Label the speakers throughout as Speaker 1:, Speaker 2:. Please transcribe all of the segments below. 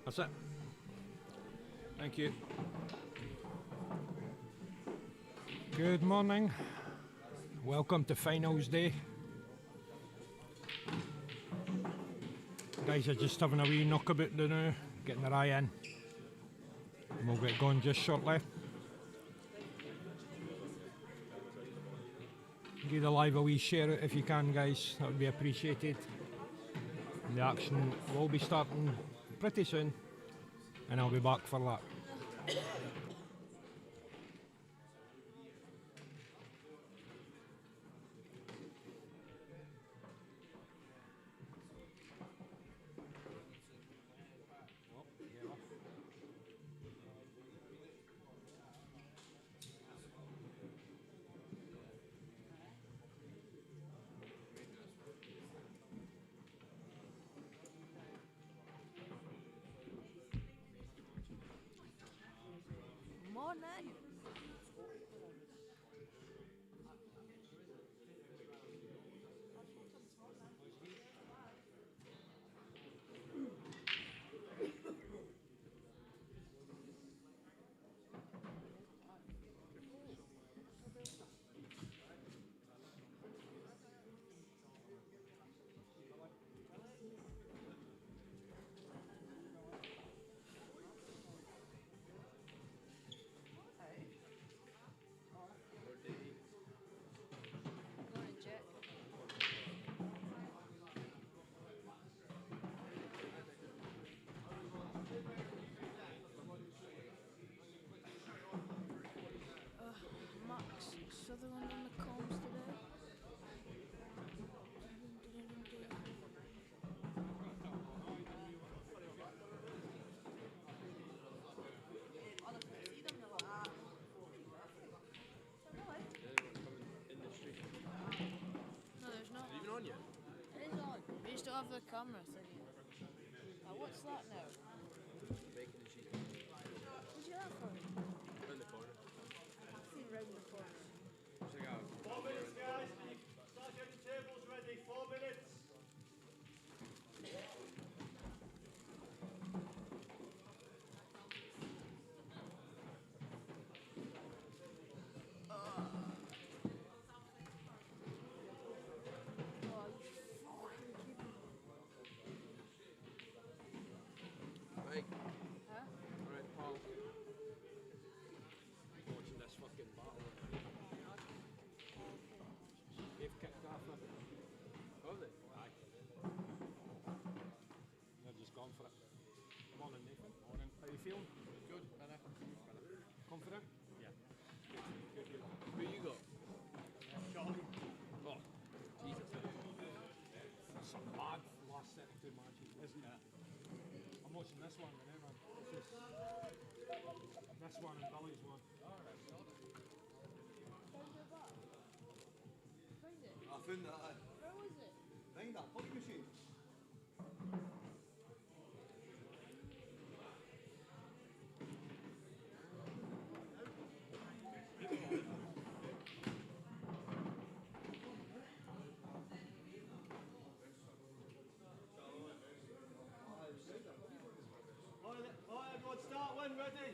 Speaker 1: That's it. Thank you. Good morning. Welcome to finals day. Guys are just having a wee knockabout now, getting their eye in. And we'll get going just shortly. Give the live a wee share out if you can, guys. That would be appreciated. And the action will be starting pretty soon, and I'll be back for that.
Speaker 2: Morning. Sutherland on the comms today. No, there's not.
Speaker 3: Even on yet?
Speaker 2: It is on. We just don't have the camera thingy. What's that now?
Speaker 3: Bacon and cheese.
Speaker 2: What'd you get that for?
Speaker 3: In the corner.
Speaker 2: I've seen round the corner.
Speaker 3: Check out.
Speaker 4: 4 minutes, guys. Start getting tables ready. 4 minutes.
Speaker 3: Mike.
Speaker 2: Huh?
Speaker 3: Alright, Paul. Watching this fucking battle.
Speaker 1: They've kicked off it.
Speaker 3: Have they?
Speaker 1: Aye. They're just gone for it. Morning, Nathan. Morning. How you feeling?
Speaker 3: Good. Better.
Speaker 1: Confident?
Speaker 3: Yeah. Who you got?
Speaker 4: Charlie.
Speaker 3: Oh, Jesus.
Speaker 1: That's some mad last 32 matches, isn't it? I'm watching this one now, man. It's just this one and Billy's one.
Speaker 4: I found that.
Speaker 2: Where was it?
Speaker 4: Find that puck machine. Alright, everyone, start when ready.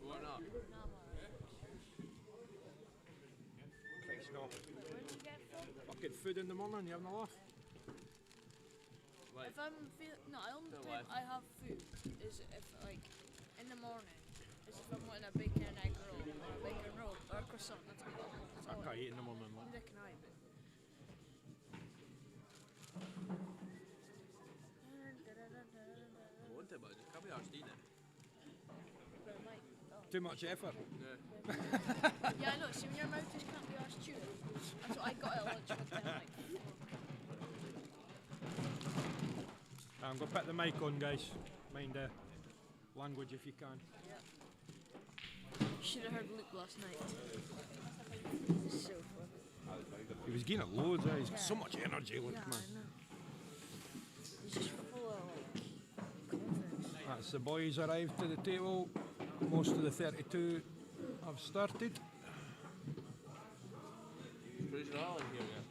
Speaker 3: What up?
Speaker 1: Christ, no.
Speaker 2: Where did you get it from?
Speaker 1: Fucking food in the morning, you having a laugh?
Speaker 3: Like,
Speaker 2: If I'm feeling, no, the only
Speaker 3: Don't
Speaker 2: time
Speaker 3: lie.
Speaker 2: I have food is if, like, in the morning, is if I'm wanting a bacon and egg roll, or a bacon roll, or a croissant. That's all. That's
Speaker 1: I
Speaker 2: all.
Speaker 1: can't eat in the morning, man.
Speaker 2: Neither can I, but.
Speaker 3: I want it, but I just can't be arsed eating it.
Speaker 2: But it might. Oh.
Speaker 1: Too much effort.
Speaker 3: Yeah.
Speaker 2: Yeah, I know. See, when your mouth just can't be arsed chewing. That's what I got at lunch one time. Like,
Speaker 1: I'm going to put the mic on, guys. Mind the language if you can.
Speaker 2: should have heard Luke last night. It's so funny.
Speaker 1: He was getting it loads, he's got so much energy, look,
Speaker 2: Yeah,
Speaker 1: man.
Speaker 2: I know. He's just full of like confidence.
Speaker 1: That's the boys arrived to the table. Most of the 32 have started.
Speaker 3: Fraser Allen here yet?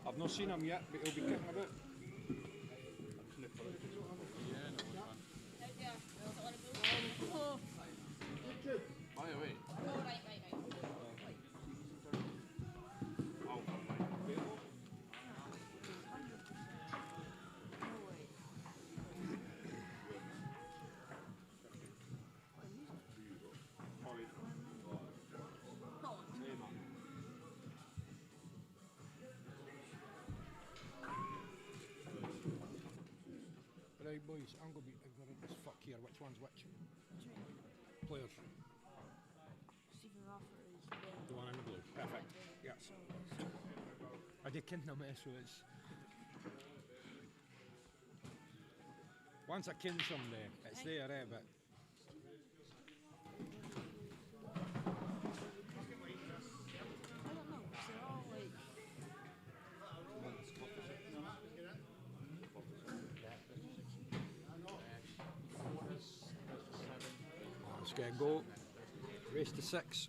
Speaker 1: I've not seen him yet, but he'll be kicking about.
Speaker 3: Yeah, no, it's fine.
Speaker 2: Oh,
Speaker 3: By the way,
Speaker 2: right.
Speaker 1: Right, boys, I'm going to be ignorant as fuck here. Which one's which? Players.
Speaker 2: Stephen Raffer is
Speaker 1: The one in the blue. Perfect. Yes. I did ken them, so it's. Once I ken somebody, it's there, but.
Speaker 2: I don't know, 'cause they're all like.
Speaker 1: Let's get a go. Race to 6.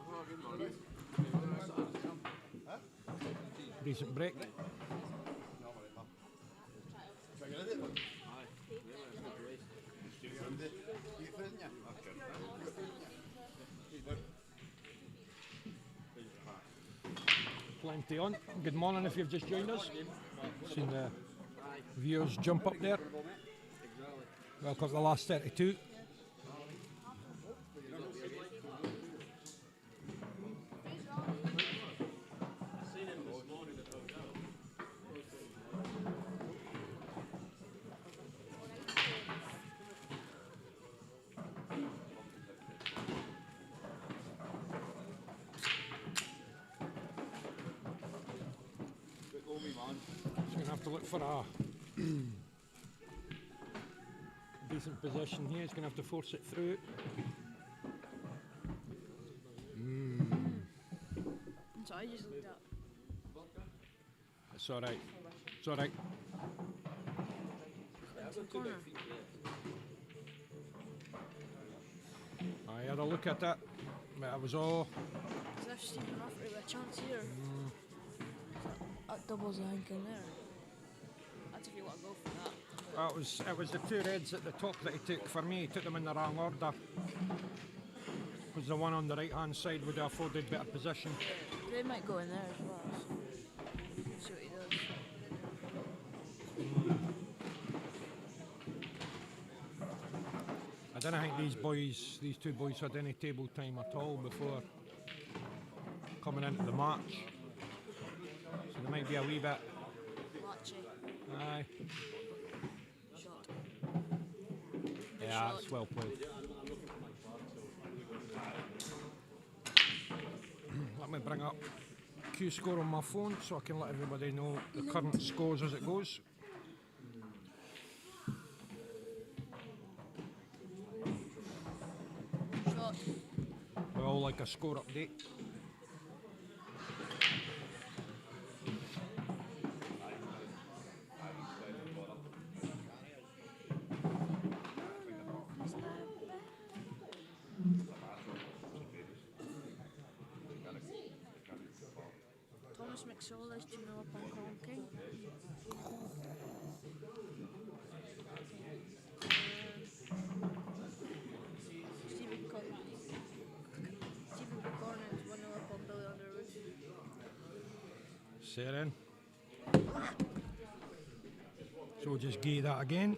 Speaker 3: oh, good morning.
Speaker 1: Decent break.
Speaker 3: Aye, yeah, that's a good
Speaker 1: Plenty on. Good morning if you've just joined us. Seen the viewers jump up there. Welcome to the last 32. Just going to have to look for a decent position here. He's going to have to force it through.
Speaker 2: So I just looked up.
Speaker 1: It's alright. It's alright.
Speaker 2: Into the corner.
Speaker 1: I had a look at that, but I was all.
Speaker 2: Is that Stephen Raffer with a chance here? That doubles, I think, in there. That's if you want to go for that.
Speaker 1: It was the two reds at the top that he took. For me, he took them in the wrong order. Because the one on the right hand side would have afforded better position.
Speaker 2: They might go in there as well. So see what he does.
Speaker 1: I don't think these two boys had any table time at all before coming into the match. So there might be a wee bit.
Speaker 2: Latchy.
Speaker 1: Aye.
Speaker 2: Shot.
Speaker 1: Yeah, it's well played. Let me bring up Q score on my phone so I can let everybody know the current scores as it goes.
Speaker 2: Shot.
Speaker 1: We all like a score update.
Speaker 2: Thomas McSorley's 2-0 up on Colin King. Stephen Buchanan is 1-0 up on Billy Underwood.
Speaker 1: Seren. So we'll just gee that again.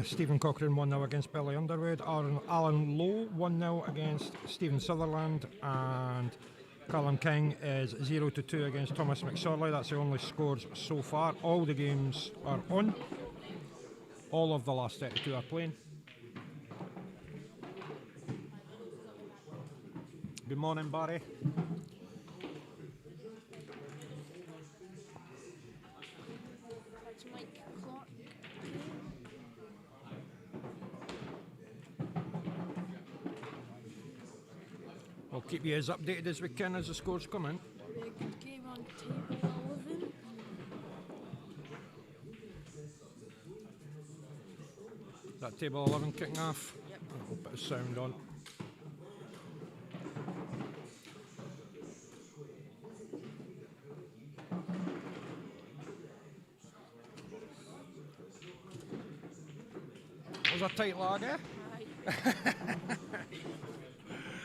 Speaker 1: Stephen Cochrane 1-0 against Billy Underwood. Alan Lowe 1-0 against Stephen Sutherland. And Callum King is 0-2 against Thomas McSorley. That's the only scores so far. All the games are on. All of the last 32 are playing. Good morning, Barry.
Speaker 2: That's Mike Clark.
Speaker 1: We'll keep you as updated as we can as the scores come in.
Speaker 2: Very good game on table 11.
Speaker 1: That table 11 kicking off.
Speaker 2: Yep.
Speaker 1: A little bit of sound on. That was a tight lag, eh?
Speaker 2: Aye.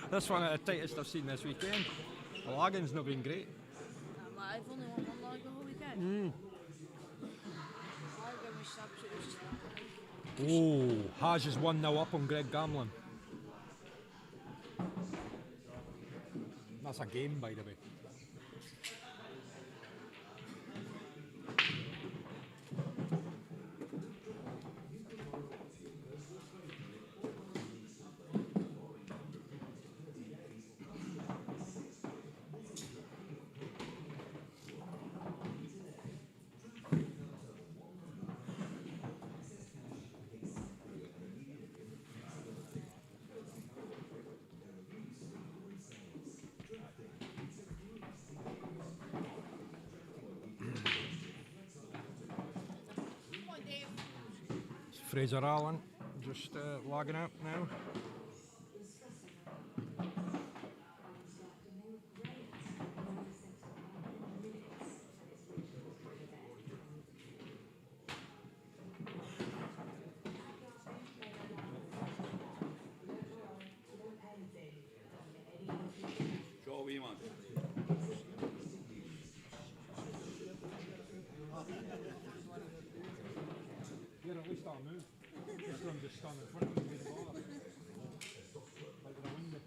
Speaker 1: This one at the tightest I've seen this weekend. The lagging's not been great.
Speaker 2: I've only won one lag the whole weekend. Lag was absolutely just
Speaker 1: Oh, Haj is 1-0 up on Greg Gamlin. That's a game, by the way. Fraser Allen just logging out now.
Speaker 3: Show we man.
Speaker 1: Yeah, at least I'll move. This one just stand in front of me with the ball. Like the window.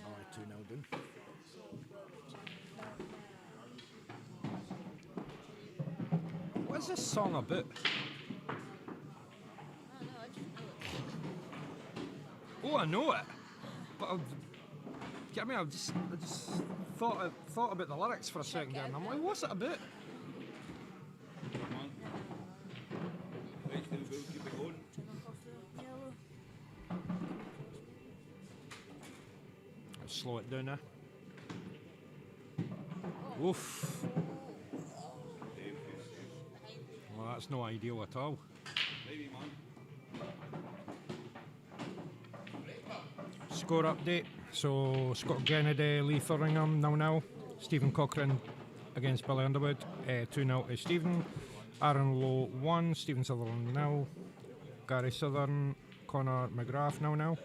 Speaker 1: Only 2-0 down. What's this song about?
Speaker 2: I don't know, I just know it.
Speaker 1: Oh, I know it. But get me? I just thought about the lyrics for a second there, and I'm like, what's it about?
Speaker 3: Come on. Right, then we'll keep it going.
Speaker 2: Turn off the yellow.
Speaker 1: Let's slow it down now. Oof. Well, that's no ideal at all.
Speaker 3: Maybe man.
Speaker 1: Score update. So Scott Kennedy, Lee Thurringham 0-0. Stephen Cochrane against Billy Underwood 2-0 to Stephen. Aaron Lowe 1. Stephen Sutherland 0. Gary Southern, Connor McGrath 0-0.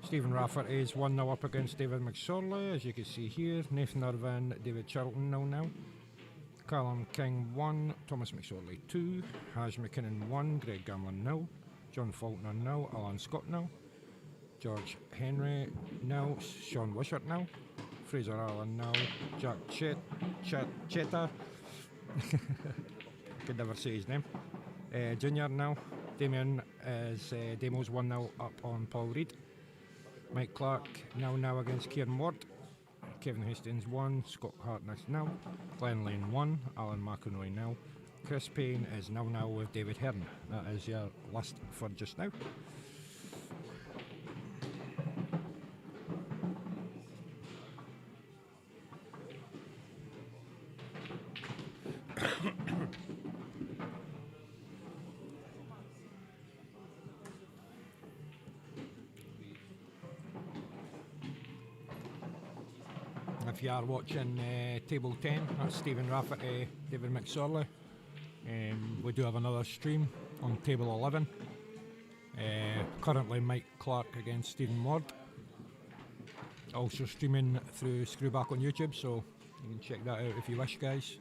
Speaker 1: Stephen Rafferty is 1-0 up against David McSorley, as you can see here. Nathan Irvin, David Charlton 0-0. Callum King 1, Thomas McSorley 2, Haj McKinnon 1, Greg Gamlin 0, John Faulkner 0, Alan Scott 0, George Henry 0, Sean Wishart 0, Fraser Allen 0, Jack Cheta, could never say his name, Junior 0, Damien is Demos 1-0 up on Paul Reed, Mike Clark 0-0 against Kieran Ward, Kevin Hastings 1, Scott Hartnett 0, Glenn Lane 1, Alan McEnroy 0, Chris Payne is 0-0 with David Hearn. That is your list for just now. If you are watching Table 10, that's Stephen Rafferty, David McSorley. We do have another stream on Table 11. Currently Mike Clark against Stephen Ward. Also streaming through Screwback on YouTube, so You can check that out if you wish, guys.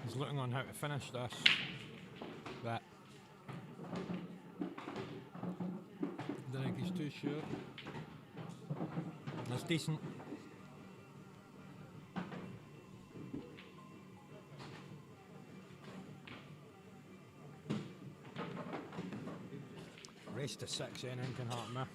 Speaker 1: He's looking on how to finish this. That. Don't think he's too sure. That's decent. Race to 6, anything can happen there.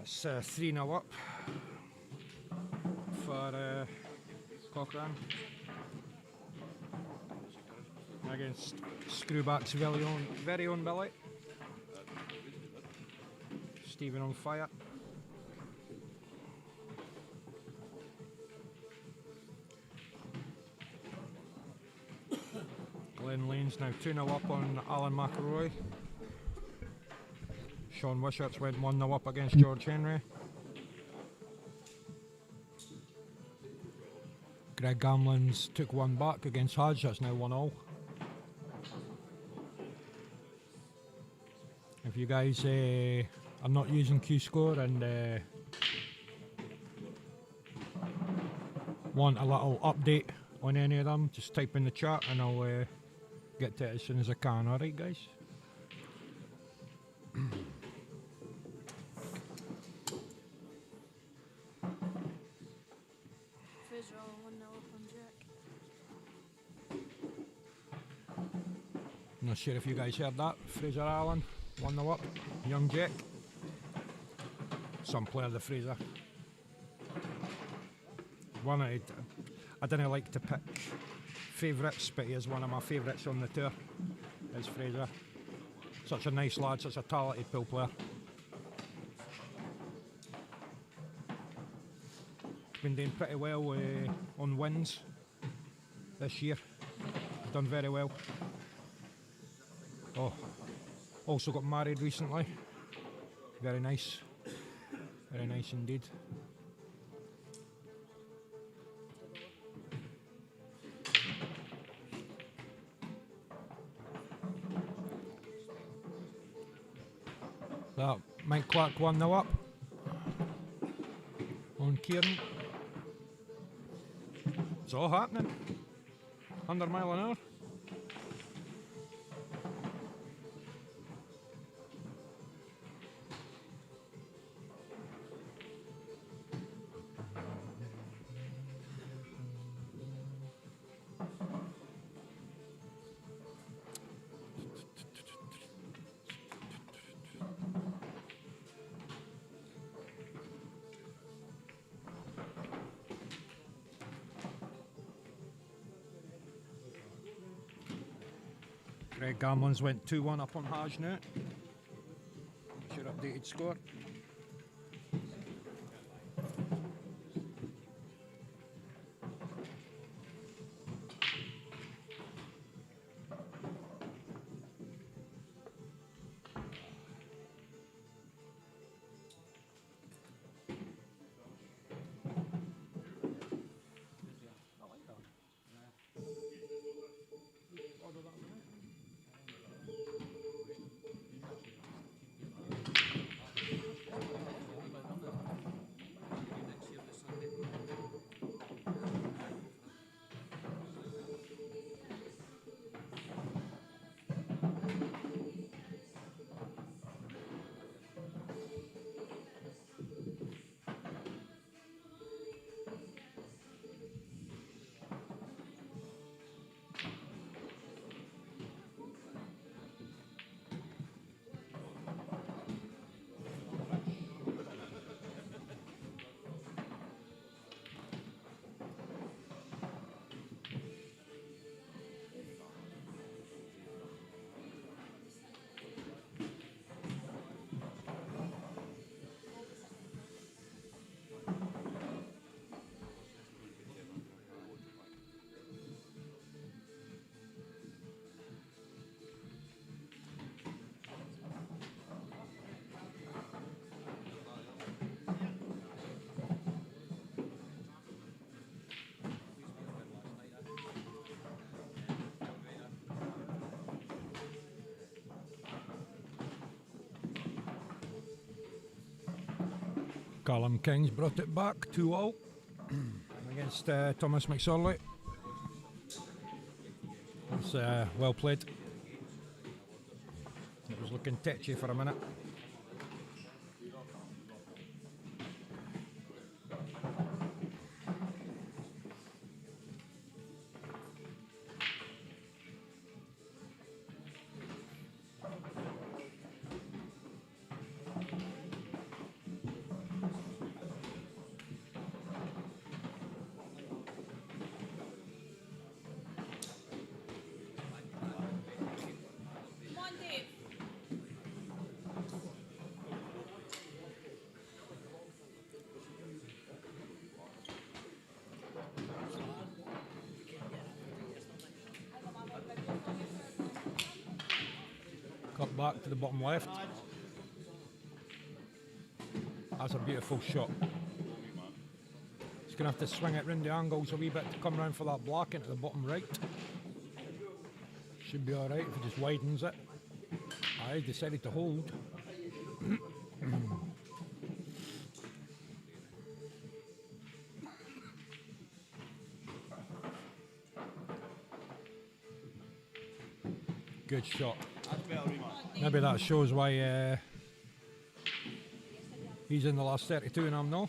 Speaker 1: It's 3-0 up for Cochrane against Screwback's very own Billy. Stephen on fire. Glenn Lane's now 2-0 up on Alan McElroy. Sean Wishart's went 1-0 up against George Henry. Greg Gamlin's took one back against Hodge, that's now 1-0. If you guys are not using Q-Score and want a little update on any of them, just type in the chat and I'll get to it as soon as I can, alright guys?
Speaker 2: Fraser Allen 1-0 up on Jack.
Speaker 1: Not sure if you guys heard that. Fraser Allen, 1-0 up. Young Jack. Some player, the Fraser. I didn't like to pick favourites, but he is one of my favourites on the tour. Is Fraser. Such a nice lad, such a talented pool player. Been doing pretty well on wins this year. Done very well. Oh, also got married recently. Very nice. Very nice indeed. That Mike Clark 1-0 up on Kieran. It's all happening. 100 mile an hour. Greg Gamlin's went 2-1 up on Haj now. That's your updated score. Callum King's brought it back 2-0 against Thomas McSorley. It's well played. It was looking tetchy for a minute.
Speaker 2: Come on, Dave.
Speaker 1: Cut back to the bottom left. That's a beautiful shot. He's going to have to swing it round the angles a wee bit to come round for that black into the bottom right. Should be alright if he just widens it. I decided to hold. Good shot.
Speaker 3: That's better, man.
Speaker 1: Maybe that shows why he's in the last 32 and I'm not.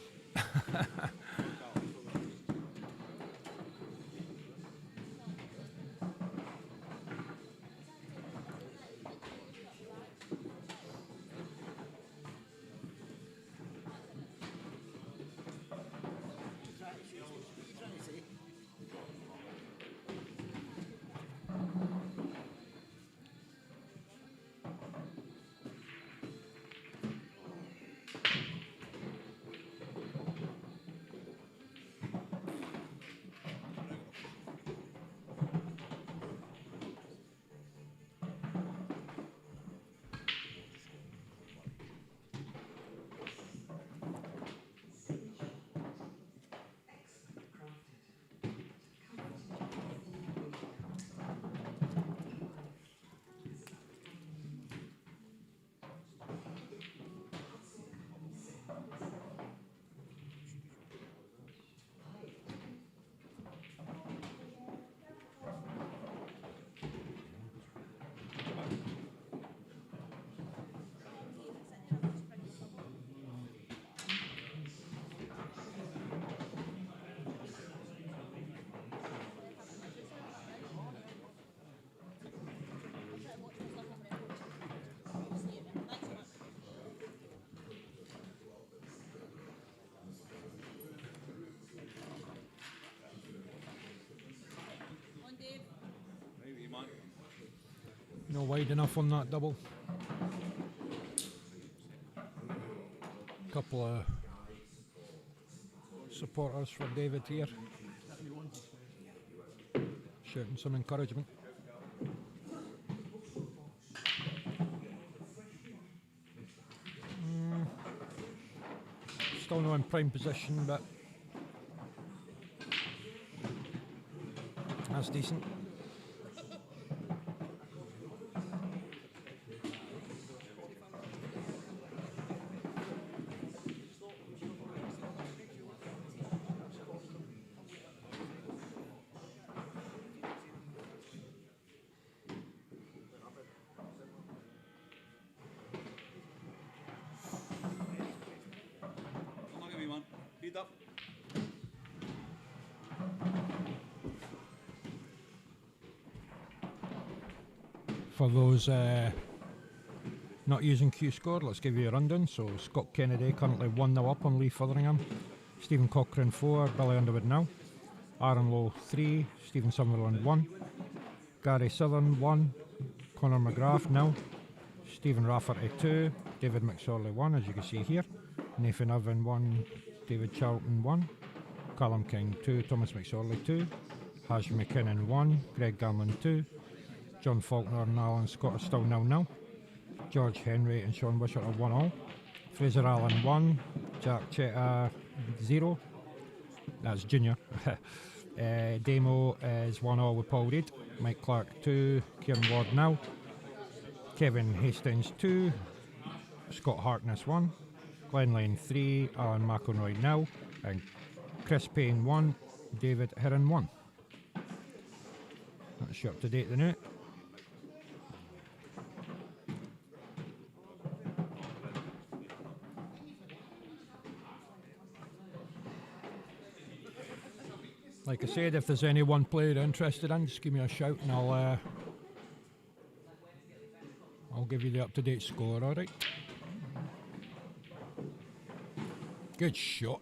Speaker 3: Right, man.
Speaker 1: No wide enough on that double. Couple of supporters for David here. Shouting some encouragement. Still no in prime position, but that's decent.
Speaker 3: Don't look at me, man. Feet up.
Speaker 1: For those not using Q score, let's give you a rundown. So Scott Kennedy currently 1-0 up on Lee Fotheringham. Stephen Cochrane 4, Billy Underwood 0. Aaron Lowe 3, Stephen Summerland 1. Gary Southern 1, Conor McGrath 0. Stephen Rafferty 2, David McSorley 1, as you can see here. Nathan Irvin 1, David Charlton 1. Callum King 2, Thomas McSorley 2. Haj McKinnon 1, Greg Garland 2. John Faulkner and Alan Scott are still 0-0. George Henry and Sean Wishart are 1-all. Fraser Allen 1, Jack Cheta 0. That's junior. Damo is 1-all with Paul Reid. Mike Clark 2, Kieran Ward 0. Kevin Hastings 2, Scott Harkness 1. Glenn Lane 3, Alan McElroy 0, and Chris Payne 1, David Heron 1. That's you up to date the now. Like I said, if there's any one player you're interested in, just give me a shout and I'll give you the up-to-date score, alright? Good shot.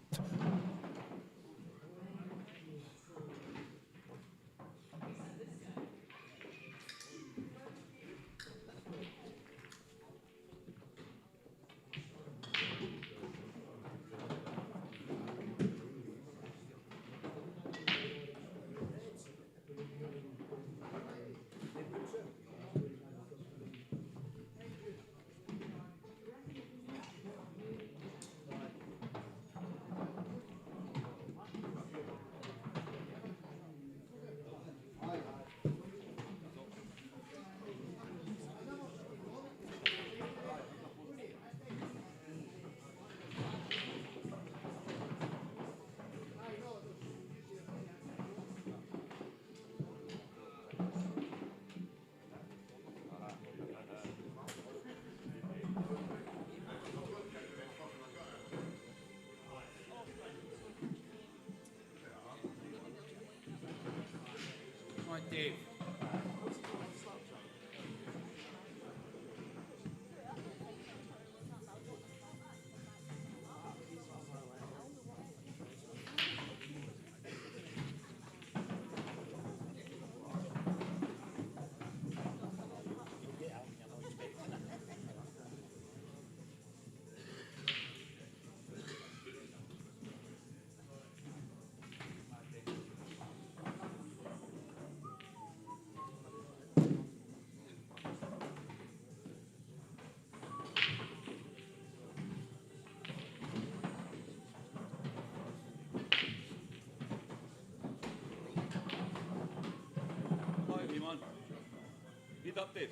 Speaker 3: Come on, Dave. Hi, come on. Get up, Dave.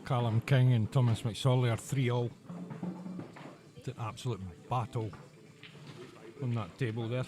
Speaker 1: Callum King and Thomas McSorley are 3-all. It's an absolute battle on that table there.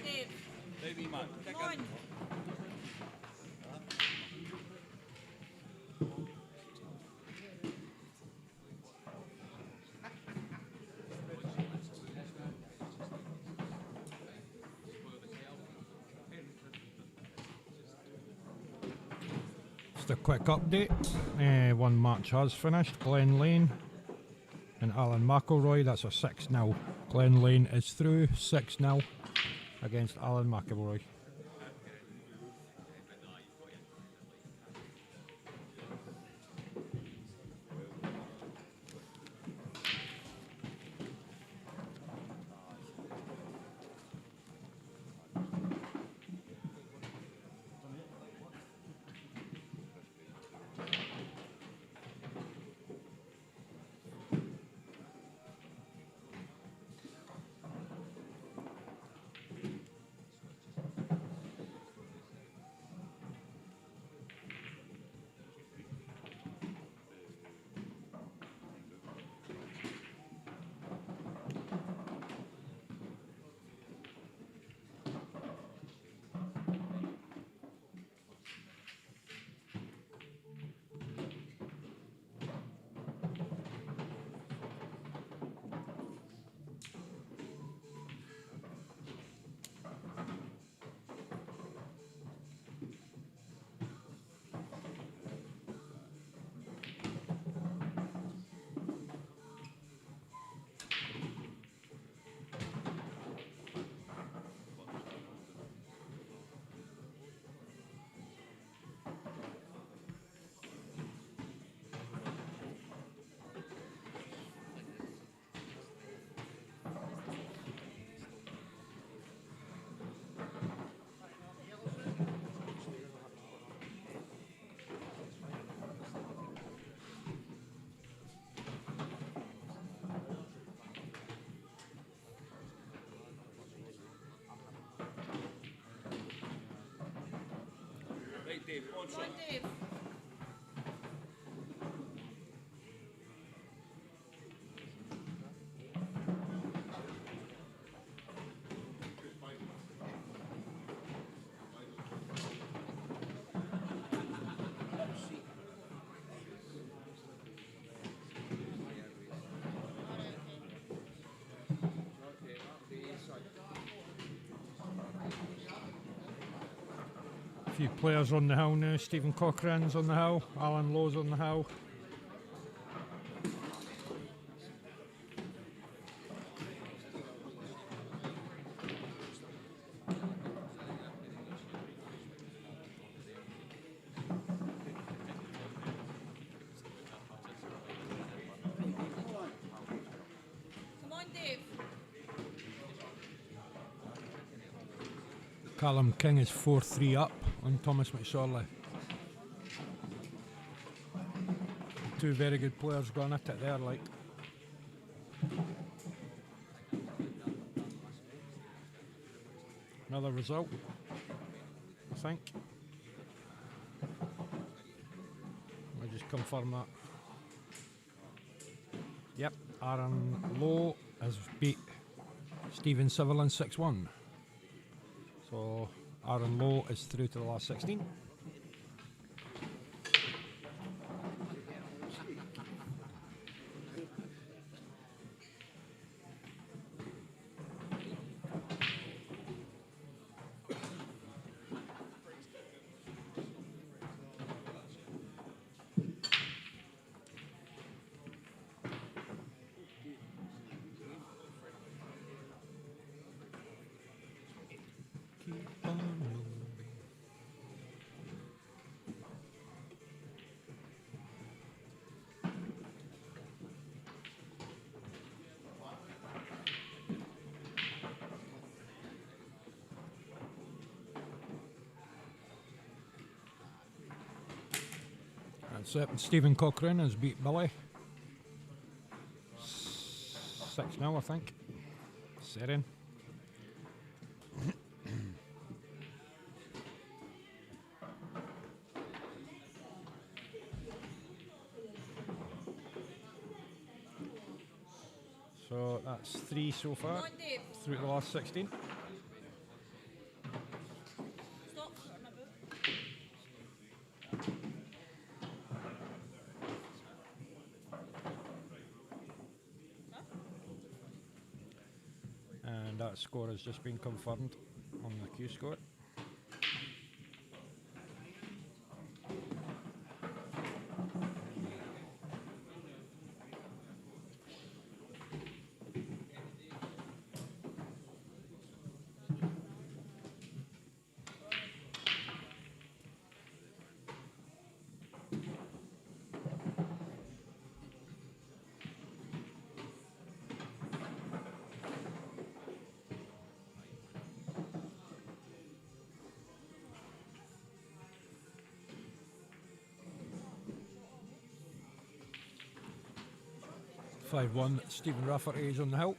Speaker 2: Dave.
Speaker 3: Right, wee man. Kick
Speaker 2: Come on.
Speaker 3: in.
Speaker 1: Just a quick update. One match has finished. Glen Lane and Alan McElroy. That's a 6-0. Glen Lane is through 6-0 against Alan McElroy.
Speaker 3: Right, Dave. On,
Speaker 2: Come on,
Speaker 3: son.
Speaker 2: Dave.
Speaker 1: A few players on the hill now. Stephen Cochrane's on the hill. Alan Lowe's on the hill.
Speaker 2: Come on, Dave.
Speaker 1: Callum King is 4-3 up on Thomas McSorley. Two very good players going at it there, like. Another result, I think. I'll just confirm that. Yep, Aaron Lowe has beat Stephen Sutherland 6-1. So Aaron Lowe is through to the last 16. That's it. Stephen Cochrane has beat Billy 6-0, I think. Seren. So that's 3 so
Speaker 2: Come
Speaker 1: far
Speaker 2: on, Dave.
Speaker 1: through the last 16. that score has just been confirmed on the Q score. Five-one. Stephen Rafferty is on the hill.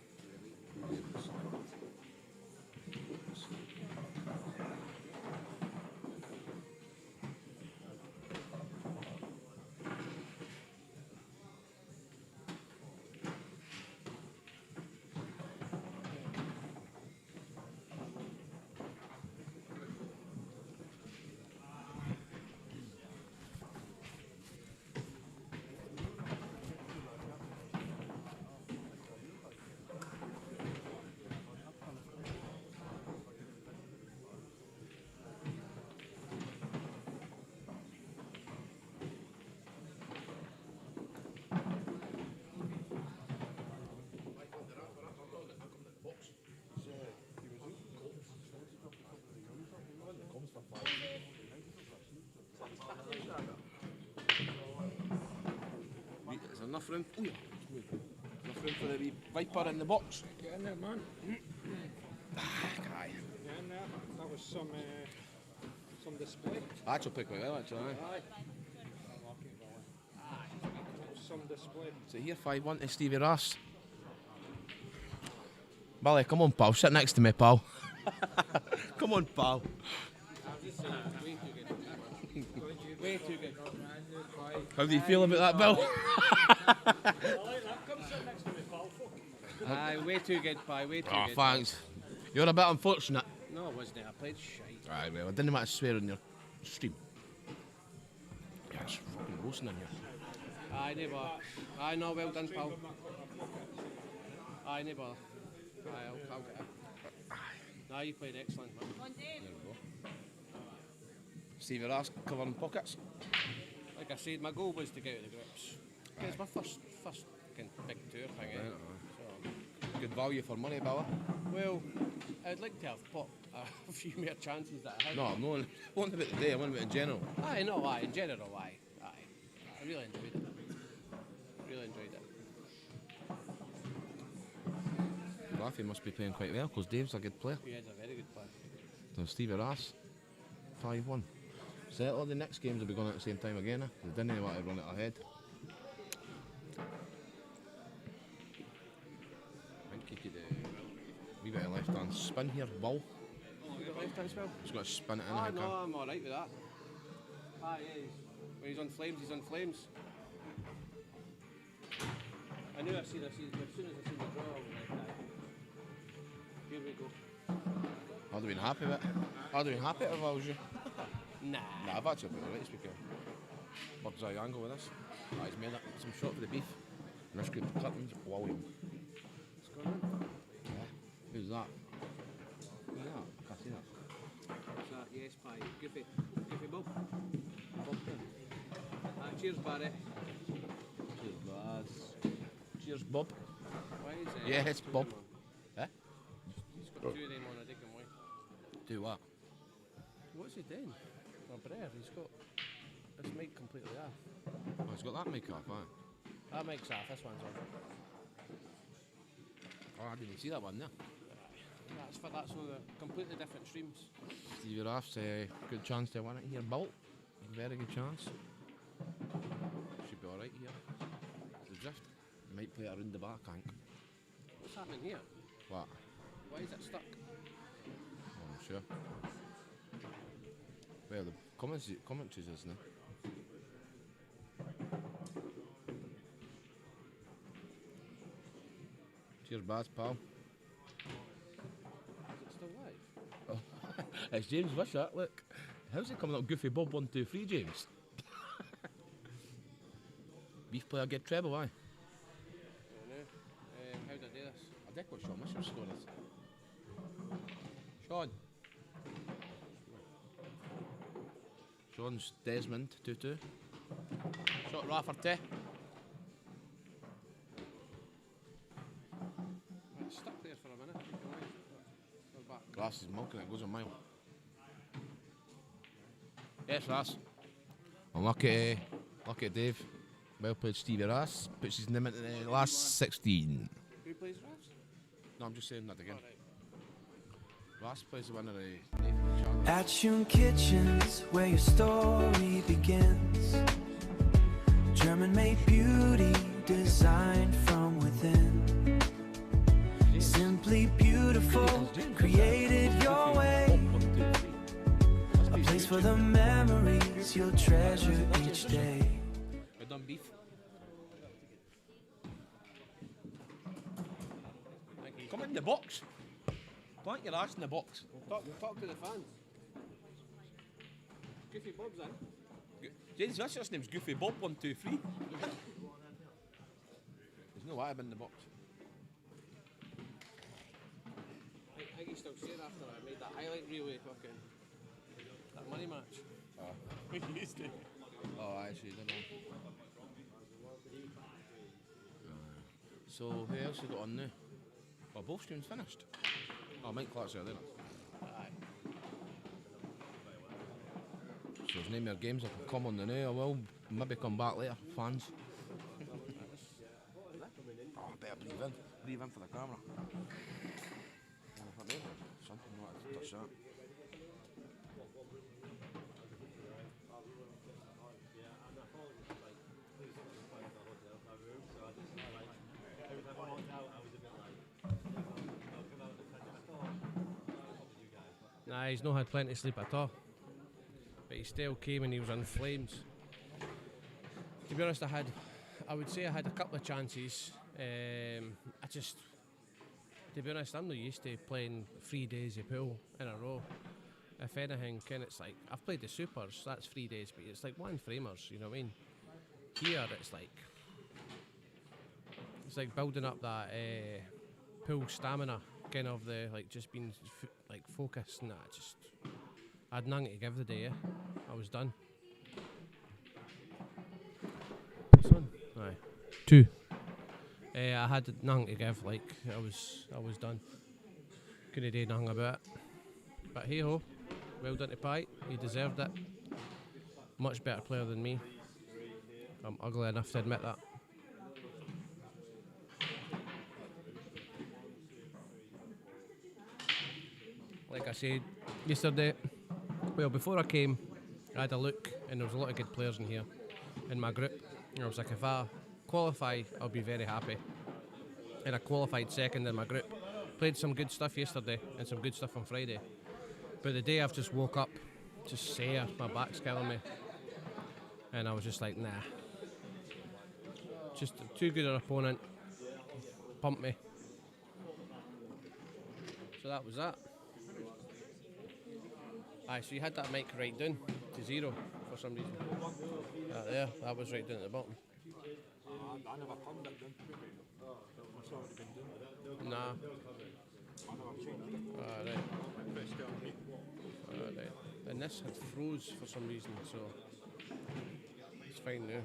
Speaker 5: Is there enough room? Oh, yeah. Enough room for the wee Viper in the box?
Speaker 1: Get in there, man.
Speaker 5: Aye.
Speaker 1: Get in there. That was some display.
Speaker 5: Actually pick quite well, actually.
Speaker 1: Aye. That was some display.
Speaker 5: So here, 5-1 to Stevie Ross. Bally, come on, pal. Sit next to me, pal. Come on, pal.
Speaker 6: Way too good.
Speaker 5: How do you feel about that, Bill?
Speaker 6: Aye, way too good, pie. Way too
Speaker 5: Oh,
Speaker 6: good.
Speaker 5: thanks. You're a bit unfortunate.
Speaker 6: No, it wasn't. I played shite.
Speaker 5: Right, well, I didn't want to swear on your stream. Yeah, it's fucking roasting in here.
Speaker 6: Aye, neighbour. Aye, no, well done, pal. Aye, neighbour. Aye, I'll get it. Aye, you played excellent, man.
Speaker 5: There we go. Stevie Ross covering pockets.
Speaker 6: Like I said, my goal was to get out of the groups. It's my first kind of big tour thing, eh? So,
Speaker 5: Good value for money, Bella.
Speaker 6: well, I'd like to have popped a few more chances that I had.
Speaker 5: No, I'm not about the day, I'm on about in general.
Speaker 6: Aye, no, aye, in general, aye. I really enjoyed it. Really enjoyed it.
Speaker 5: Laffy must be playing quite well because Dave's a good player.
Speaker 6: He is a very good player.
Speaker 5: So Stevie Ross, 5-1. So all the next games will be going at the same time again. They didn't want to run it ahead. I think he could a wee bit of left hand spin here, ball.
Speaker 6: You got left hand spell?
Speaker 5: He's got to spin it in. I
Speaker 6: Ah,
Speaker 5: think,
Speaker 6: no, I'm alright with that. Aye, yeah, when he's on flames, he's on flames. I knew as soon as I seen the draw, I was like, aye. Here we go.
Speaker 5: I'd have been happy with it. I'd have been happy if I was you.
Speaker 6: Nah.
Speaker 5: Nah, I've actually put the right speaker. Bird's eye angle with this. He's made it. Some shot for the beef. And this good curtains. Wow.
Speaker 6: What's going on?
Speaker 5: Who's that? Who's that? I can't see that.
Speaker 6: What's that? Yes, pie. Goofy. Goofy Bob. Bob. Cheers, Barry.
Speaker 5: Cheers, lads. Cheers, Bob.
Speaker 6: Why is it?
Speaker 5: Yes, Bob. Eh?
Speaker 6: He's got two of them on a dick and way.
Speaker 5: Do what?
Speaker 6: What's he doing? My brother, he's got this mic completely off.
Speaker 5: Oh, he's got that mic off, aye.
Speaker 6: That mic's off, this one's on.
Speaker 5: Oh, I didn't even see that one there.
Speaker 6: That's all the completely different streams.
Speaker 5: Stevie Raff's good chance to win it here. Bolt. Very good chance. Should be alright here. The drift. Might play it around the back, I think.
Speaker 6: What's happening here?
Speaker 5: What?
Speaker 6: Why is it stuck?
Speaker 5: Oh, I'm sure. Well, the commentaries is now. Cheers, Baz, pal.
Speaker 6: Is it still live?
Speaker 5: Oh. It's James Wishart, look. How's it coming up? Goofy Bob 1, 2, 3, James? Beef player get treble, aye?
Speaker 6: I don't know. How did I do this?
Speaker 5: I did what shot Mr. score is.
Speaker 6: Sean.
Speaker 5: Sean's Desmond, 2-2.
Speaker 6: Shot Rafferty. Right, stuck there for a minute. We're back.
Speaker 5: Glass is milking it, goes a mile. Yes, Ras. Unlucky Dave. Well played, Stevie Ras. Puts his name into the last 16.
Speaker 6: Who plays Ras?
Speaker 5: No, I'm just saying that again.
Speaker 6: Alright.
Speaker 5: Ras plays the winner of Nathan Charlotte.
Speaker 7: At your kitchen's where your story begins. German-made beauty designed from within. Simply beautiful, created your way. A place for the memories you'll treasure each day.
Speaker 5: We done beef.
Speaker 6: Thank you.
Speaker 5: Come in the box. Plant your ass in the box.
Speaker 6: Talk to the fans. Goofy Bob's in.
Speaker 5: James, that's his name's Goofy Bob 123. There's no way I'm in the box.
Speaker 6: I think he's still saying after I made that highlight reel with fucking that money match. We used to.
Speaker 5: Oh, I actually didn't know. So, who else you got on now? Oh, both streams finished. Oh, Mike Clark's there, isn't it?
Speaker 6: Aye.
Speaker 5: So, there's no more games I can come on the now. I will maybe come back later, fans. Oh, I better breathe in. Breathe in for the camera. Something like to touch that.
Speaker 6: Nah, he's not had plenty of sleep at all. But he still came and he was in flames. To be honest, I would say I had a couple of chances. To be honest, I'm not used to playing 3 days of pool in a row. If anything, it's like, I've played the supers, that's 3 days, but it's like one framers, you know what I mean? Here, it's like building up that pool stamina, kind of the, like, just being focused and that. I had nothing to give the day, I was done. This one? Aye. 2. I had nothing to give, like, I was done. Couldn't do nothing about it. But hey ho, well done to Pite, he deserved it. Much better player than me. I'm ugly enough to admit that. Like I said yesterday, well, before I came, I had a look and there was a lot of good players in here, in my group. And I was like, if I qualify, I'll be very happy. And I qualified second in my group. Played some good stuff yesterday and some good stuff on Friday. But the day I've just woke up, just sore, my back's killing me. And I was just like, nah. Just too good an opponent. Pumped me. So that was that. Aye, so you had that mic right down to 0 for some reason. There, that was right down at the bottom.
Speaker 1: I never turned it down. What's already been done?
Speaker 6: Nah.
Speaker 1: I never changed it.
Speaker 6: Right.
Speaker 1: Press down here.
Speaker 6: Right. And this had froze for some reason, so it's fine now.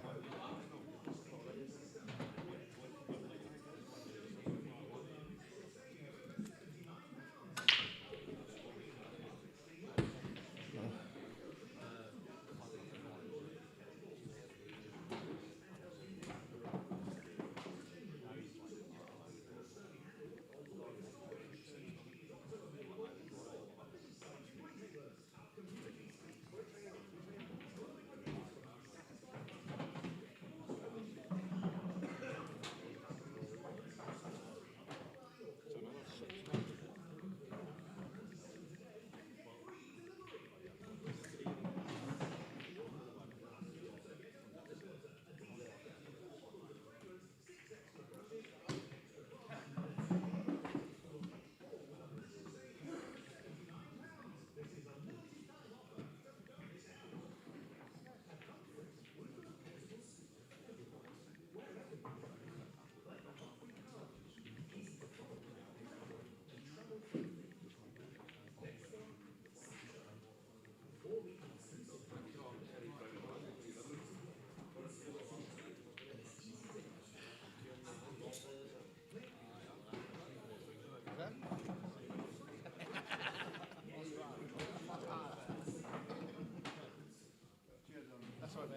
Speaker 6: How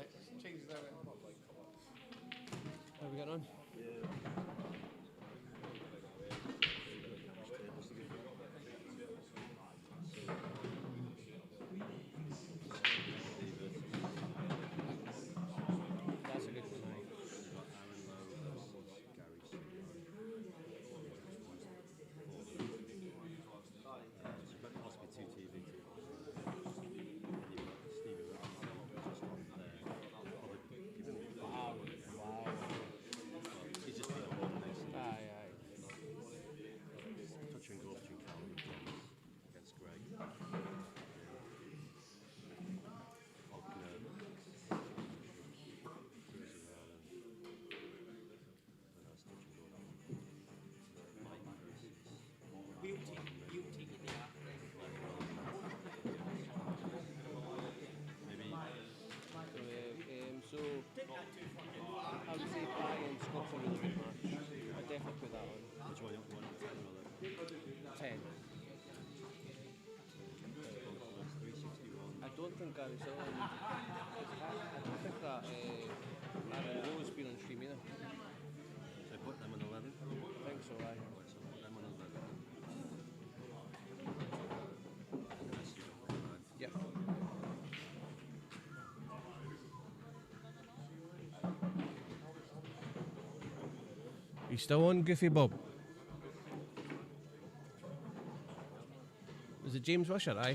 Speaker 6: are we getting on? That's a good one. So I would say Pie and Scott's a really good match. I'd definitely put that on.
Speaker 3: Which one you want?
Speaker 6: 10.
Speaker 3: 10 or 361.
Speaker 6: I don't think Gary Sutherland. I don't think that Aaron Lowe's been on stream either.
Speaker 3: So I put them on 11.
Speaker 6: I think so, aye.
Speaker 3: So put them on 11.
Speaker 6: Yep. You still on, Goofy Bob? Is it James Wisher? Aye.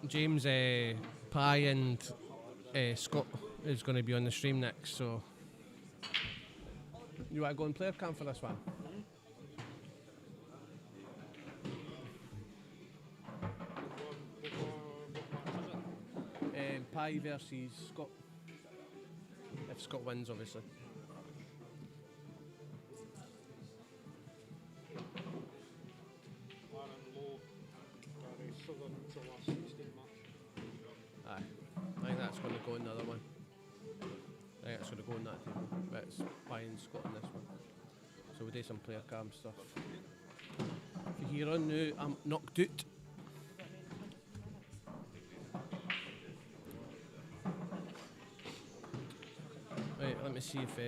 Speaker 6: James, Pie and Scott is going to be on the stream next, so you want to go on player cam for this one? Pie versus Scott. If Scott wins, obviously.
Speaker 1: Aaron Lowe, Gary Sutherland's the last 16 match.
Speaker 6: Aye, I think that's going to go in the other one. I think it's going to go in that table, but it's Pie and Scott in this one. So we'll do some player cam stuff. If you hear on now, I'm knocked out. Right, let me see if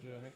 Speaker 6: through, I think.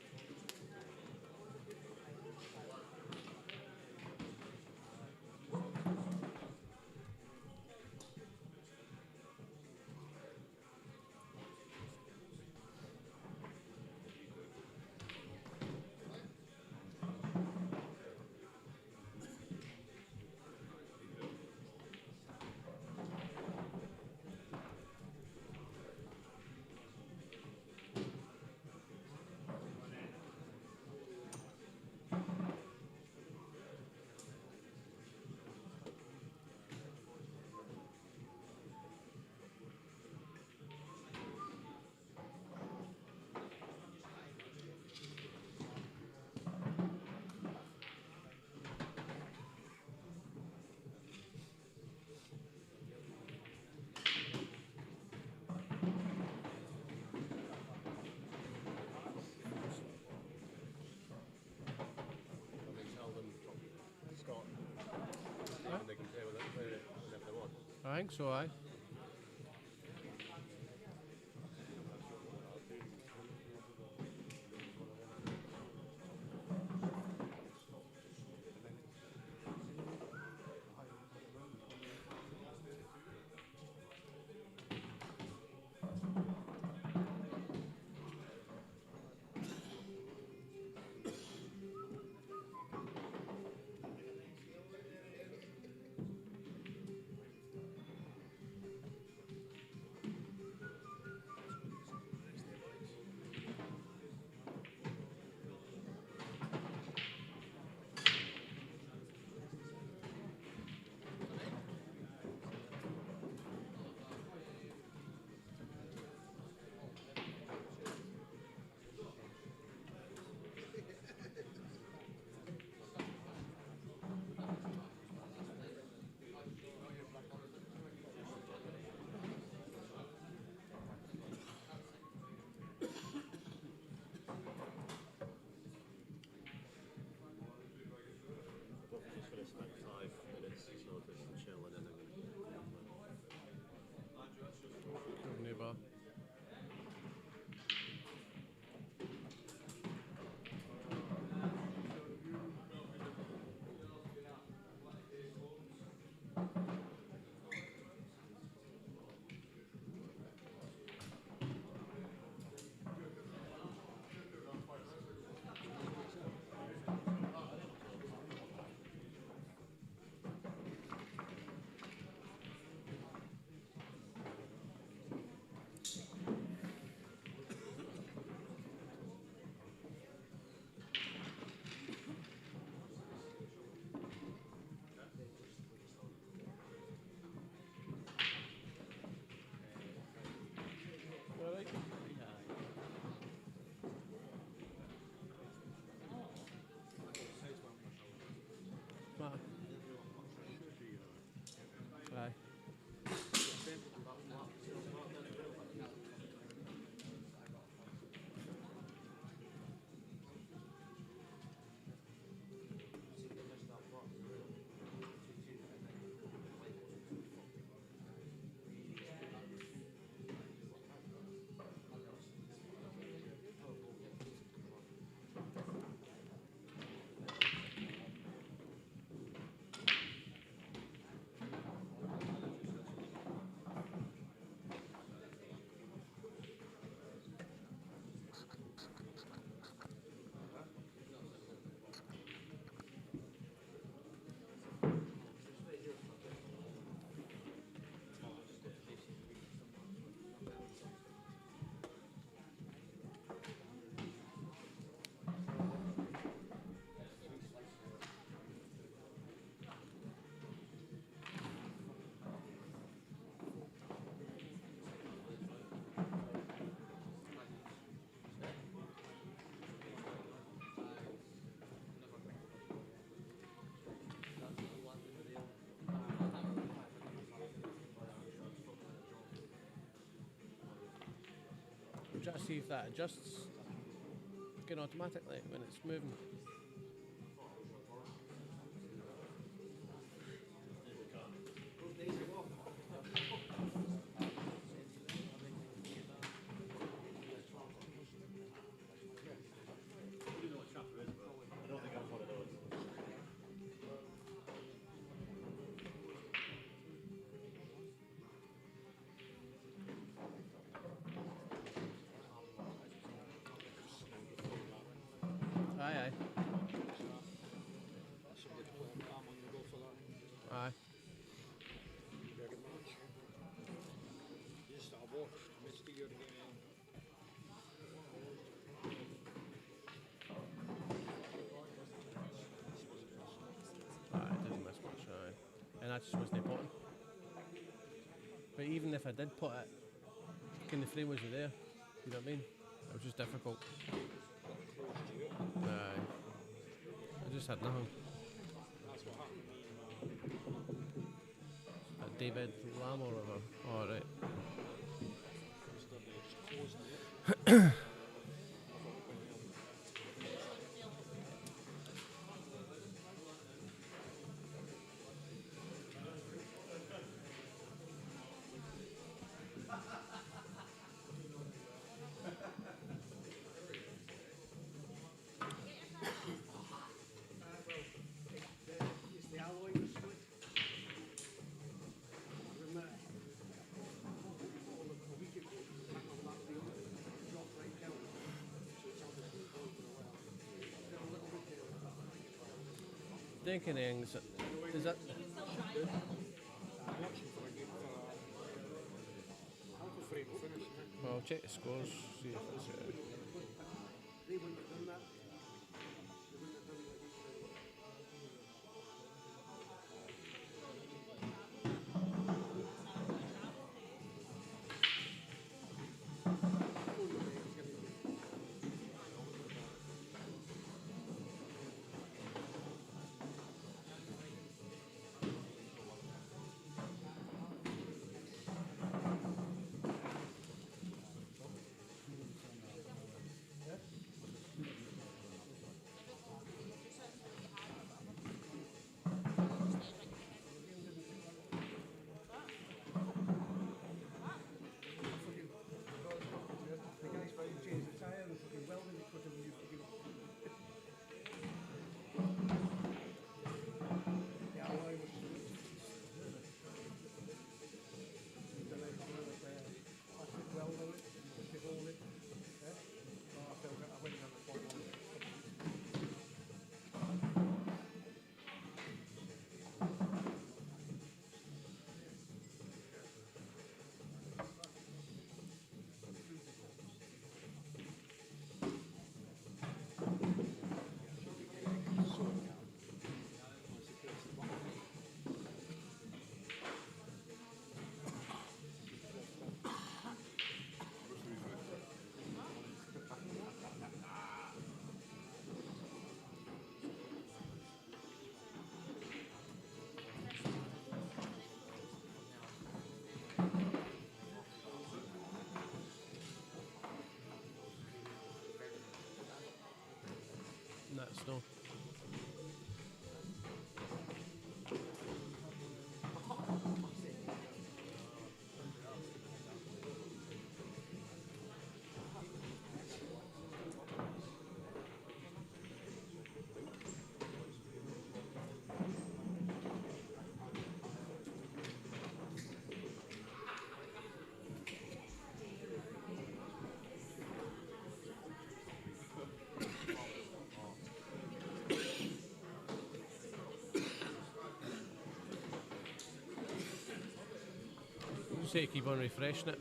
Speaker 6: I think so, aye.
Speaker 4: Just going to spend 5 minutes so just chilling and then
Speaker 6: Neighbour. Aye. I'm trying to see if that adjusts again automatically when it's moving. just wasn't potting. But even if I did put it, the frame wasn't there. You know what I mean? It was just difficult. Aye. I just had nothing.
Speaker 3: That's what happened to me.
Speaker 6: David Lamb or whatever. Oh, right.
Speaker 4: It's the alloy that's split. Remember, a week ago, back on that field, it dropped right down. So it's obviously going for a while. They're a little bit there.
Speaker 6: Thinking things. Is that?
Speaker 3: I'm watching for a game for Alpha Frame finish.
Speaker 6: Well, I'll check the scores. See if it's.
Speaker 4: They wouldn't have done that. They wouldn't have done that. The guy's trying to change the tyre and fucking welding it quicker than you fucking. The alloy was split. Then I put a plastic weld on it, to hold it. Yeah? Oh, I felt it. I went down the point on it.
Speaker 6: That's no. You say keep on refreshing it.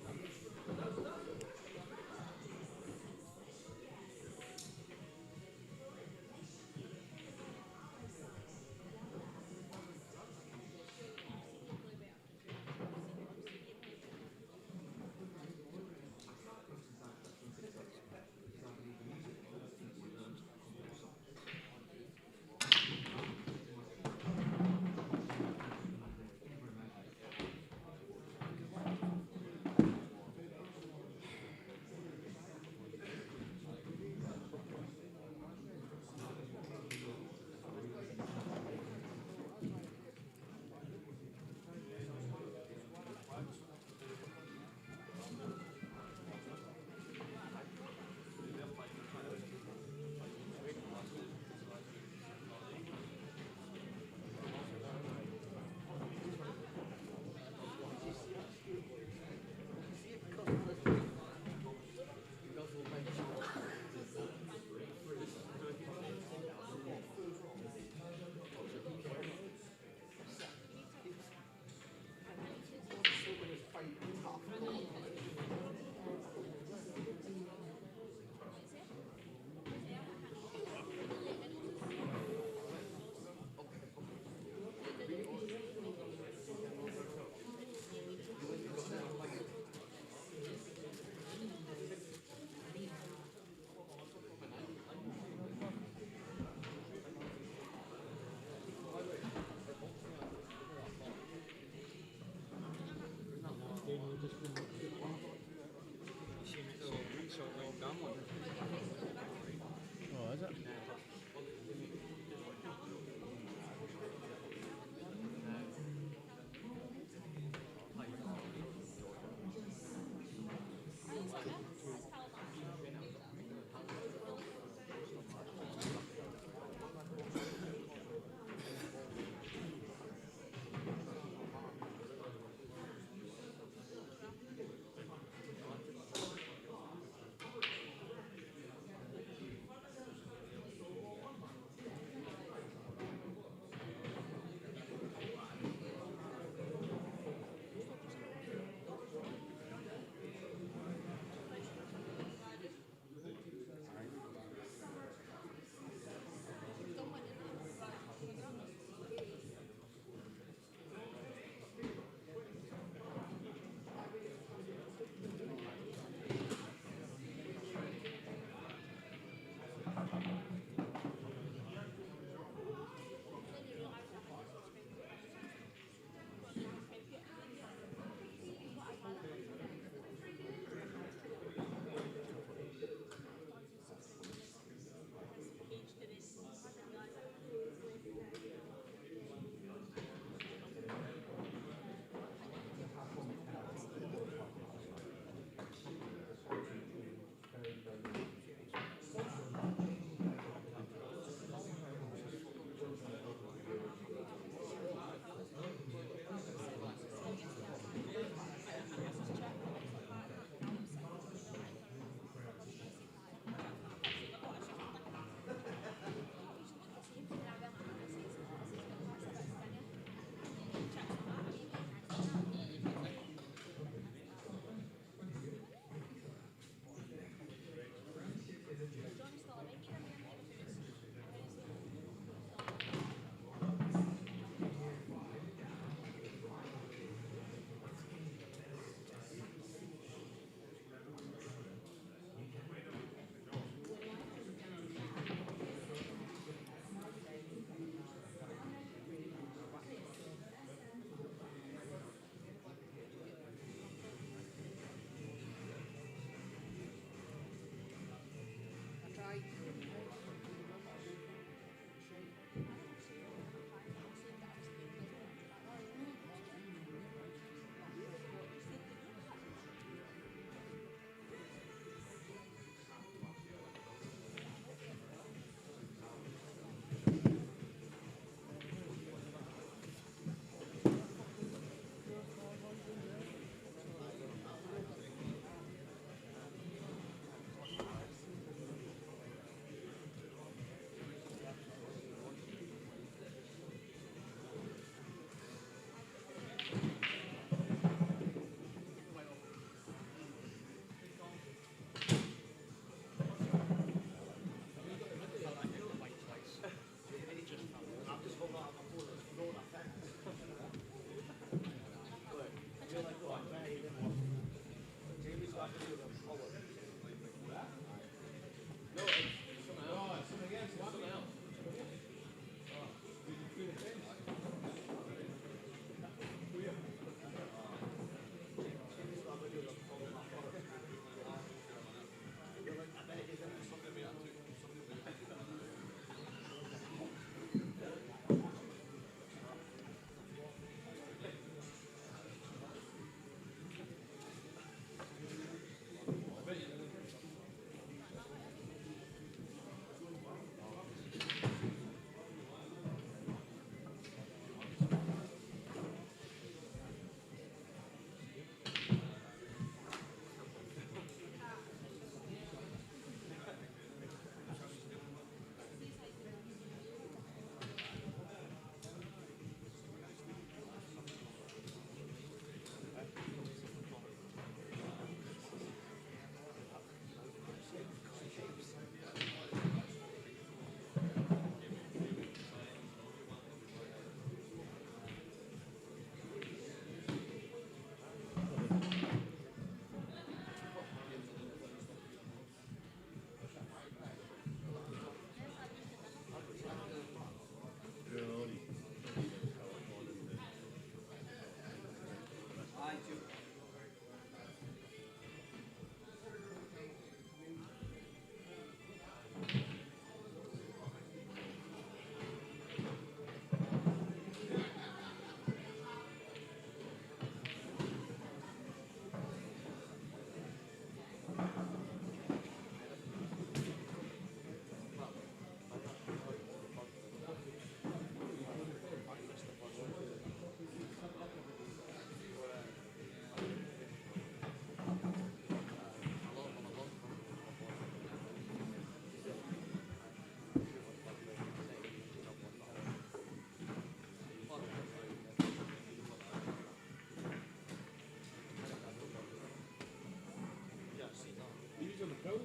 Speaker 4: 4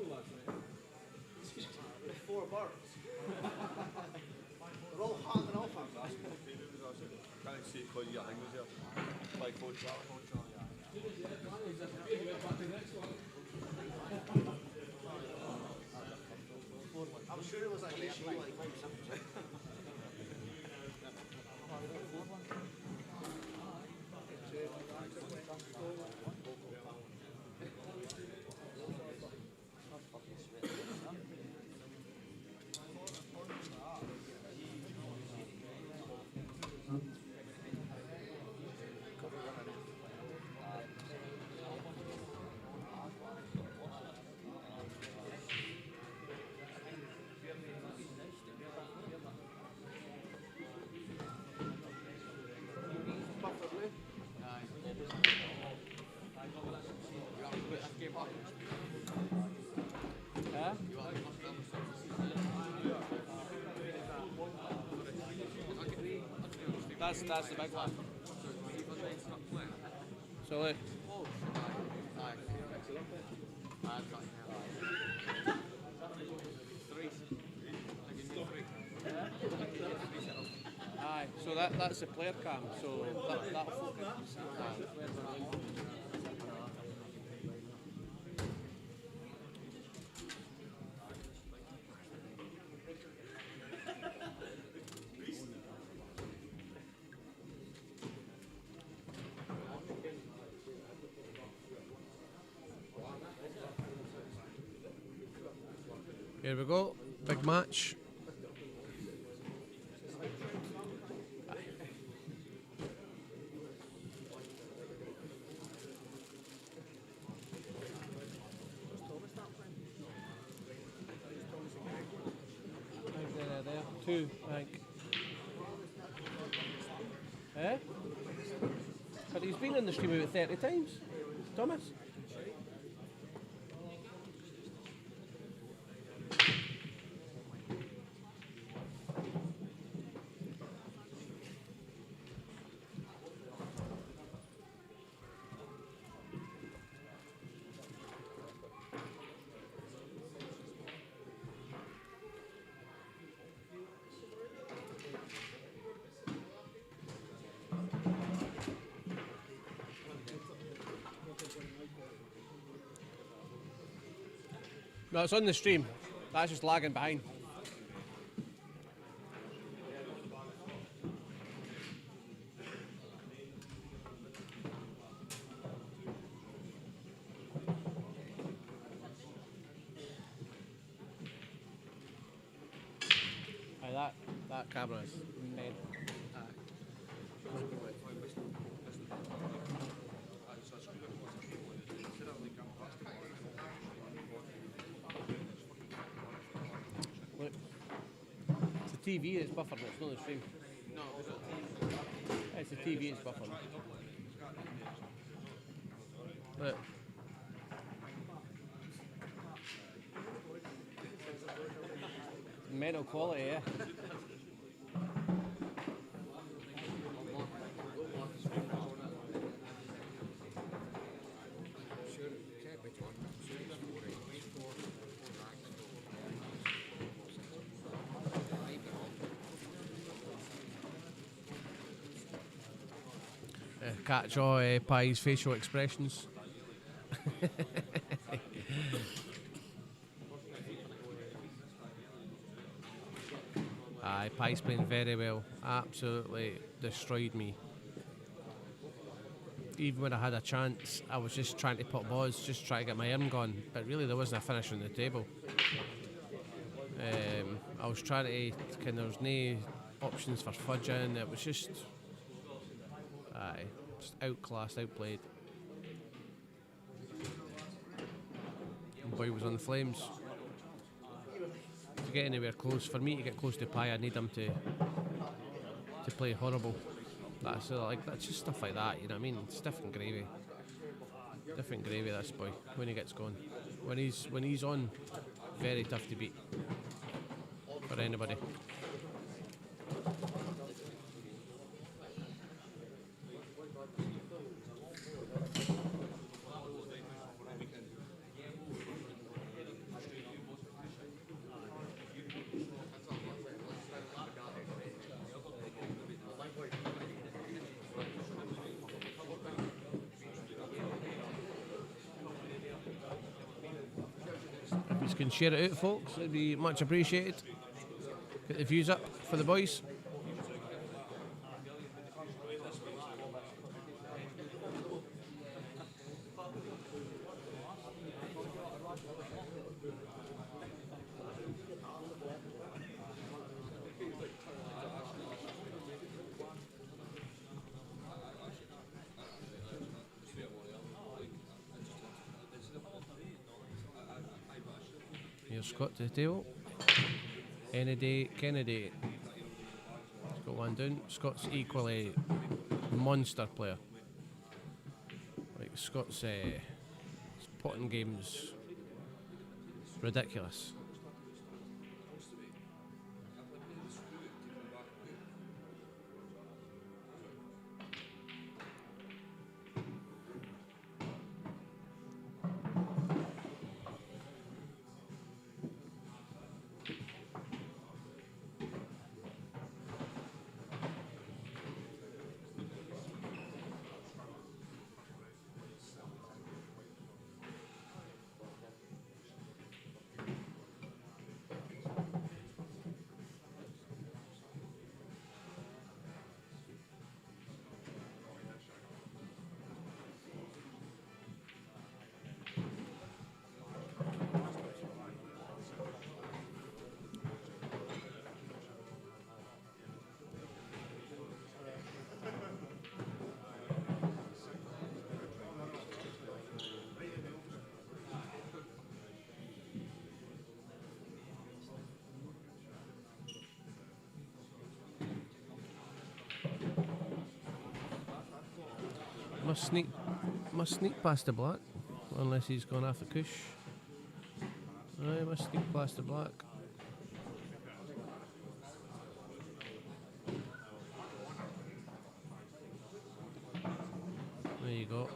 Speaker 4: birds. They're all hanging off him.
Speaker 3: Can't see it because your thing was there. Like coach.
Speaker 4: I'm sure it was like an issue, like
Speaker 6: That's the big one. So look. Aye, so that's the player cam. So that'll focus. Here we go, big match. There. Two, I think. Eh? But he's been in the stream about 30 times, Thomas. No, it's on the stream. That's just lagging behind. Aye, that camera is mad. Look, it's the TV that's buffering, it's not the stream. No, it's the TV that's buffering. Look. Mental quality, yeah. Catch all Pie's facial expressions. Aye, Pie's playing very well. Absolutely destroyed me. Even when I had a chance, I was just trying to put balls, just trying to get my arm gone. But really, there wasn't a finish on the table. I was trying to, there was no options for fudging. It was just, just outclassed, outplayed. And boy was on the flames. To get anywhere close, for me to get close to Pie, I need him to play horrible. That's just stuff like that, you know what I mean? It's different gravy. Different gravy, this boy, when he gets going. When he's on, very tough to beat for anybody. you can share it out, folks, it'd be much appreciated. Get the views up for the boys. Here's Scott to the table. Any day, Kennedy. He's got one down. Scott's equally monster player. Like Scott's his potting game's ridiculous. Must sneak past the black, unless he's gone off the cush. Must sneak past the black. There you go.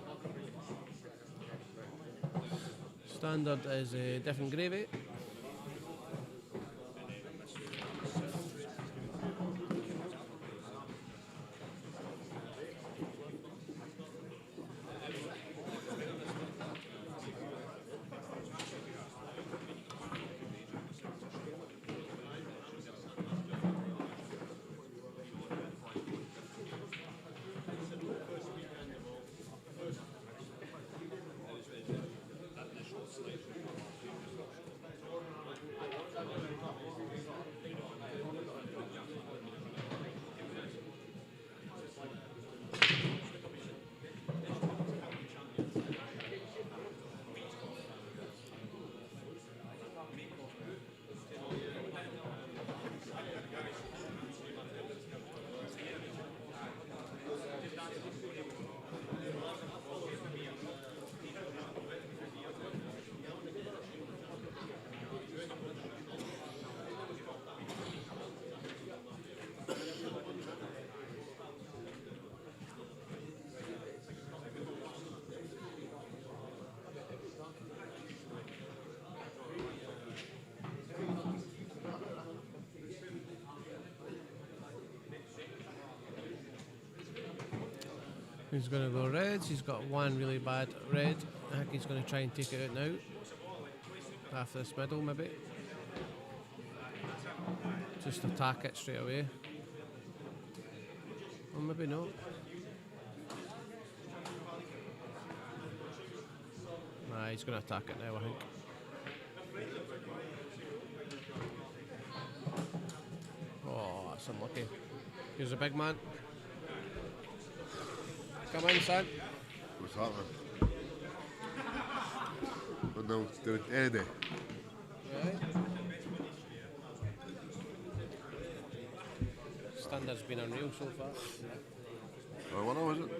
Speaker 6: Standard is a different gravy. He's going to go reds. He's got one really bad red. I think he's going to try and take it out now. After this middle, maybe. Just attack it straight away. Or maybe not. Nah, he's going to attack it now, I think. Oh, that's unlucky. Here's a big man. Come in, son.
Speaker 8: What's happening? But no, do it any day.
Speaker 6: Right. Standard's been unreal so far.
Speaker 8: Oh, what was it?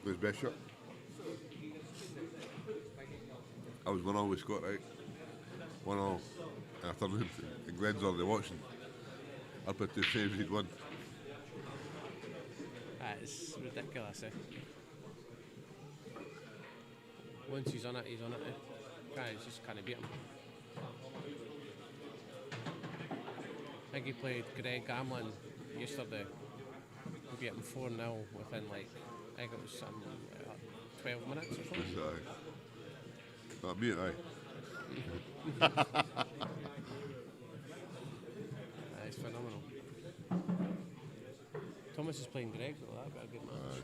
Speaker 8: Who's best shot? I was 1-0 with Scott, right? 1-0. And I turned and Glenn's already watching. I put 2 saves, he'd won.
Speaker 6: It's ridiculous, eh? Once he's on it, he's on it, eh? Just can't beat him. I think he played Greg Gamlin yesterday. He beat him 4-0 within like I think it was some 12 minutes or something.
Speaker 8: It's not me, aye.
Speaker 6: It's phenomenal. Thomas is playing Greg, though. That'd be a good match.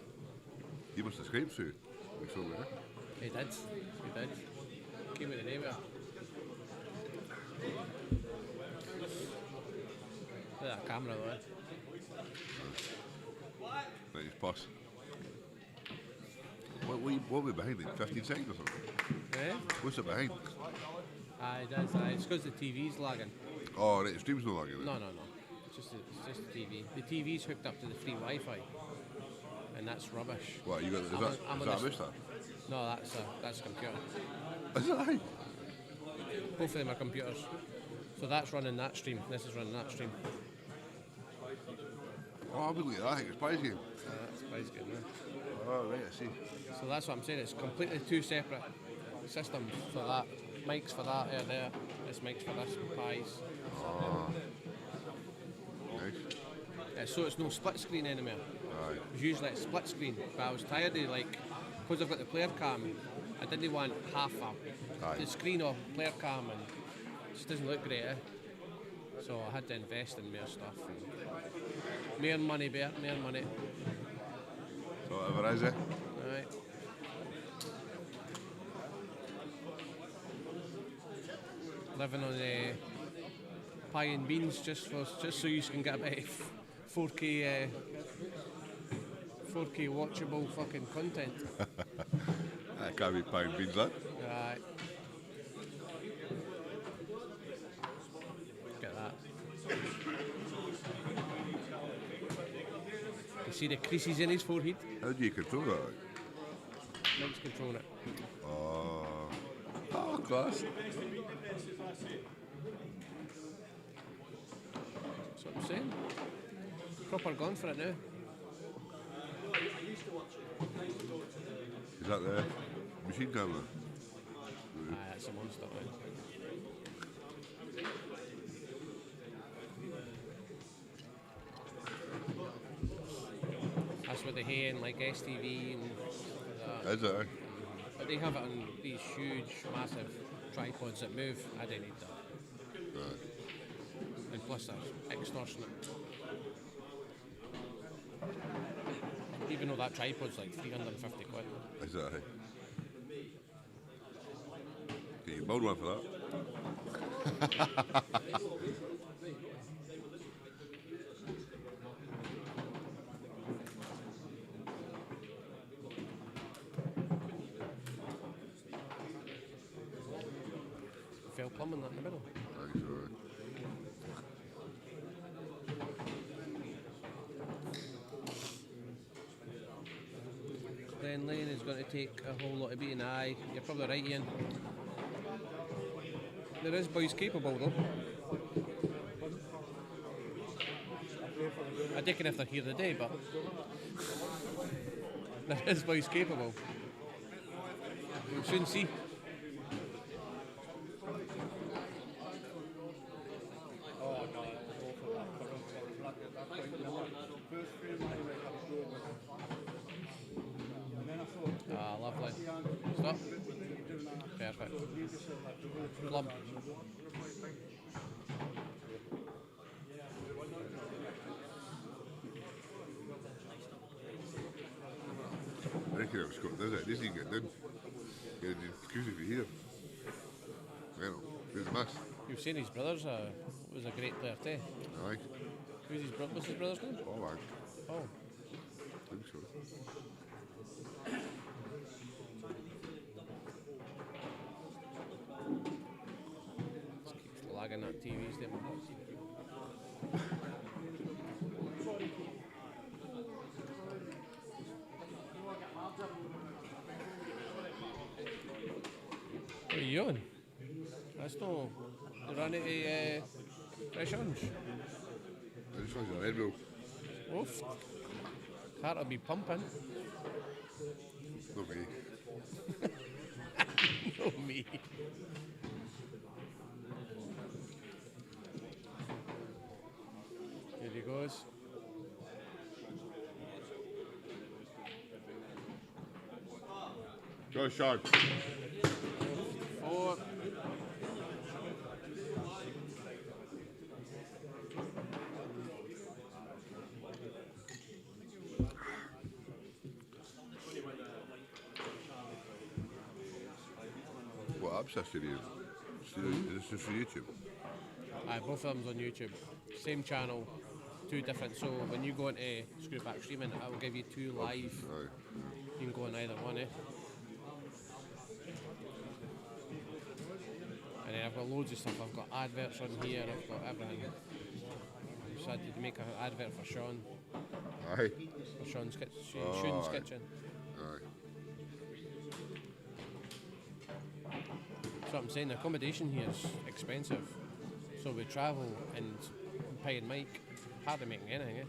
Speaker 8: He must have scraped through. We saw there.
Speaker 6: He did. Came with the name of it. Look at that camera, though.
Speaker 8: Right, his pass. What we behind? Like 15 seconds or something?
Speaker 6: Eh?
Speaker 8: What's it behind?
Speaker 6: Aye, it does. Aye. It's because the TV's lagging.
Speaker 8: Oh, right, the stream's no longer.
Speaker 6: No. It's just the TV. The TV's hooked up to the free Wi-Fi, and that's rubbish.
Speaker 8: What, you got? Is
Speaker 6: I'm
Speaker 8: that
Speaker 6: on
Speaker 8: a
Speaker 6: this-
Speaker 8: Vista?
Speaker 6: No, that's a computer.
Speaker 8: Is that aye?
Speaker 6: Both of them are computers. So that's running that stream. This is running that stream.
Speaker 8: Oh, I would look at that. I think it's prize game.
Speaker 6: That's price good, man.
Speaker 8: Oh, right, I see.
Speaker 6: So that's what I'm saying. It's completely two separate systems for that. Mics for that there. This mic's for this pies.
Speaker 8: Nice.
Speaker 6: So it's no split screen anymore.
Speaker 8: Aye.
Speaker 6: Usually it's split screen, but I was tired of because I've got the player cam, I didn't want half
Speaker 8: Aye.
Speaker 6: the screen of player cam, and it just doesn't look great. So I had to invest in more stuff. And more money, Bert, more money.
Speaker 8: So whatever is it?
Speaker 6: Right. Living on pie and beans just so you can get a bit of 4K 4K watchable fucking content.
Speaker 8: That can't be pie and beans, that.
Speaker 6: Right. Get that. You see the creases in his forehead?
Speaker 8: How do you control that?
Speaker 6: Mike's controlling it.
Speaker 8: Oh, class.
Speaker 6: That's what I'm saying. Proper gone for it now.
Speaker 8: Is that the machine camera?
Speaker 6: Aye, that's a monster, right? That's what they hear in like STV and that.
Speaker 8: Is it? Aye?
Speaker 6: But they have it on these huge, massive tripods that move. I don't need that. And plus they're extortionate. Even though that tripod's like 350 quid.
Speaker 8: Is that? Aye? Can you build one for that?
Speaker 6: Fell plumbing that in the middle.
Speaker 8: Aye, sorry.
Speaker 6: Then Lane is going to take a whole lot of beating. Aye, you're probably right, Ian. There is boys capable though. I don't know if they're here today, but there is boys capable. We'll soon see. Ah, lovely. Stop. Perfect. Plum.
Speaker 8: I reckon it was Scott does it. Does he get done? Get the jacuzzi for here. Well, there's a mess.
Speaker 6: You've seen his brothers was a great player too.
Speaker 8: Aye.
Speaker 6: What's his brother's name?
Speaker 8: Oh, aye.
Speaker 6: Oh.
Speaker 8: I think so.
Speaker 6: Keeps lagging that TV's there. What are you on? That's no run into fresh orange.
Speaker 8: I just wanted a Red Bull.
Speaker 6: Oof. Heart will be pumping.
Speaker 8: Not me.
Speaker 6: No me. Here he goes.
Speaker 8: Go, Sean.
Speaker 5: 4.
Speaker 8: What app's this you use? Is this just for YouTube?
Speaker 6: Aye, both of them's on YouTube. Same channel, 2 different. So when you go into Screwback Streaming, I will give you 2 live.
Speaker 8: Aye.
Speaker 6: You can go on either one, eh? And then I've got loads of stuff. I've got adverts on here. I've got everything. So I did make an advert for Sean.
Speaker 8: Aye.
Speaker 6: For Sean's Kitchen.
Speaker 8: Oh,
Speaker 6: Sean's
Speaker 8: aye.
Speaker 6: Kitchen.
Speaker 8: Aye.
Speaker 6: So what I'm saying, the accommodation here is expensive. So we travel and Pie and Mike, hardly making anything, eh?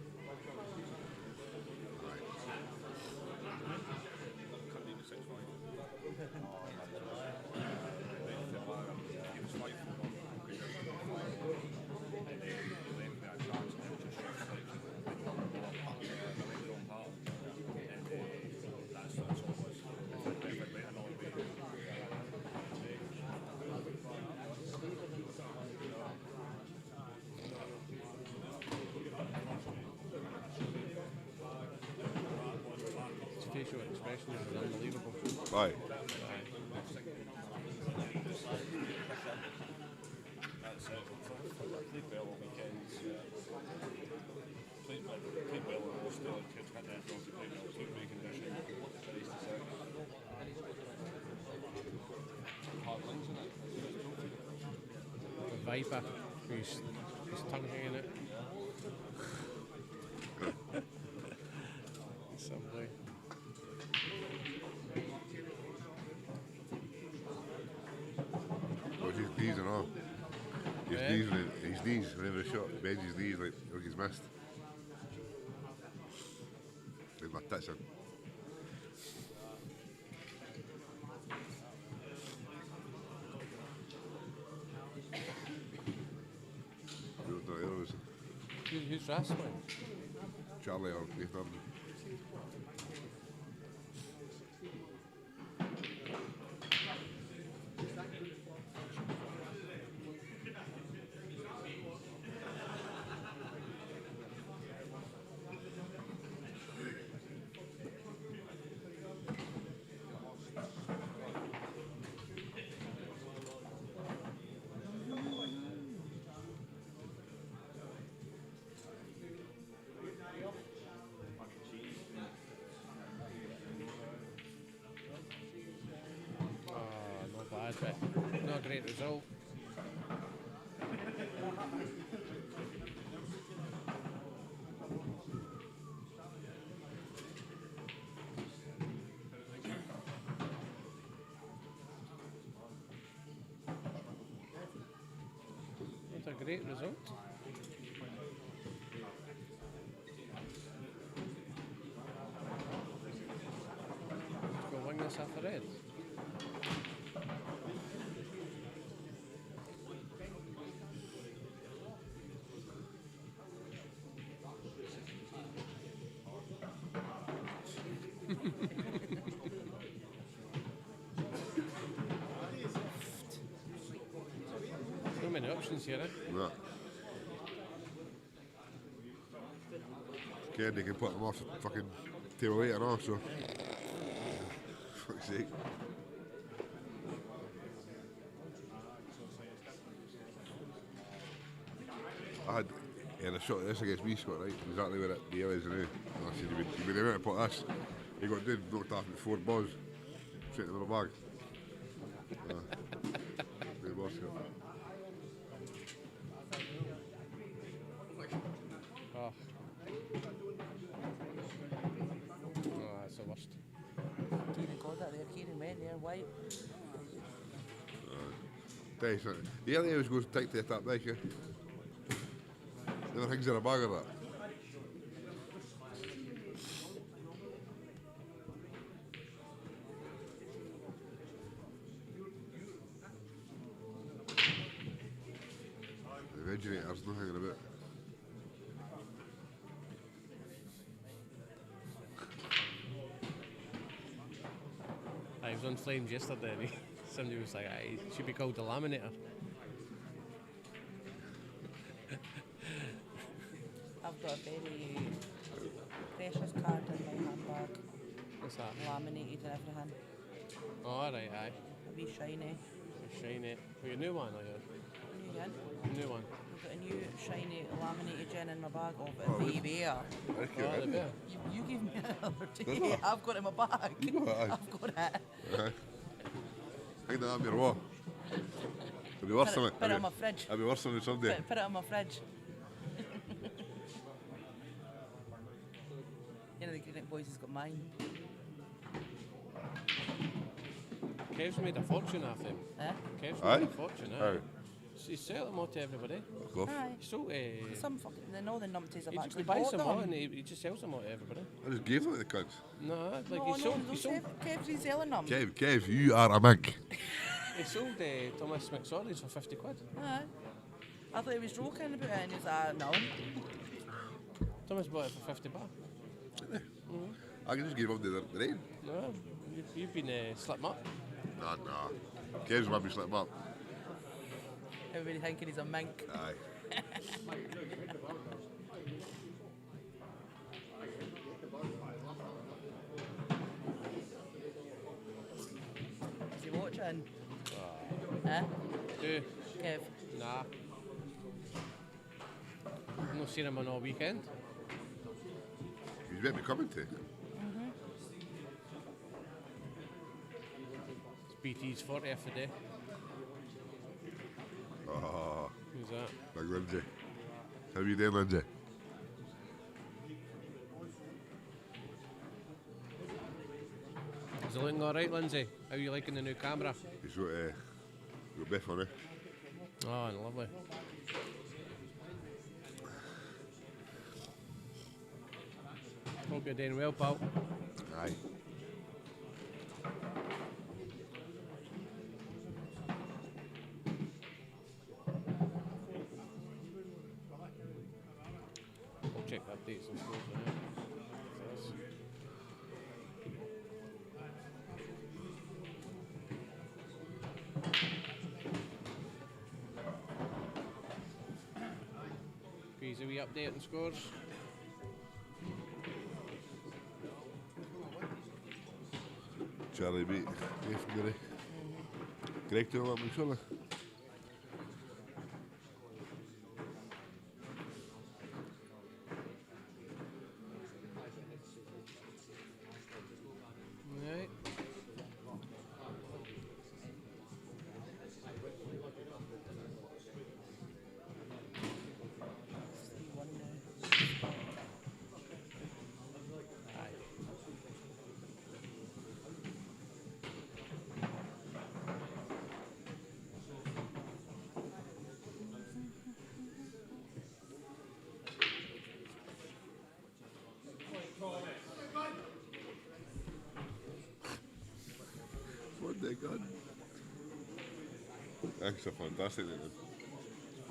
Speaker 6: His facial expressions are unbelievable.
Speaker 8: Aye.
Speaker 3: That's it. Played well on weekends. Played well on most kids had that to play well. Took great condition. Nice to see. Hard lines in it.
Speaker 6: The Viper, his tongue hanging out. Simply.
Speaker 8: What's his knees and all? His
Speaker 6: Yeah.
Speaker 8: knees, whenever he shot, bends his knees like he's missed. Like my tits are.
Speaker 6: Who's wrestling?
Speaker 8: Charlie or Nathan.
Speaker 6: Not bad, but not a great result. Not a great result. Let's go wing this after red. So many options here, eh?
Speaker 8: Yeah. Scared they can put them off the fucking table later on, so. Fuck's sake. I had a shot of this against me, Scott, right? Exactly where the L is now. And I said, you've been able to put this. He got dead, knocked off with 4 balls. Straight in the bag. Good boss, yeah.
Speaker 6: Oh. Oh, that's the worst.
Speaker 9: Keenan got that there, Keenan went there, white.
Speaker 8: Tell you something. The early hours goes tight to that bike, eh? Never things in a bag of that. The vegetator's not hanging about.
Speaker 6: I was on Flames yesterday and somebody was like, "Aye, it should be called the Laminator."
Speaker 9: I've got a very precious card in my handbag,
Speaker 6: What's that?
Speaker 9: laminated and everything.
Speaker 6: Oh, alright, aye.
Speaker 9: A wee shiny.
Speaker 6: Shiny. Oh, your new one or your
Speaker 9: New yen.
Speaker 6: new one?
Speaker 9: I've got a new shiny laminated gin in my bag of
Speaker 8: Oh,
Speaker 9: it. Way bear.
Speaker 8: Very
Speaker 6: Oh,
Speaker 8: cool,
Speaker 6: the bear.
Speaker 9: You gave me it the other
Speaker 8: Did
Speaker 9: day.
Speaker 8: I?
Speaker 9: I've got it in my bag.
Speaker 8: You got it, aye.
Speaker 9: I've got it.
Speaker 8: Aye. Hang that on your wall. It'll be worse than it.
Speaker 9: Put it on my fridge.
Speaker 8: It'll be worse than it someday.
Speaker 9: Put it on my fridge. You know the Greenock boys has got mine.
Speaker 6: Kev's made a fortune off them.
Speaker 9: Eh?
Speaker 6: Kev's
Speaker 8: Aye?
Speaker 6: made a fortune, aye.
Speaker 8: Aye.
Speaker 6: He's selling them all to everybody.
Speaker 8: Fuck off.
Speaker 9: Aye.
Speaker 6: He sold,
Speaker 9: Some fucking, then all the numpties have
Speaker 6: he
Speaker 9: actually
Speaker 6: buys
Speaker 9: bought
Speaker 6: them all
Speaker 9: them.
Speaker 6: and he just sells them all to everybody.
Speaker 8: I just gave them to the cunts.
Speaker 6: No, like
Speaker 9: No,
Speaker 6: he sold,
Speaker 9: no,
Speaker 6: he sold,
Speaker 9: Kev's reselling them.
Speaker 8: Kev, you are a mink.
Speaker 6: he sold Thomas McSorley's for 50 quid.
Speaker 9: Aye. I thought he was joking about it and he was like, no.
Speaker 6: Thomas bought it for 50 baht.
Speaker 8: I can just give up the rain.
Speaker 6: No, you've been slipped up.
Speaker 8: Nah. Kev's might be slipping up.
Speaker 9: Everybody thinking he's a mink.
Speaker 8: Aye.
Speaker 9: Is he watching? Eh?
Speaker 6: Who?
Speaker 9: Kev.
Speaker 6: Nah. I've not seen him on all weekend.
Speaker 8: He's meant to be coming to.
Speaker 6: It's BT's 40th today.
Speaker 8: Oh,
Speaker 6: Who's that?
Speaker 8: big Lindsay. How you doing, Lindsay?
Speaker 6: Is it looking alright, Lindsay? How are you liking the new camera?
Speaker 8: He's got Biff on it.
Speaker 6: Oh, lovely. Hope you're doing well, pal.
Speaker 8: Aye.
Speaker 6: I'll check the updates and scores in a minute. Please, a wee update and scores.
Speaker 8: Charlie beat Gary. Greg to him, surely.
Speaker 6: Right.
Speaker 8: What the gun? That's a fantastic name.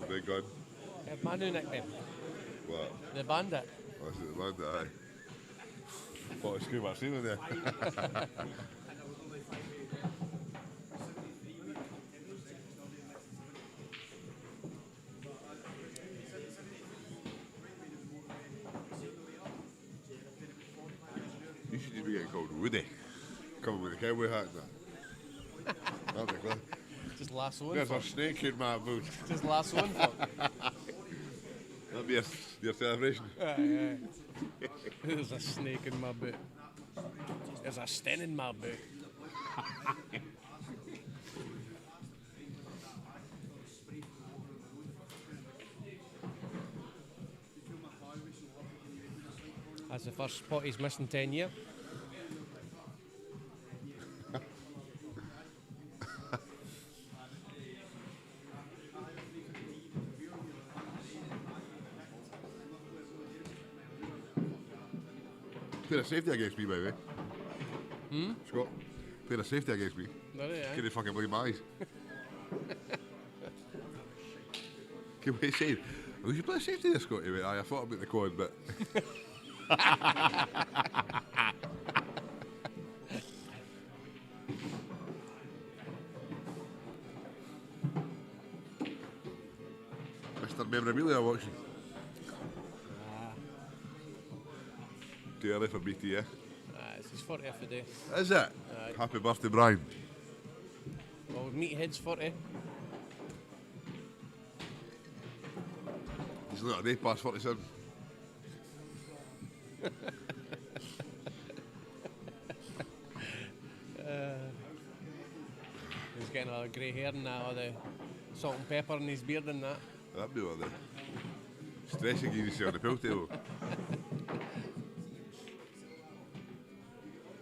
Speaker 8: The big gun.
Speaker 6: My new nickname,
Speaker 8: What?
Speaker 6: the Bandit.
Speaker 8: That's it, the man that I. Thought I screamed at ceiling there. You should just be getting called Woody. Coming with a cowboy hat and that. Aren't they, Cliff?
Speaker 6: Just last one.
Speaker 8: There's a snake in my boot.
Speaker 6: Just last one.
Speaker 8: That'd be your celebration.
Speaker 6: There's a snake in my boot. There's a sten in my boot. That's the first spot he's missed in 10 years.
Speaker 8: Played a safety against me, by the way. Scott, played a safety against me.
Speaker 6: Did he,
Speaker 8: Can't fucking believe my eyes. Can we say, we should play a safety there, Scott? He went, aye, I thought about the code, but. memorabilia watching? Too early for BT, eh?
Speaker 6: It's his 40th today.
Speaker 8: Is it?
Speaker 6: Aye.
Speaker 8: Happy birthday, Brian.
Speaker 6: Well, Meathead's 40.
Speaker 8: He's not a day past 47.
Speaker 6: He's getting all the grey hair and that, all the salt and pepper in his beard and that.
Speaker 8: That'd be what the stressing you see on the pool table.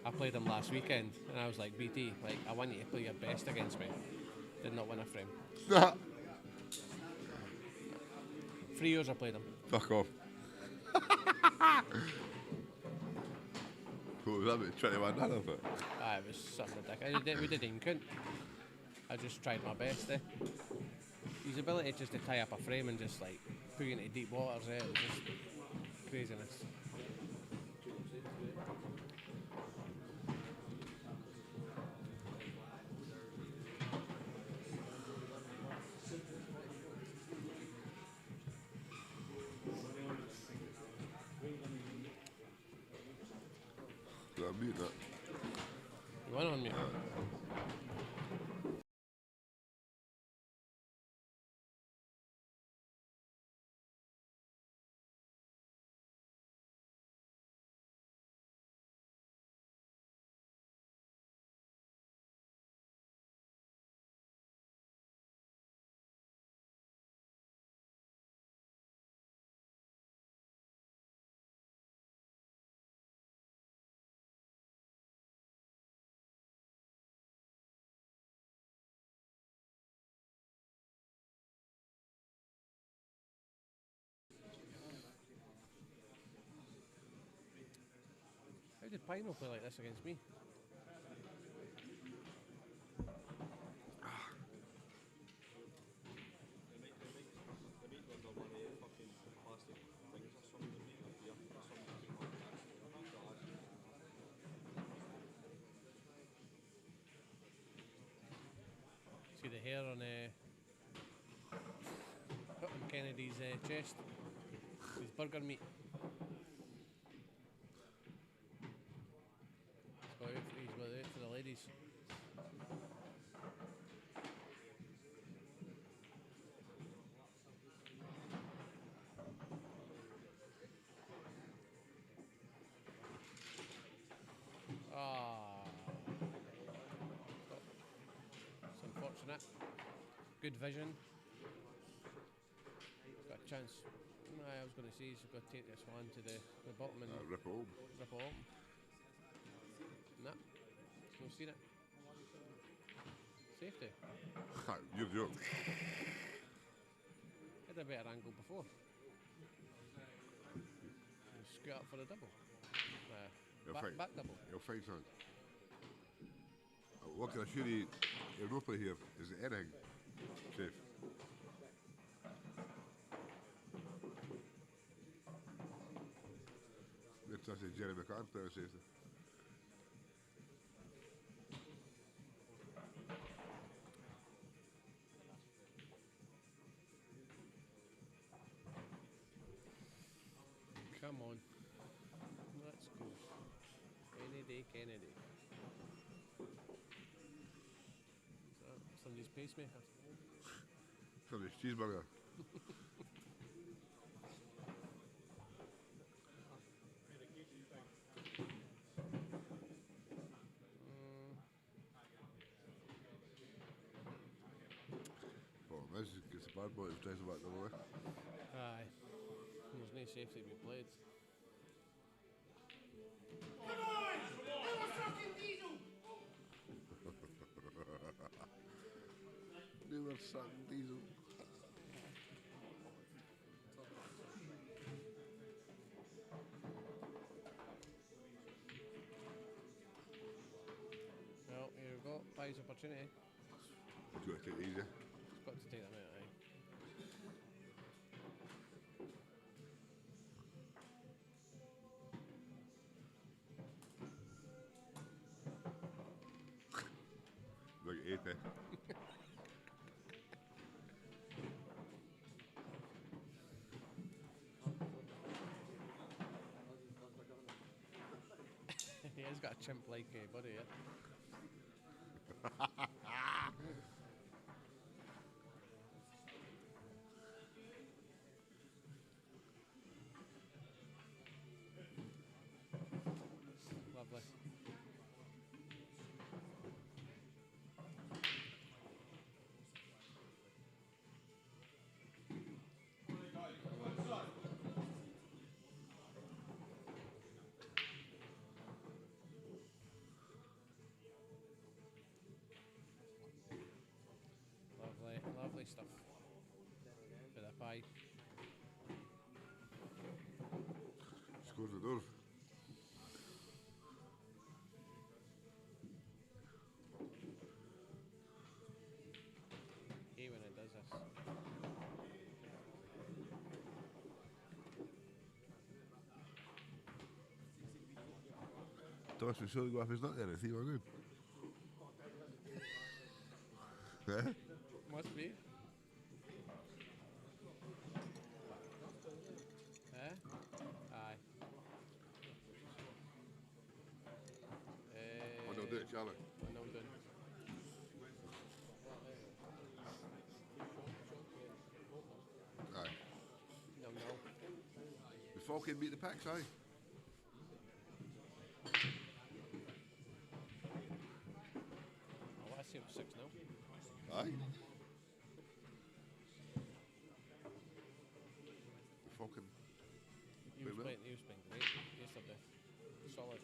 Speaker 6: I played him last weekend and I was like, BT, like, I want you to play your best against me. Did not win a frame. 3 years I played him.
Speaker 8: Fuck off. What was that about 21 none of it?
Speaker 6: It was something ridiculous. We didn't even count. I just tried my best, eh. His ability just to tie up a frame and just like put you into deep waters, eh, it was just craziness.
Speaker 8: I'll mute that.
Speaker 6: You want on mute? How did Pino play like this against me? See the hair on Kennedy's chest? His burger meat. He's got it for the ladies. It's unfortunate. Good vision. Got a chance. I was going to say he's got to take this one to the bottom and
Speaker 8: Rip it home.
Speaker 6: rip it open. Nah, no seen it. Safety.
Speaker 8: You're joking.
Speaker 6: Had a better angle before. You scoot up for the double.
Speaker 8: You'll find-
Speaker 6: Back double.
Speaker 8: You'll find something. What can I assure you, Europa here is anything safe. It's actually Jerry McCann player safety.
Speaker 6: Come on. Let's go. Kennedy. Somebody's pacemaker.
Speaker 8: Somebody's cheeseburger. This gets a bad boy, it's tries to back the way.
Speaker 6: Aye. There's no safety to be played.
Speaker 8: They were sucking diesel.
Speaker 6: Well, here we go. Buys opportunity.
Speaker 8: Do it take it easy.
Speaker 6: Got to take them out, aye.
Speaker 8: Like 80.
Speaker 6: chimp like buddy, yeah. Lovely. Lovely, lovely stuff. For the pie.
Speaker 8: Scores the door.
Speaker 6: Hey, when it does this.
Speaker 8: Thomas would surely go off his nut there if he were good. Eh?
Speaker 6: Must be. Eh? Aye.
Speaker 8: Oh, no, do it, Charlie.
Speaker 6: No, done.
Speaker 8: Aye.
Speaker 6: No.
Speaker 8: The Falcon beat the Picks, aye.
Speaker 6: Oh, I see it was 6-0.
Speaker 8: Aye. The Falcon.
Speaker 6: He was playing great yesterday. Solid.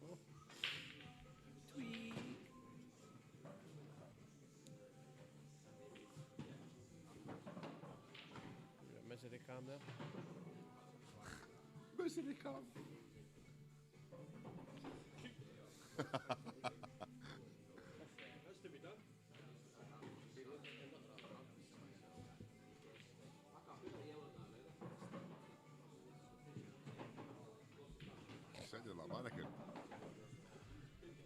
Speaker 8: Oh.
Speaker 6: Tweak. Misery cam there.
Speaker 8: Misery cam.
Speaker 4: That's to be done.
Speaker 8: Sounded like mannequin.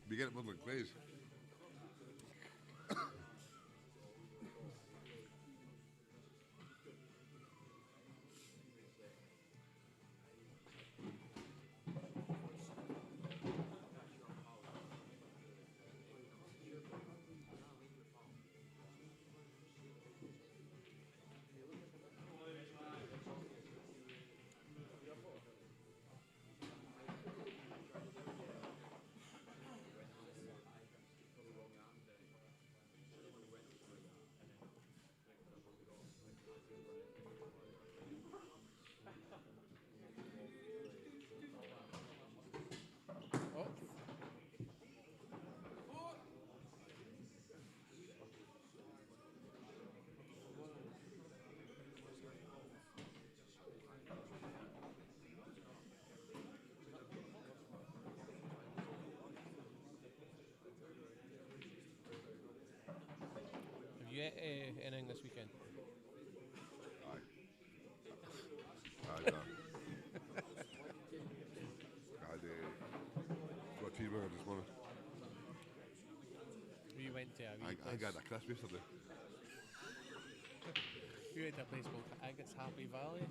Speaker 8: Be getting Woodland Clays.
Speaker 6: Oh. Have you ate anything this weekend?
Speaker 8: Aye. Aye, I had got a cheeseburger this morning.
Speaker 6: We went to a wee
Speaker 8: I
Speaker 6: place.
Speaker 8: got a crisp yesterday.
Speaker 6: We went to a place called, I think it's Happy Valley.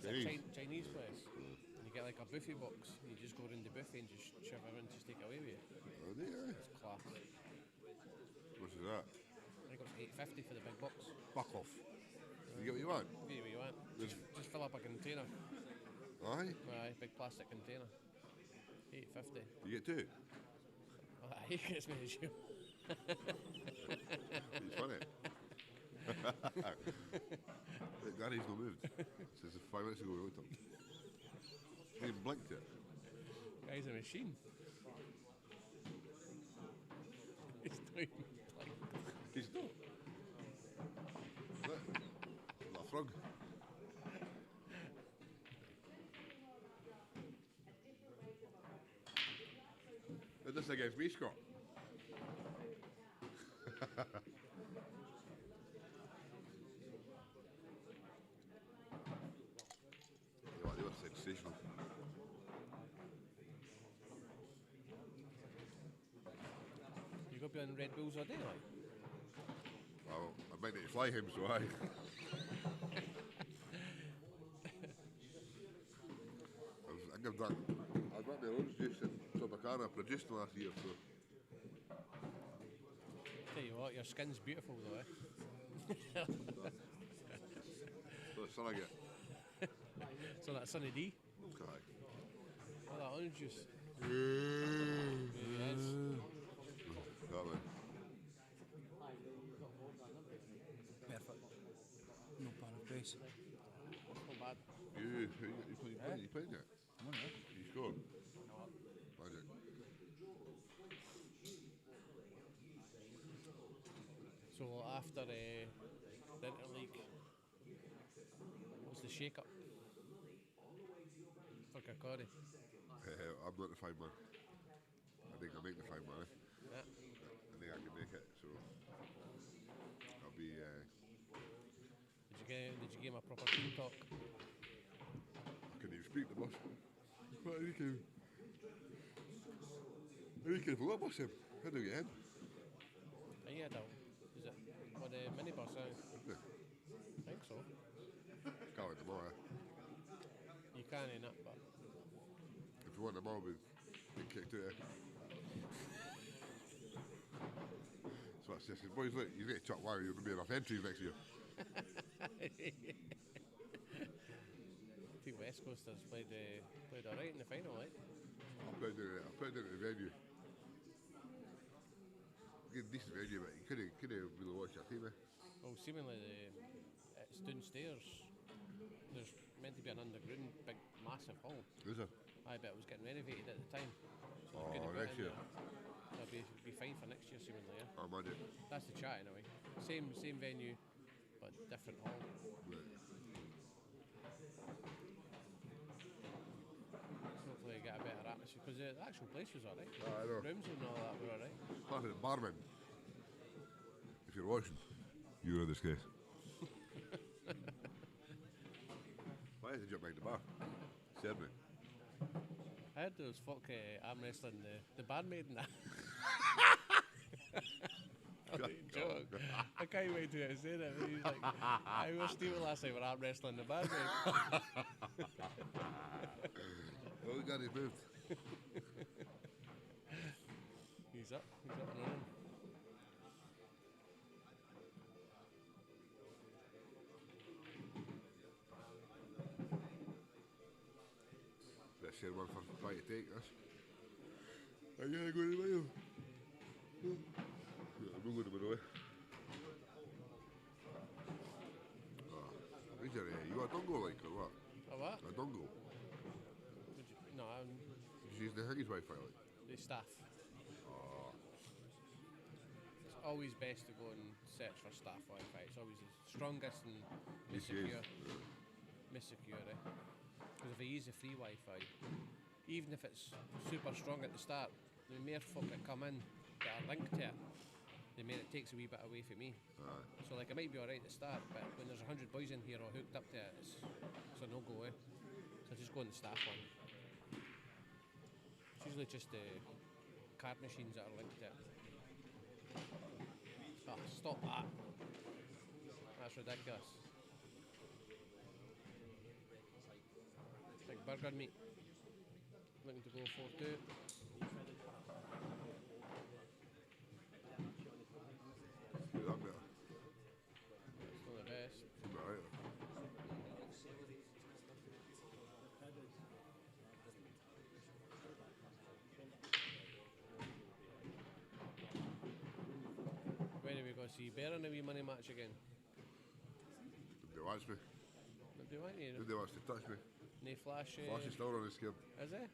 Speaker 6: It's a Chinese place. And you get like a buffet box. And you just go around the buffet and just shove everything to take away with you.
Speaker 8: Oh, dear.
Speaker 6: It's class.
Speaker 8: What's that?
Speaker 6: I think it was $8.50 for the big box.
Speaker 8: Fuck off. You get what you want?
Speaker 6: Get what you want. Just fill up a container.
Speaker 8: Aye.
Speaker 6: Aye, big plastic container. $8.50.
Speaker 8: You get two.
Speaker 6: Aye, he gets me as you.
Speaker 8: It's funny. Gary's not moved since 5 minutes ago we wrote him. He even blinked it.
Speaker 6: Guy's a machine. He's not even playing.
Speaker 8: He's not. Look, like a frog. Did this against me, Scott? They were sensational.
Speaker 6: be on Red Bulls all day, like.
Speaker 8: Well, I might need to fly him, so aye. I got my orange juice in Tropicana produced last year, so
Speaker 6: Tell you what, your skin's beautiful though, eh?
Speaker 8: the sun I get.
Speaker 6: So that Sunny D,
Speaker 8: Aye.
Speaker 6: all that orange juice.
Speaker 8: That way.
Speaker 10: Perfect. No paraphrase.
Speaker 6: Not bad.
Speaker 8: You playing yet?
Speaker 10: I'm on it.
Speaker 8: You scored? Magic.
Speaker 6: So after the Interleague, what's the shake-up for Kirkcaldy?
Speaker 8: I'm not the fine man. I think I'll make the fine man.
Speaker 6: Yeah.
Speaker 8: I think I can make it, so I'll be.
Speaker 6: Did you give him a proper team talk?
Speaker 8: I couldn't even speak the boss. What are you doing? You can vote boss him. How do you get in?
Speaker 6: Are you adult? Is it what the minibus?
Speaker 8: Yeah.
Speaker 6: I think so.
Speaker 8: Can't win them all,
Speaker 6: You can in it, but
Speaker 8: If you want them all, we'd get kicked out. So that's just boys, look, you get chucked wire, you're going to be enough entries next year.
Speaker 6: I think West Coasters played alright in the final, eh?
Speaker 8: I played in the venue. Good decent venue, but you couldn't really watch your team, eh?
Speaker 6: Well, seemingly it's downstairs. There's meant to be an underground, big, massive hall.
Speaker 8: Is there?
Speaker 6: I bet it was getting renovated at the time. So
Speaker 8: Oh,
Speaker 6: they couldn't put it
Speaker 8: next
Speaker 6: in
Speaker 8: year.
Speaker 6: there. It'll be fine for next year, seemingly, yeah.
Speaker 8: Oh, magic.
Speaker 6: That's the chat, anyway. Same venue, but different hall.
Speaker 8: Right.
Speaker 6: Hopefully, get a better atmosphere because the actual place was alright.
Speaker 8: I know.
Speaker 6: Rooms and all that were alright.
Speaker 8: Part of the barman. If you're watching, you're in this case. Why did you jump behind the bar? Serve me.
Speaker 6: I heard those folk arm wrestling the barmaid and that. Joke. I can't wait to say that. He's like, I was Steve last night. We're arm wrestling the barmaid.
Speaker 8: Oh, we got it moved.
Speaker 6: He's up and running.
Speaker 8: Let's share one for try to take this. Are you going to the I'm not going to the way. Where's your, you got a dongle like or what?
Speaker 6: A what?
Speaker 8: A dongle?
Speaker 6: No,
Speaker 8: Did you use the Higgies Wi-Fi like?
Speaker 6: the staff. It's always best to go and search for staff Wi-Fi. It's always the strongest and most secure. Most secure, eh? Because if I use the free Wi-Fi, even if it's super strong at the start, the more folk that come in that are linked to it, the more it takes a wee bit away from me. So like it might be alright at the start, but when there's 100 boys in here all hooked up to it, it's a no-go, eh? So I just go on the staff one. It's usually just the card machines that are linked to it. Oh, stop that. That's ridiculous. Big burger meat. Looking to go 4-2.
Speaker 8: Do that better.
Speaker 6: Still the best.
Speaker 8: Right.
Speaker 6: When are we going to see Bear in a wee money match again?
Speaker 8: Did they watch me?
Speaker 6: What do you want
Speaker 8: Did
Speaker 6: you?
Speaker 8: they watch to touch me?
Speaker 6: No flash.
Speaker 8: Flash is still running scared.
Speaker 6: Is it?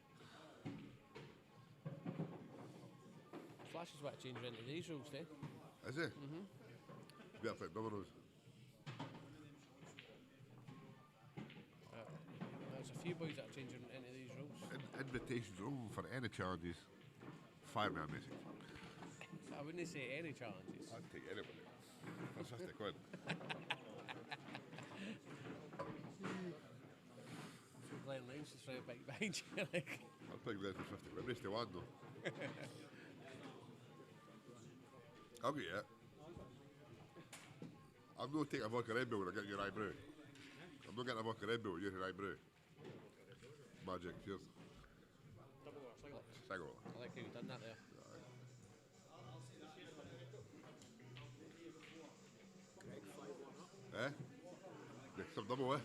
Speaker 6: Flash is what changed into these rules, eh?
Speaker 8: Is it? Mm-hmm. Better play dominoes.
Speaker 6: There's a few boys that are changing into these rules.
Speaker 8: Invitations only for any challenges. Fire me a message.
Speaker 6: I wouldn't say any challenges.
Speaker 8: I'd take anybody. That's 50 quid.
Speaker 6: Glenn Lane's just right back behind you. Like.
Speaker 8: I'd take that for 50 quid. Race to one though. I'll get it. I'm not taking a vodka Red Bull when I get your eyebrow. I'm not getting a vodka Red Bull with your eyebrow. Magic, cheers.
Speaker 6: Double or single?
Speaker 8: Single.
Speaker 6: I like how you done that there.
Speaker 8: Eh? Some double, eh?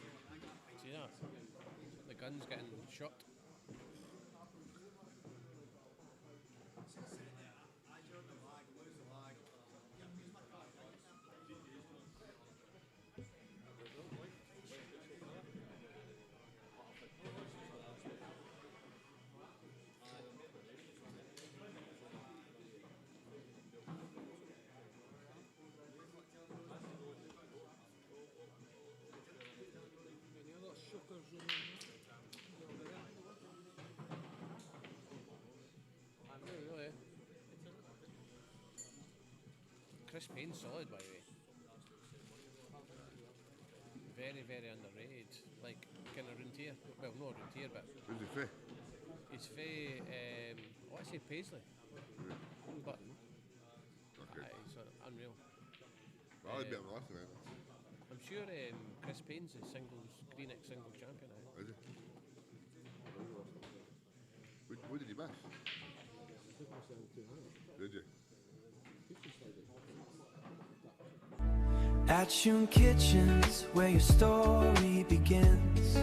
Speaker 6: See that? The gun's getting shot.
Speaker 4: Any other suckers in
Speaker 6: Really. Chris Payne's solid, by the way. Very, very underrated. Like, kind of around here. Well, not around here, but
Speaker 8: Who's he for?
Speaker 6: he's fae, I want to say Paisley. But,
Speaker 8: Okay.
Speaker 6: he's unreal.
Speaker 8: Well, I'd be on the last night.
Speaker 6: I'm sure Chris Payne's the Greenock singles champion.
Speaker 8: Is he? What did he miss? Did you?
Speaker 7: At Kitchens, where your story begins.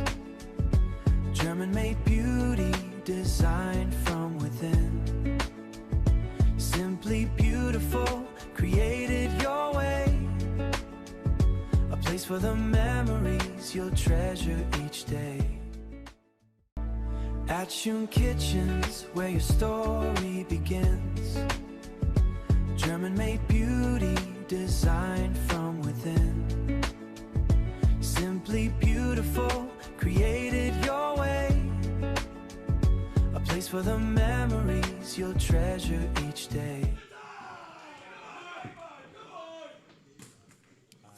Speaker 7: German-made beauty, designed from within. Simply beautiful, created your way. A place for the memories you'll treasure each day. At Kitchens, where your story begins. German-made beauty, designed from within. Simply beautiful, created your way. A place for the memories you'll treasure each day.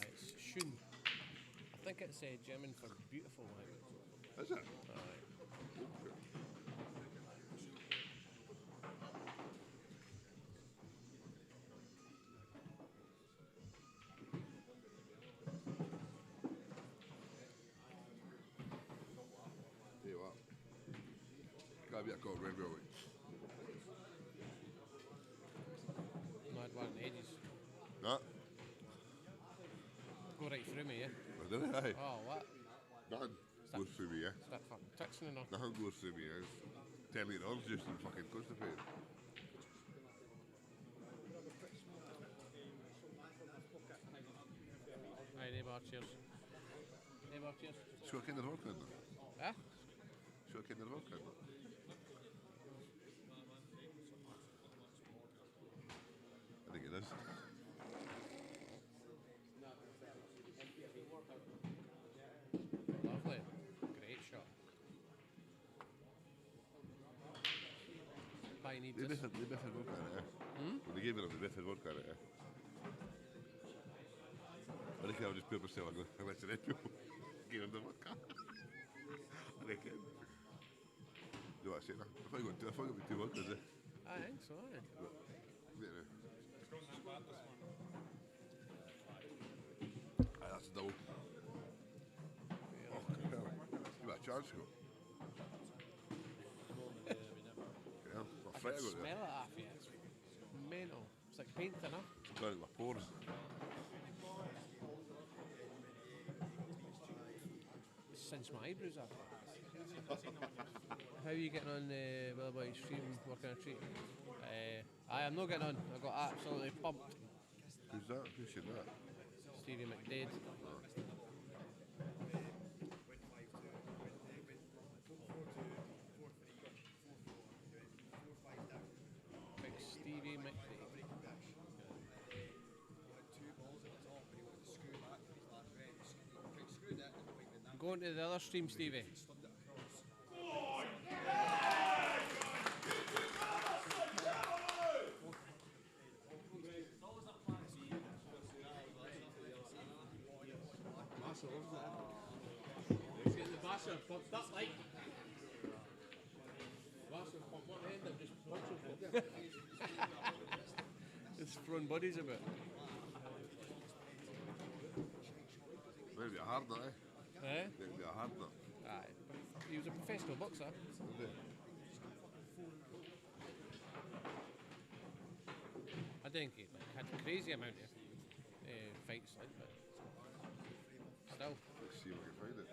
Speaker 6: It's schön. I think it's German for beautiful.
Speaker 8: Is it? Tell you what. Gotta be a cold Red Bull.
Speaker 6: Not had one in ages.
Speaker 8: No?
Speaker 6: Go right through me, yeah?
Speaker 8: I don't know.
Speaker 6: Oh, what?
Speaker 8: Nothing goes through me, yeah?
Speaker 6: Is that fucking touching enough?
Speaker 8: Nothing goes through me, yeah? 10 litre orange juice and fucking constipated.
Speaker 6: Aye, neighbour, cheers. Neighbour, cheers.
Speaker 8: Ska jag kunna raka den då?
Speaker 6: Ja?
Speaker 8: Ska jag kunna raka den då? I think it is.
Speaker 6: Lovely. Great shot. I need
Speaker 8: Det är
Speaker 6: this.
Speaker 8: bättre vodka det är. Det ger väl det bättre vodka det är. Men det kan jag just pure beställa. Jag vet inte det. Ge dem det vodka. Det kan. Du har sett det. Jag får gå till vodka det.
Speaker 6: I think so, aye.
Speaker 8: Det är det. Ja, that's a double. Oh, you got a chance to go. Ja, vad fräg går det?
Speaker 6: Smell it off you. It's mental. It's like paint enough.
Speaker 8: Got it in my pores.
Speaker 6: Since my eyebrows off. How are you getting on with about stream working a treat? I'm not getting on. I got absolutely pumped.
Speaker 8: Who's that? Who's seen that?
Speaker 6: Stevie McDade. Big Stevie McDade. Going to the other stream, Stevie. Getting the basher pumped up like. Basher pumped up, end up just punching. It's throwing bodies about.
Speaker 8: Maybe a hard nut,
Speaker 6: Eh?
Speaker 8: Maybe a hard nut.
Speaker 6: Aye. He was a professional boxer. I didn't think he had a crazy amount of fights, like, but still.
Speaker 8: Let's see if we can find it.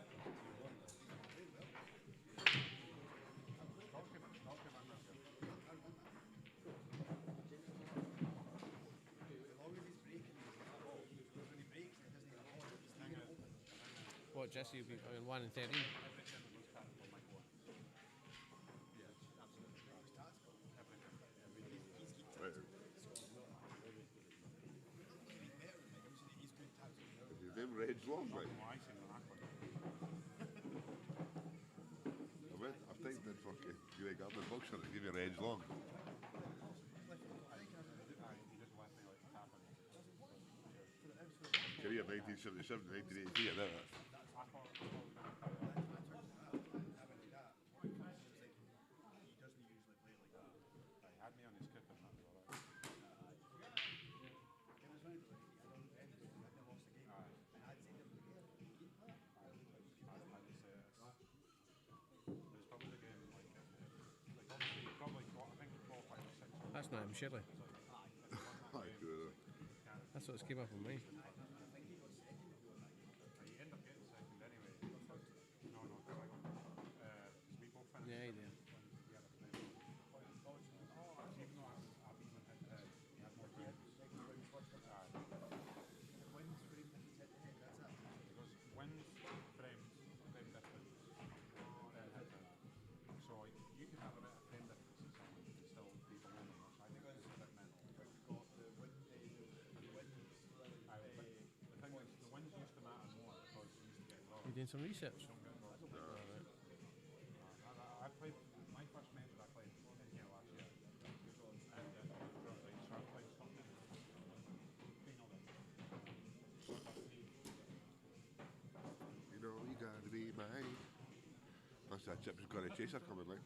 Speaker 6: What, Jesse will be in 1 and 13?
Speaker 8: Right. Is his name Reg Long, right? I've typed in fucking Greg Urban boxer to give you Reg Long. Career 1977 to 1983, I know that.
Speaker 6: That's not him, surely.
Speaker 8: Aye, good.
Speaker 6: That's what's came up on me. Yeah, he did. You doing some research?
Speaker 3: I played my first match I played in here last year, and so I played something.
Speaker 8: You know, you gotta be mine. Plus that chip's got a chaser coming, like.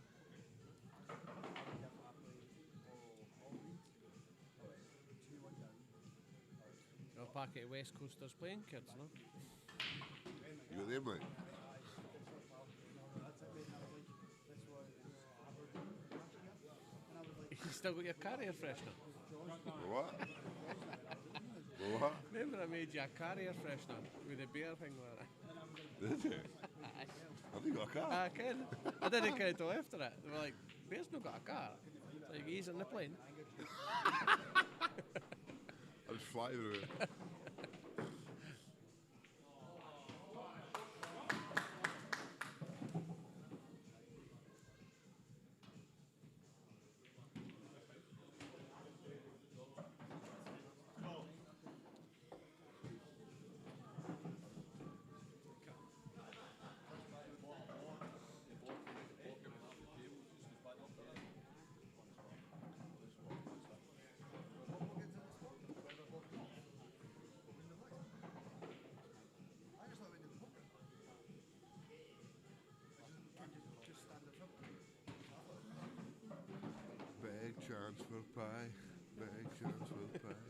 Speaker 6: You're a packet of West Coasters playing kids, no?
Speaker 8: You got them, mate?
Speaker 6: You still got your carrier freshener?
Speaker 8: What? What?
Speaker 6: Remember I made you a carrier freshener with a beer thing on it?
Speaker 8: Did you?
Speaker 6: Aye.
Speaker 8: Have you got a car?
Speaker 6: I can. I didn't get it till after it. They were like, Bear's not got a car. So like, he's on the plane.
Speaker 8: I just fly everywhere. Big chance for pie. Big chance for pie.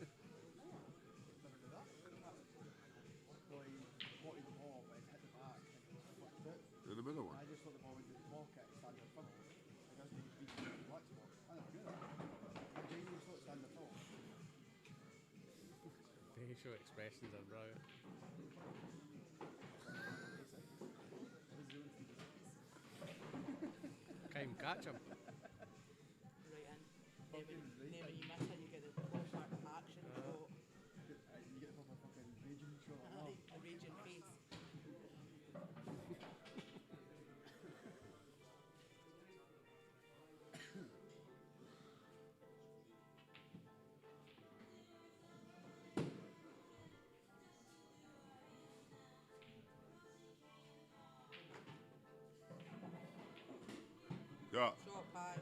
Speaker 8: In the middle one.
Speaker 4: I just thought the ball went to the pocket and stand up funnel. It doesn't need to be the black spot. I never do that. I genuinely thought stand up funnel.
Speaker 6: Facial expressions are brilliant. Can't even catch him.
Speaker 9: Right in. Then when you miss it, you get the proper action shot.
Speaker 4: You get the proper fucking raging shot.
Speaker 9: A raging face.
Speaker 8: Ja.
Speaker 9: Shot pie.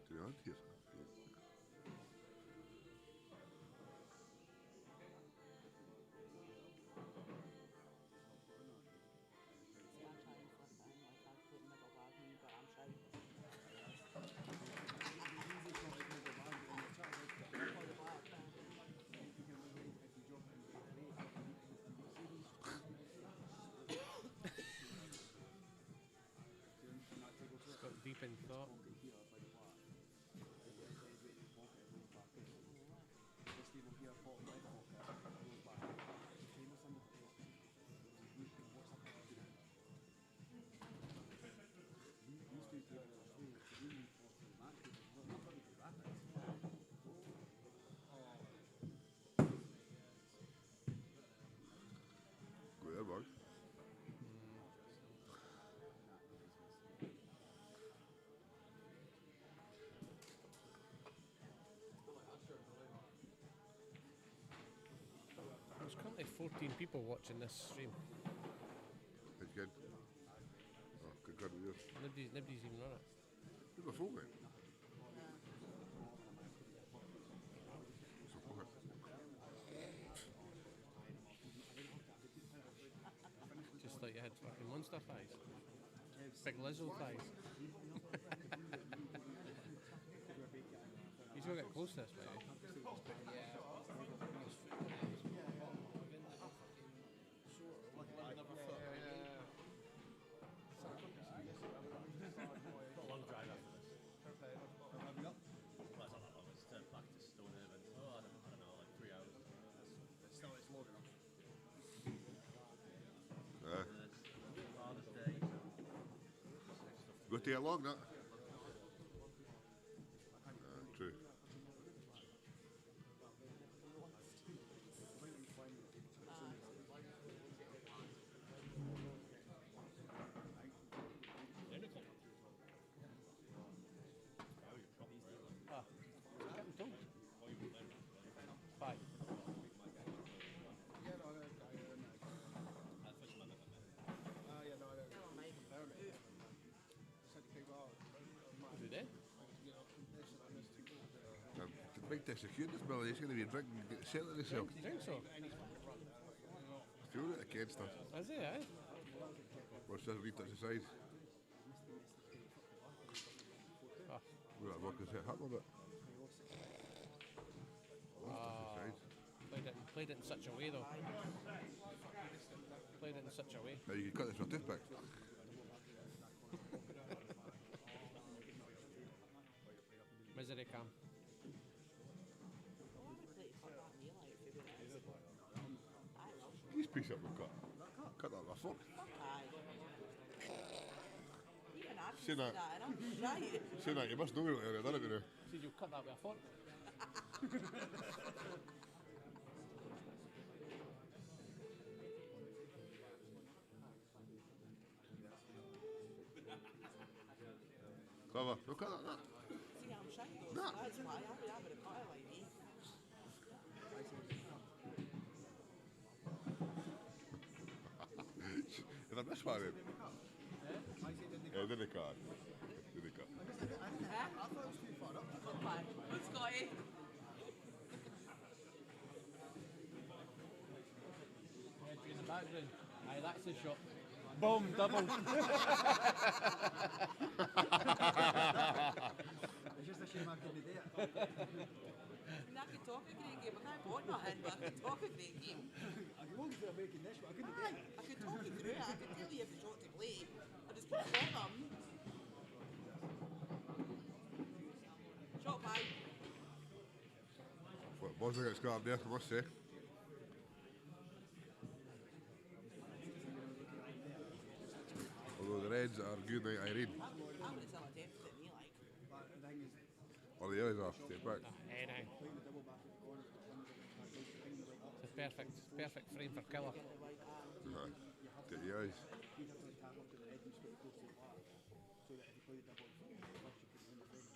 Speaker 8: Doe je hand hier.
Speaker 9: See, I'm trying to flip it in like I've put middle bag me, but I'm shy.
Speaker 6: second thought.
Speaker 10: Pocket here, like that. Head right in the pocket, goes back in. This table here, bottom left pocket, goes back. Famous under the top. What's up there? These two tables are full, so we need four full match tables. We're not going to be rapid.
Speaker 8: Go there, boys.
Speaker 6: There's currently 14 people watching this stream.
Speaker 8: It's good. Oh, good with you.
Speaker 6: Nobody's even on it.
Speaker 8: Who's the full, mate? So, fuck it.
Speaker 6: Just like you had fucking monster thighs. Big Lizzo thighs. You should get close to this, mate.
Speaker 11: Long drive after this. Well, it's not that long. It's back to Stonehaven. Oh, I don't know, like 3 hours. It's still it's long enough. Father's Day.
Speaker 8: Go to get long, that. True.
Speaker 6: Getting told. Bye. Do they?
Speaker 8: The big test of cuteness, Billy. He's going to be drinking, settling himself.
Speaker 6: You think so?
Speaker 8: Feel it against us.
Speaker 6: Is he, eh?
Speaker 8: What's this wee touch of size?
Speaker 6: Oh.
Speaker 8: We're not working his head up a bit.
Speaker 6: Played it in such a way, though. Played it in such a way.
Speaker 8: Now you can cut this with a toothpick.
Speaker 6: Misery cam.
Speaker 8: These pieces up we cut. Cut that with a fork. Say that. Say that, you must know me what you've done it now.
Speaker 6: See, you cut that with a fork.
Speaker 8: Clever. Look at that.
Speaker 9: See, I'm shy though.
Speaker 8: No.
Speaker 9: That's why I would have a cut like me.
Speaker 8: Is that this one? Yeah, did the car. Did the car.
Speaker 9: What's Scotty?
Speaker 6: In the background. Aye, that's the shot. Boom, double.
Speaker 10: It's just a shame I couldn't do it.
Speaker 9: I mean, I could talk a great game. I can't bought nothing, but I could talk a great game.
Speaker 10: I could walk through a making this, but I couldn't do it.
Speaker 9: I could talk you through it. I could tell you every shot to play. I just couldn't call them. Shot by.
Speaker 8: Well, Boswell gets got up there, I must say. Although the Reds are good night Irene.
Speaker 9: I would have still attempted it, me like.
Speaker 10: But the thing is,
Speaker 8: Or the Ellies are, step back.
Speaker 6: Hey, now.
Speaker 10: playing the double back at the corner,
Speaker 6: It's a perfect frame for killer.
Speaker 8: Get your eyes.
Speaker 10: you'd have to like tap onto the head and straight close to the bar. So that if you play the double, you could win the frame.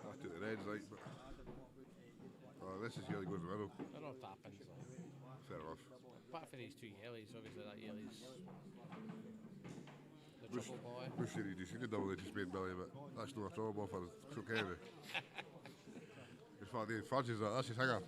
Speaker 8: That's to the Reds, like, but. Oh, this is really goes in the middle.
Speaker 6: They're not tapping, so.
Speaker 8: Fair enough.
Speaker 6: Apart from these two yellies, obviously that yellie's the
Speaker 8: Bush,
Speaker 6: trouble boy.
Speaker 8: Bush said he'd seen the double they just made Billy, but that's not a trouble ball for Crook Henry. In fact, the fudges that, that's his hanger.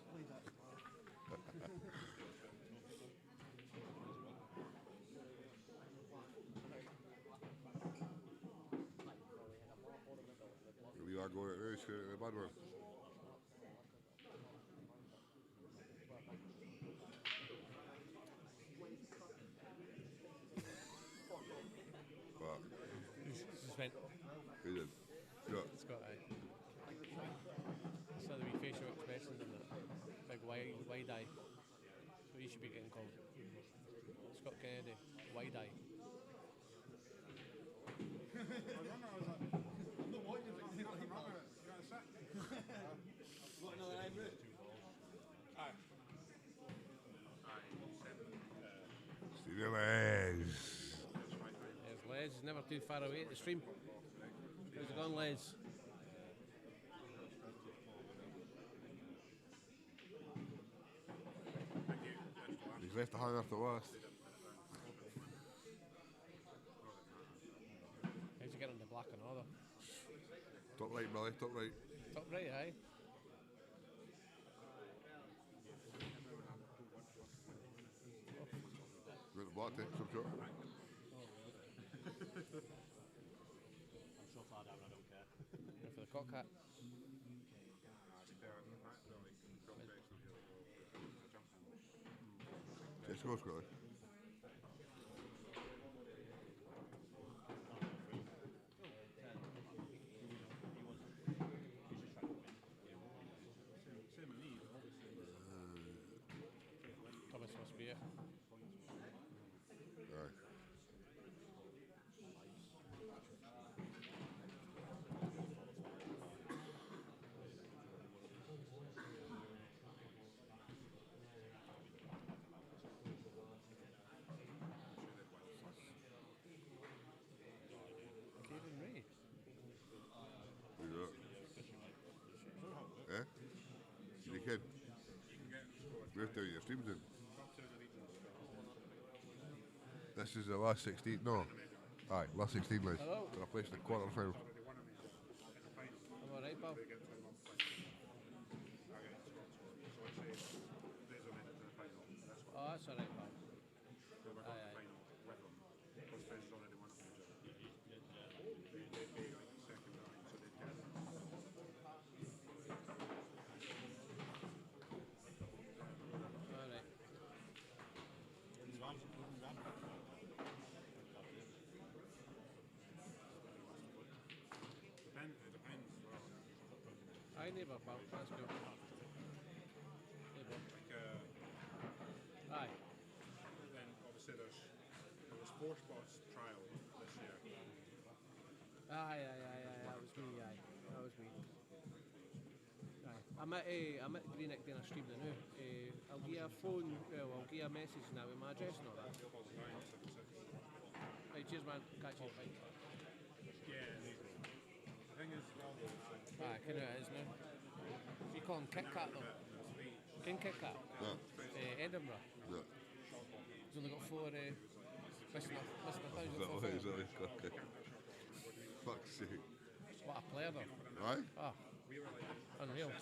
Speaker 8: Leave that going at me, straight at the bad one. But
Speaker 6: Just went,
Speaker 8: he did.
Speaker 6: should be getting called. Scott Kennedy, wide eye.
Speaker 3: I was wondering, I was like, I'm not watching it, I'm running it. You want to sit?
Speaker 10: Got another name, Root?
Speaker 3: Aye.
Speaker 8: Stevie Les.
Speaker 6: There's Les, he's never too far away at the stream. How's it going, Les?
Speaker 8: He's left the hang after last.
Speaker 6: How's he getting on the black and order?
Speaker 8: Top right, Billy, top right.
Speaker 6: Top right, aye.
Speaker 8: Got the black tape, some shot.
Speaker 11: I'm so far down, I don't care.
Speaker 6: Go for the cock hat.
Speaker 8: Let's go, Scotty.
Speaker 6: Thomas must be it.
Speaker 8: Aye.
Speaker 6: Kevin Ray.
Speaker 8: Who's that? Eh? You kid? Where's down your streams in? This is the last 16, no. Aye, last 16 lads.
Speaker 6: Hello.
Speaker 8: Got a place in the quarter final.
Speaker 6: I'm alright, pal. Oh, that's alright, pal. Aye, aye. Alright.
Speaker 3: It depends as well.
Speaker 6: Aye, neighbour, pal. Let's go. Neighbour. Aye.
Speaker 3: Then obviously there's 4 spots trial this year.
Speaker 6: Aye. That was me, aye. That was me. Aye. I'm at Greenock doing a stream now. I'll give you a phone, I'll give you a message now with my address and all that. Right, cheers, man. Catch you. Bye.
Speaker 3: Yeah, the thing is, well,
Speaker 6: Aye, I kind of it is now. You call him Kit Kat though. King Kit Kat. Edinburgh.
Speaker 8: Yeah.
Speaker 6: He's only got 4 missing a thousand.
Speaker 8: Is that what it is? Okay. Fuck's sake.
Speaker 6: What a player though.
Speaker 8: Aye?
Speaker 6: Ah, unreal.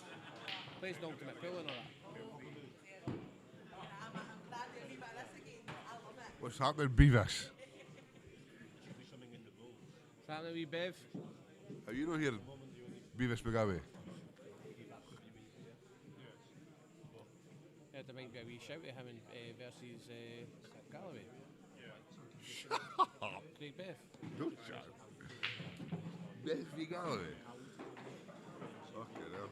Speaker 6: Plays the ultimate pool and all that.
Speaker 8: What's happening, Beavis?
Speaker 6: Is that a wee Bev?
Speaker 8: Are you not here, Beavis McGavie?
Speaker 6: Yeah, there might be a wee shout at him versus Galloway.
Speaker 8: Shut up.
Speaker 6: Craig Bev.
Speaker 8: Don't shout. Bev McGavie. Fucking hell.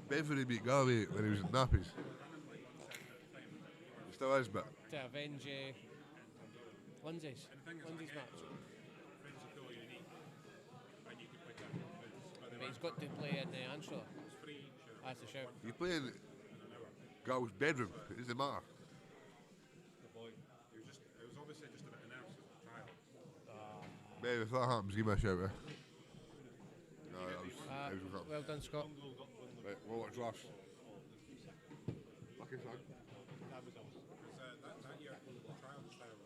Speaker 8: Beverly McGavie when he was in nappies. He still is, but
Speaker 6: To avenge Lindsay's match. But he's got to play in Anstruther. That's a shout.
Speaker 8: you play in girl's bedroom. It doesn't matter.
Speaker 3: it was obviously just a bit of nerves as a trial.
Speaker 8: Bev, if that happens, give me a shout, eh? No, that was rough.
Speaker 6: Well done, Scott.
Speaker 8: Right, we'll watch laughs. Fucking son.
Speaker 3: That year, the trial just there was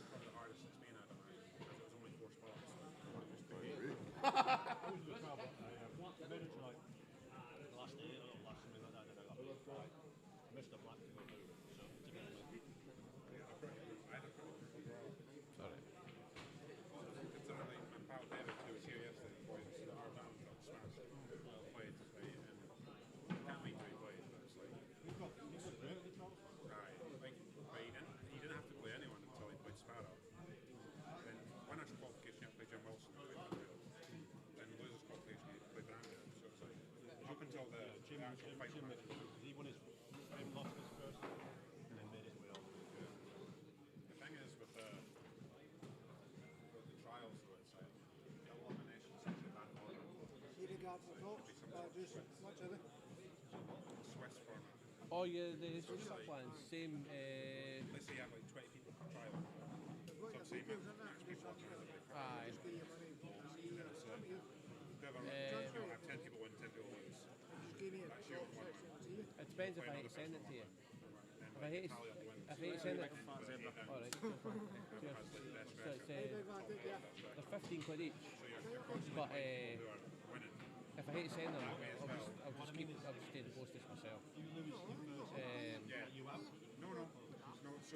Speaker 3: probably the hardest it's been at the moment, because it was only 4 spots.
Speaker 11: Last day, or last something like that, then I got beat. I missed a black to go through, so it's a bit of a
Speaker 6: Sorry.
Speaker 3: Considering my pal David, who was here yesterday, the boys, our band got smashed, played, right, and can't wait till he plays, but it's like, he didn't have to play anyone until he played Sparrow. Then winner's qualification, you have to play Jim Wilson, who played Brandfield. Then loser's qualification, you have to play Brandfield. So it's like, up until the actual fight.
Speaker 11: Jim Mitchell, he won his lost his first and then made his way on.
Speaker 3: The thing is with the trials though, it's like the elimination section of that order.
Speaker 4: Here they go for talks. Just much of it.
Speaker 3: Swiss format.
Speaker 6: Oh yeah, the Swiss plans, same.
Speaker 3: Let's say you have like 20 people per trial. So same max people up there.
Speaker 6: Aye.
Speaker 3: So whoever, have 10 people win, 10 people lose.
Speaker 4: Just give me a
Speaker 3: That's your
Speaker 4: talk
Speaker 3: one.
Speaker 4: section to you.
Speaker 6: It depends if I hate to send it to you. If I hate to send it, alright. Cheers. So it's they're 15 quid each. But if I hate to send them, I'll just take the postage myself.
Speaker 3: No, so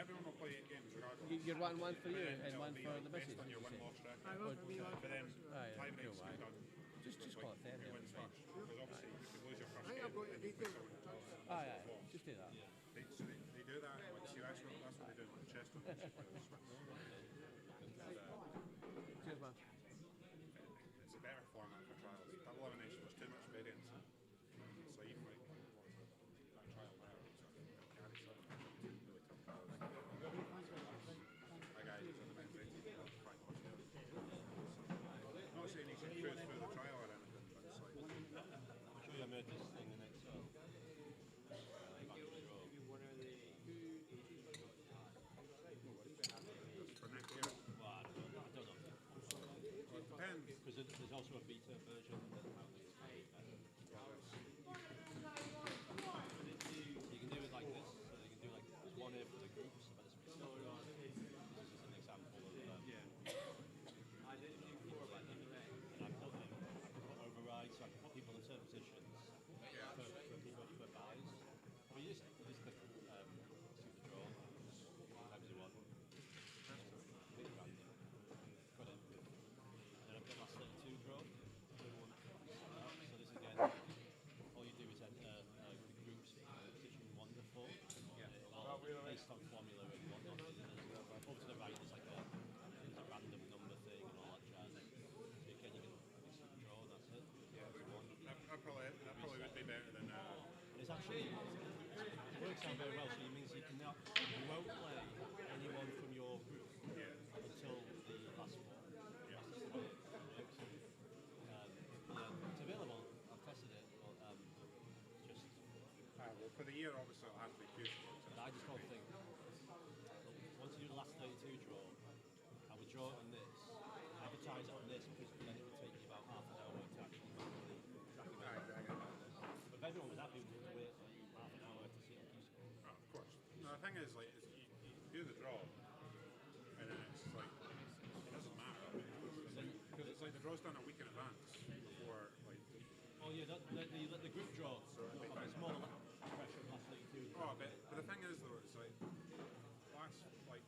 Speaker 3: everyone will play 8 games regardless.
Speaker 6: You're wanting one for you and one for the missus.
Speaker 3: Based on your win-loss record.
Speaker 4: One for me, one
Speaker 3: But then,
Speaker 6: Aye,
Speaker 3: tie breaks
Speaker 6: cool,
Speaker 3: can be
Speaker 6: aye.
Speaker 3: done.
Speaker 6: Just call it 10
Speaker 3: Who
Speaker 6: then.
Speaker 3: wins first? Because obviously you could lose your first
Speaker 4: I think
Speaker 3: game.
Speaker 4: I've got your details.
Speaker 6: Aye, just do that.
Speaker 3: They do that. Like, see, that's what they do with the chest on this.
Speaker 6: Cheers, man.
Speaker 3: It's a better format for trials. Double elimination, there's too much variance. So even like that trial there, carry some really tough trials. My guy who's on the men's 18 quite much there. Not saying he should cruise through the trial or anything, but it's like
Speaker 11: I'm sure you made this thing in Excel.
Speaker 3: for next year.
Speaker 11: Well, I don't know.
Speaker 3: Well, it depends.
Speaker 11: Because there's also a beta version that apparently is way better. You can do it like this, so you can do like there's one here for the groups, but it's this is an example of and I put overrides, so I can put people in certain positions for people for buys. But you just click see the draw, times you want. Big random. Put it. And then I've got my 32 draw. So this again, all you do is enter the groups position 1 to 4. Based on formula and whatnot. Over to the right there's like a random number thing and all that jazz. So again you can see the draw and that's it.
Speaker 3: That probably would be better than
Speaker 11: It's actually it works out very well, so it means you won't play anyone from your group until the last 4. That's just the way it works. It's available. I've tested it, but just.
Speaker 3: well, for the year, obviously, it'll have to be huge.
Speaker 11: But I just don't think. Once you do the last 32 draw, I would draw it on this, advertise it on this, because then it would take you about half an hour to actually manually track it. But if everyone was happy, we would wait half an hour to see a key score.
Speaker 3: Oh, of course. No, the thing is, like, you do the draw, and then it's like, it doesn't matter. Because it's like the draw's done a week in advance before, like.
Speaker 11: Oh yeah, the group draw. It's more pressure last 32.
Speaker 3: Oh, but the thing is though, it's like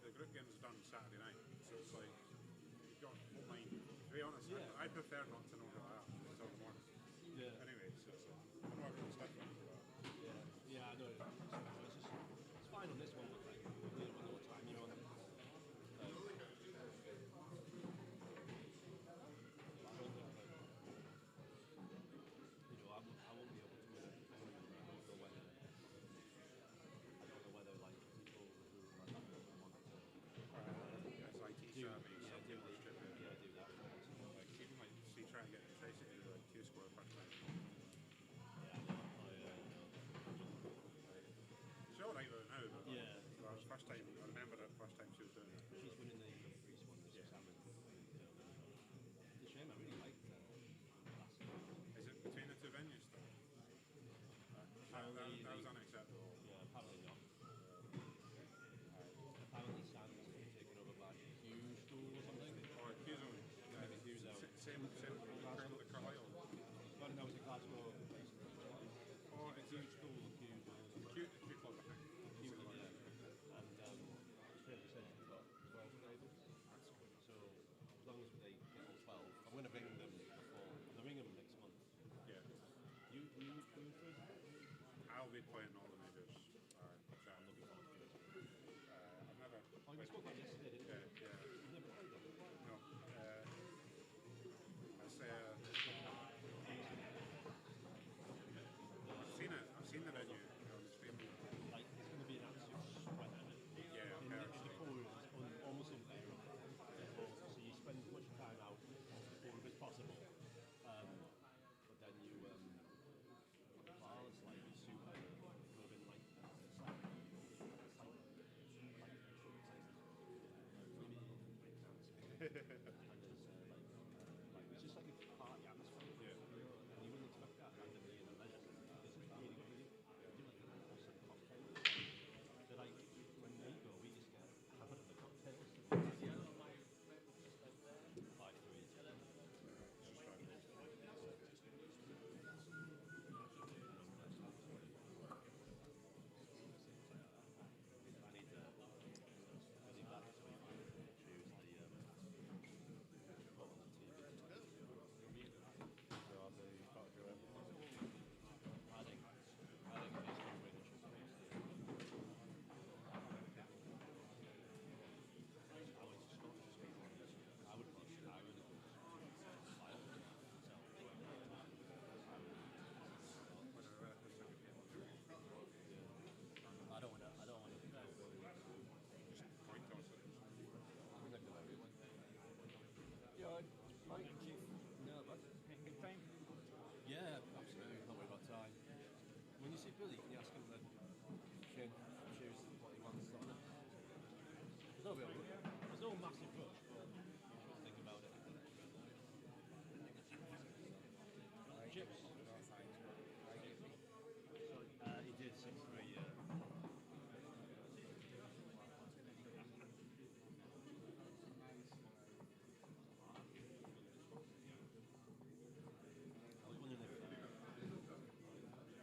Speaker 3: the group games are done Saturday night, so it's like you've got whole mind. To be honest, I prefer not to know who I am until the morning.
Speaker 11: Yeah.
Speaker 3: Anyway, so it's like, I know everyone's different. But
Speaker 11: Yeah, I know. It's fine on this one, but like, you don't know what time you're on. I won't be able to win it. I don't know whether like people who like want to
Speaker 3: SIT survey, some
Speaker 11: do
Speaker 3: people strip it.
Speaker 11: do that.
Speaker 3: Like even like see trying to get Tracy to do like Q score the first time. She's alright with it now, but the first time I remember the first time she was doing it.
Speaker 11: She's winning the Greece one this salmon. It's a shame, I really liked last year.
Speaker 3: Is it between the two venues though? That was unacceptable.
Speaker 11: Yeah, apparently not. Apparently Sam's been taken over by Hughes School or something.
Speaker 3: Or Q's on.
Speaker 11: Maybe Hughes out.
Speaker 3: Same the Carlisle.
Speaker 11: But no, it's a Glasgow.
Speaker 3: Oh, it's
Speaker 11: Huge School of Hughes.
Speaker 3: Q club, I think.
Speaker 11: Hughes, yeah. And Australia said she's got 12 tables. So as long as they get all 12, I'm going to ring them before. I'm going to ring them next month.
Speaker 3: Yeah.
Speaker 11: You through?
Speaker 3: I'll be playing all the majors. Which I'm looking forward to. I've never.
Speaker 11: Oh, you spoke about this yesterday, didn't you?
Speaker 3: Yeah.
Speaker 11: You've never played them?
Speaker 3: No. It's
Speaker 11: like it's just like a party atmosphere. Yeah. And you wouldn't expect that randomly in a leisure centre. This is really good. They do like awesome cocktails. So like when we go, we just get hammered at the cocktails. 5-3. I need to busy back so we can choose the what on the TV. So I'll do got to do it. I think these two winners should be I would Scottish people. I would put Ireland I don't want to.
Speaker 3: Just coin toss it.
Speaker 11: Yeah, Mike, Chief. No, but
Speaker 3: Making good time.
Speaker 11: yeah, absolutely. Not worried about time. When you see Billy, can you ask him to choose what he wants on it? There's no massive rush, but you should think about it. Chips. He did 6-3, yeah. I was wondering if those two, he wins and he wins. He's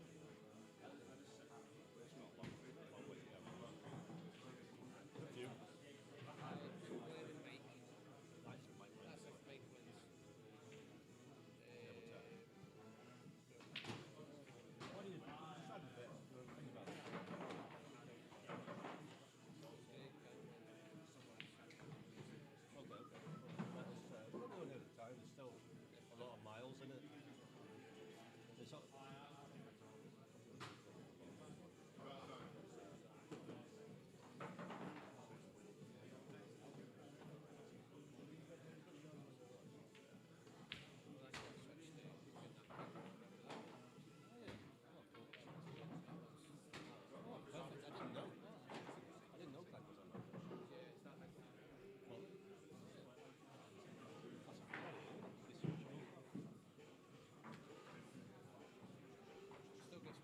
Speaker 11: on fire. That's, you've got versus one of these two. Probably throws a lot. It's not long way to go. Two. Nice, Mike wins. Double tap. What do you sad a bit? Think about it. Okay. We're going at a time. There's still a lot of miles in it. There's perfect. I didn't know. I didn't know Glenn was on that. Well, that's a this show.
Speaker 6: Still gets me.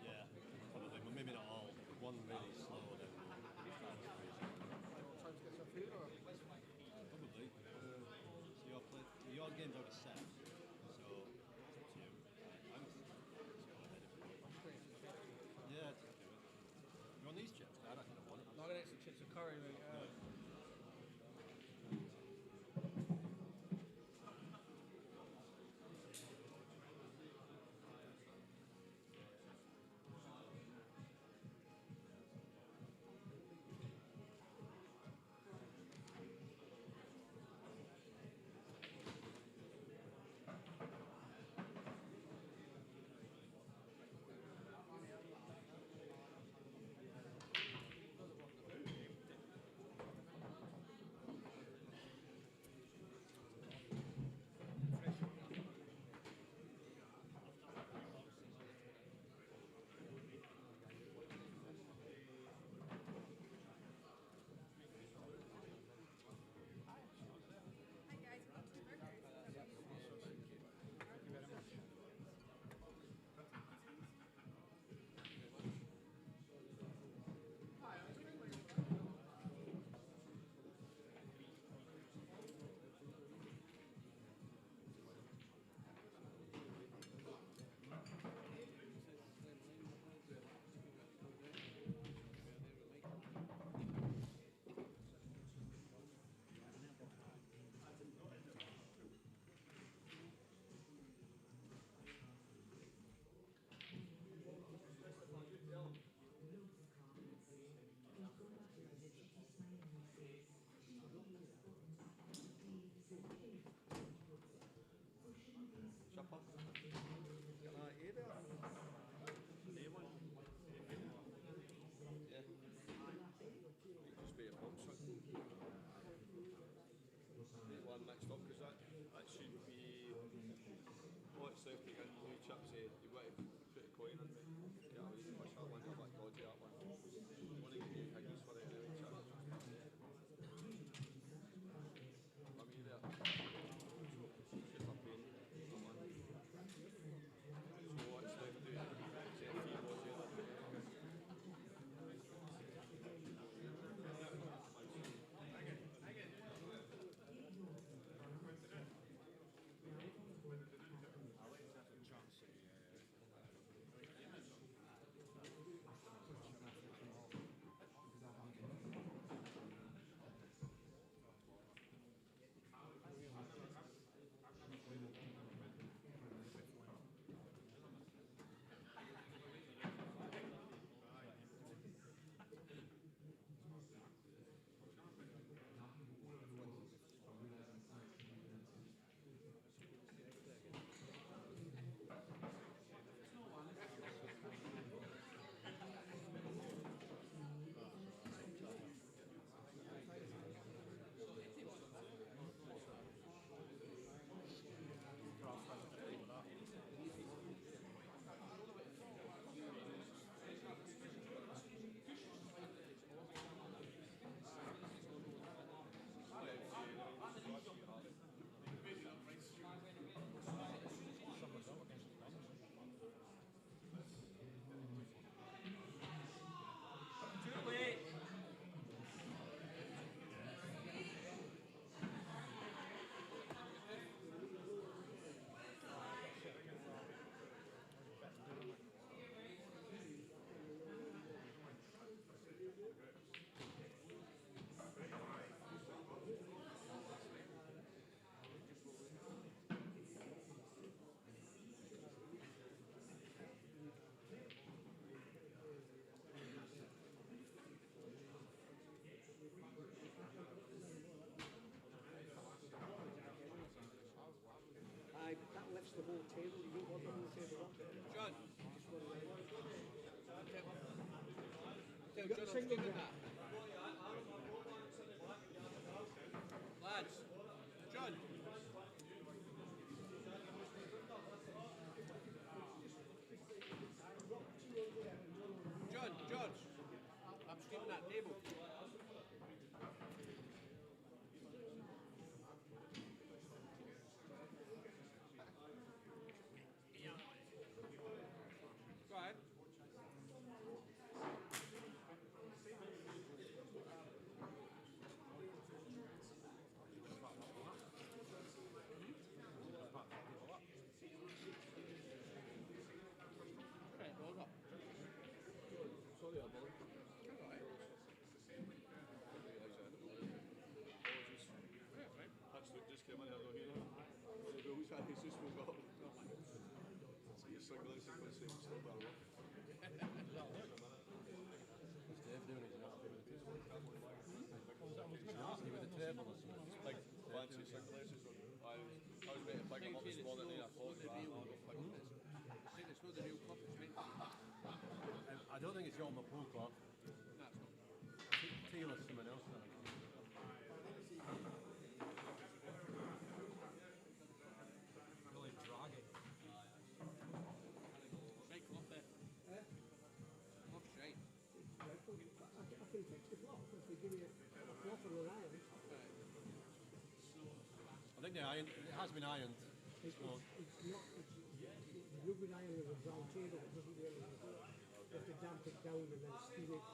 Speaker 6: Yeah, probably, but maybe not all. One really slow, then probably. So your game's already set, so it's up to you. I'm just go ahead if you want. Yeah, just do it. You want these chips? I don't think I want it. Not an extra chips of curry, mate.
Speaker 10: what's left again, new chips, you want to put a coin in, mate. Get away from us, that one, a bit dodgy, that one. You want to get new higgins for it anyway, chip. I'm here there. Super pain, that one. So what's left to do? Say a few more here.
Speaker 4: Aye, that lifts the whole table. You don't want the whole table up.
Speaker 6: John.
Speaker 4: You got the single there.
Speaker 6: Lads. John. John, George. I'm steaming that table. Go ahead. Right, hold up.
Speaker 10: Sorry, I'm on. Just came in, I don't hear it. The rules that Jesus will go. So your sunglasses are going to say we're still better off.
Speaker 11: What's Dave doing? He's nasty with the treble. He's nasty with the treble or something.
Speaker 10: Big fancy sunglasses on. I was ready to pick them up this morning and I thought
Speaker 6: It's not the real cup, it's meant to be.
Speaker 11: I don't think it's got my pool clock.
Speaker 6: No, it's not.
Speaker 11: Taylor, someone else.
Speaker 1: Really draggy.
Speaker 6: Right cloth there. Cloth's right.
Speaker 4: I can fix the clock if they give me a cloth or an iron.
Speaker 11: I think it has been ironed.
Speaker 4: It's not. You've been iron with a brown table. It doesn't do anything. You have to damp it down and then steam it.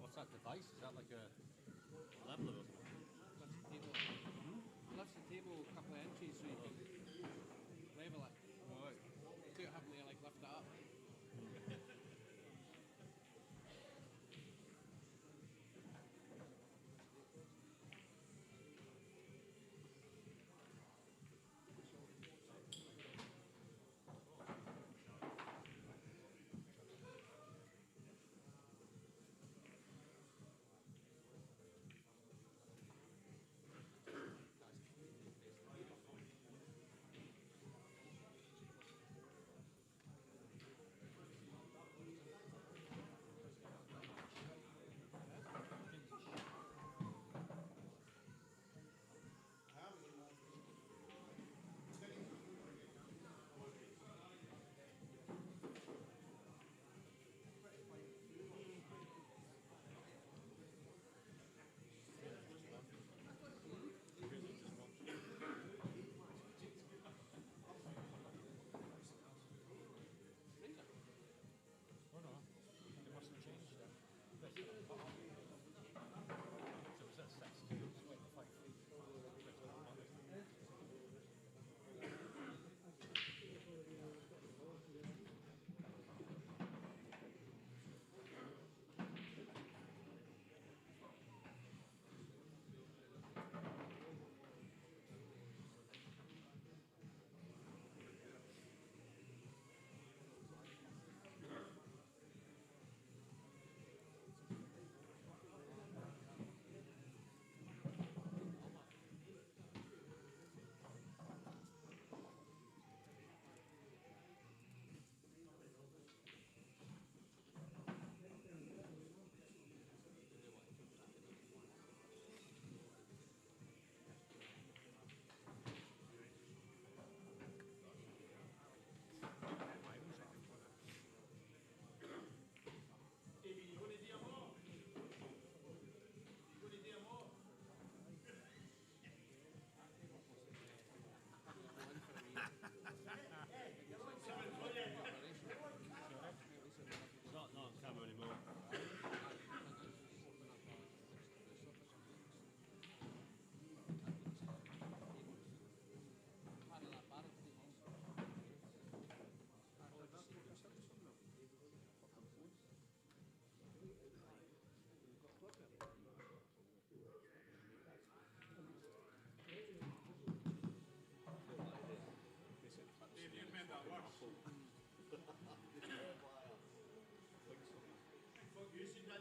Speaker 11: What's that device? Is that like a leveler or something?
Speaker 6: Lifts the table. Lifts the table a couple of inches so you can level it.
Speaker 10: Right.
Speaker 6: Without having to like lift it up.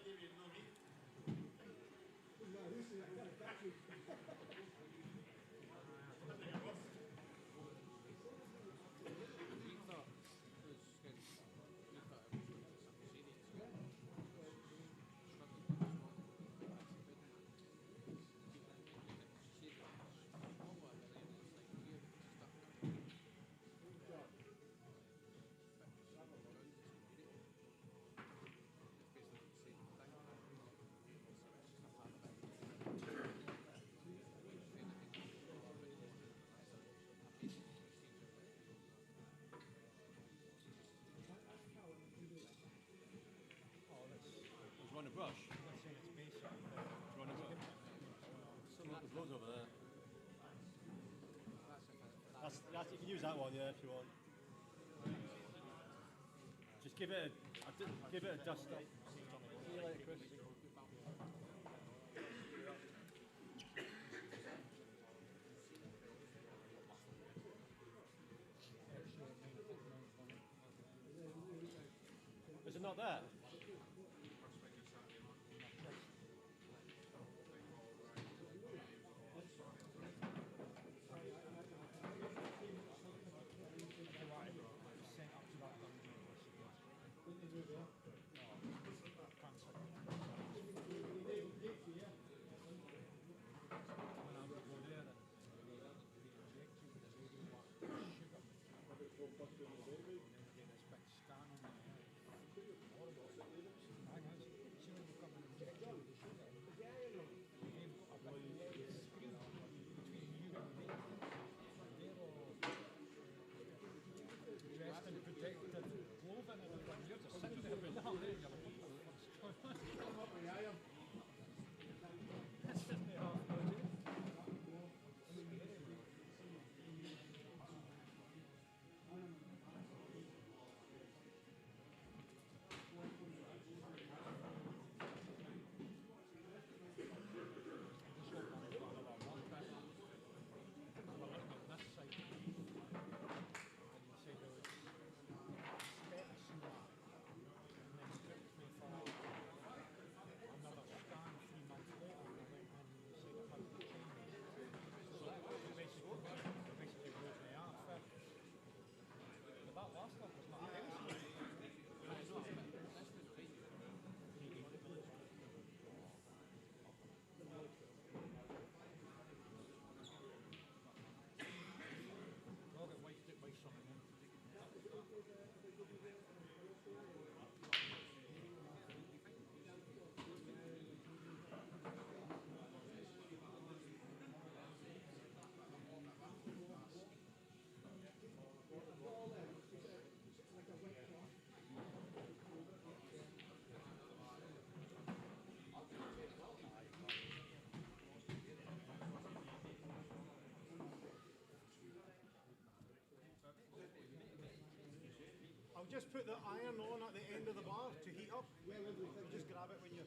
Speaker 11: Do you want a brush? Do you want a brush? There's loads over there. You can use that one, yeah, if you want. Just give it a dust up. See you later, Chris. Is it not there?
Speaker 12: I'll just put the iron on at the end of the bar to heat up. Just grab it when you...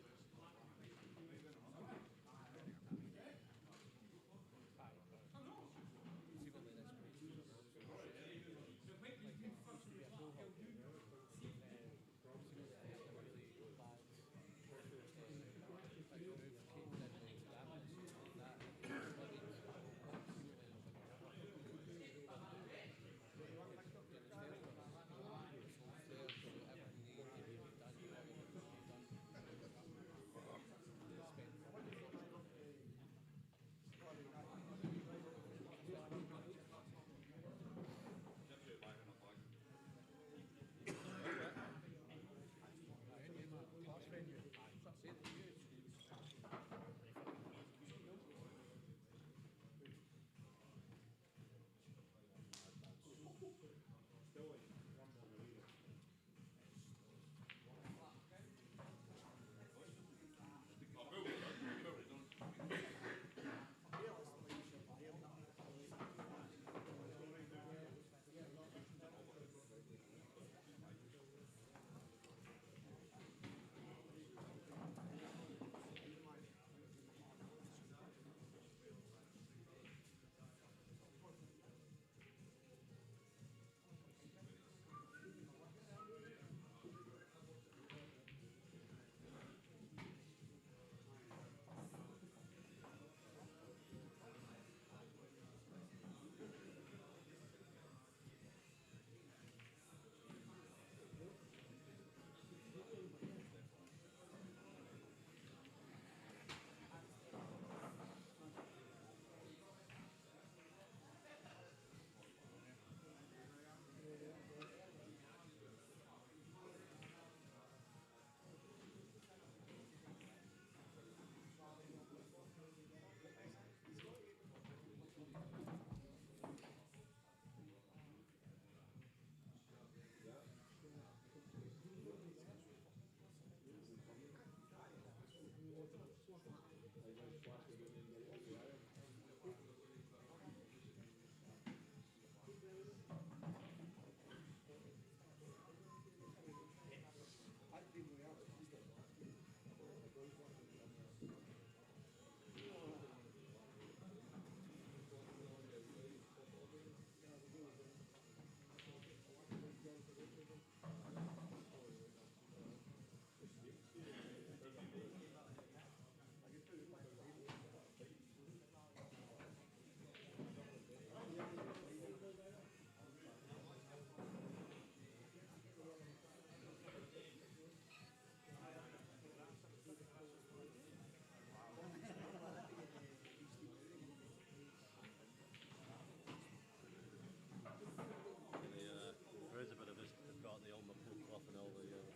Speaker 11: There is a bit of this. They've got the ultimate pull cloth and all the tables.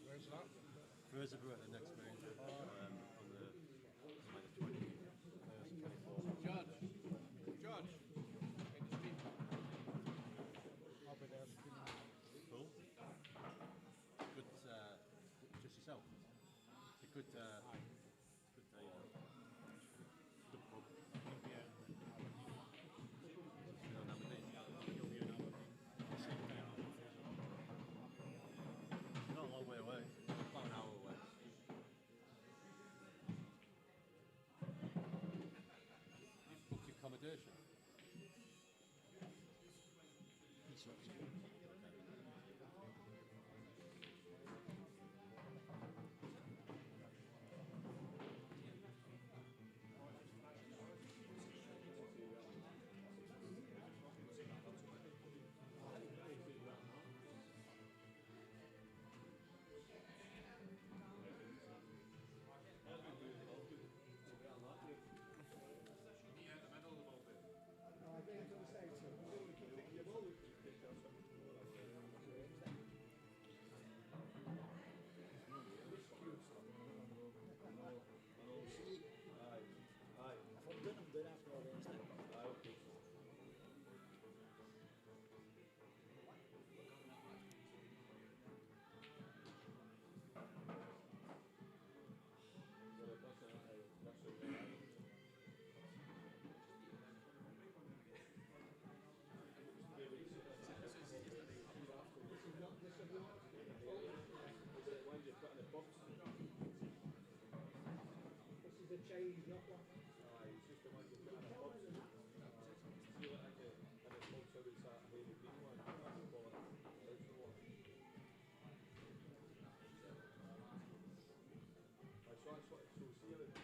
Speaker 1: Where's that?
Speaker 11: Where's the brew at the next major? On the like the 21st, 24th.
Speaker 6: George, George, can you speak?
Speaker 1: I'll be there screaming.
Speaker 11: Cool. Good. Just yourself. It's a good. Good day. Good pub. You know, Aberdeen. Not a long way away. About an hour away. You've booked your accommodation.
Speaker 4: Chinese knuckler. It's just the one you put in a box. See what I get, and it looks how it's a heavy green one. That's what it's so serious.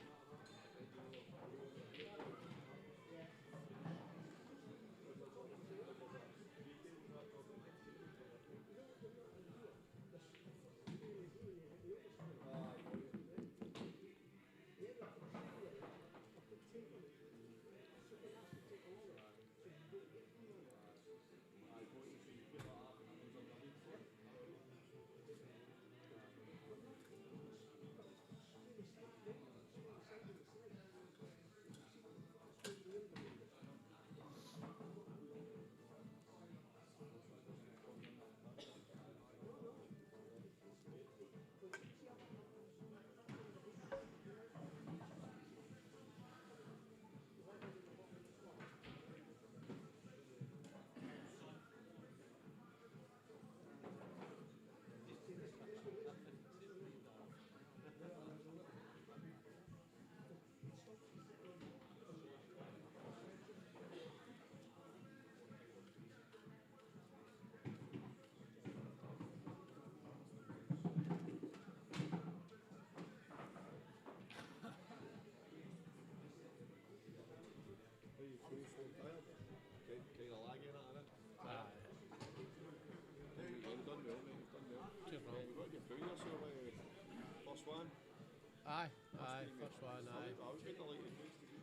Speaker 4: Kind of lagging at it. You've done well, mate. You've done well.
Speaker 6: Cheers, man.
Speaker 4: You've got to get through yourself. First one.
Speaker 6: Aye, first one, aye.
Speaker 4: I was getting delighted.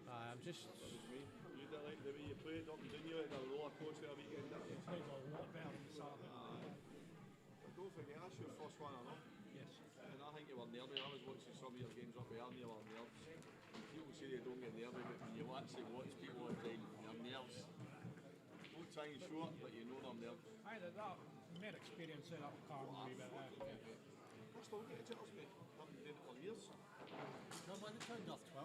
Speaker 6: Aye, I'm just.
Speaker 4: That was me. You didn't like the way you played up and didn't you? Had a roller coaster a weekend, didn't you?
Speaker 1: Played a lot better than Saturday.
Speaker 4: Don't forget, that's your first one, I know.
Speaker 1: Yes.
Speaker 4: And I think you were nervy. I was watching some of your games up there and you were nervous. People say they don't get nervy, but when you actually watch people all the time, your nerves. Don't try
Speaker 13: time you show up, but you know them there.
Speaker 12: Aye, that more experience set up car a wee bit there.
Speaker 13: I still get the tittles, mate. Haven't done it for years.
Speaker 11: No, why they turned off 12?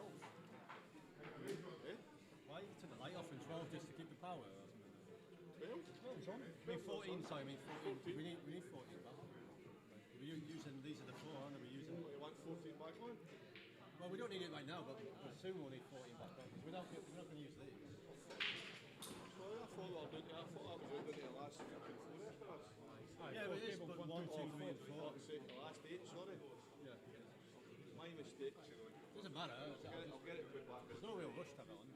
Speaker 13: Eh?
Speaker 11: Why you turn the light off in 12 just to keep the power or something?
Speaker 13: 12?
Speaker 11: I mean 14, sorry, I mean 14. We need 14 back. We're using, these are the 4, aren't we? Using.
Speaker 13: You want 14 back on?
Speaker 11: Well, we don't need it right now, but soon we'll need 14 back on because we're not going to use these.
Speaker 13: Sorry, I thought that was out into the last fucking 4 after us.
Speaker 11: Yeah, but it is, but 1, 2, 3 and 4.
Speaker 13: Fuck's sake, the last 8, sorry.
Speaker 11: Yeah.
Speaker 13: My mistake.
Speaker 11: Doesn't matter.
Speaker 13: I'll get it put back.
Speaker 11: There's no real rush to have it on.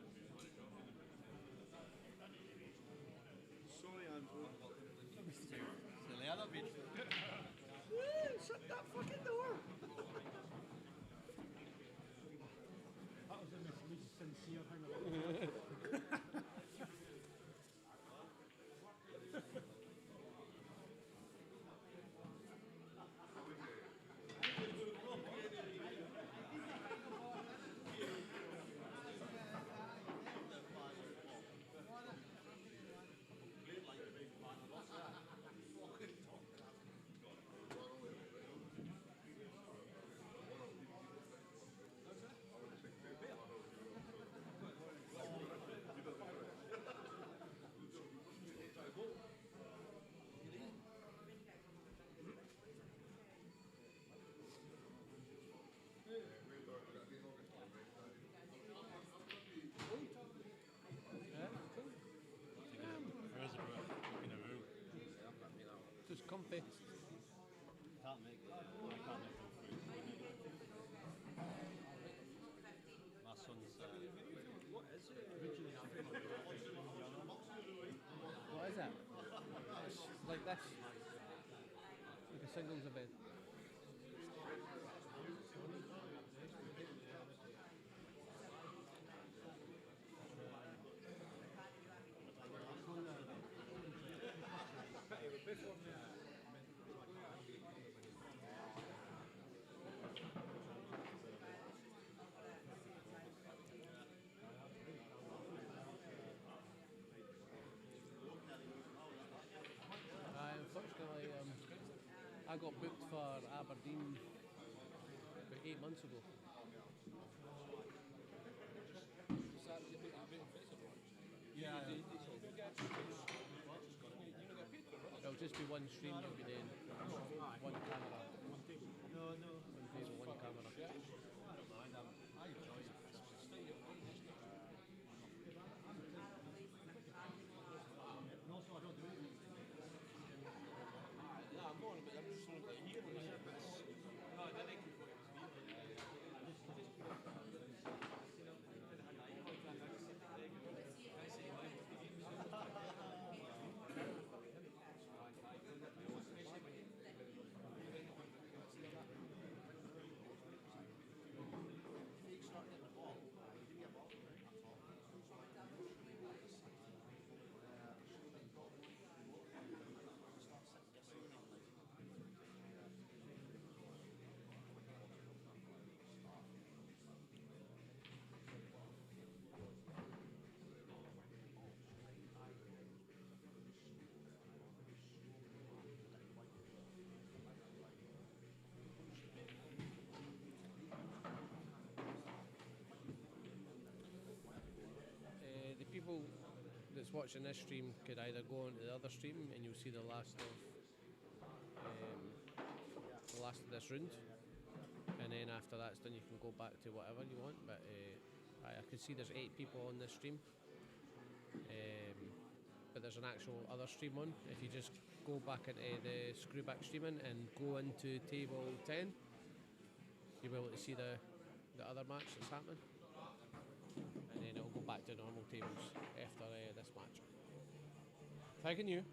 Speaker 13: Sorry, Andrew.
Speaker 11: Silly other bit.
Speaker 13: Shut that fucking door!
Speaker 12: That was the most least sincere thing I've ever heard.
Speaker 6: Just comfy.
Speaker 11: Can't make it. I can't make it through. My son's. What is it? Originally,
Speaker 6: What is that? It's like this. Like a singles event. Unfortunately, I got booked for Aberdeen about 8 months ago.
Speaker 11: Yeah.
Speaker 6: It'll just be one stream you'll be doing, one camera.
Speaker 11: No.
Speaker 6: One table, one camera.
Speaker 11: I don't mind. I enjoy it. And also, I don't do anything.
Speaker 5: No, I'm going, but I'm just sort of like here. No, I didn't.
Speaker 6: The people that's watching this stream could either go onto the other stream and you'll see the last of this round, and then after that's done you can go back to whatever you want. But I can see there's 8 people on this stream, but there's an actual other stream on. If you just go back into the screwback streaming and go into table 10, you'll be able to see the other match that's happening. And then it'll go back to normal tables after this match. Thanking you.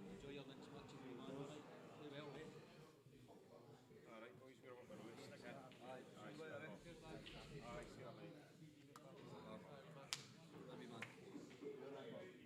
Speaker 11: Enjoy your lunch much as we man, alright? Play well, mate.
Speaker 3: Alright, boys, we're up the road. Stick in.
Speaker 11: Aye, see you later, mate. Cheers, man.
Speaker 3: Aye, see you, mate.
Speaker 11: Love you, man.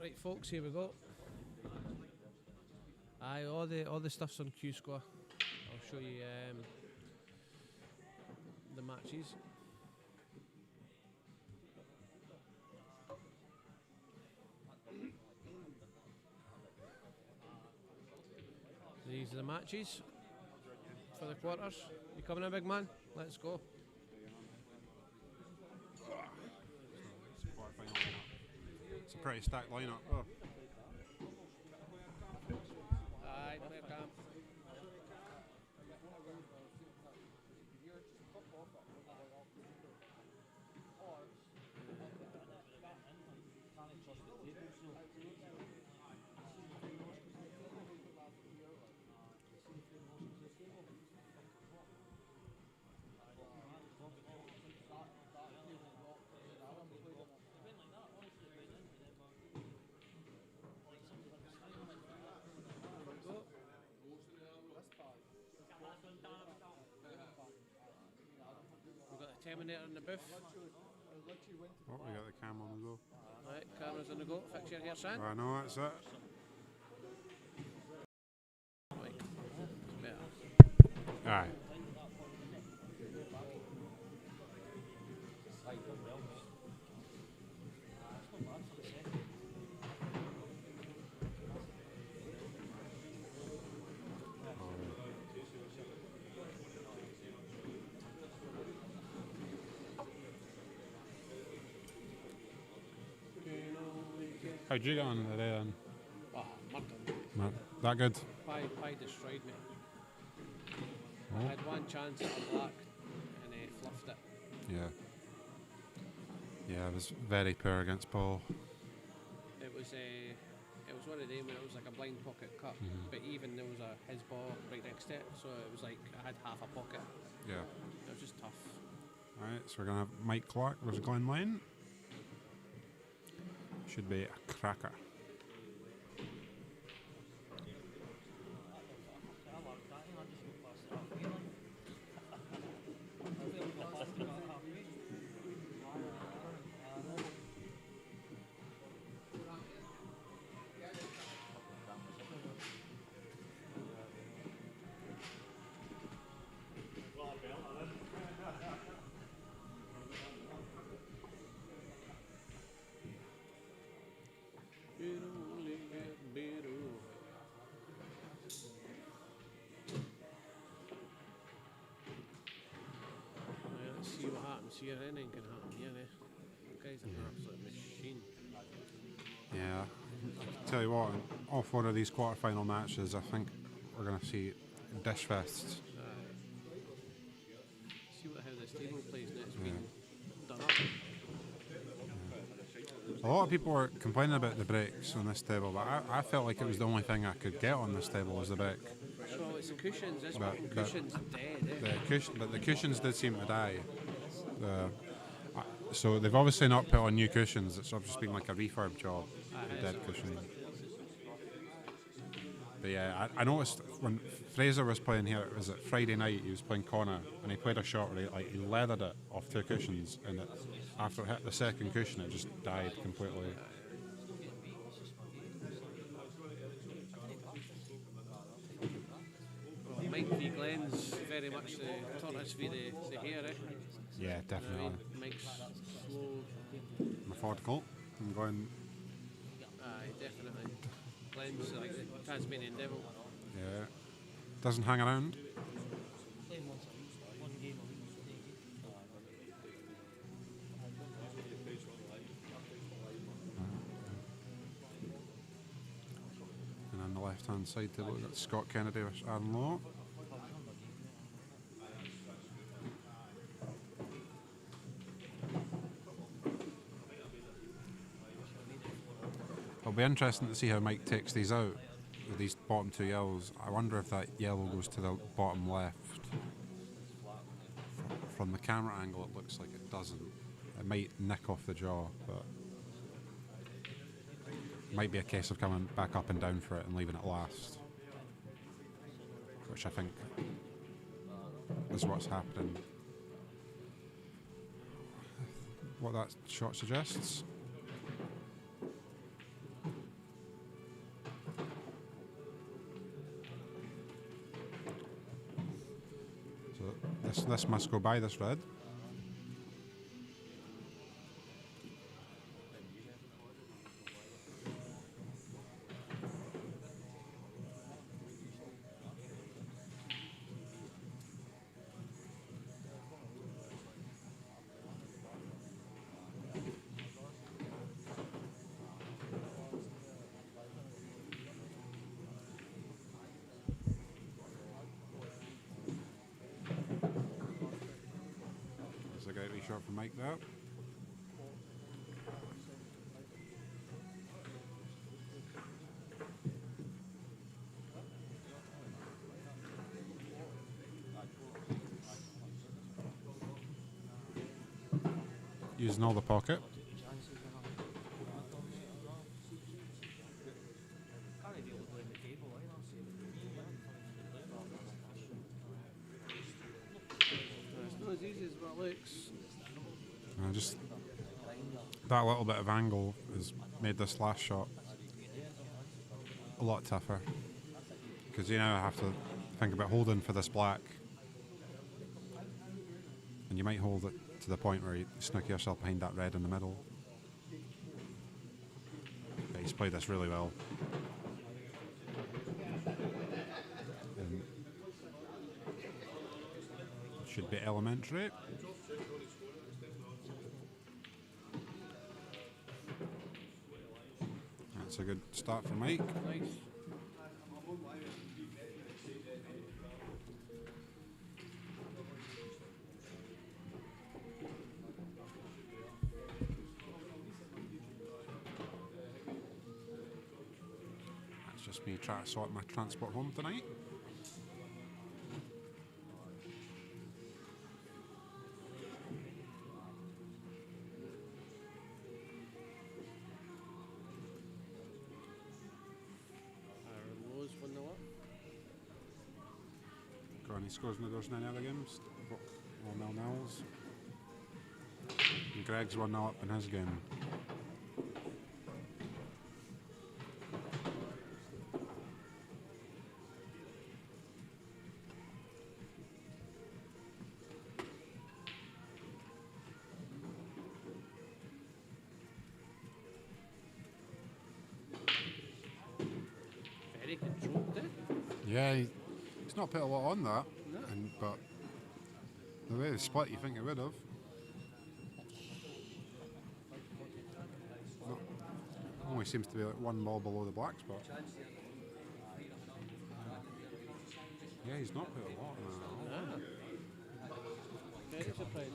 Speaker 6: Right, folks, here we go. Aye, all the stuff's on Q Score. I'll show you the matches. These are the matches for the quarters. You coming in, big man? Let's go.
Speaker 3: It's a pretty stacked lineup. Oh.
Speaker 6: Aye, clear cam. We've got the Terminator in the booth.
Speaker 3: Oh, we got the cam on the go.
Speaker 6: Right, camera's on the go. Fix your hair, son.
Speaker 3: I know, that's it.
Speaker 6: Right, it's better.
Speaker 3: Aye. How'd you get on today then?
Speaker 6: Oh, murdered.
Speaker 3: That good?
Speaker 6: Pie destroyed me.
Speaker 3: Oh.
Speaker 6: I had one chance at a black and fluffed it.
Speaker 3: Yeah. Yeah, I was very poor against Paul.
Speaker 6: It was one of them where it was like a blind pocket cut, but even there was his ball right next to it, so it was like I had half a pocket.
Speaker 3: Yeah.
Speaker 6: It was just tough.
Speaker 3: Alright, so we're going to have Mike Clark versus Glenn Lane. Should be a cracker.
Speaker 6: Let's see what happens here. Anything can happen here. The guy's an absolute machine.
Speaker 3: Yeah, I tell you what, in all four of these quarter-final matches, I think we're going to see dish fests.
Speaker 6: See how this table plays next
Speaker 3: Yeah.
Speaker 6: week. Done up.
Speaker 3: A lot of people were complaining about the breaks on this table, but I felt like it was the only thing I could get on this table was the break.
Speaker 6: Well, it's the cushions. This
Speaker 3: But-
Speaker 6: fucking
Speaker 3: but
Speaker 6: cushion's dead.
Speaker 3: But the cushions did seem to die. So they've obviously not put on new cushions. It's just been like a refurb job. The dead cushions. But yeah, I noticed when Fraser was playing here, it was at Friday night. He was playing Connor, and he played a shot where he leathered it off two cushions, and after it hit the second cushion, it just died completely.
Speaker 6: Well, Mike v Glenn's very much the tortoise v the hare, eh?
Speaker 3: Yeah, definitely.
Speaker 6: Mike's slow.
Speaker 3: Methodical. I'm going.
Speaker 6: Aye, definitely. Glenn's like the Tasmanian devil.
Speaker 3: Yeah. Doesn't hang around. And on the left-hand side table, we've got Scott Kennedy versus Aaron Law. It'll be interesting to see how Mike takes these out, with these bottom two yellows. I wonder if that yellow goes to the bottom left. From the camera angle, it looks like it doesn't. It might nick off the jaw, but it might be a case of coming back up and down for it and leaving it last, which I think is what's happening. What that shot suggests. This must go by, this red. That's a great wee shot from Mike there. Using all the pocket.
Speaker 6: It's not as easy as what it looks.
Speaker 3: Just that little bit of angle has made this last shot a lot tougher, because you now have to think about holding for this black, and you might hold it to the point where you sneak yourself behind that red in the middle. But he's played this really well. Should be elementary. That's a good start for Mike.
Speaker 6: Nice.
Speaker 3: That's just me trying to sort my transport home tonight.
Speaker 6: Lows 1-0 up.
Speaker 3: He scores in the doors in any other games. All 0-0s. And Greg's 1-0 up in his game.
Speaker 6: Very controlled it.
Speaker 3: Yeah, he's not put a lot on that,
Speaker 6: No.
Speaker 3: but the way they split, you think he would have. Only seems to be like one ball below the black spot. Yeah, he's not put a lot on that.
Speaker 6: Very surprised.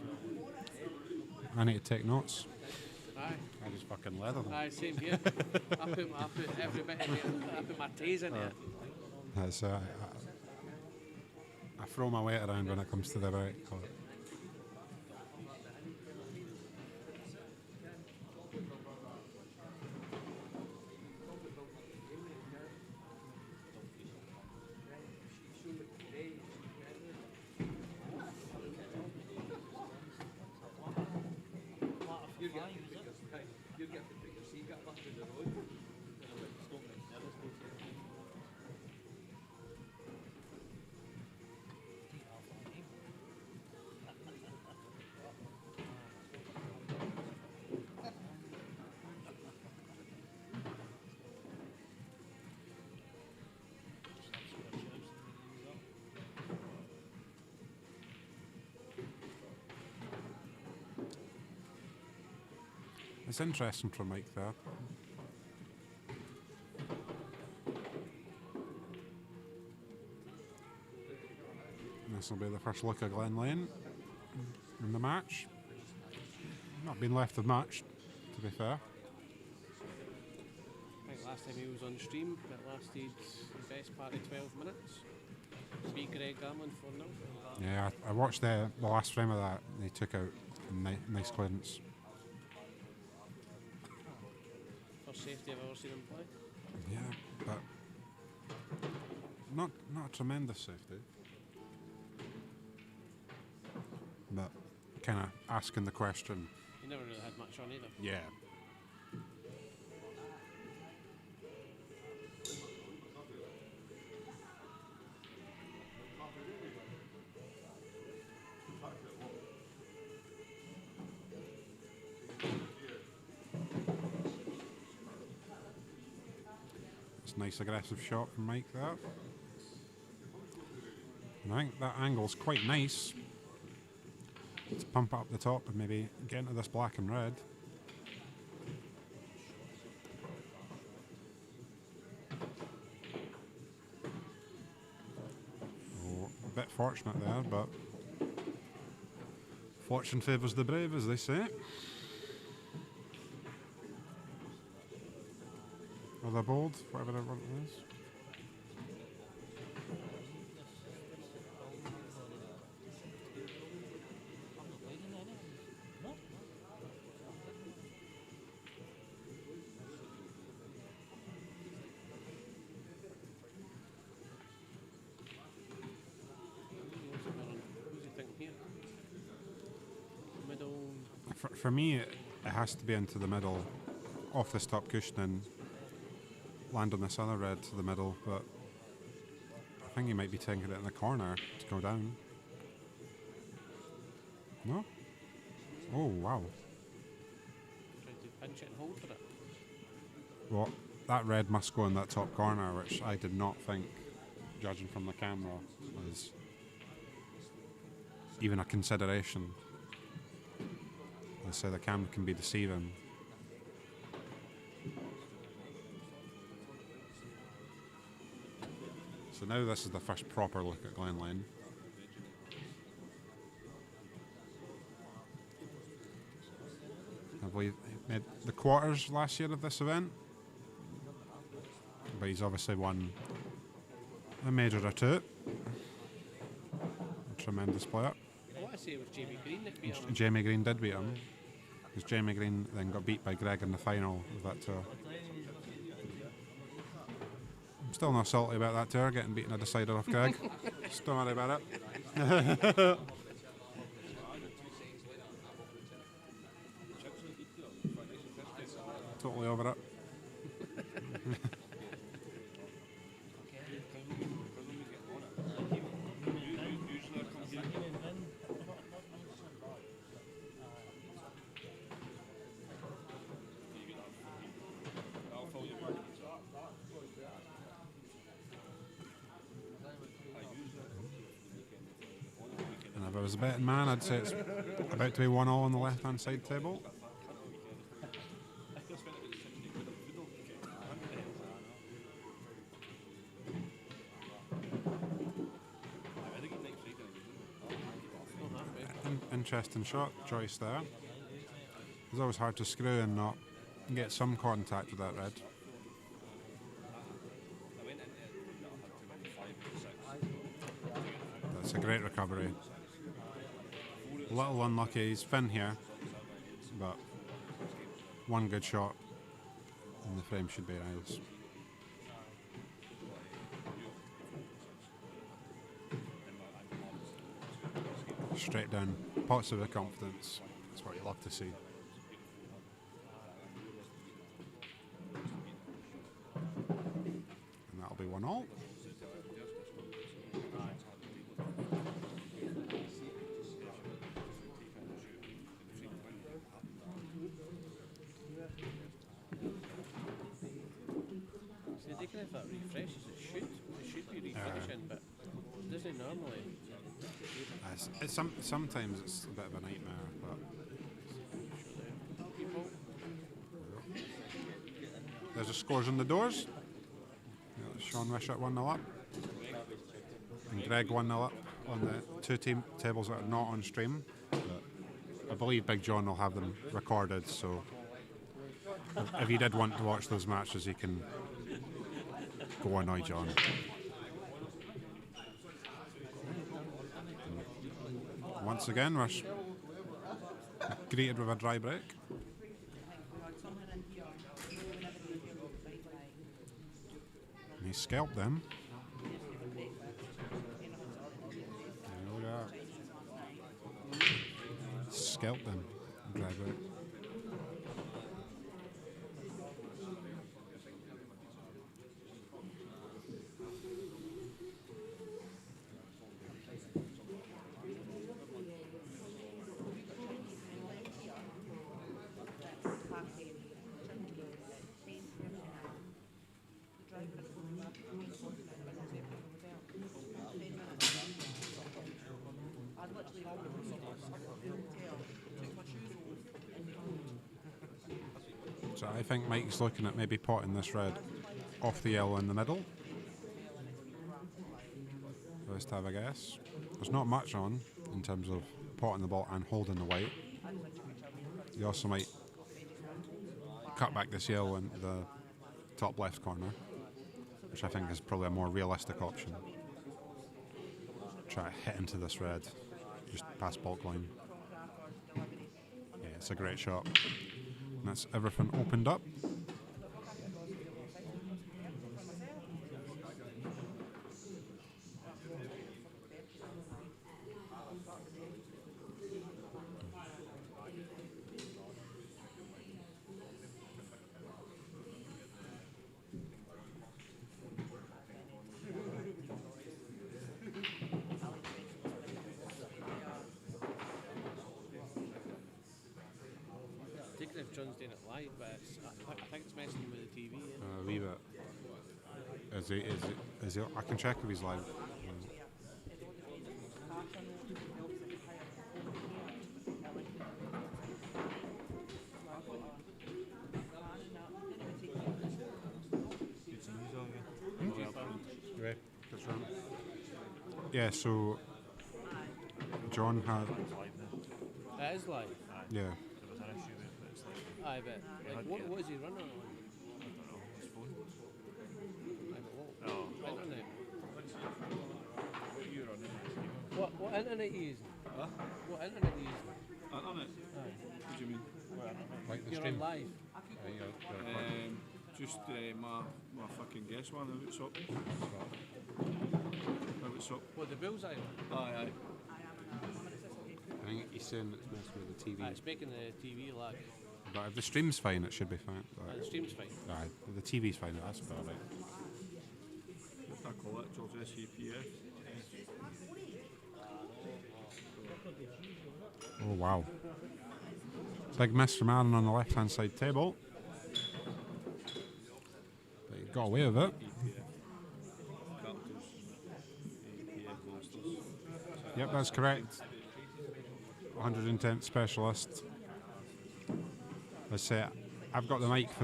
Speaker 3: I need to take notes.
Speaker 6: Aye.
Speaker 3: I just fucking leather them.
Speaker 6: Aye, same here. I put every bit in there. I put my teas in there.
Speaker 3: That's, I throw my weight around when it comes to the right. It's interesting from Mike there. And this will be the first look of Glen Lane in the match. Not been left of much, to be fair.
Speaker 6: I think last time he was on stream, it lasted the best part of 12 minutes. Beat Greg Gamlin 4-0.
Speaker 3: Yeah, I watched the last frame of that. They took out a nice clearance.
Speaker 6: First safety I've ever seen him play.
Speaker 3: Yeah, but not a tremendous safety. But kind of asking the question.
Speaker 6: He never really had much on either.
Speaker 3: Yeah. It's a nice aggressive shot from Mike there. And I think that angle's quite nice. Let's pump it up the top and maybe get into this black and red. Oh, a bit fortunate there, but fortune favours the brave, as they say. Or the bold, whatever it is. For me, it has to be into the middle, off this top cushion and land on this other red to the middle, but I think he might be taking it in the corner to go down. No? Oh, wow.
Speaker 5: Trying to pinch it and hold for it.
Speaker 3: Well, that red must go in that top corner, which I did not think, judging from the camera, was even a consideration. So the camera can be deceiving. So now this is the first proper look at Glen Lane. I believe he made the quarters last year of this event, but he's obviously won a major or two. A tremendous player.
Speaker 5: I want to say it was Jamie Green that beat him.
Speaker 3: Jamie Green did beat him, because Jamie Green then got beat by Greg in the final of that tour. I'm still not salty about that tour, getting beaten a decider off Greg. Just don't worry about it. Totally over it. And if I was a betting man, I'd say it's about to be 1-1 on the left-hand side table. Interesting shot choice there. It's always hard to screw and not get some contact with that red. That's a great recovery. A little unlucky, he's thin here, but one good shot and the frame should be nice. Straight down, pots of the confidence. That's what you love to see. And that'll be 1-1.
Speaker 5: So they can have that refreshes, it should be refinishing, but it doesn't normally.
Speaker 3: Sometimes it's a bit of a nightmare, but there's the scores on the doors. Sean Wishart 1-0 up, and Greg 1-0 up on the two team tables that are not on stream. But I believe Big John will have them recorded, so if he did want to watch those matches, he can go annoy John. Once again, we're greeted with a dry break. And he scalped them. Yeah, look at that. Scalped them. Dry break.
Speaker 9: Driver
Speaker 3: So I think Mike's looking at maybe potting this red off the yellow in the middle. First have a guess. There's not much on in terms of potting the ball and holding the white. You also might cut back this yellow in the top left corner, which I think is probably a more realistic option. Try to hit into this red, just past bulk line. Yeah, it's a great shot. And that's everything opened up.
Speaker 6: Taking if John's doing it live, but I think it's messing with the TV.
Speaker 3: A wee bit. Is he, I can check if he's live. Yeah, so John had.
Speaker 6: It is live.
Speaker 3: Yeah.
Speaker 6: Aye, but like, what is he running on? Internet. What internet are you using?
Speaker 13: Huh?
Speaker 6: What internet are you using?
Speaker 13: Internet?
Speaker 6: Aye.
Speaker 13: What do you mean?
Speaker 3: Like the
Speaker 6: You're
Speaker 3: stream.
Speaker 6: on live.
Speaker 13: Just my fucking guess one, how it's up. How it's up.
Speaker 6: What, the bullseye?
Speaker 13: Aye.
Speaker 3: I think he's saying it's messing with the TV.
Speaker 6: Aye, it's making the TV lag.
Speaker 3: But if the stream's fine, it should be fine.
Speaker 6: The stream's fine.
Speaker 3: Aye, the TV's fine, that's about right.
Speaker 13: I call it George S.E.P.F.
Speaker 3: Oh wow. Big miss from Aaron on the left hand side table. But he got away with it. Yep, that's correct. 110th specialist. Let's say I've got the mic for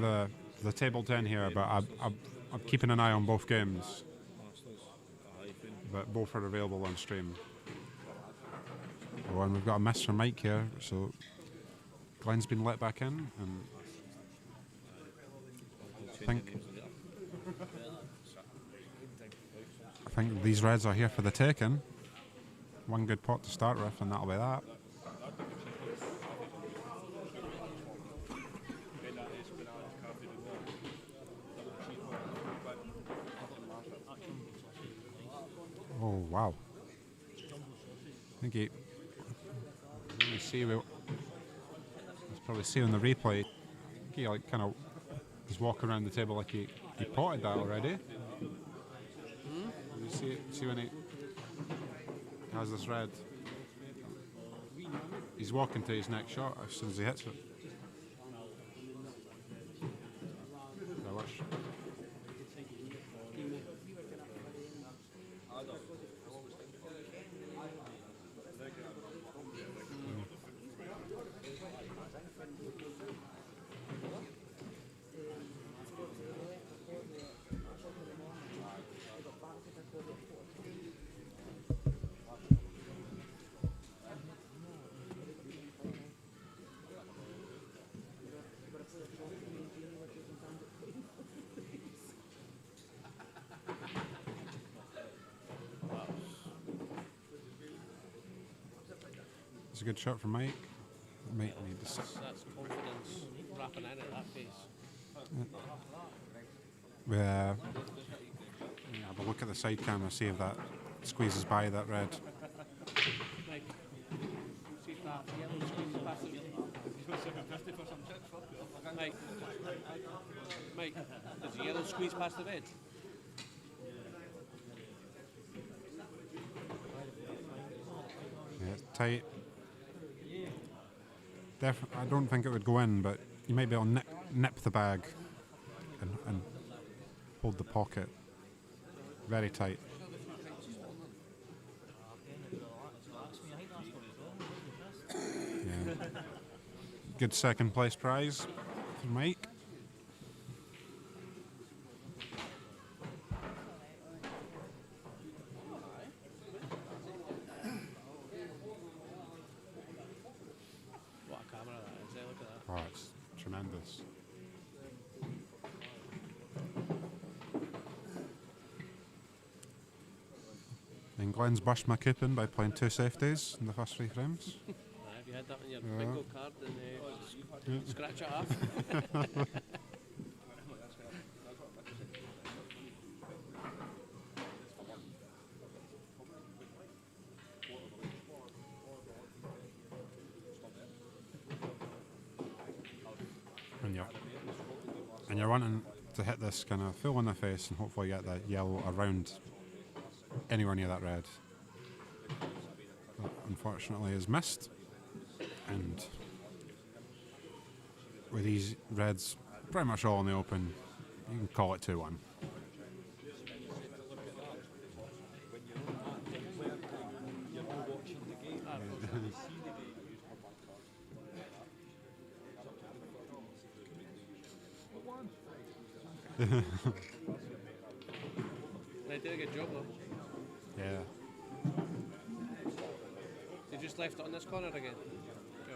Speaker 3: the table 10 here, but I'm keeping an eye on both games. But both are available on stream. Oh, and we've got a miss from Mike here, so Glenn's been let back in, and I think these reds are here for the taking. One good pot to start with, and that'll be that. Oh wow! I think he. Let me see. Let's probably see on the replay. I think he like kind of is walking around the table like he potted that already. You see when he has this red. He's walking to his next shot as soon as he hits it. Now watch. It's a good shot from Mike. Mike need to.
Speaker 6: That's confidence wrapping in at that pace.
Speaker 3: Yeah, have a look at the side camera, see if that squeezes by that red.
Speaker 6: Mike, see if that yellow squeezes past the Mike, Mike, does the yellow squeeze past the red?
Speaker 3: Yeah, it's tight. I don't think it would go in, but you might be able to nip the bag and hold the pocket. Very tight. good second place prize for Mike.
Speaker 6: What a camera that is, look at that.
Speaker 3: Oh, it's tremendous. And Glenn's burst my coupon by playing 2 safeties in the first 3 frames.
Speaker 6: Have you had that on your
Speaker 3: Yeah.
Speaker 6: bingo card and
Speaker 3: Yeah.
Speaker 6: scratch it off?
Speaker 3: And you're wanting to hit this kind of full in the face and hopefully get that yellow around anywhere near that red. But unfortunately is missed, and with these reds pretty much all in the open, you can call it 2-1.
Speaker 6: They did a good job though.
Speaker 3: Yeah.
Speaker 6: They just left it on this corner again. Cool.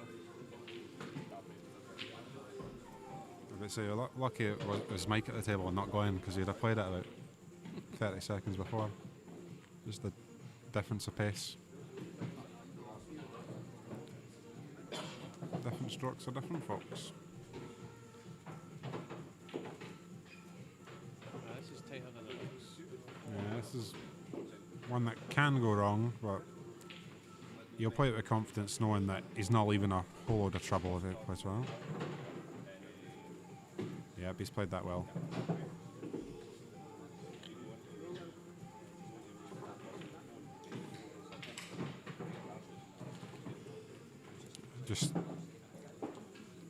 Speaker 3: I would say you're lucky it was Mike at the table and not Glenn, because he'd have played it about 30 seconds before. Just the difference of pace. Different strokes for different folks.
Speaker 6: This is tighter than it looks.
Speaker 3: Yeah, this is one that can go wrong, but you'll play it with confidence knowing that he's not leaving a whole load of trouble if he plays well. Yep, he's played that well. Just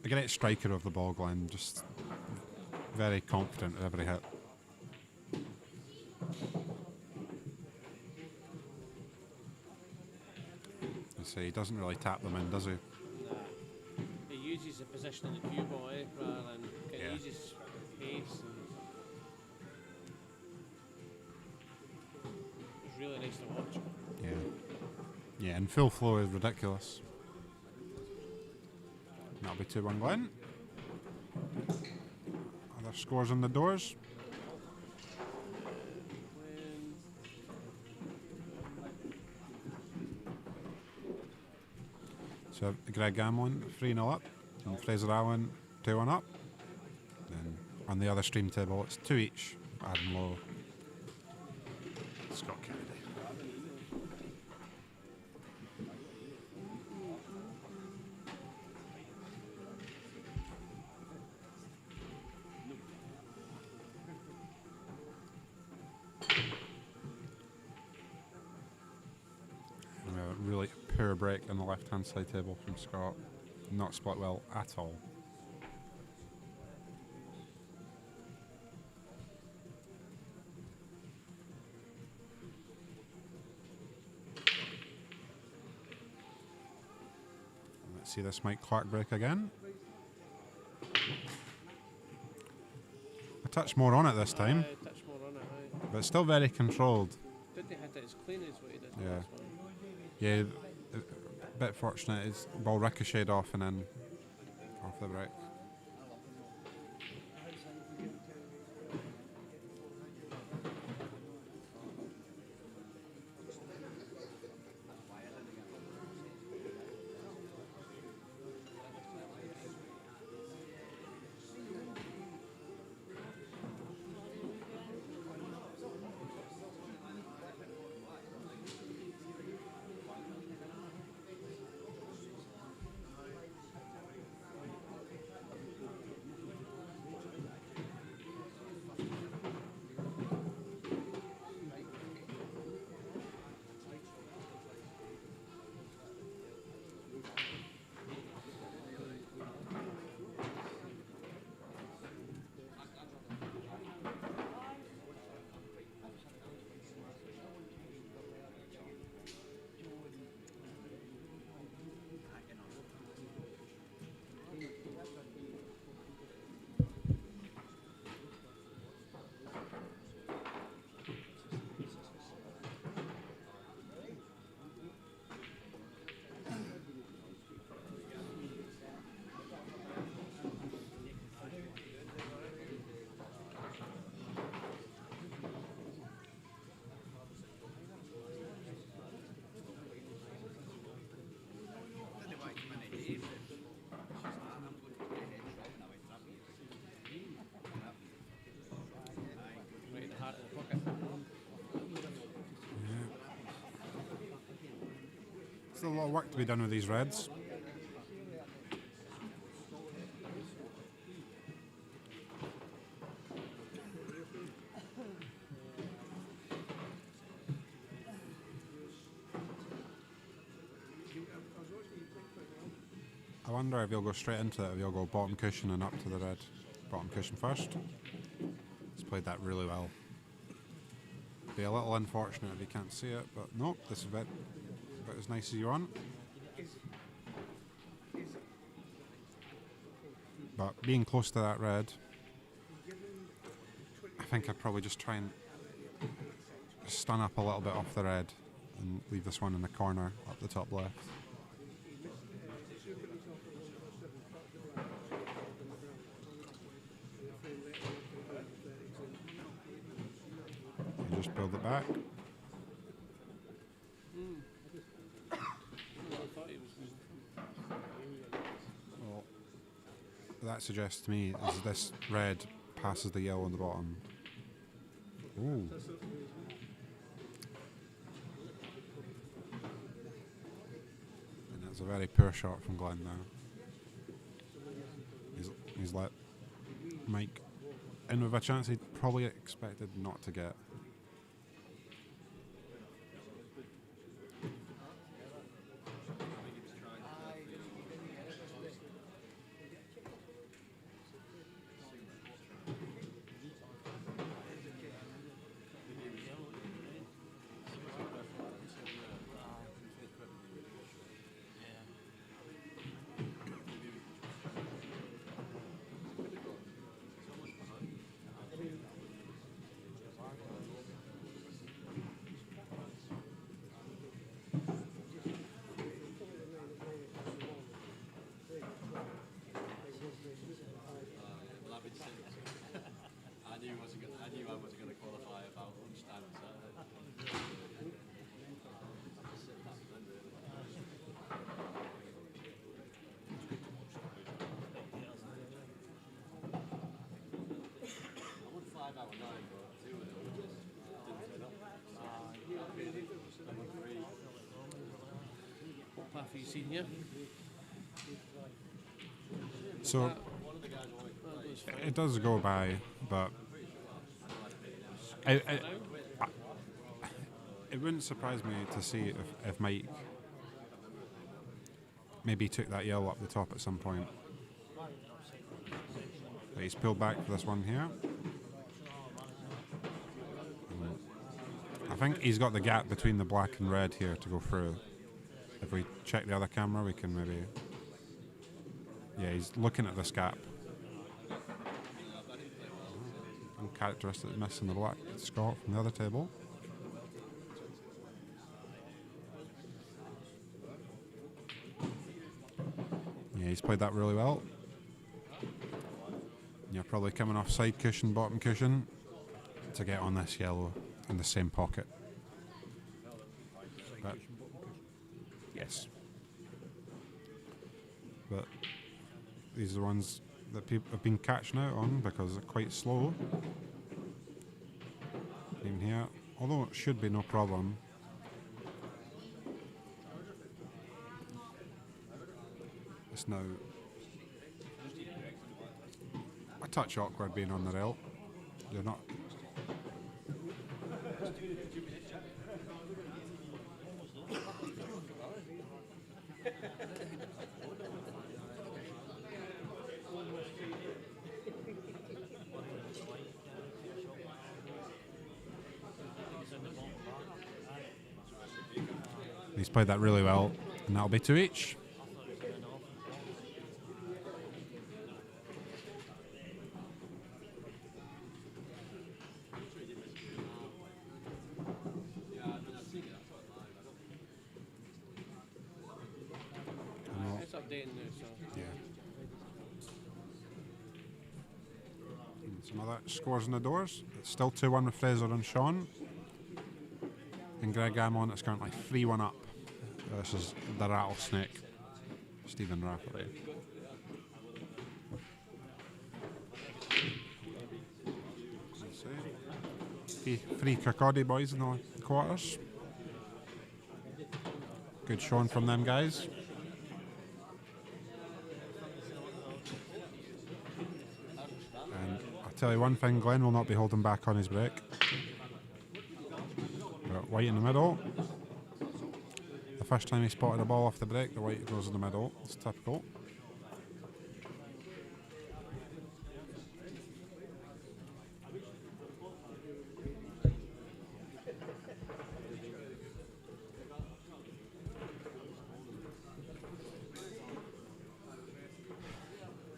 Speaker 3: a great striker of the ball, Glenn. Just very confident at every hit. So he doesn't really tap them in, does he?
Speaker 6: Nah. He uses the position in the cue ball, rather than
Speaker 3: Yeah.
Speaker 6: uses pace. And it's really nice to watch.
Speaker 3: Yeah. Yeah, and full flow is ridiculous. That'll be 2-1 Glenn. Other scores on the doors. So Greg Gamlin 3-0 up, and Fraser Allen 2-1 up. Then on the other stream table it's 2 each. Adam Lowe, Scott Kennedy. A really poor break on the left-hand side table from Scott. Not split well at all. Let's see this Mike Clark break again. A touch more on it this time,
Speaker 6: A touch more on it, aye.
Speaker 3: but still very controlled.
Speaker 6: Didn't hit it as clean as what he did
Speaker 3: Yeah.
Speaker 6: last one.
Speaker 3: Yeah, a bit fortunate. His ball ricocheted off and then off the break. Still a lot of work to be done with these reds. I wonder if you'll go straight into it, if you'll go bottom cushion and up to the red. Bottom cushion first. He's played that really well. Be a little unfortunate if you can't see it, but no, this is about as nice as you want. But being close to that red, I think I'd probably just try and stun up a little bit off the red and leave this one in the corner up the top left. You just build it back. Well, that suggests to me is this red passes the yellow on the bottom. Ooh. And that's a very poor shot from Glenn now. He's let Mike in with a chance he'd probably expected not to get.
Speaker 11: I knew I wasn't going to qualify about lunchtime. I won 5 out of 9, but 2 of them just didn't turn up. Number 3.
Speaker 6: What path have you seen here?
Speaker 3: So it does go by, but it wouldn't surprise me to see if Mike maybe took that yellow up the top at some point. But he's pulled back for this one here. I think he's got the gap between the black and red here to go through. If we check the other camera, we can maybe... Yeah, he's looking at this gap. Uncharacteristic miss in the black Scott from the other table. Yeah, he's played that really well. You're probably coming off side cushion, bottom cushion to get on this yellow in the same pocket. But, yes. But these are the ones that people have been catching out on because they're quite slow. Even here, although it should be no problem. It's now a touch awkward being on the rail. You're not. He's played that really well, and that'll be 2 each.
Speaker 6: It's updating now, so.
Speaker 3: Yeah. And some other scores in the doors. It's still 2-1 with Fraser and Sean. And Greg Gammon, it's currently 3-1 up. This is the Rattlesnake, Stephen Rafferty. Three Kirkcaldy boys in the quarters. Good showing from them guys. And I'll tell you one thing, Glenn will not be holding back on his break. But White in the middle. The first time he spotted a ball off the break, the White goes in the middle. It's typical.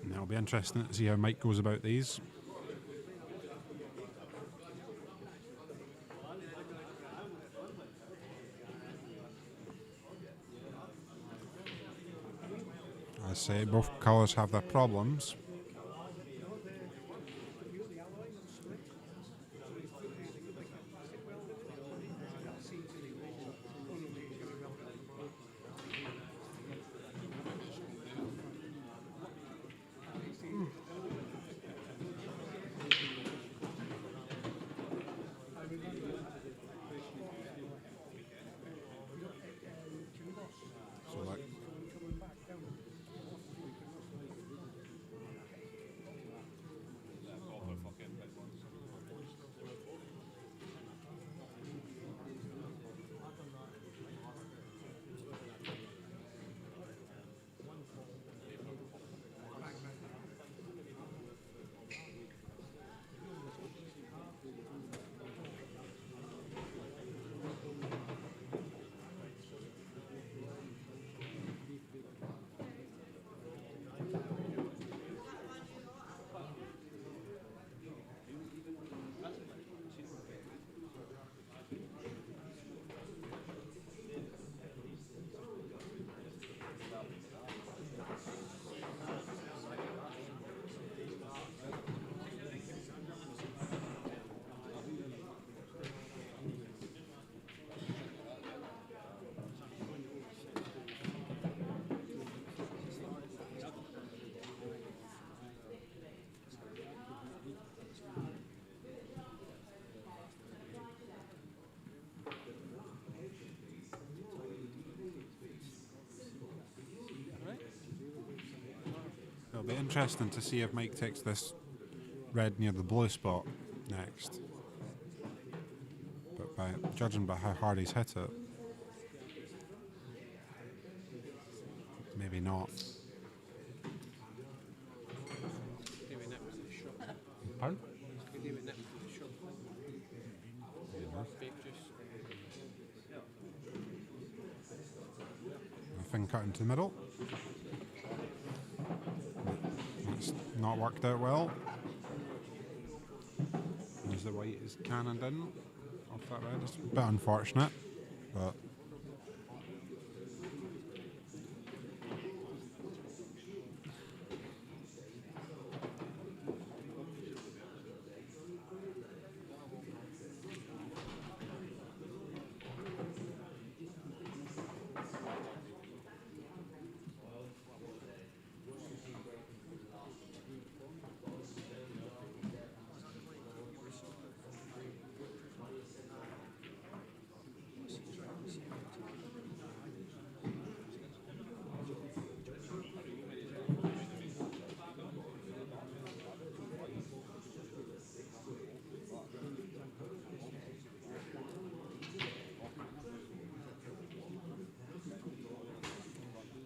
Speaker 3: And it'll be interesting to see how Mike goes about these. I say both colours have their problems. So like, it'll be interesting to see if Mike takes this red near the blue spot next. But judging by how hard he's hit it, maybe not. Pardon? Nothing cut into the middle. It's not worked out well. As the White is cannoned in off that red. It's a bit unfortunate, but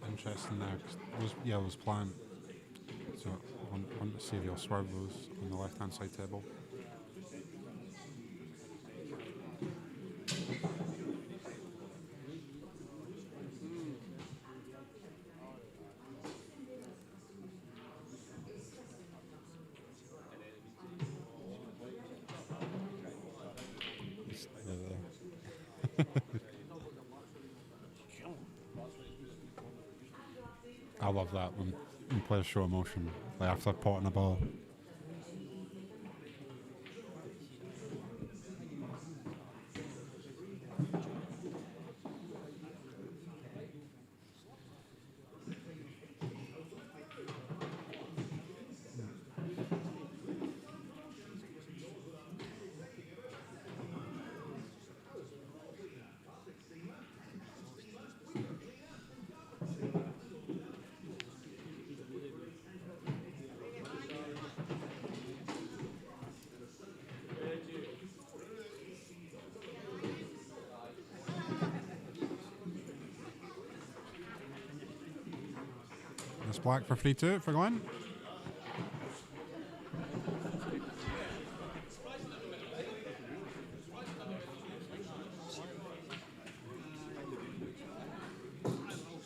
Speaker 3: interesting there, 'cause those yellows plant. So I want to see if you'll swerve those on the left hand side table. I love that when players show emotion, like after potting a ball. It's black for 3-2 for Glenn.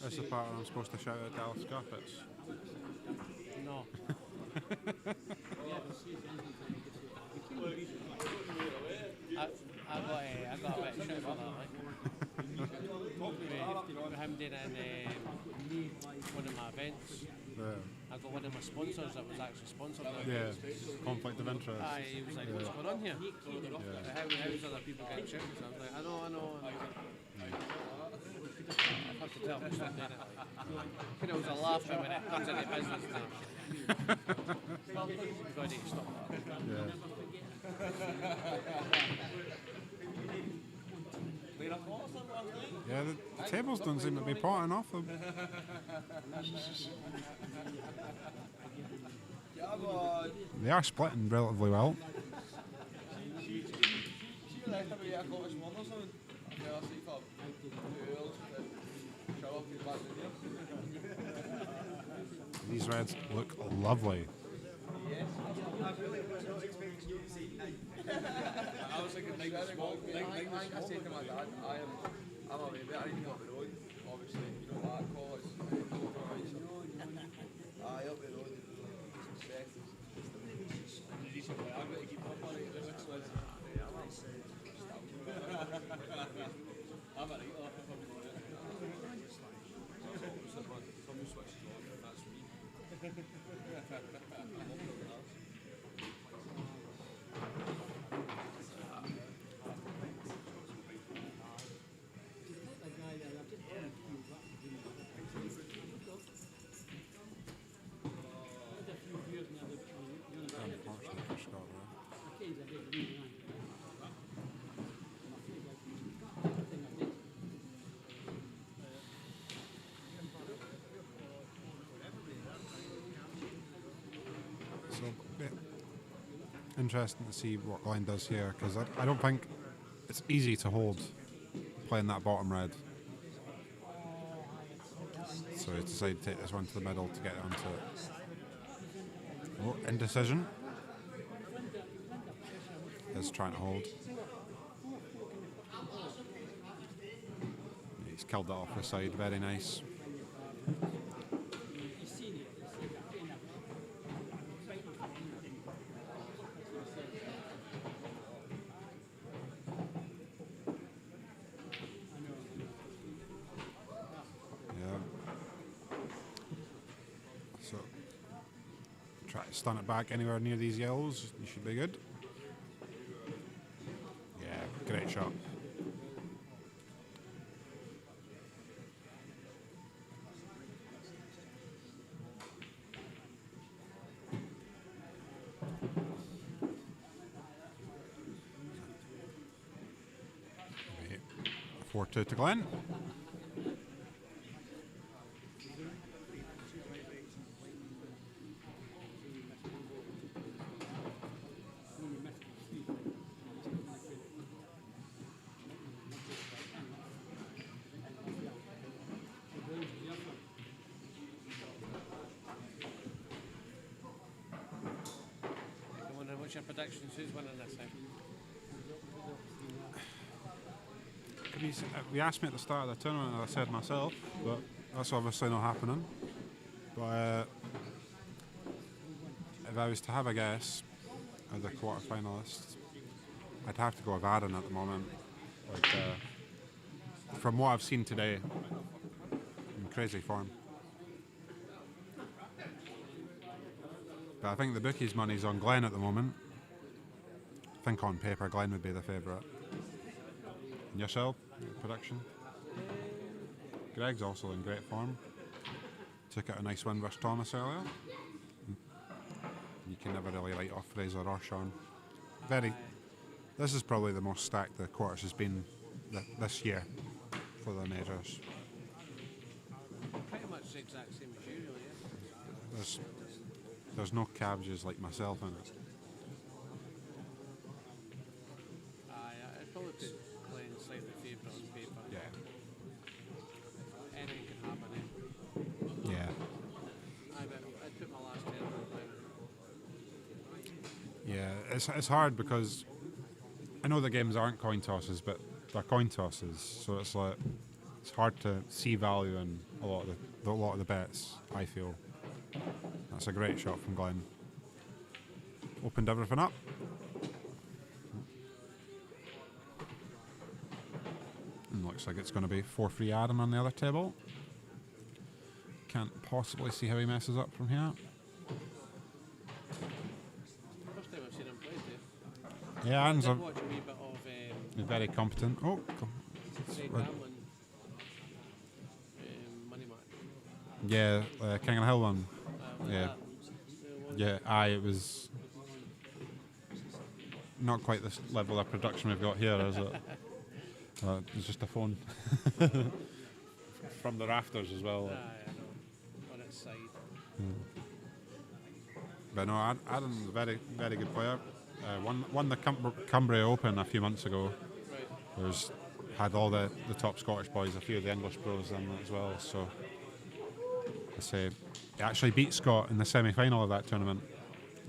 Speaker 3: This is the part where I'm supposed to shout out Dallas Scarpets.
Speaker 6: No. I got a bit of shit about that, like. With him doing one of my events. I got one of my sponsors that was actually sponsored now.
Speaker 3: Yeah, conflict of interest.
Speaker 6: He was like, what's going on here? How's other people getting shit? So I was like, I know. And I have to tell him to stop doing it. Like, it was a laugher when it comes into business now. You've got to stop that.
Speaker 3: Yeah, the tables don't seem to be potting off them. They are splitting relatively well. These reds look lovely.
Speaker 10: I was thinking Mike was small. I said to my dad, I'm a wee bit, I need to go up the road. Obviously, you know what I call it. Up the road.
Speaker 11: Recently, I've got to keep up on it. I'm a right off if I'm going it. Someone switches on, that's me.
Speaker 3: So, yeah, interesting to see what Glenn does here, because I don't think it's easy to hold playing that bottom red. So he's decided to take this one to the middle to get onto it. Oh, indecision. Is trying to hold. He's killed that off the side, very nice. Try to stun it back anywhere near these yellows, you should be good. Yeah, great shot. Okay, 4-2 to Glenn.
Speaker 6: What's your predictions? Who's winning this time?
Speaker 3: We asked me at the start of the tournament, and I said myself, but that's obviously not happening. But if I was to have a guess at the quarterfinalists, I'd have to go with Aaron at the moment. Like, from what I've seen today, in crazy form. But I think the bookies' money's on Glenn at the moment. I think on paper Glenn would be the favourite. And yourself, your prediction? Greg's also in great form. Took out a nice win versus Thomas earlier. You can never really write off Fraser or Sean. This is probably the most stacked the quarters has been this year for the majors.
Speaker 6: Pretty much the exact same as usual, yeah.
Speaker 3: There's no cabbages like myself in it.
Speaker 6: I'd probably put Glenn slightly favourite on paper.
Speaker 3: Yeah.
Speaker 6: Anything can happen, eh?
Speaker 3: Yeah. it's hard because I know the games aren't coin tosses, but they're coin tosses, so it's like it's hard to see value in a lot of the bets. I feel that's a great shot from Glenn. Opened everything up. And looks like it's going to be 4-3 Adam on the other table. Can't possibly see how he messes up from here.
Speaker 6: First time I've seen him play, Dave.
Speaker 3: Yeah, Adam's
Speaker 6: I did watch a wee bit of
Speaker 3: he's very competent. Oh,
Speaker 6: Craig Hamlin, Money Match.
Speaker 3: yeah, King of the Hill one. Yeah, yeah. It was not quite this level of production we've got here, is it? It's just a phone from the rafters as well.
Speaker 6: I know. On its side.
Speaker 3: But no, Adam's a very, very good player. Won the Cumbria Open a few months ago.
Speaker 6: Right.
Speaker 3: Had all the top Scottish boys, a few of the English pros in as well. So I say he actually beat Scott in the semi-final of that tournament.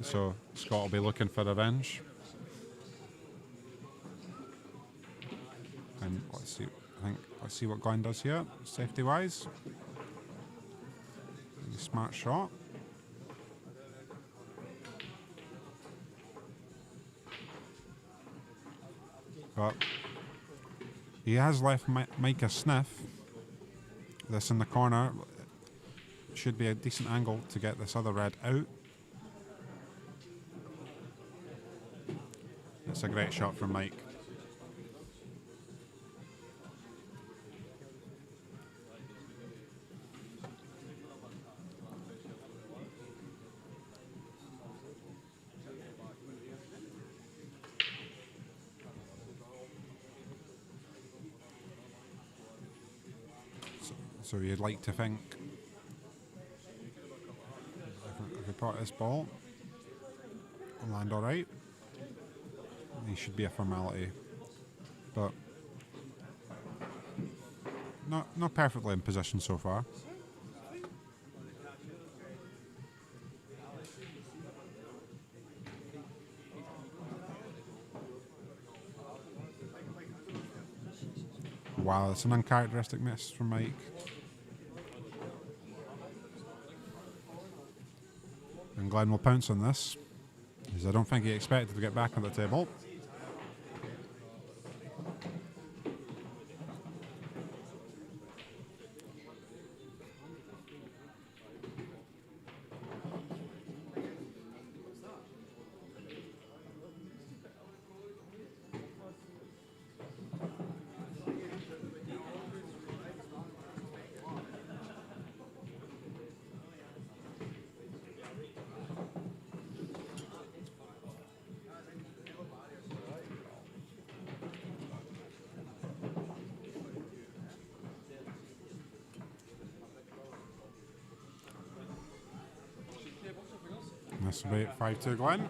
Speaker 3: So Scott will be looking for revenge. And let's see what Glenn does here, safety-wise. Smart shot. But he has left Mike a sniff. This in the corner should be a decent angle to get this other red out. It's a great shot from Mike. So you'd like to think if we pot this ball, will land all right. He should be a formality, but not perfectly in position so far. Wow, it's an uncharacteristic miss from Mike. And Glenn will pounce on this, because I don't think he expected to get back on the table. This will be 5-2 Glenn.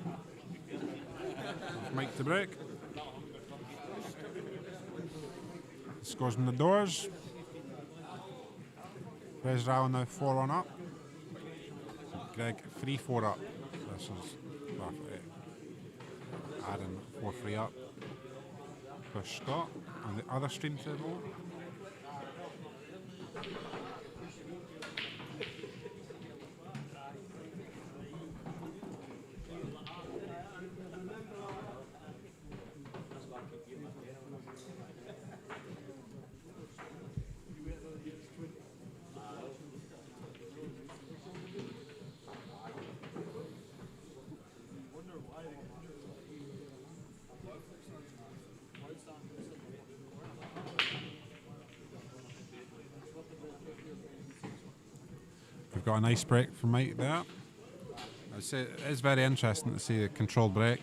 Speaker 3: Mike to break. Scores in the doors. Fraser Allen now 4-1 up. Greg 3-4 up. This is Aaron 4-3 up. Push Scott on the other stream table. We've got a nice break from Mike there. I'd say it is very interesting to see a controlled break.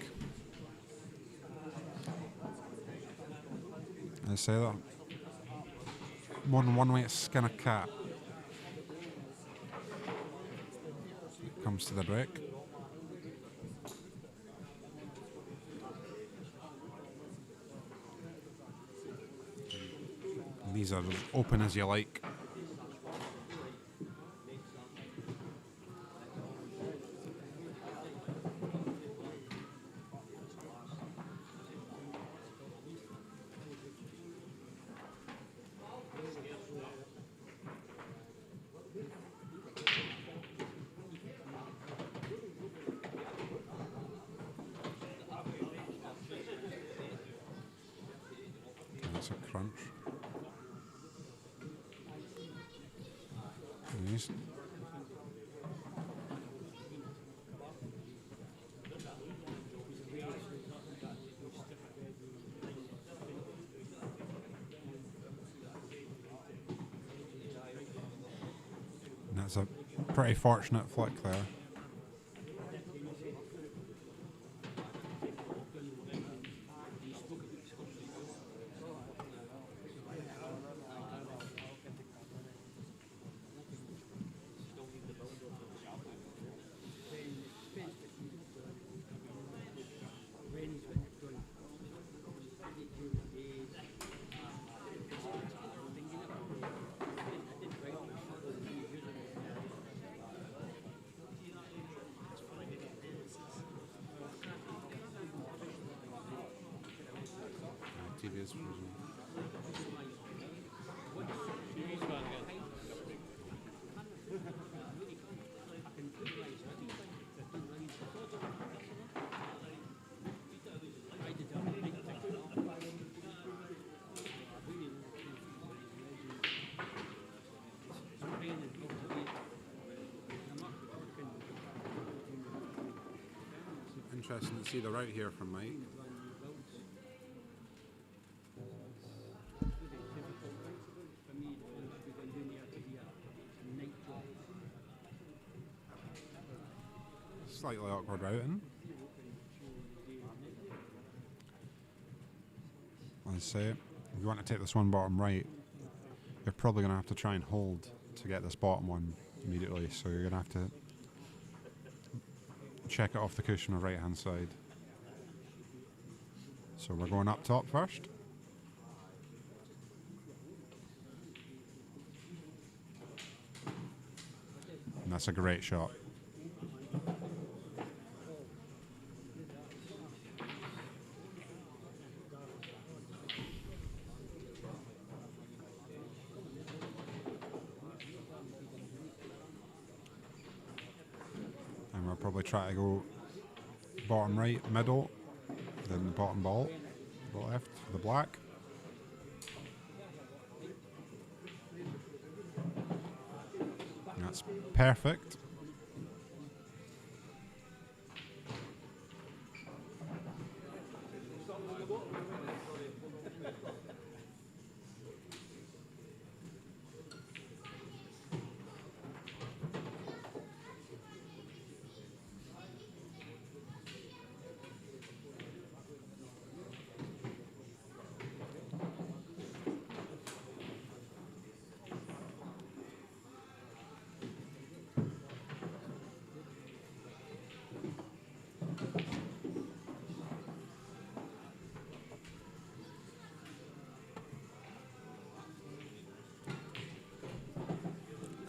Speaker 3: I say that more than one way to skin a cat. It comes to the break. These are as open as you like. crunch. Nice. And that's a pretty fortunate flick there. TV is frozen. Interesting to see the route here from Mike. Slightly awkward routing. Let's say, if you want to take this one bottom right, you're probably going to have to try and hold to get this bottom one immediately. So you're going to have to check it off the cushion on the right hand side. So we're going up top first. And that's a great shot. And we'll probably try to go bottom right, middle, then the bottom ball, the left, the black. And that's perfect.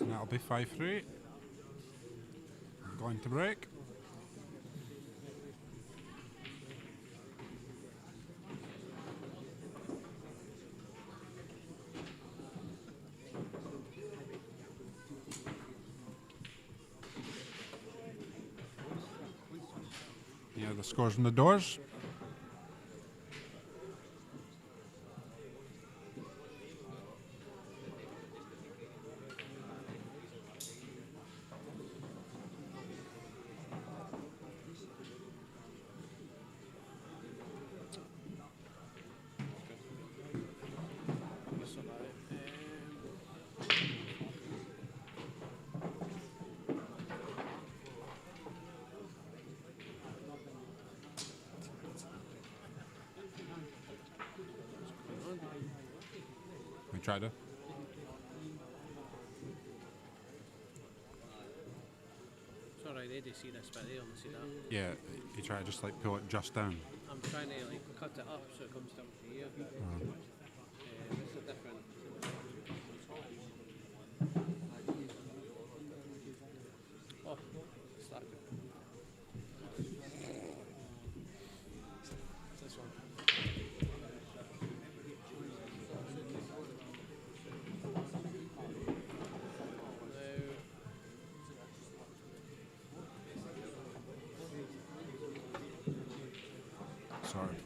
Speaker 3: And that'll be 5-3. I'm going to break. Yeah, the scores on the doors. We try to.
Speaker 6: It's alright, they do see this, but they only see that.
Speaker 3: Yeah, you try to just like pull it just down.
Speaker 6: I'm trying to like cut it up so it comes down to here. This is different. Oh, it's that good. It's this one.
Speaker 3: Sorry.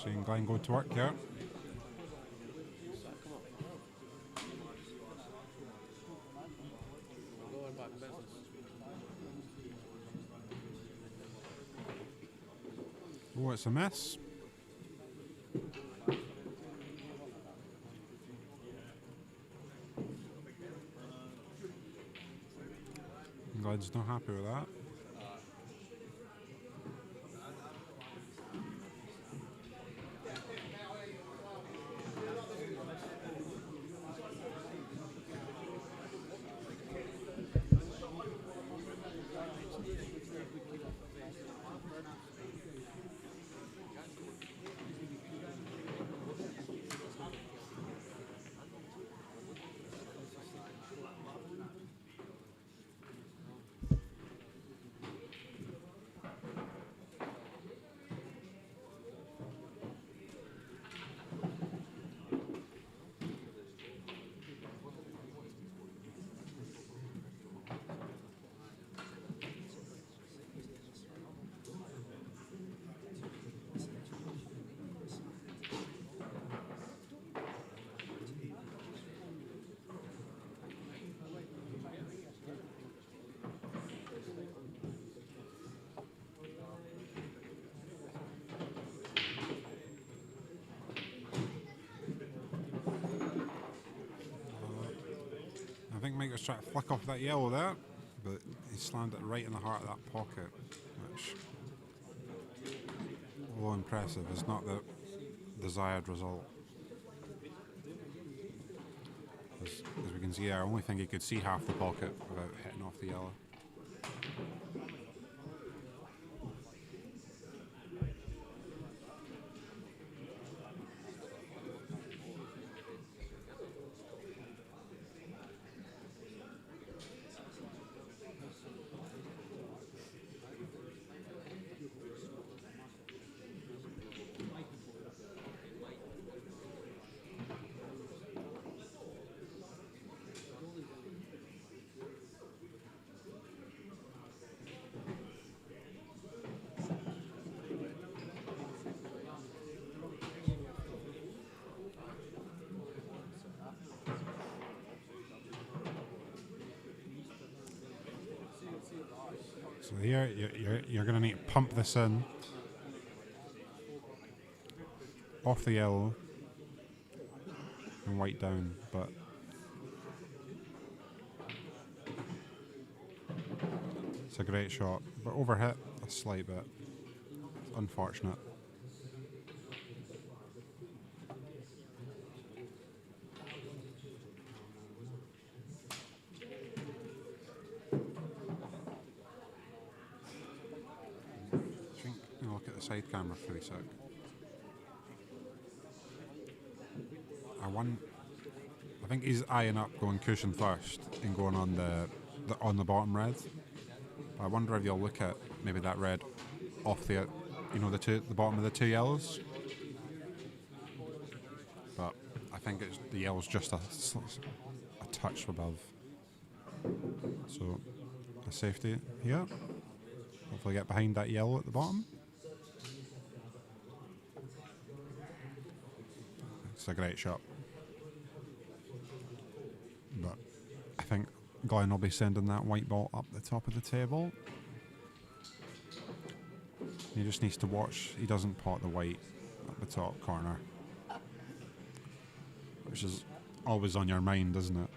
Speaker 3: Seeing Glenn go to work here.
Speaker 5: Going back business.
Speaker 3: Oh, it's a miss. Glenn's not happy with that. I think Mike was trying to flick off that yellow there, but he slammed it right in the heart of that pocket, which, although impressive, is not the desired result. As we can see, I only think he could see half the pocket without hitting off the yellow. So here, you're going to need to pump this in off the yellow and white down, but it's a great shot, but overhit a slight bit. It's unfortunate. Look at the side camera for a sec. I think he's eyeing up going cushion first and going on the bottom red. But I wonder if you'll look at maybe that red off the the bottom of the two yellows. But I think the yellow's just a touch above. So a safety here. Hopefully get behind that yellow at the bottom. It's a great shot. But I think Glenn will be sending that white ball up the top of the table. He just needs to watch he doesn't pot the white at the top corner. Which is always on your mind, isn't it?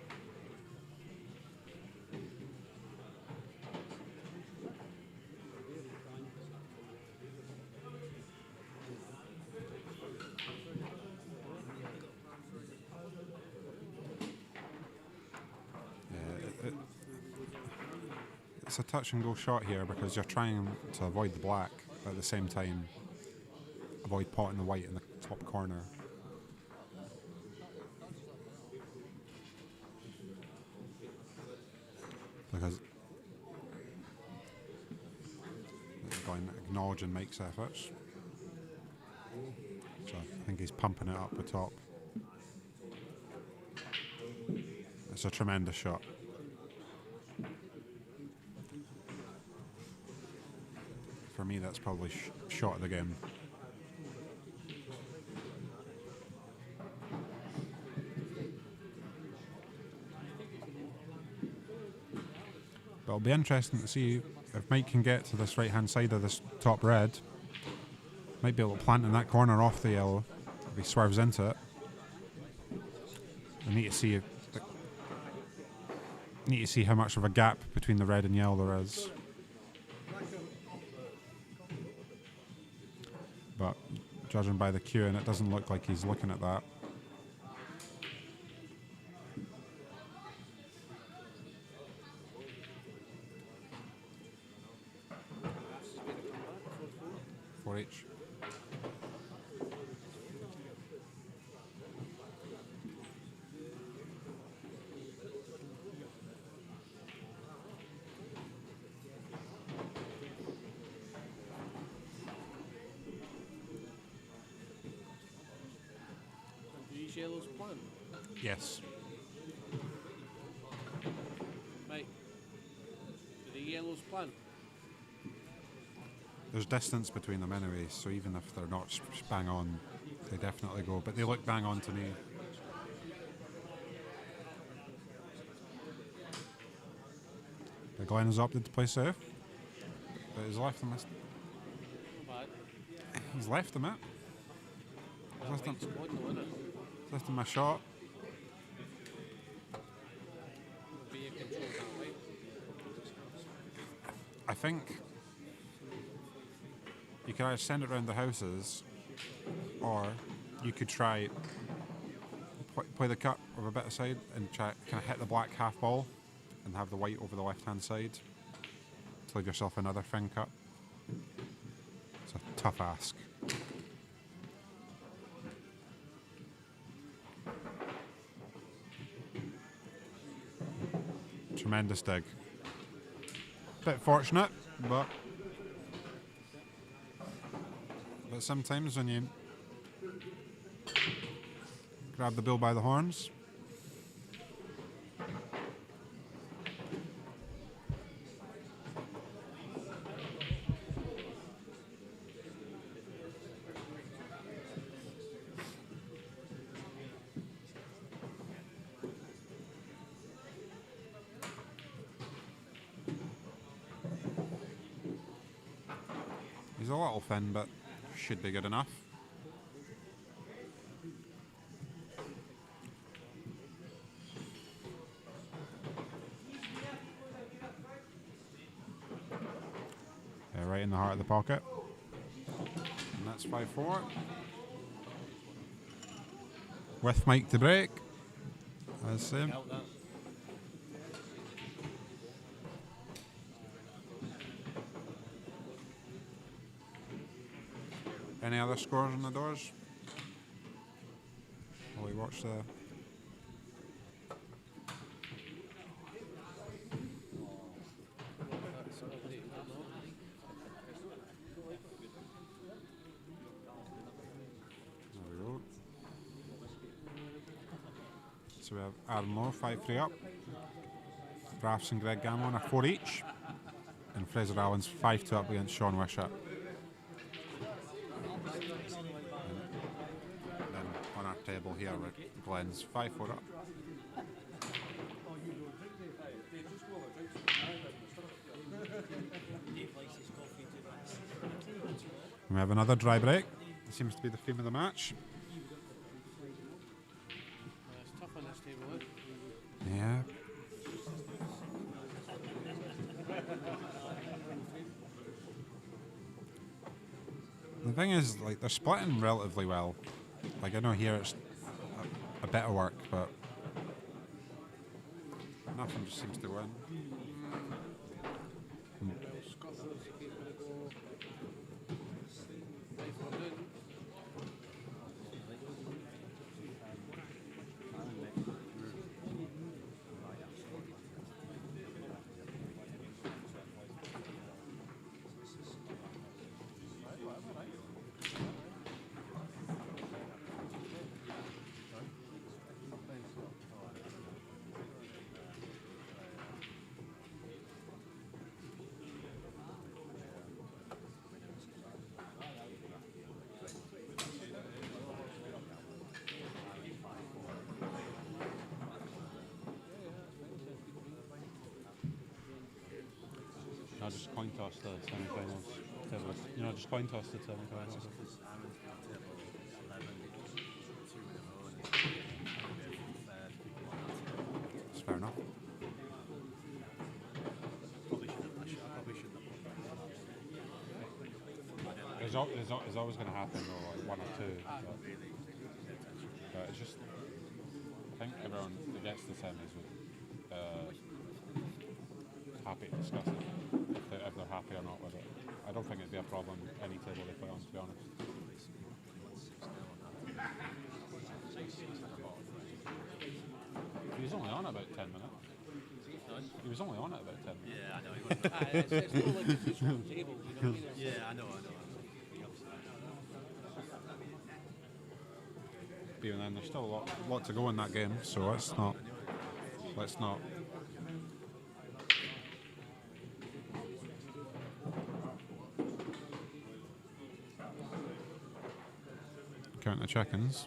Speaker 3: It's a touch and go shot here because you're trying to avoid the black, but at the same time avoid potting the white in the top corner. Because Glenn acknowledging Mike's efforts. So I think he's pumping it up the top. It's a tremendous shot. For me, that's probably shot of the game. it'll be interesting to see if Mike can get to this right-hand side of this top red. Might be able to plant in that corner off the yellow if he swerves into it. I need to see how much of a gap between the red and yellow there is. But judging by the cue, and it doesn't look like he's looking at that. For each.
Speaker 6: Do these yellows plant?
Speaker 3: Yes.
Speaker 6: Right. Do the yellows plant?
Speaker 3: There's distance between them anyway, so even if they're not bang on, they definitely go. But they look bang on to me. But Glenn has opted to play safe, but he's left them. He's left them it. He's left him a shot. I think you can either send it around the houses, or you could try play the cut with a bit aside and try kind of hit the black half ball and have the white over the left hand side to leave yourself another fin cut. It's a tough ask. Tremendous dig. Bit fortunate, but sometimes when you grab the bull by the horns, he's a little thin, but should be good enough. Yeah, right in the heart of the pocket. And that's 5-4. With Mike to break. As same. Any other scores on the doors? While we watch the... There we go. So we have Aaron Lowe, 5-3 up. Rafts and Greg Gamlin are 4 each. And Fraser Allen's 5-2 up against Sean Wishart. On our table here with Glenn's 5-4 up. We have another dry break. It seems to be the theme of the match.
Speaker 6: It's tough on this table,
Speaker 3: Yeah. The thing is, like, they're splitting relatively well. Like, I know here it's a bit of work, but nothing just seems to win. No, just coin toss the semi-finals. Tables. You know, just coin toss the semi-finals.
Speaker 11: Because Aaron's got a table 11, 2 in a row, and it's fair to keep on that table.
Speaker 3: It's fair enough.
Speaker 11: Probably shouldn't have, I probably shouldn't have put that one.
Speaker 3: There's always going to happen though, like one or two. But it's just, I think everyone that gets the semis would happy to discuss it if they're happy or not with it. I don't think it'd be a problem any table they play on, to be honest. He was only on about 10 minutes. He was only on it about 10 minutes.
Speaker 11: Yeah, I know. He wasn't.
Speaker 6: It's not like it's just one table, you know what I mean?
Speaker 11: Yeah, I know.
Speaker 3: But even then, there's still a lot to go in that game, so let's not count the chickens.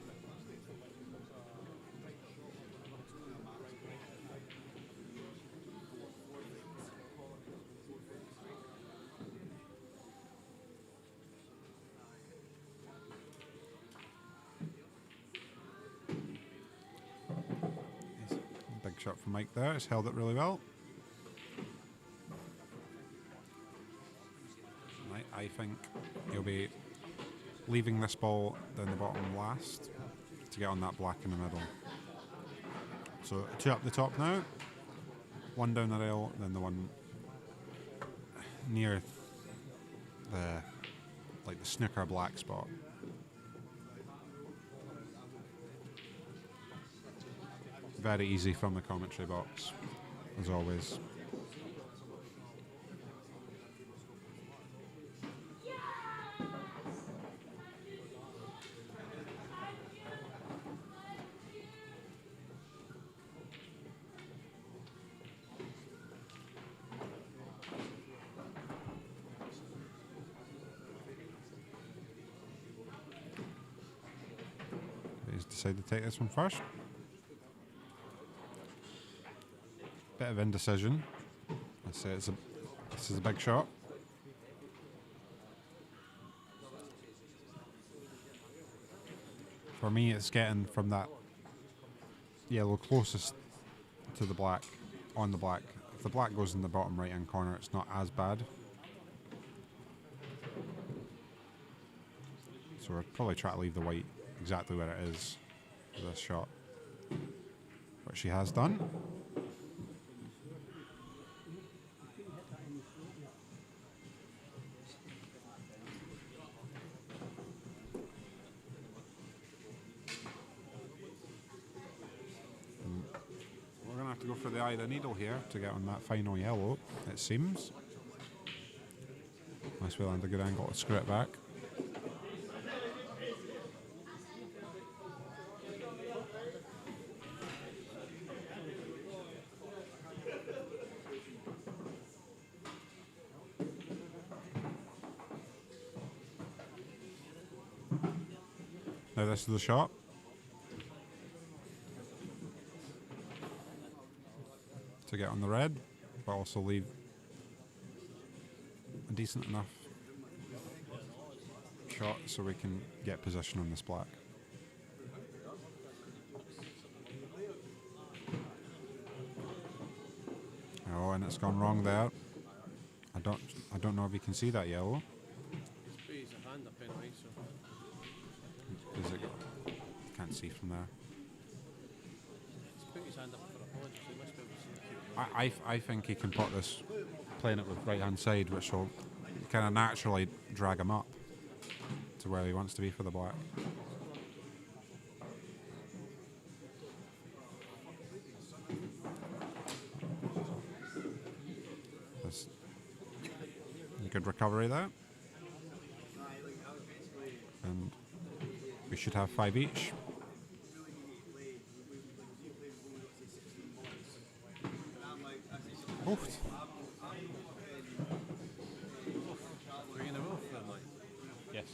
Speaker 3: Big shot from Mike there. It's held it really well. I think he'll be leaving this ball down the bottom last to get on that black in the middle. So 2 up the top now, 1 down the rail, then the one near the snooker black spot. Very easy from the commentary box, as always. He's decided to take this one first. Bit of indecision. I say this is a big shot. For me, it's getting from that yellow closest to the black on the black. If the black goes in the bottom right hand corner, it's not as bad. So we'll probably try to leave the white exactly where it is for this shot, which she has done. We're going to have to go for the eye of the needle here to get on that final yellow, it seems. Unless we land a good angle to screw it back. Now this is the shot. To get on the red, but also leave a decent enough shot so we can get position on this black. Oh, and it's gone wrong there. I don't know if you can see that yellow.
Speaker 5: He's a hand up anyway, so.
Speaker 3: Is it? Can't see from there.
Speaker 5: He's put his hand up for a apology, so he must be able to see the cue.
Speaker 3: I think he can pot this, playing it with right hand side, which will kind of naturally drag him up to where he wants to be for the black. That's a good recovery there. And we should have 5 each. Oofed.
Speaker 11: 3 in a row for them, like.
Speaker 3: Yes.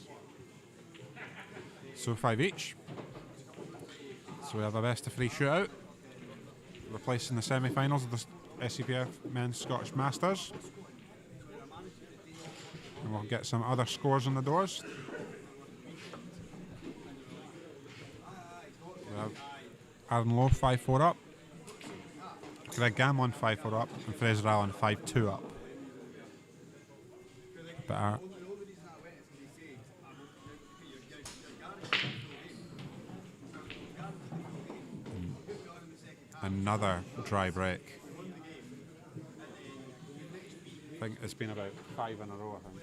Speaker 3: So 5 each. So we have a best of 3 shootout, replacing the semi-finals of the S.E.P.F Men's Scottish Masters. we'll get some other scores on the doors. We have Aaron Lowe 5-4 up, Greg Gammon 5-4 up, and Fraser Allen 5-2 up. But another dry break. I think it's been about 5 in a row, I think.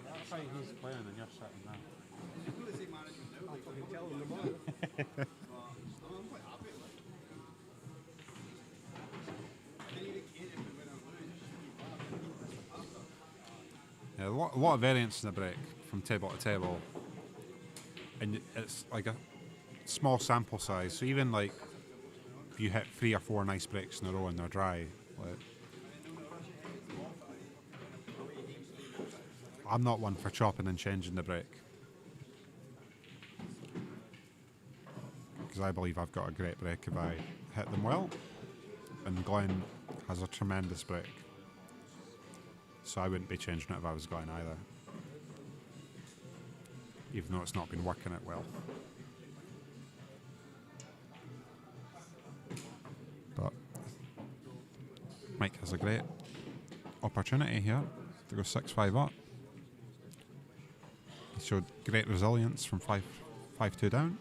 Speaker 3: That's how he's playing and you're sitting there.
Speaker 12: I'll fucking tell him tomorrow. I'm quite happy with it.
Speaker 3: Yeah, a lot of variance in the break from table to table, and it's like a small sample size. So even like if you hit 3 or 4 nice breaks in a row and they're dry, like, I'm not one for chopping and changing the break because I believe I've got a great break if I hit them well, and Glenn has a tremendous break. So I wouldn't be changing it if I was going either, even though it's not been working it well. But Mike has a great opportunity here to go 6-5 up. He showed great resilience from 5-2 down.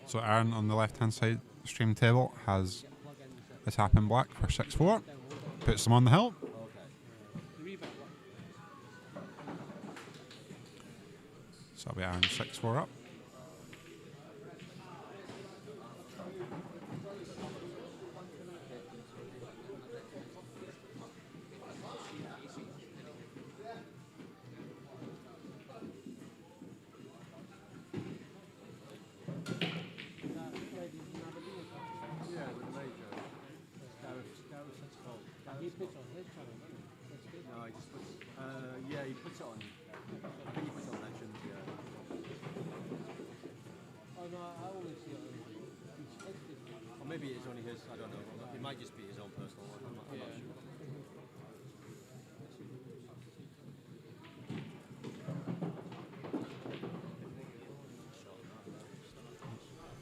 Speaker 3: So Aaron on the left hand side stream table has a tap in black for 6-4, puts them on the hill. So that'll be Aaron 6-4 up.
Speaker 11: He puts it on. I think he puts it on Legends, yeah.
Speaker 6: Oh no, I always see it.
Speaker 11: Or maybe it's only his, I don't know. It might just be his own personal one, I'm not sure.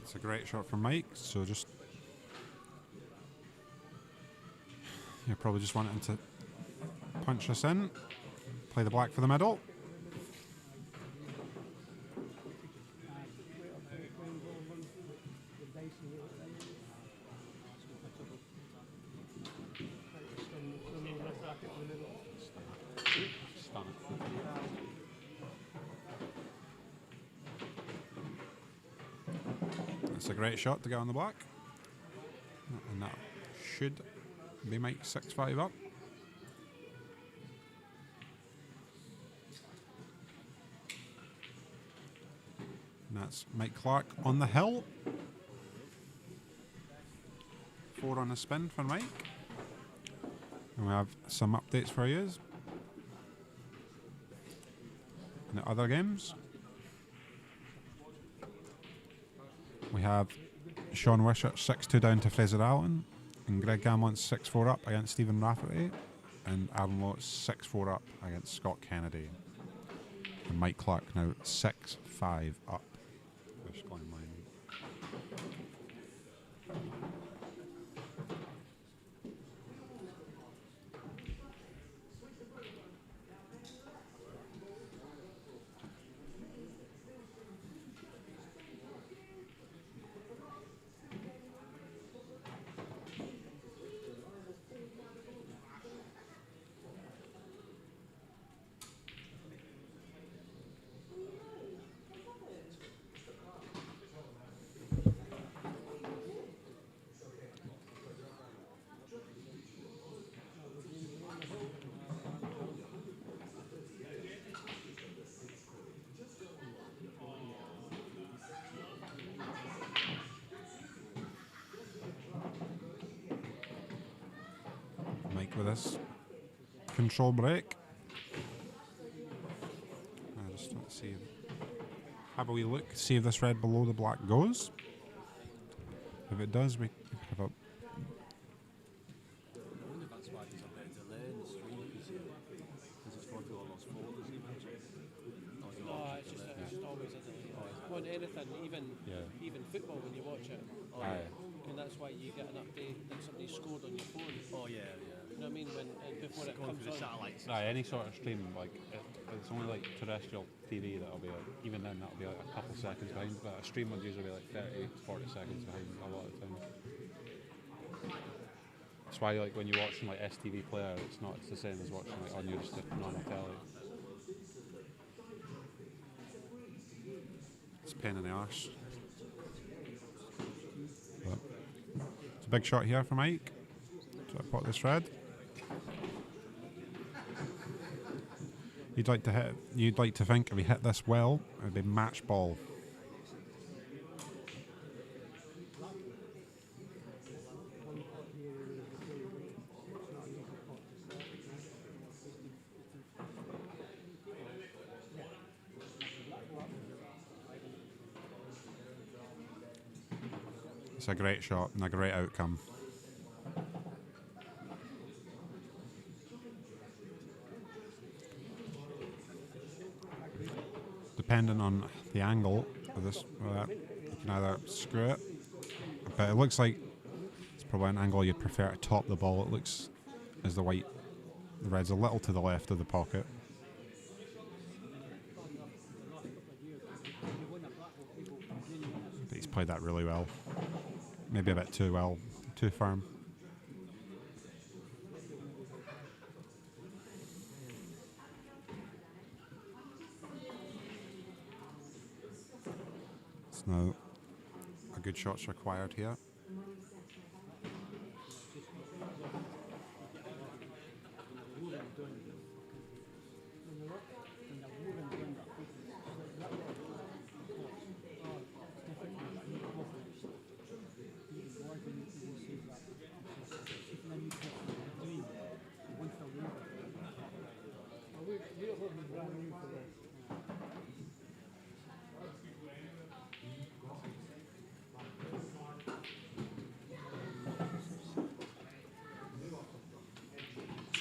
Speaker 3: It's a great shot from Mike, so just you're probably just wanting to punch this in. Play the black for the middle. It's a great shot to get on the black. And that should be Mike 6-5 up. And that's Mike Clark on the hill. 4 on a spin for Mike. And we have some updates for you in the other games. We have Sean Wishart 6-2 down to Fraser Allen, and Greg Gammon 6-4 up against Stephen Rafferty, and Aaron Lowe 6-4 up against Scott Kennedy. And Mike Clark now 6-5 up. with this control break. I just want to see. Have a wee look, see if this red below the black goes. If it does, we have a.
Speaker 11: I wonder if that's why there's a bit of delay in the stream because it's going through all those folders you mentioned. Or is it all
Speaker 6: Oh, it's just always a delay. Well, anything, even football when you watch it.
Speaker 3: Aye.
Speaker 6: And that's why you get an update that somebody scored on your phone.
Speaker 11: Oh yeah.
Speaker 6: You know what I mean? When before it
Speaker 11: Going
Speaker 6: comes
Speaker 11: through the
Speaker 6: on.
Speaker 11: satellites.
Speaker 3: Aye, any sort of stream, like it's only like terrestrial TV that'll be like, even then that'll be like a couple seconds behind, but a stream would usually be like 30, 40 seconds behind a lot of the time. That's why like when you're watching like STV Player, it's the same as watching like on your just normal telly. It's a pain in the arse. But it's a big shot here for Mike. So I pot this red. You'd like to think if he hit this well, it would be match ball. It's a great shot and a great outcome. Depending on the angle of this, you can either screw it, but it looks like it's probably an angle you'd prefer to top the ball. It looks as the red's a little to the left of the pocket. But he's played that really well. Maybe a bit too well, too firm. Now, a good shot's required here.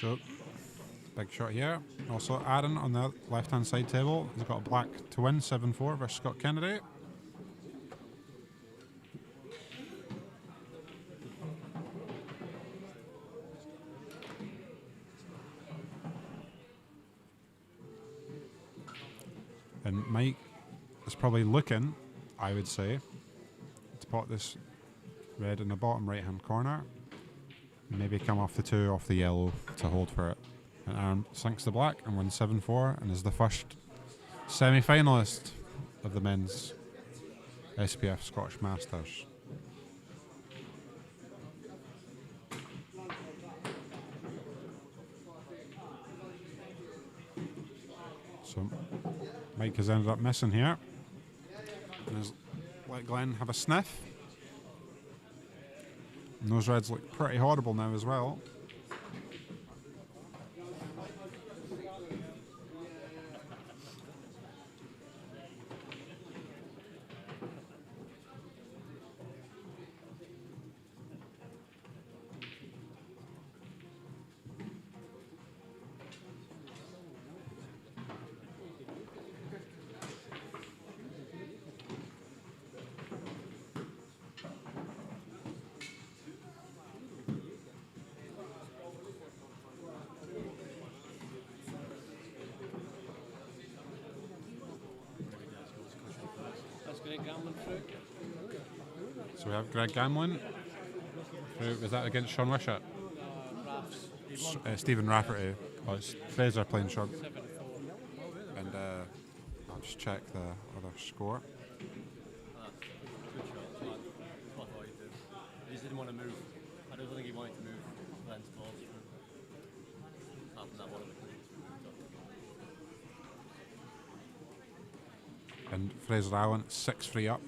Speaker 3: So, big shot here. Also, Aaron on the left-hand side table. He's got a black to win, 7-4 versus Scott Kennedy. And Mike is probably looking, I would say, to pot this red in the bottom right-hand corner. Maybe come off the 2 off the yellow to hold for it. And Aaron sinks the black and wins 7-4 and is the first semi-finalist of the men's S.E.P.F Scottish Masters. So Mike has ended up missing here. And has let Glenn have a sniff. And those reds look pretty horrible now as well. So we have Greg Gamlin. Was that against Sean Wishart? Stephen Rafferty. Oh, it's Fraser playing Sean. And I'll just check the other score.
Speaker 11: Good shot. That's what I thought he'd do. He just didn't want to move. I don't think he wanted to move Glenn's balls through. Apart from that one of the
Speaker 3: And Fraser Allen 6-3 up.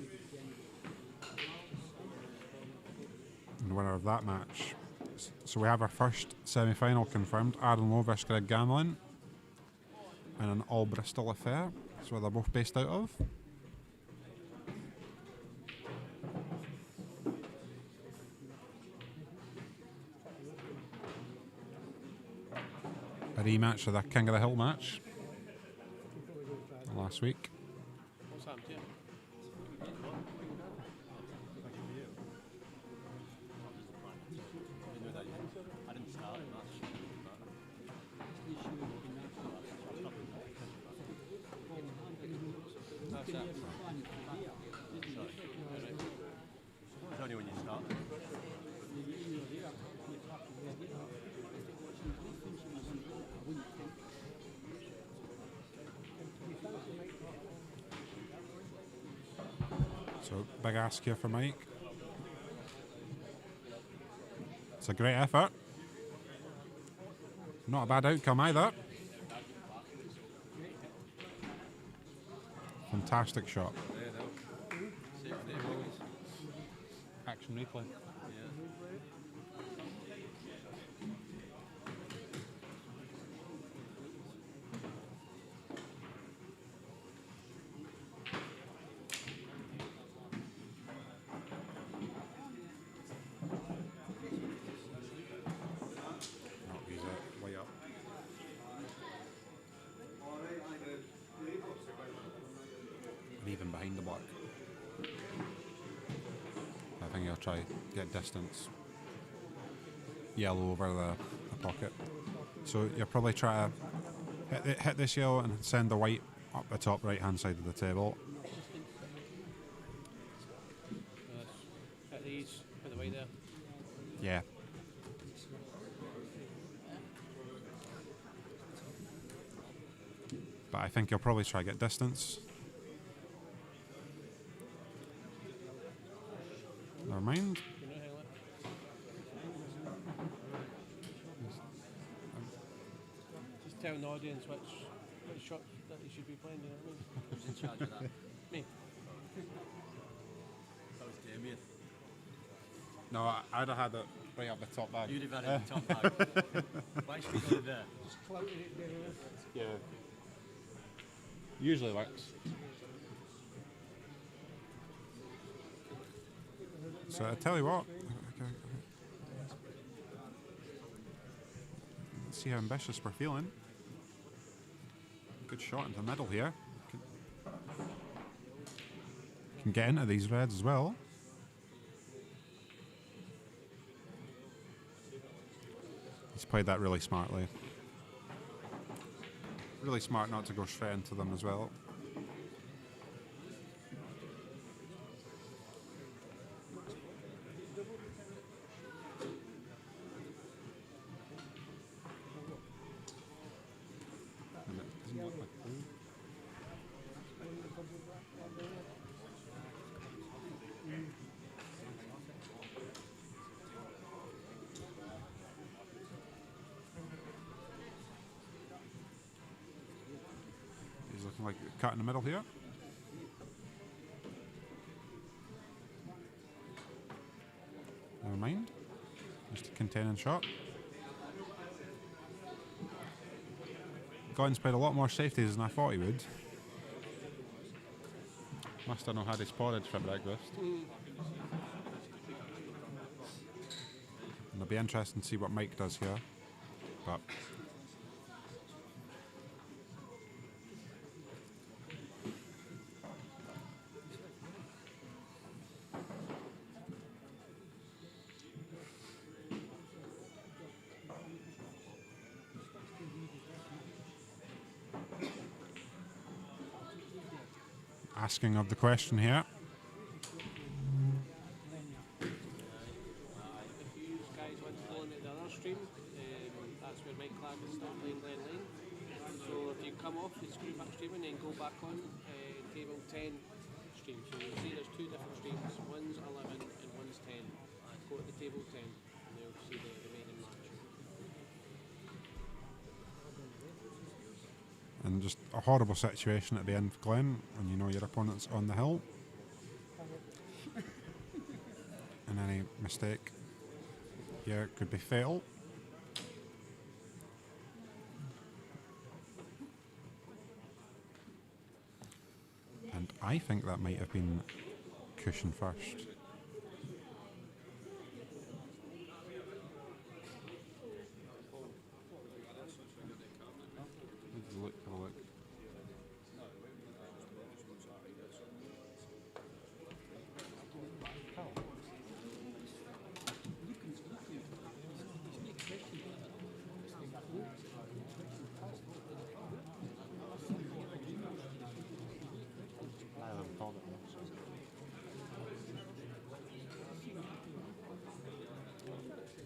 Speaker 3: And the winner of that match, So we have our first semi-final confirmed. Aaron Lowe versus Greg Gamlin in an all Bristol affair. That's where they're both based out of. A rematch of the King of the Hill match last week.
Speaker 6: What's happened here?
Speaker 11: I didn't start the match.
Speaker 6: That's it.
Speaker 11: It's only when you start.
Speaker 3: So big ask here for Mike. It's a great effort. Not a bad outcome either. Fantastic shot. Action replay. He's way up. And even behind the block. I think he'll try get distance. Yellow over the pocket. So you'll probably try to hit this yellow and send the white up the top right hand side of the table.
Speaker 6: Hit these, put the white there.
Speaker 3: Yeah. But I think he'll probably try to get distance. Never mind.
Speaker 6: Just tell the audience which shots that they should be playing, you know what I mean?
Speaker 11: Who's in charge of that?
Speaker 6: Me.
Speaker 11: That was Damien.
Speaker 3: No, I'd have had it right up the top bag.
Speaker 11: You'd have had it in the top bag. Why should we go there?
Speaker 4: Just clouted it there.
Speaker 3: Yeah. Usually works. So I tell you what. Let's see how ambitious we're feeling. Good shot into the middle here. Can get into these reds as well. He's played that really smartly. Really smart not to go straight into them as well. And it doesn't look like blue. He's looking like a cut in the middle here. Never mind. Just a containing shot. Gordon's played a lot more safeties than I thought he would. Must have not had his porridge for breakfast. And it'll be interesting to see what Mike does here. But asking of the question here.
Speaker 6: If you guys want to go on the other stream, that's where Mike Clark is still playing Glen Lane. So if you come off the screen back stream and then go back on table 10 stream. So you'll see there's two different streams. One's 11 and one's 10. Go to the table 10 and you'll see the remaining match.
Speaker 3: And just a horrible situation at the end, Glenn, when you know your opponent's on the hill. And any mistake here could be fatal. And I think that might have been cushion first. Have a look, have a look.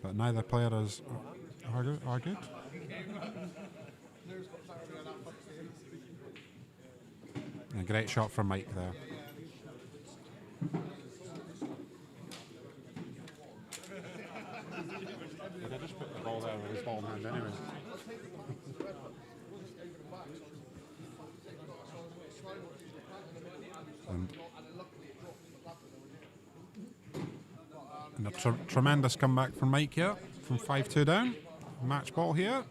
Speaker 3: But neither player is are good. A great shot from Mike there. I just put the ball there with his ball in hand anyway. And a tremendous comeback from Mike here, from 5-2 down. Match ball here.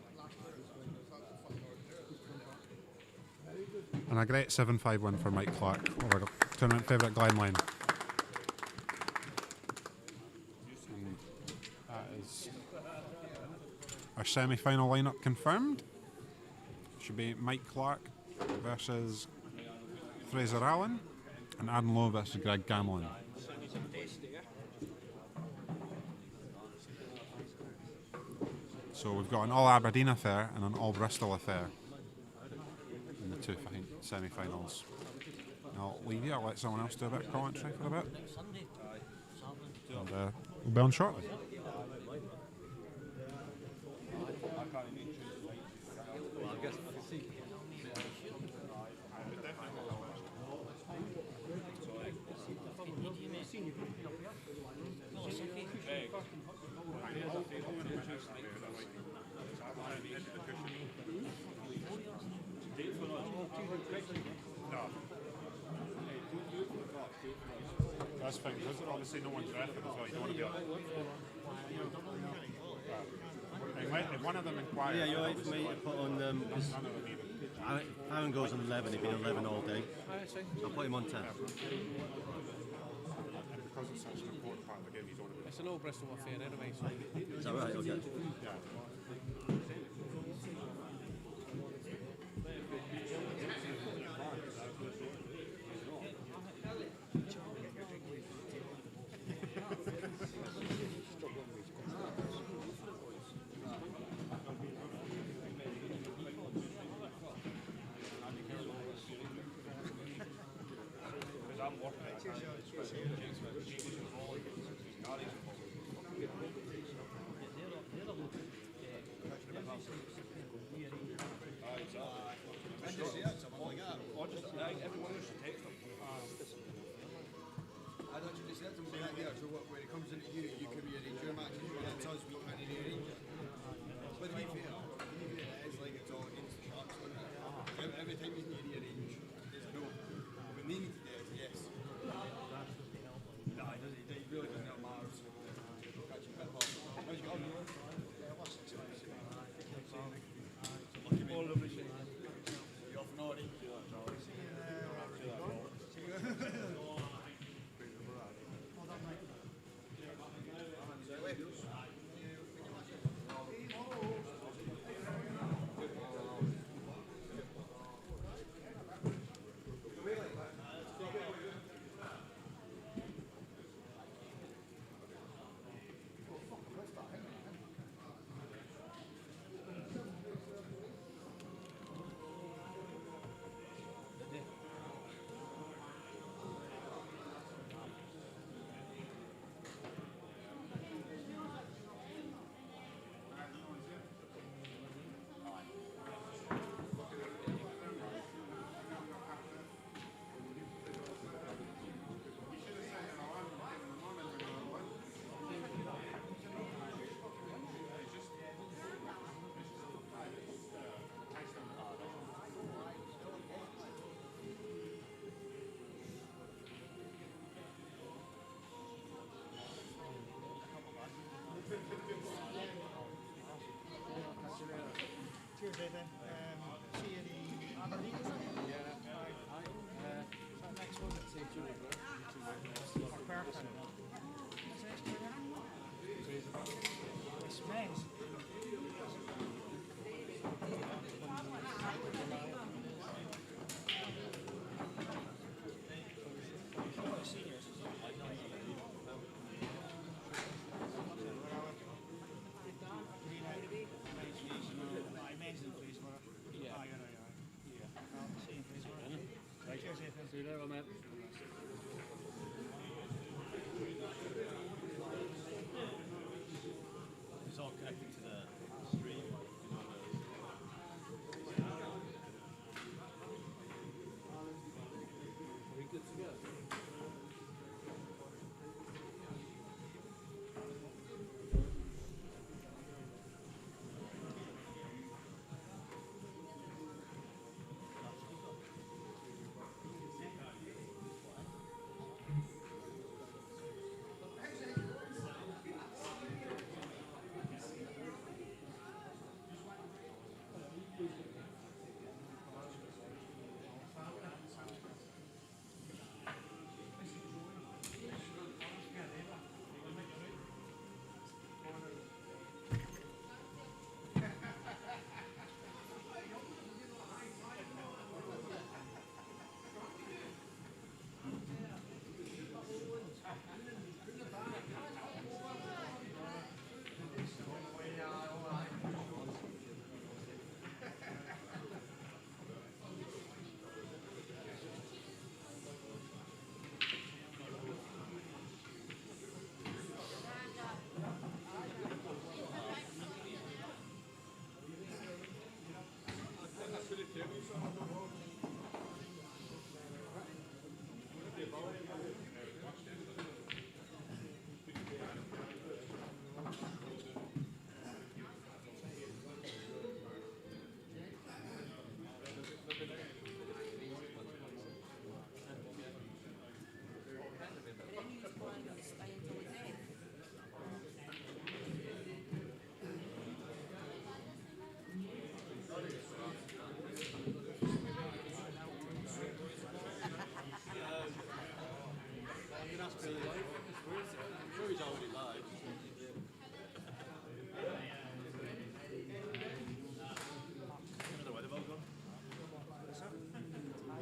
Speaker 3: And a great 7-5 win for Mike Clark over tournament favourite Glenlane. And that is our semi-final lineup confirmed. Should be Mike Clark versus Fraser Allen and Aaron Lowe versus Greg Gamlin. So we've got an all Aberdeen affair and an all Bristol affair in the two semi-finals. I'll leave you, I'll let someone else do a bit of commentary for a bit. And we'll be on shortly. That's fine, because obviously no one's ref as well, you don't want to be up. If one of them inquires...
Speaker 11: Yeah, you're right for me to put on them, because Aaron goes on 11, he'd been 11 all day. I'll put him on 10.
Speaker 3: And because it's such an important part of the game, you don't want to be...
Speaker 6: It's an all Bristol affair anyway, so...
Speaker 11: Is that right? Okay.
Speaker 3: Yeah.
Speaker 12: When it comes into you, you can rearrange your matches. When it's us, we can't rearrange it. But to be fair, it's like it's all against the Sharks. Every time you need to rearrange, it's no. When they need to do it, yes. No, it really doesn't matter. Catching a bit off. How's it going? Lucky me. You're off and already.
Speaker 11: there, mate. It's all connected to the stream, you know. Are we good to go?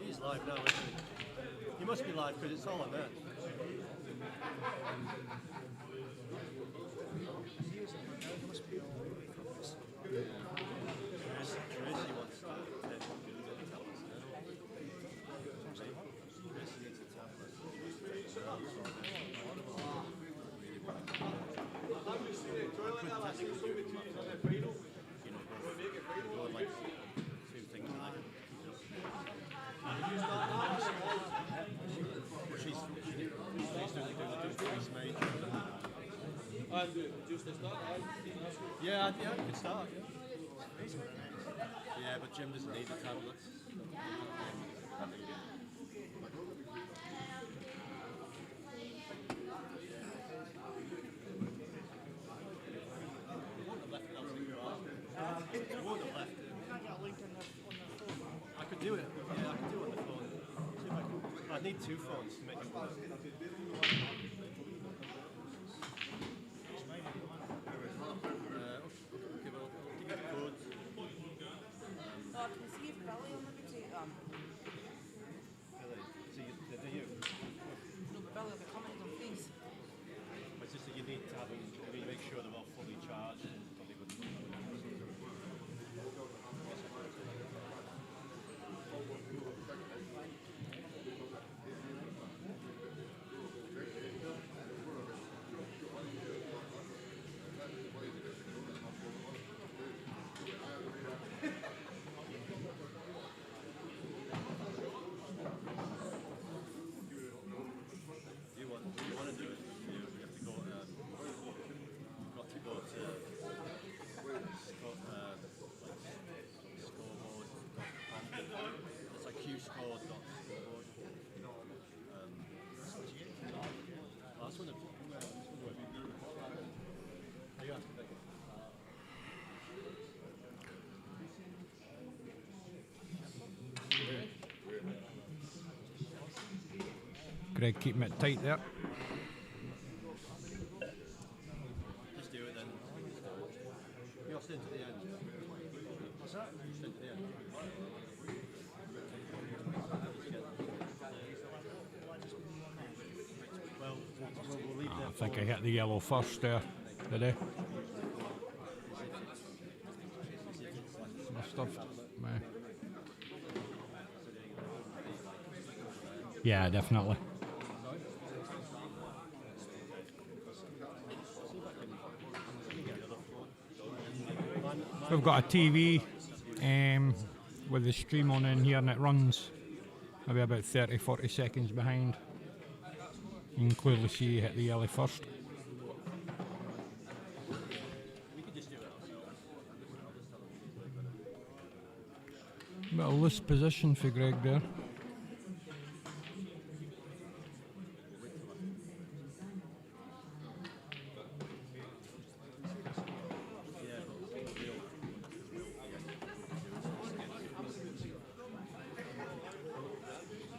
Speaker 11: He's live now, isn't he? He must be live because it's all on there. Tracy wants to tell us. Tracy needs to tell us. Like 2 things like she's doing the Greece major.
Speaker 13: Just to start,
Speaker 11: Yeah, I could start. Yeah, but Jim doesn't need the tablets. I could do it. Yeah, I could do it on the phone. See if I can. I'd need 2 phones to make it work. Okay, well, I'll give you the code.
Speaker 9: Oh, can I see if Billy will maybe take them?
Speaker 11: Really? So do you?
Speaker 9: No, but Billy will be coming on these.
Speaker 11: It's just that you need to have them, you need to make sure they're all fully charged. And probably wouldn't. You want to do it? You have to go. You've got to go to scoreboard. It's like qscore.scoreboard. That's one of. Are you on?
Speaker 1: Greg keeping it tight there.
Speaker 11: Just do it then. You're staying to the end. What's that? You're staying to the end. Well, we'll leave
Speaker 1: I think I hit the yellow first there, did I? Must have. Yeah, definitely. We've got a TV with the stream on in here, and it runs maybe about 30-40 seconds behind. You can clearly see you hit the yellow first. Bit of loose position for Greg there.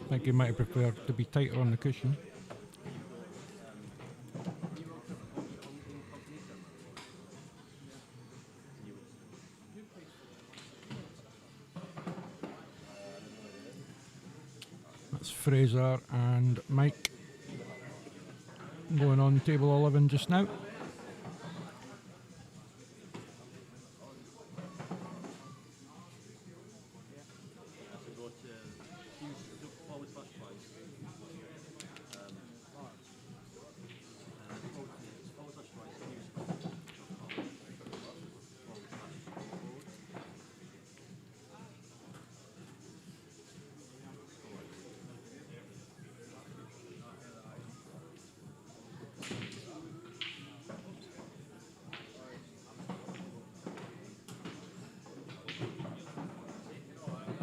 Speaker 1: I think he might have preferred to be tighter on the cushion. That's Fraser and Mike going on table 11 just now.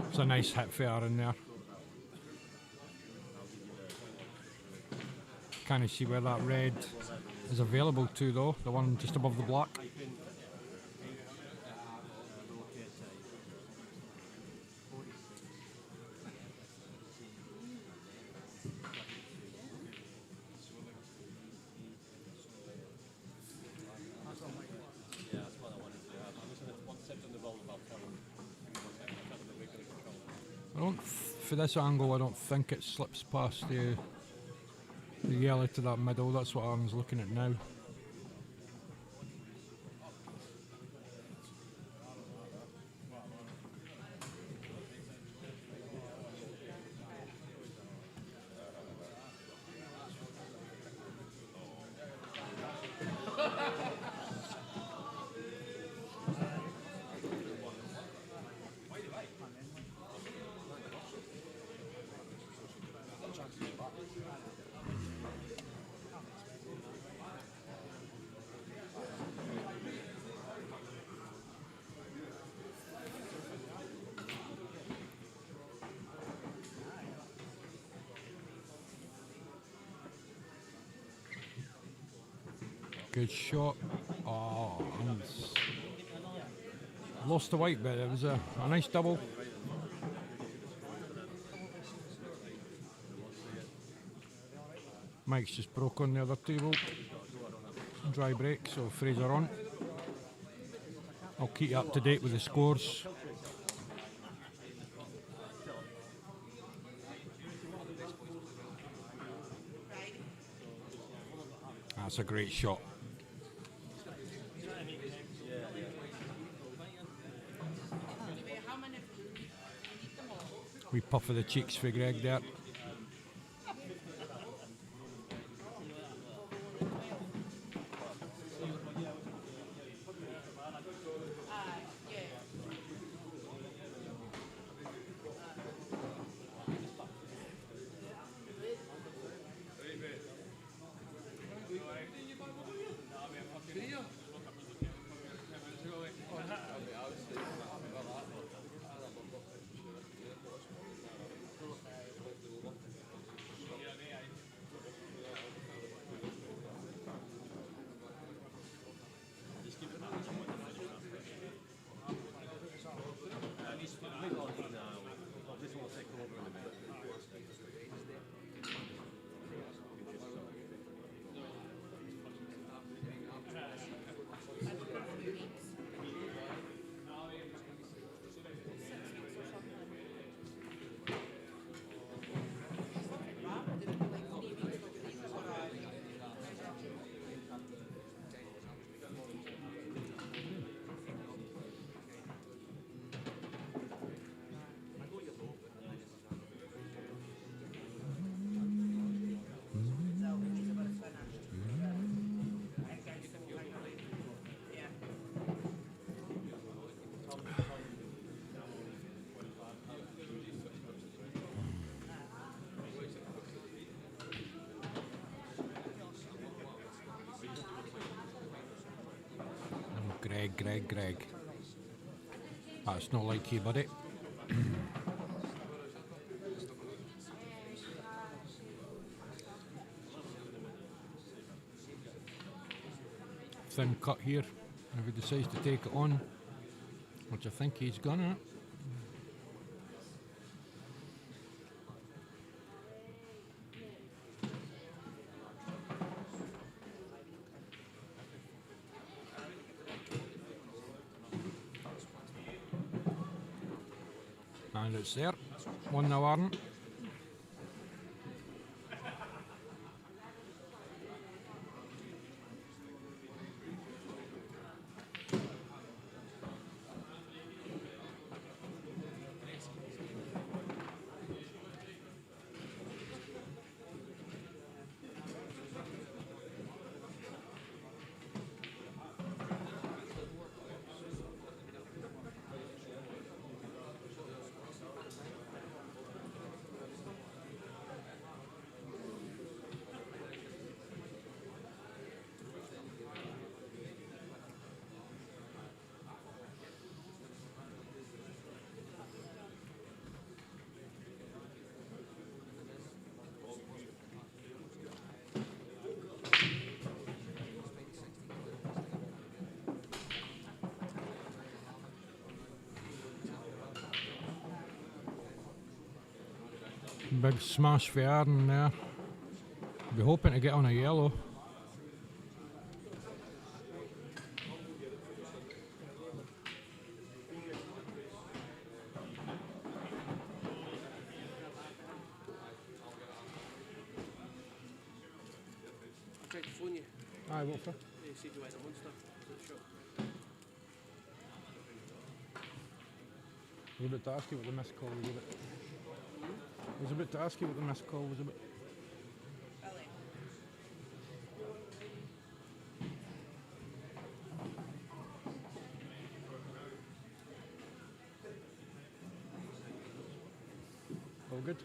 Speaker 1: It's a nice hit for her in there. Can't see where that red is available to though, the one just above the black. For this angle, I don't think it slips past the yellow to that middle. That's what Aaron's looking at now. Good shot. Oh, lost the white bit. It was a nice double. Mike's just broke on the other table. Dry break, so Fraser on. I'll keep you up to date with the scores. That's a great shot. We puff of the cheeks for Greg there. Greg. That's not like you, buddy. Thin cut here. If he decides to take it on, which I think he's gonna. And it's there. 1-0 Arden. Big smash for Arden there. Be hoping to get on a yellow.
Speaker 10: I tried to phone you.
Speaker 1: Aye, what for?
Speaker 10: They said you went to Munster. So it's shop.
Speaker 1: I was about to ask you what the missed call was about. I was about to ask you what the missed call was about.
Speaker 2: Billy.
Speaker 1: All good?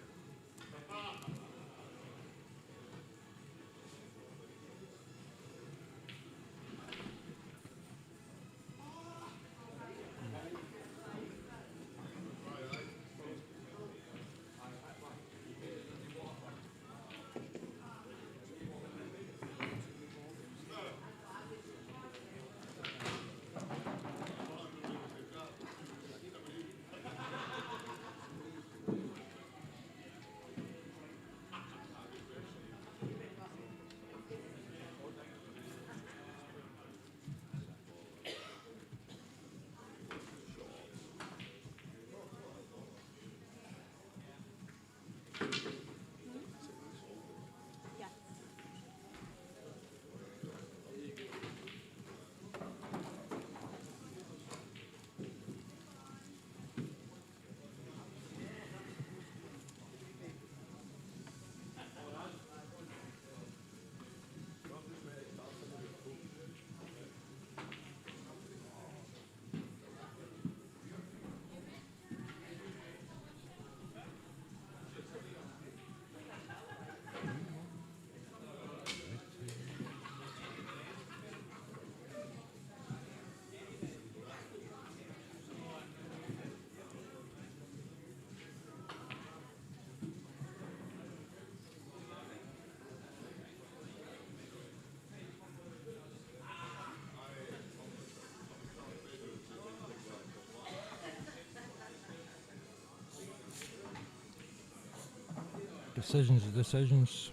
Speaker 1: Decisions.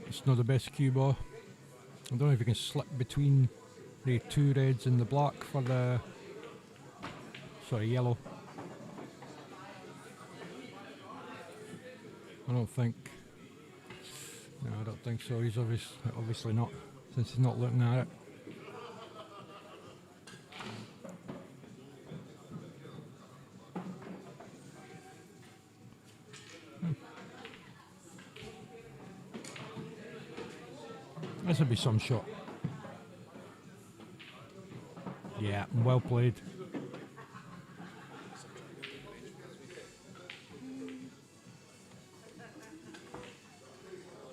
Speaker 1: It's not the best cue ball. I don't know if you can slip between the two reds and the black for the yellow. I don't think. No, I don't think so. He's obviously not, since he's not looking at it. This would be some shot. Yeah, well played.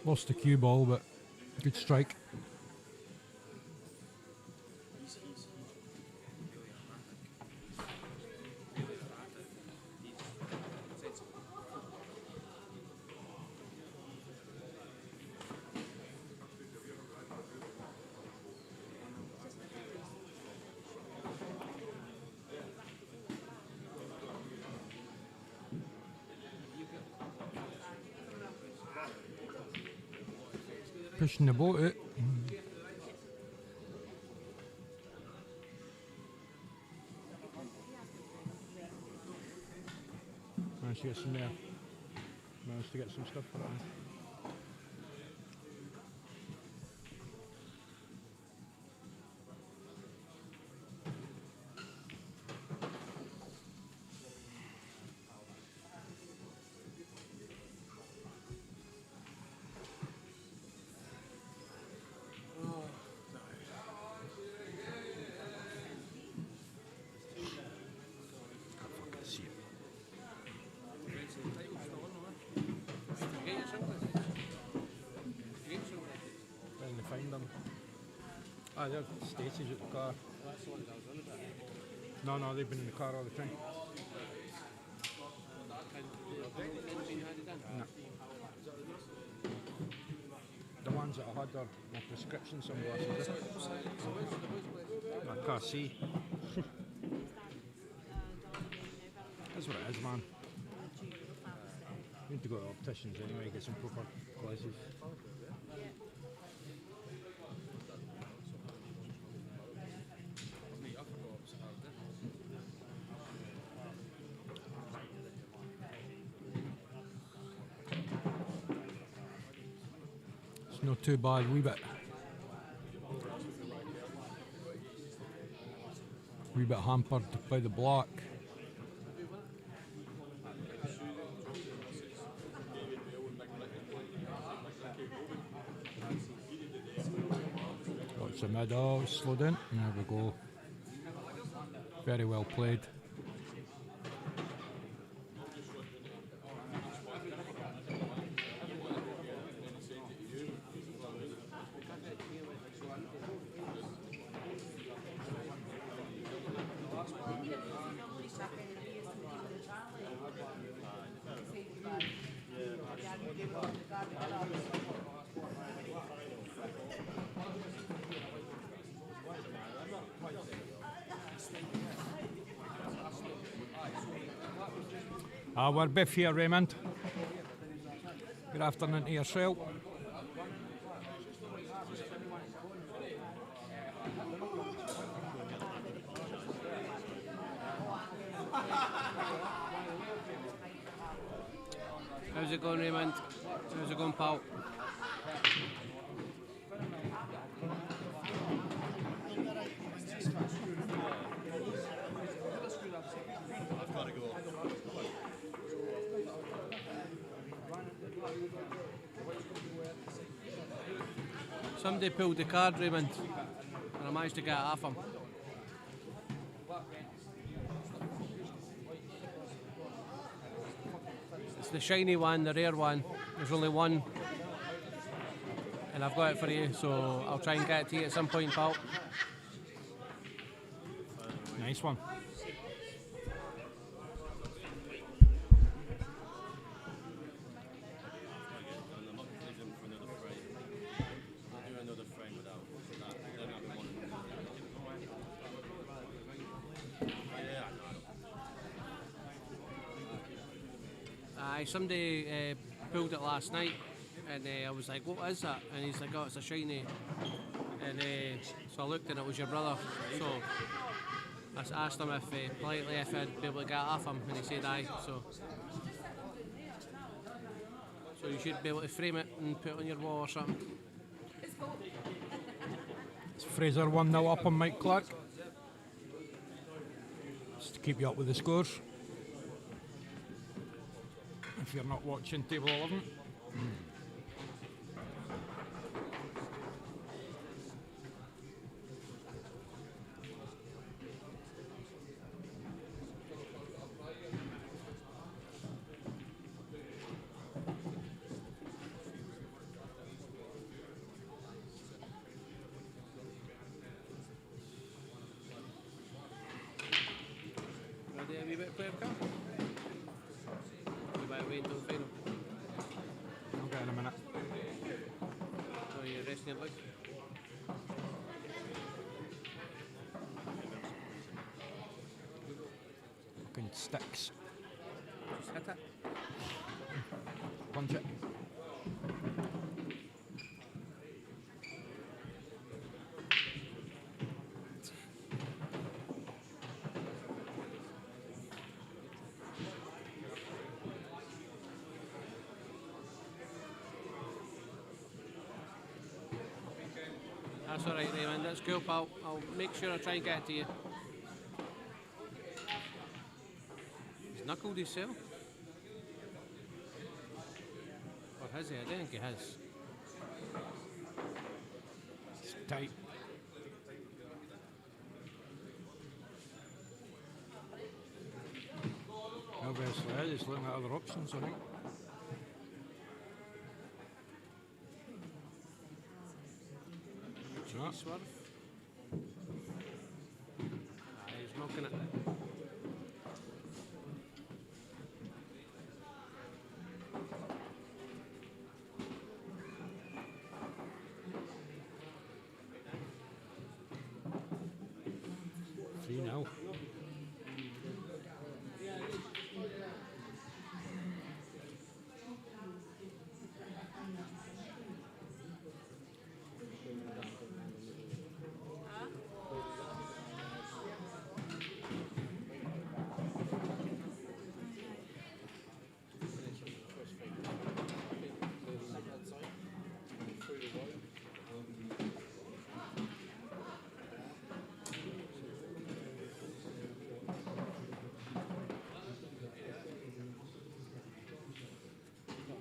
Speaker 1: Lost the cue ball, but good strike. Pushing the boat out. Managed to get some there. Managed to get some stuff for it. Trying to find them. Ah, they're Stacey's at the car.
Speaker 6: That's the ones I was on about.
Speaker 1: No, they've been in the car all the time. No. The ones that I had are my prescription sunglasses. I can't see. That's what it is, man. We need to go to opticians anyway, get some proper glasses. It's not too bad, wee bit hampered by the black. Got some mid, oh, slowed in. There we go. Very well played. We're Biff here, Raymond. Good afternoon to yourself.
Speaker 6: How's it going, Raymond? How's it going, pal?
Speaker 11: I've got to go.
Speaker 6: Somebody pulled the card, Raymond, and I managed to get it off him. It's the shiny one, the rare one. There's only one, and I've got it for you, so I'll try and get it to you at some point, pal.
Speaker 1: Nice one.
Speaker 6: Somebody pulled it last night, and I was like, what is that? And he's like, oh, it's a shiny. And so I looked, and it was your brother. So I asked him if politely if I'd be able to get it off him, and he said aye. So you should be able to frame it and put it on your wall or something.
Speaker 1: It's Fraser 1-0 up on Mike Clark. Just to keep you up with the scores. If you're not watching table 11.
Speaker 6: wee bit of player car? You might wait until the final.
Speaker 1: I'll get in a minute.
Speaker 6: Oh, you're resting your leg?
Speaker 1: Fucking sticks.
Speaker 6: Just hit it.
Speaker 1: Punch it.
Speaker 6: That's alright, Raymond. That's cool, pal. I'll make sure I try and get it to you. He's knuckled himself. Or has he? I don't think he has.
Speaker 1: It's tight. Obviously, I just looking at other options, I think.
Speaker 6: Cheeky swerve. He's knocking it.
Speaker 1: Three now.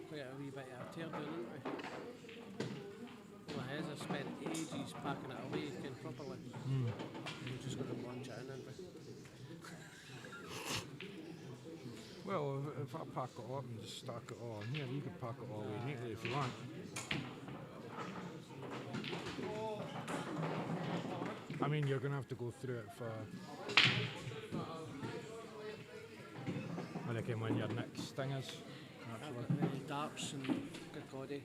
Speaker 6: Quite a wee bit of tear down, isn't we? Well, it has. I've spent ages packing it away properly. We're just going to launch it in, aren't we?
Speaker 1: Well, if I pack it up and just stack it all in here, you can pack it all away neatly if you want. I mean, you're going to have to go through it for... I reckon when your next thing is, actually.
Speaker 6: Darts and good body.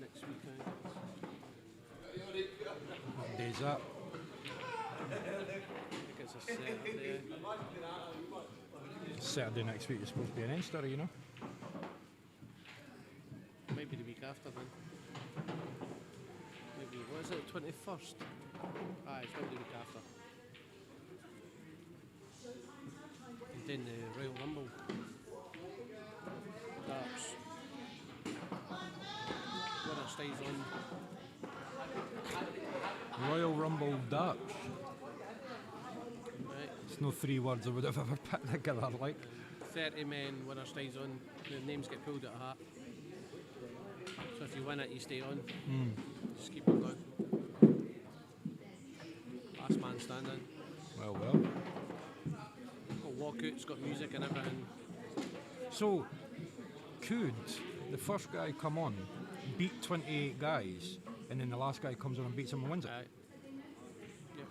Speaker 6: Next weekend.
Speaker 1: What day is that?
Speaker 6: I think it's a Saturday.
Speaker 1: Saturday next week is supposed to be an Einster, you know?
Speaker 6: Maybe the week after then. Maybe, what is it, 21st? Ah, it's maybe the week after. And then the Royal Rumble. Darts. Winner stays on.
Speaker 1: Royal Rumble Darts.
Speaker 6: Right.
Speaker 1: It's no 3 words I would have ever put together like.
Speaker 6: 30 men, winner stays on. The names get pulled out of a hat. So if you win it, you stay on. Just keep on going. Last man standing.
Speaker 1: Well.
Speaker 6: Got walkouts, got music and everything.
Speaker 1: So, could the first guy come on, beat 28 guys, and then the last guy comes on and beats him and wins it?
Speaker 6: Yep.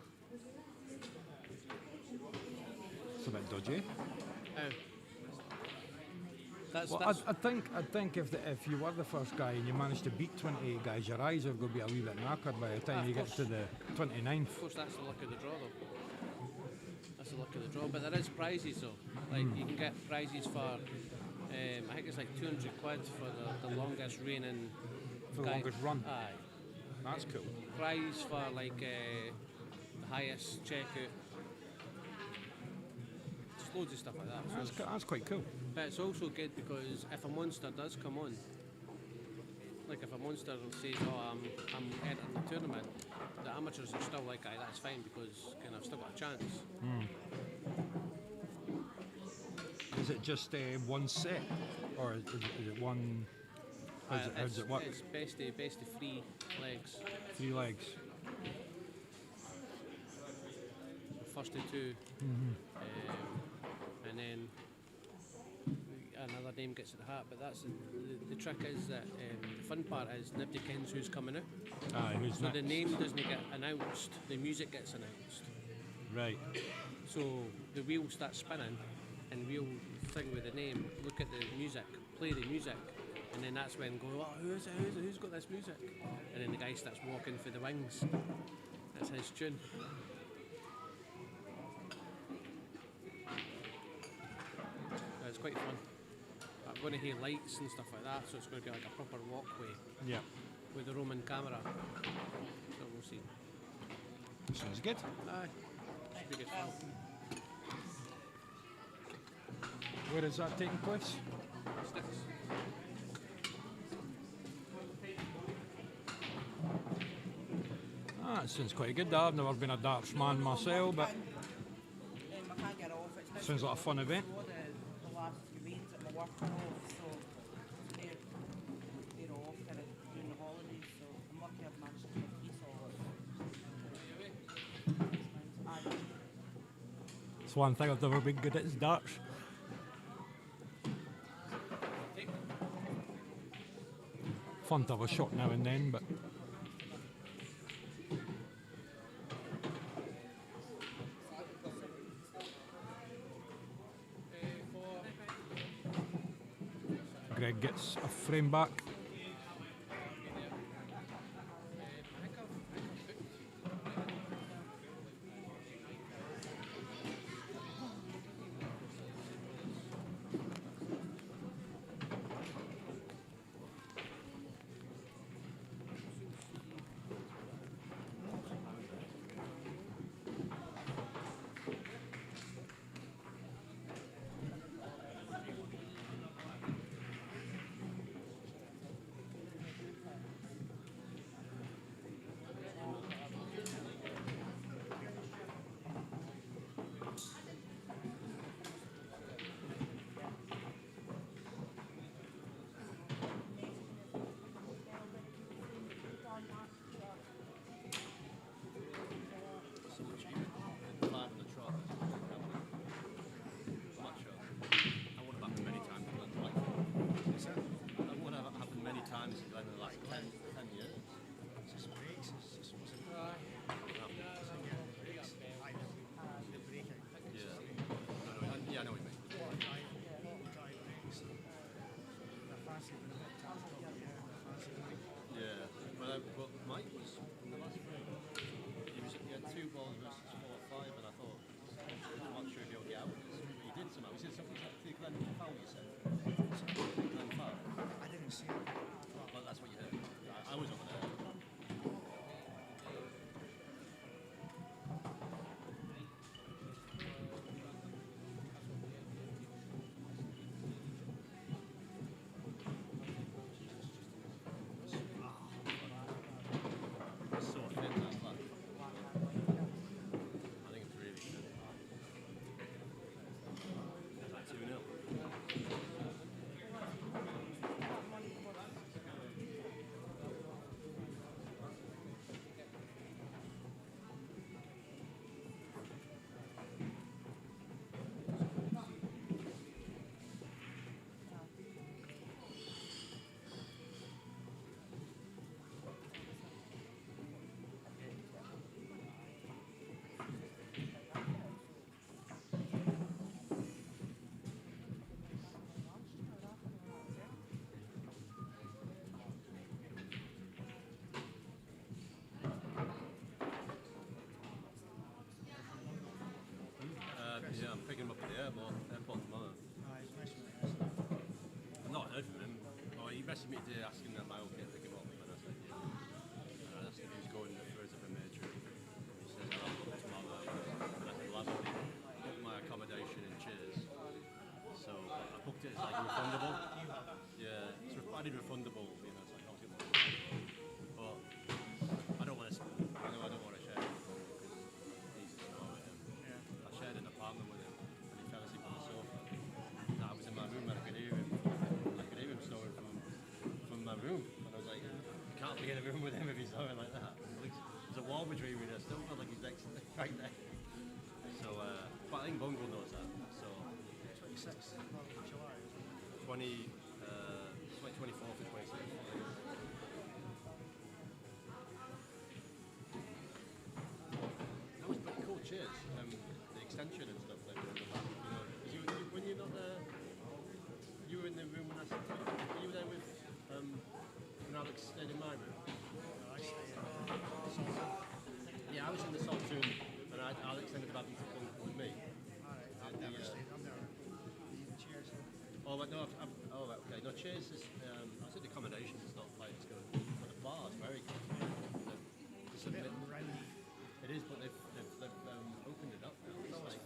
Speaker 1: It's a bit dodgy.
Speaker 6: That's,
Speaker 1: Well, I think if you were the first guy and you managed to beat 28 guys, your eyes are going to be a wee bit knackered by the time you get to the 29th.
Speaker 6: Of course, that's the luck of the draw, though. That's the luck of the draw. But there is prizes, though. Like you can get prizes for, I think it's like 200 quid for the longest reigning.
Speaker 1: For the longest run.
Speaker 6: Aye.
Speaker 1: That's cool.
Speaker 6: Prize for like the highest checkout. Just loads of stuff like that. So
Speaker 1: That's quite cool.
Speaker 6: but it's also good because if a monster does come on, like if a monster says, "Oh, I'm entering the tournament," the amateurs are still like, "Aye, that's fine because kind of still got a chance."
Speaker 1: Is it just one set, or is it one? How does it work?
Speaker 6: It's best of 3 legs.
Speaker 1: 3 legs.
Speaker 6: First to 2, and then another name gets at the hat. But that's the trick is that the fun part is nobody kens who's coming out.
Speaker 1: Aye, who's
Speaker 6: So
Speaker 1: next?
Speaker 6: the name doesn't get announced, the music gets announced.
Speaker 11: Right.
Speaker 6: So the wheel starts spinning, and we'll thing with the name, look at the music, play the music, and then that's when go, oh, who is it? Who's got this music? And then the guy starts walking through the wings. That's his tune. It's quite fun. I'm going to hear lights and stuff like that, so it's going to be like a proper walkway.
Speaker 1: Yeah.
Speaker 6: With the Roman camera. So we'll see.
Speaker 1: Sounds good.
Speaker 6: Aye. Should be good fun.
Speaker 1: Where is that taking place?
Speaker 6: Sticks.
Speaker 1: Ah, it sounds quite good. I've never been a darts man myself, but
Speaker 9: I can't get off. It's
Speaker 1: sounds like a fun event.
Speaker 9: the last few weeks at my work are off, so they're off kind of during the holidays, so I'm lucky I've managed to get peace all.
Speaker 1: It's one thing I've never been good at is darts. Fun to have a shot now and then, but Greg gets a frame back.
Speaker 11: Yeah, I'm picking him up at the airport tomorrow. I've not heard from him. Oh, he messaged me today asking that my okay to pick him up, and I said yeah. And I asked if he was going for his major. He says I'll book tomorrow. And I said, well, I've already booked my accommodation in Cheers. So I booked it as like refundable. Yeah, I did refundable, you know, so I can't get more. But I don't want to. I know I don't want to share it because he's small with him. Yeah. I shared an apartment with him, and he fell asleep on the sofa. And I was in my room, and I could hear him. I could hear him snoring from my room, and I was like, you can't be in a room with him if he's snoring like that. There's a wall between me, and I still feel like he's next right there. So, but I think Bungle knows that. So
Speaker 12: 26th of July.
Speaker 11: 24th and 26th. That was pretty cool. Cheers. tension and stuff like that. You know, 'cause when you're not there, you were in the room when were you there with when Alex stayed in my room? Yeah, I was in the Saltoon, and Alex ended up having to bunk with me.
Speaker 4: I've never stayed. I've never been chairs.
Speaker 11: Oh, but no, right, okay. No, Chairs is, I said the accommodation is not like it's good, but the bar is very good. It's a bit
Speaker 4: rowdy.
Speaker 11: It is, but they've opened it up now. It's like,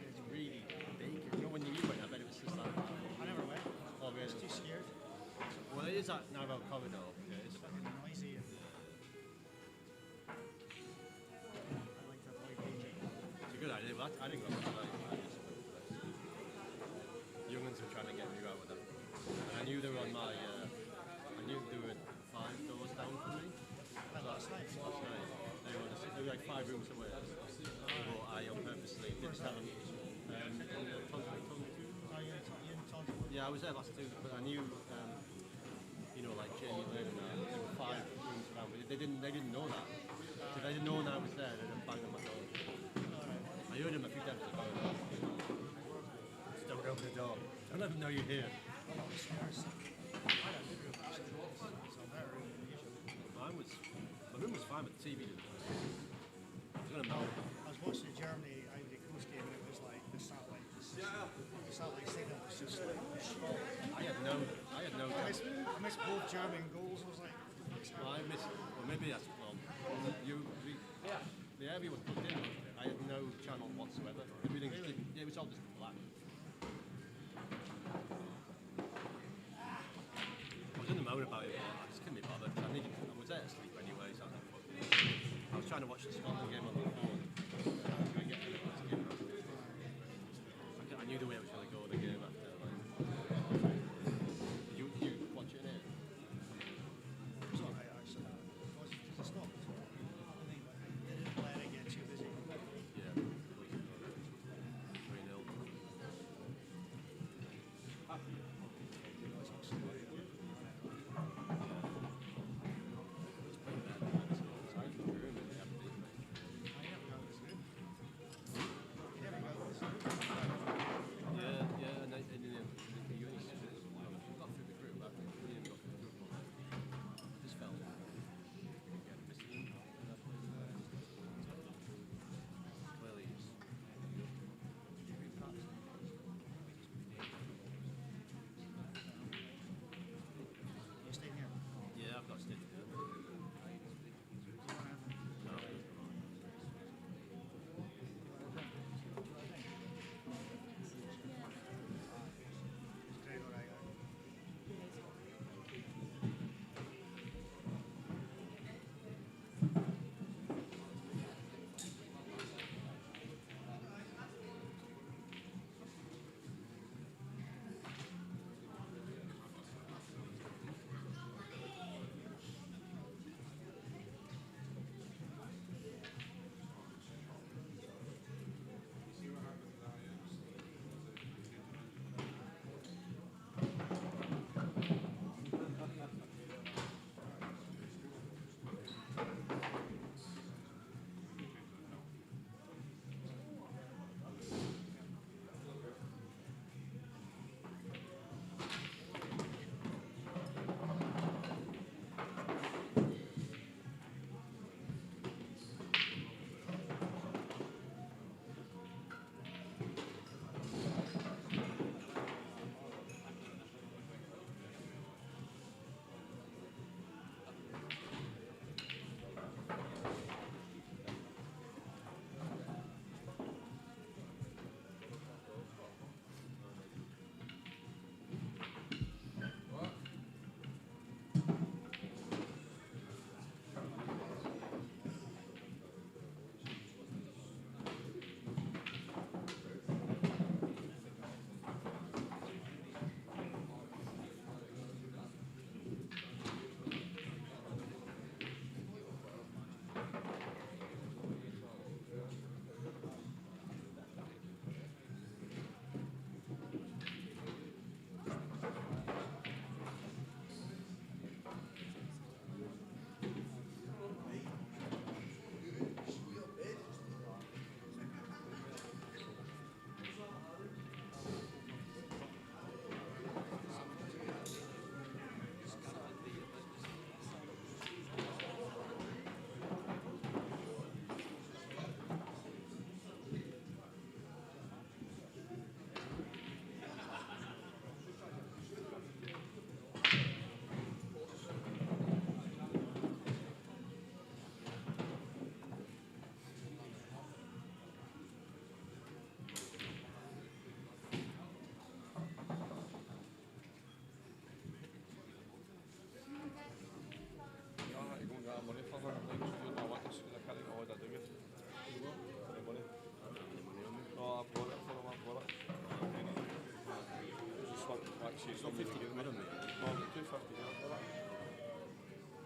Speaker 11: it's really big. You know, when you went, I bet it was just like...
Speaker 4: I never went.
Speaker 11: Oh, really?
Speaker 4: I was too scared.
Speaker 11: Well, it is that narrow corridor. Yeah, it is a bit
Speaker 4: Noisy. I like to avoid danger.
Speaker 11: It's a good idea, but I didn't go up that late. Young'uns were trying to get me out with them. And I knew they were on my... I knew they were 5 doors down from me.
Speaker 4: Last night?
Speaker 11: Last night. They were like 5 rooms away. But I purposely didn't tell them. Yeah, I was there last two, but I knew, you know, like Jamie Lynn, there were 5 rooms around, but they didn't know that. So if they didn't know when I was there, they'd have banged on my door. I heard them a few times ago. Just don't open the door. Don't let them know you're here. My room was fine, but the TV didn't. I
Speaker 4: was watching the Germany Ivory Coast game, and it was like the satellite signal was just like.
Speaker 11: I had no.
Speaker 4: I missed both German goals. I was like.
Speaker 11: Well, maybe that's wrong. The area was plugged in. I had no channel whatsoever. Everything it was all just black. I was in the moan about it, but I just couldn't be bothered. I was there to sleep anyway, so I was trying to watch the Scotland game on the phone. I knew the way I was going to go the game after. Did you watch it in here?
Speaker 4: It was alright actually. Because it's not. They didn't let it get too busy.
Speaker 11: Yeah. 3-0.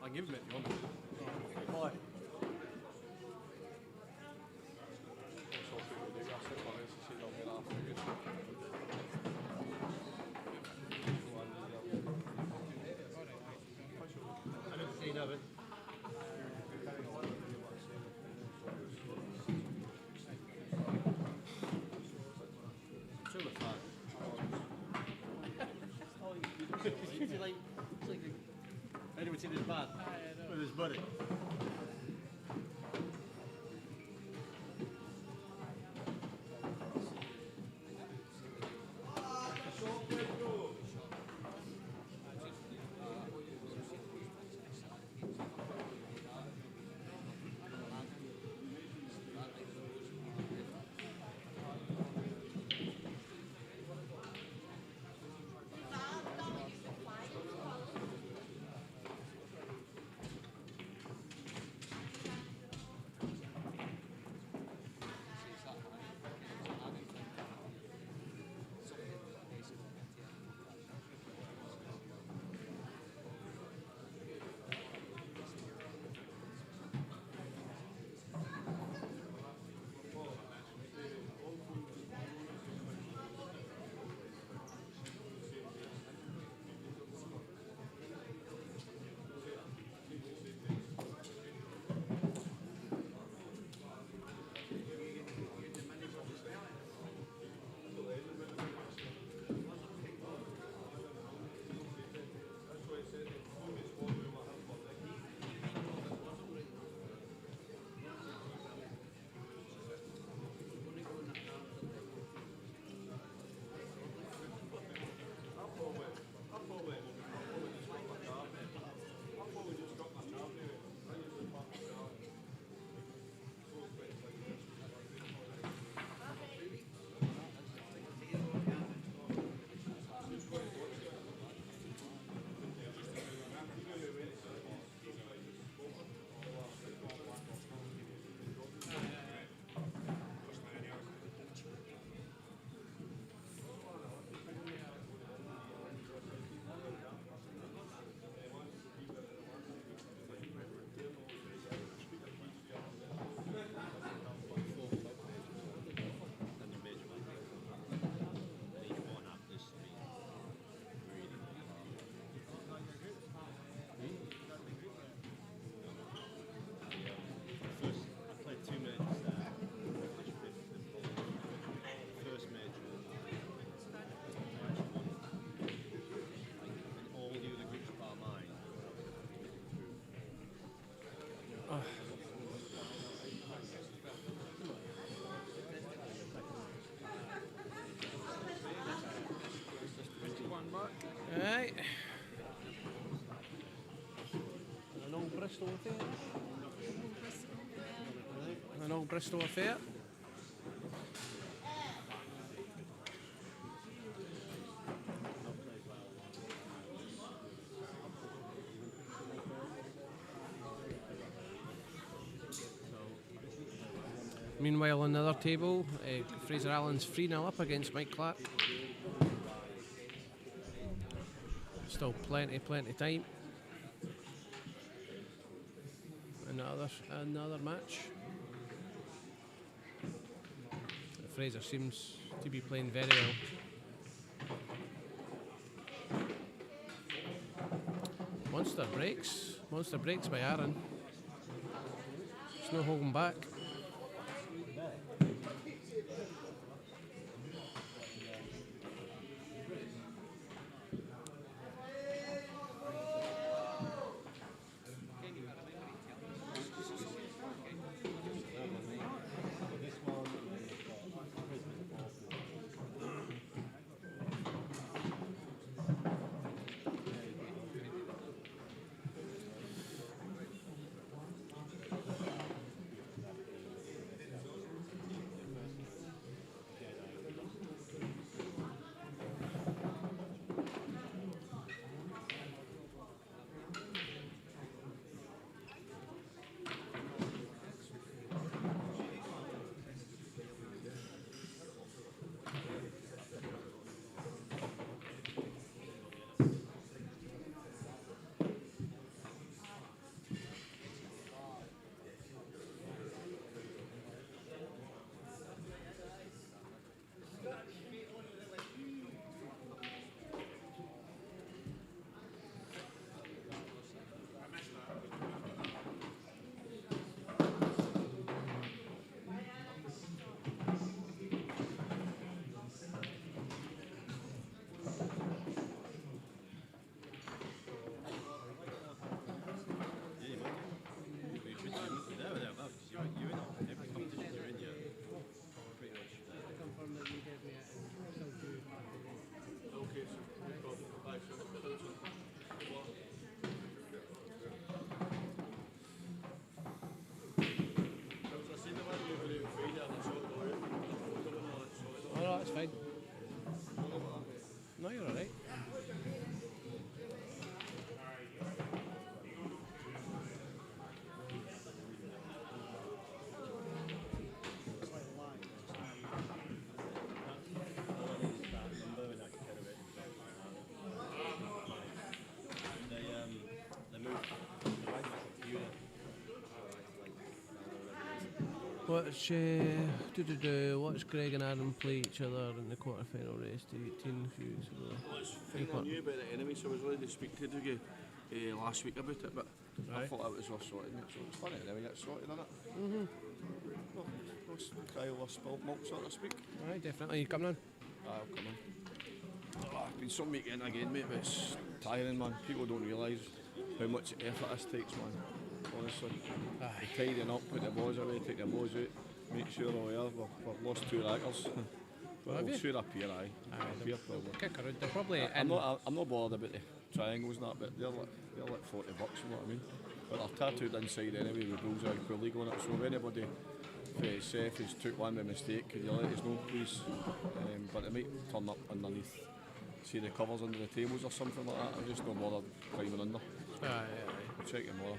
Speaker 11: can give him it if you want. Why? I don't see nothing. True with that. It's like anyone seen his bad with his buddy.
Speaker 6: Right. An old Bristol affair. An old Bristol affair. Meanwhile, on the other table, Fraser Allen's 3-0 up against Mike Clark. Still plenty time. Another match. Fraser seems to be playing very well. Monster breaks by Aaron. There's no holding back. Watch Greg and Aaron play each other in the quarter-final race to 18 views.
Speaker 10: Well, it's fine. I knew about it anyway, so I was ready to speak to you last week about it, but I thought that was worth sorting it, so it's funny anyway, it's sorted, isn't it?
Speaker 6: Mm-hmm.
Speaker 10: Well, let's try or spilt milk, so to speak.
Speaker 6: Aye, definitely. You coming in?
Speaker 10: I'll come in. It's been some weekend again, mate, but it's tiring, man. People don't realise how much effort this takes, man. Honestly.
Speaker 6: Aye.
Speaker 10: Tidying up, put the balls away, take the balls out, make sure all there. We've lost 2 rackers. But
Speaker 6: Have
Speaker 10: we'll
Speaker 6: you?
Speaker 10: sure appear, aye.
Speaker 6: They'll
Speaker 10: Probably.
Speaker 6: kick around. They're probably
Speaker 10: I'm not bothered about the triangles and that, but they're like $40, you know what I mean? But they're tattooed inside anyway with bullseye Pro League on it, so if anybody from S.E.F. has took one by mistake, could you let us know, please? But they might turn up underneath, see the covers under the tables or something like that. I'm just not bothered climbing under.
Speaker 6: Aye.
Speaker 10: We'll check them all.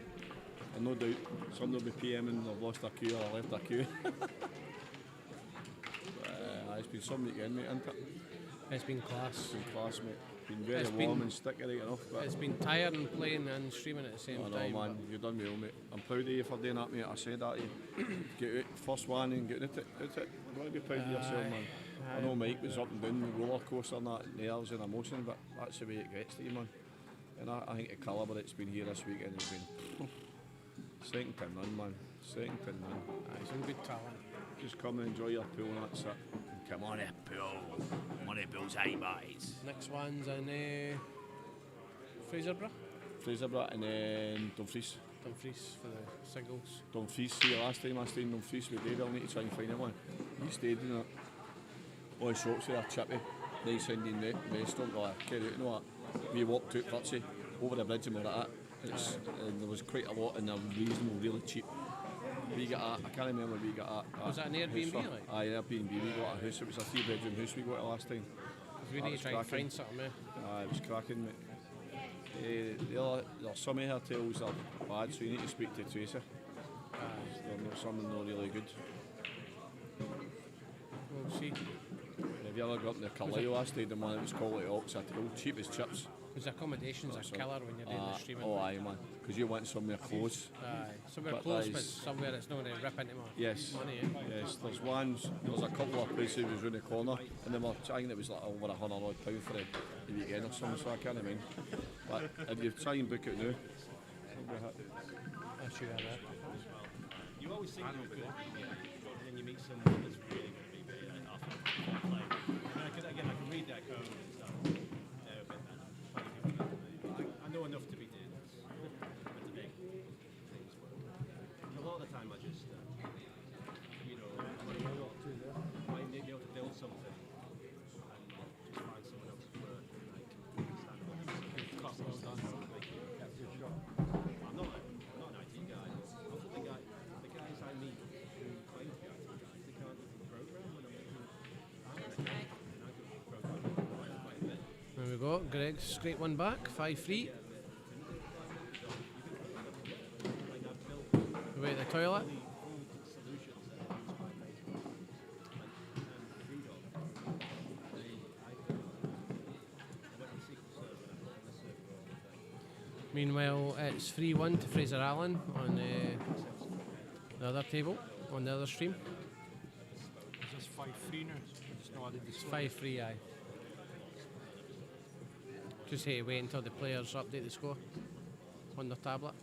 Speaker 10: And no doubt, somebody will be PMing, they've lost their queue or left their queue. It's been some weekend, mate, hasn't it?
Speaker 6: It's been class.
Speaker 10: It's been class, mate. Been very
Speaker 6: It's
Speaker 10: warm
Speaker 6: been-
Speaker 10: and sticky right enough. But
Speaker 6: It's been tiring playing and streaming at the same
Speaker 10: I know,
Speaker 6: time.
Speaker 10: man, you've done well, mate. I'm proud of you for doing that, mate. I said that to you. Get out, first one and get out it. You've got to be proud of yourself, man. I know Mike was up and down the roller coaster and that, nerves and emotion, but that's the way it gets to you, man. And I think the calibre that's been here this weekend has been second to none, man. Second to none.
Speaker 6: Aye, some good talent.
Speaker 10: Just come and enjoy your pool and that's it. Come on, pool. Money bullseye, boys.
Speaker 6: Next one's in Fraserburgh.
Speaker 10: Fraserburgh and then Dumfries.
Speaker 6: Dumfries for the singles.
Speaker 10: Dumfries, see, last time I stayed in Dumfries with Dave, I'll need to try and find one. He stayed in it. All the shops there, chippy, nice Indian restaurant, like, carry out, you know what? We walked out Furtsy, over the bridge and we were at it. And there was quite a lot and they're reasonable, really cheap. We got I can't remember what we got
Speaker 6: Was that an Airbnb, like?
Speaker 10: Aye, Airbnb, we got a house, it was a 3-bedroom house we got it last time.
Speaker 6: We
Speaker 10: That
Speaker 6: need
Speaker 10: was
Speaker 6: to try and
Speaker 10: cracking.
Speaker 6: find something, eh?
Speaker 10: Aye, it was cracking, mate. There's some of her hotels are bad, so you need to speak to Tracy. Some are not really good.
Speaker 6: We'll see.
Speaker 10: Have you ever got in the Carlisle? I stayed in one that was called the Ox Hotel, cheap as chips.
Speaker 6: Because accommodations are killer when you're doing the streaming.
Speaker 10: Oh, aye, man. Because you want somewhere close.
Speaker 6: Aye, somewhere
Speaker 10: But
Speaker 6: close,
Speaker 10: that
Speaker 6: but
Speaker 10: is-
Speaker 6: somewhere that's not going to rip into my
Speaker 10: Yes.
Speaker 6: money, eh?
Speaker 10: Yes, there's a couple of places that was round the corner, and they were trying, it was like over £100 odd for the weekend or something, so I can't mind. But if you try and book it now, it'll be a hit.
Speaker 6: I'm sure of that.
Speaker 11: You always think you're good, and then you meet someone that's really going to be very off play. I can read their code and stuff. They're a bit better. I know enough to be doing this. But to make things work. A lot of the time I just, might be able to build something and just find someone else's work and I can stand up and cost those done. I'm not an IT guy. Also the guys I meet who claim to be IT guys, they can't even program when I'm making
Speaker 6: There we go. Greg's straight one back. 5-3. Away at the toilet. Meanwhile, it's 3-1 to Fraser Allen on the other table, on the other stream.
Speaker 1: Is this 5-3 now? It's not added the
Speaker 6: It's
Speaker 1: score.
Speaker 6: 5-3, aye. Just hate to wait until the players update the score on their tablet.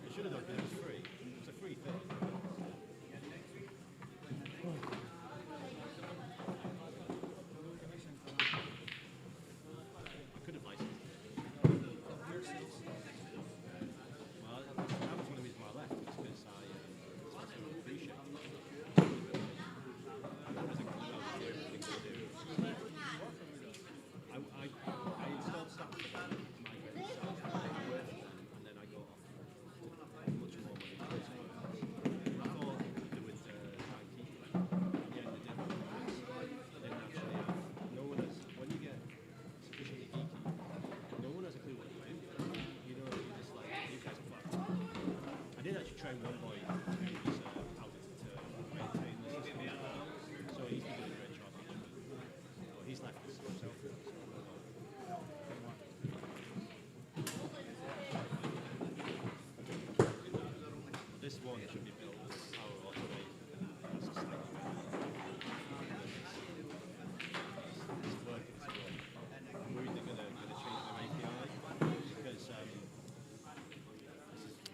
Speaker 11: It should have done because it was free. It's a free thing. I could have licensed it. Well, that was one of the reasons why I left, was because I was doing a free ship. I installed stuff for them, migrated stuff, and then I got off much more money. I thought there was timekeeping. Yeah, they did. They didn't actually have. No one has. When you get sufficiently geeky, no one has a clue what you do. You know, you're just like, you guys are fucked. I did actually train one boy who was how to maintain the system. So he's been doing a great job. But he's left himself.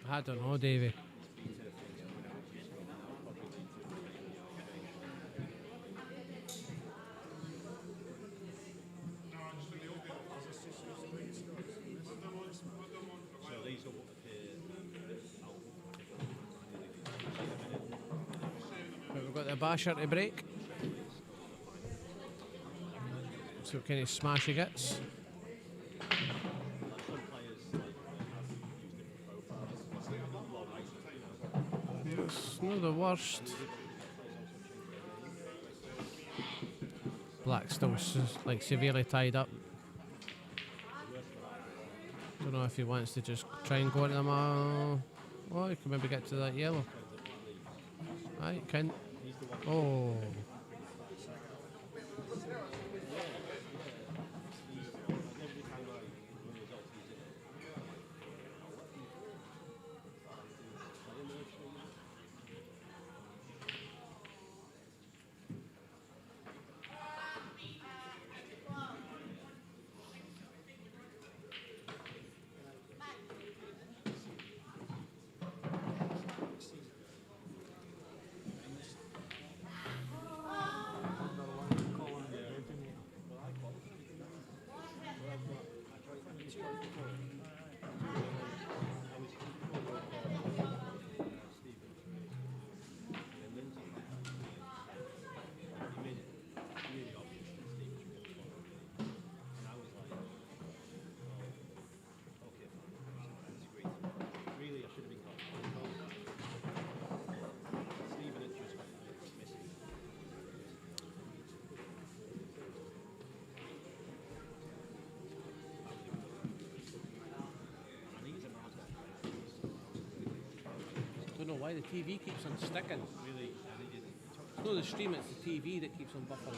Speaker 6: I don't know, Davey.
Speaker 11: So these will appear
Speaker 6: But we've got the basher to break. So kind of smash he gets.
Speaker 11: some players have used different profiles.
Speaker 6: It's not the worst. Black still like severely tied up. Don't know if he wants to just try and go into them. Oh, he can maybe get to that yellow. Aye, can. Oh. Don't know why the TV keeps on sticking. It's not the stream, it's the TV that keeps on buffering.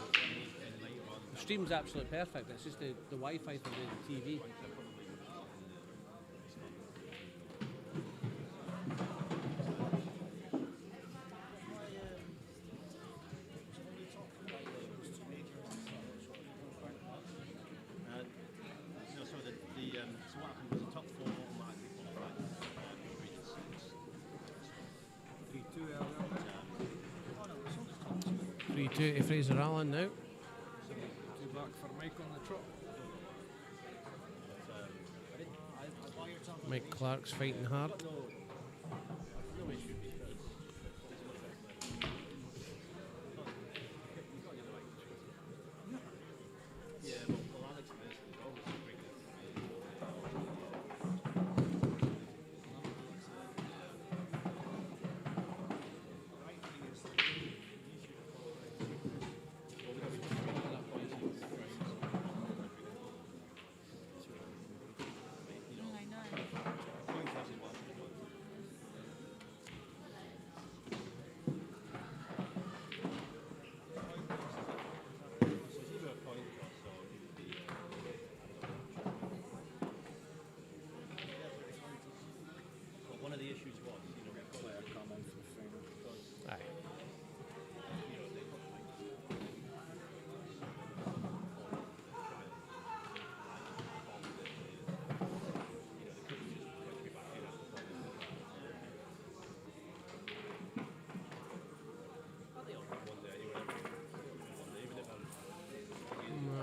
Speaker 6: The stream's absolutely perfect, it's just the Wi-Fi for the TV.
Speaker 11: So what happened was the top four automatically qualified for Region 6.
Speaker 6: 3-2 to Fraser Allen now.
Speaker 1: 2 back for Mike on the trot.
Speaker 6: Mike Clark's fighting hard.
Speaker 11: One of the issues was, player come in for the final because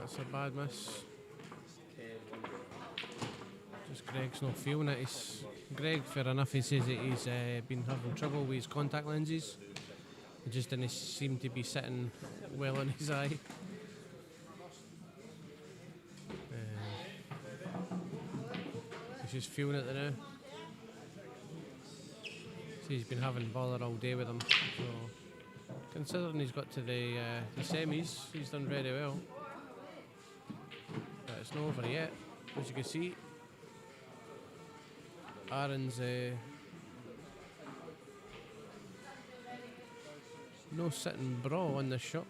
Speaker 6: That's a bad miss. Just Greg's not feeling it. Greg, fair enough, he says that he's been having trouble with his contact lenses. It just didn't seem to be sitting well in his eye. He's just feeling it now. So he's been having bother all day with him. So considering he's got to the semis, he's done very well. But it's not over yet, as you can see. Aaron's no sitting bra on this shot.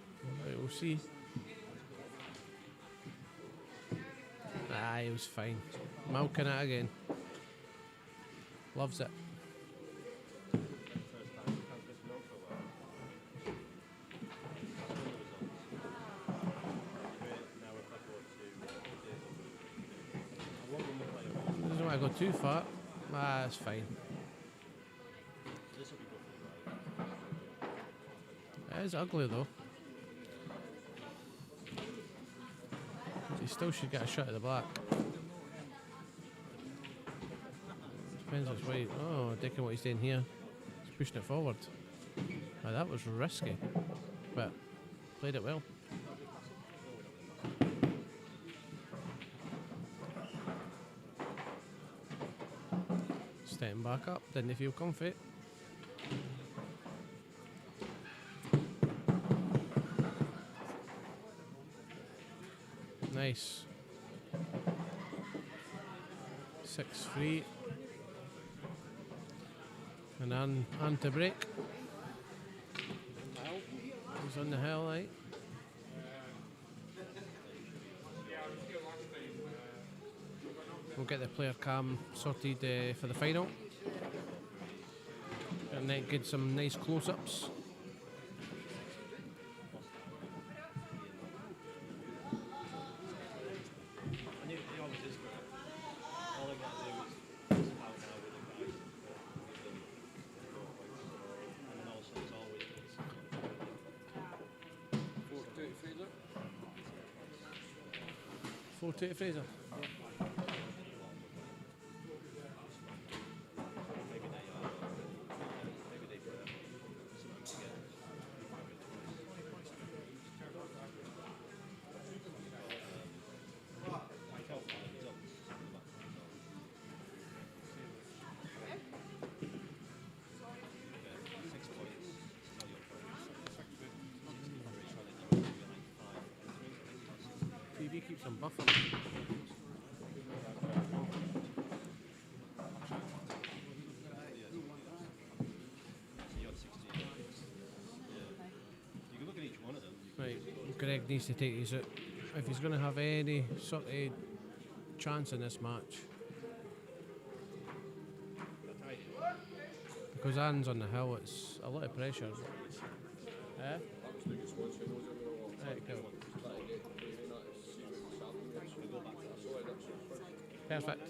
Speaker 6: Right, we'll see. He was fine. Milking it again. Loves it. Doesn't want to go too far. That's fine. It is ugly though. He still should get a shot at the back. Depends which way. Oh, taking what he's doing here. He's pushing it forward. Now that was risky, but played it well. Stepping back up, didn't feel comfy. Nice. 6-3. And on to break. He's on the hill, right? We'll get the player cam sorted for the final. And then get some nice close-ups. To Fraser. TV keeps on buffering. Right, Greg needs to take his out. If he's going to have any sort of chance in this match. Because Anne's on the hill, it's a lot of pressure. Eh? Right, cool. Perfect.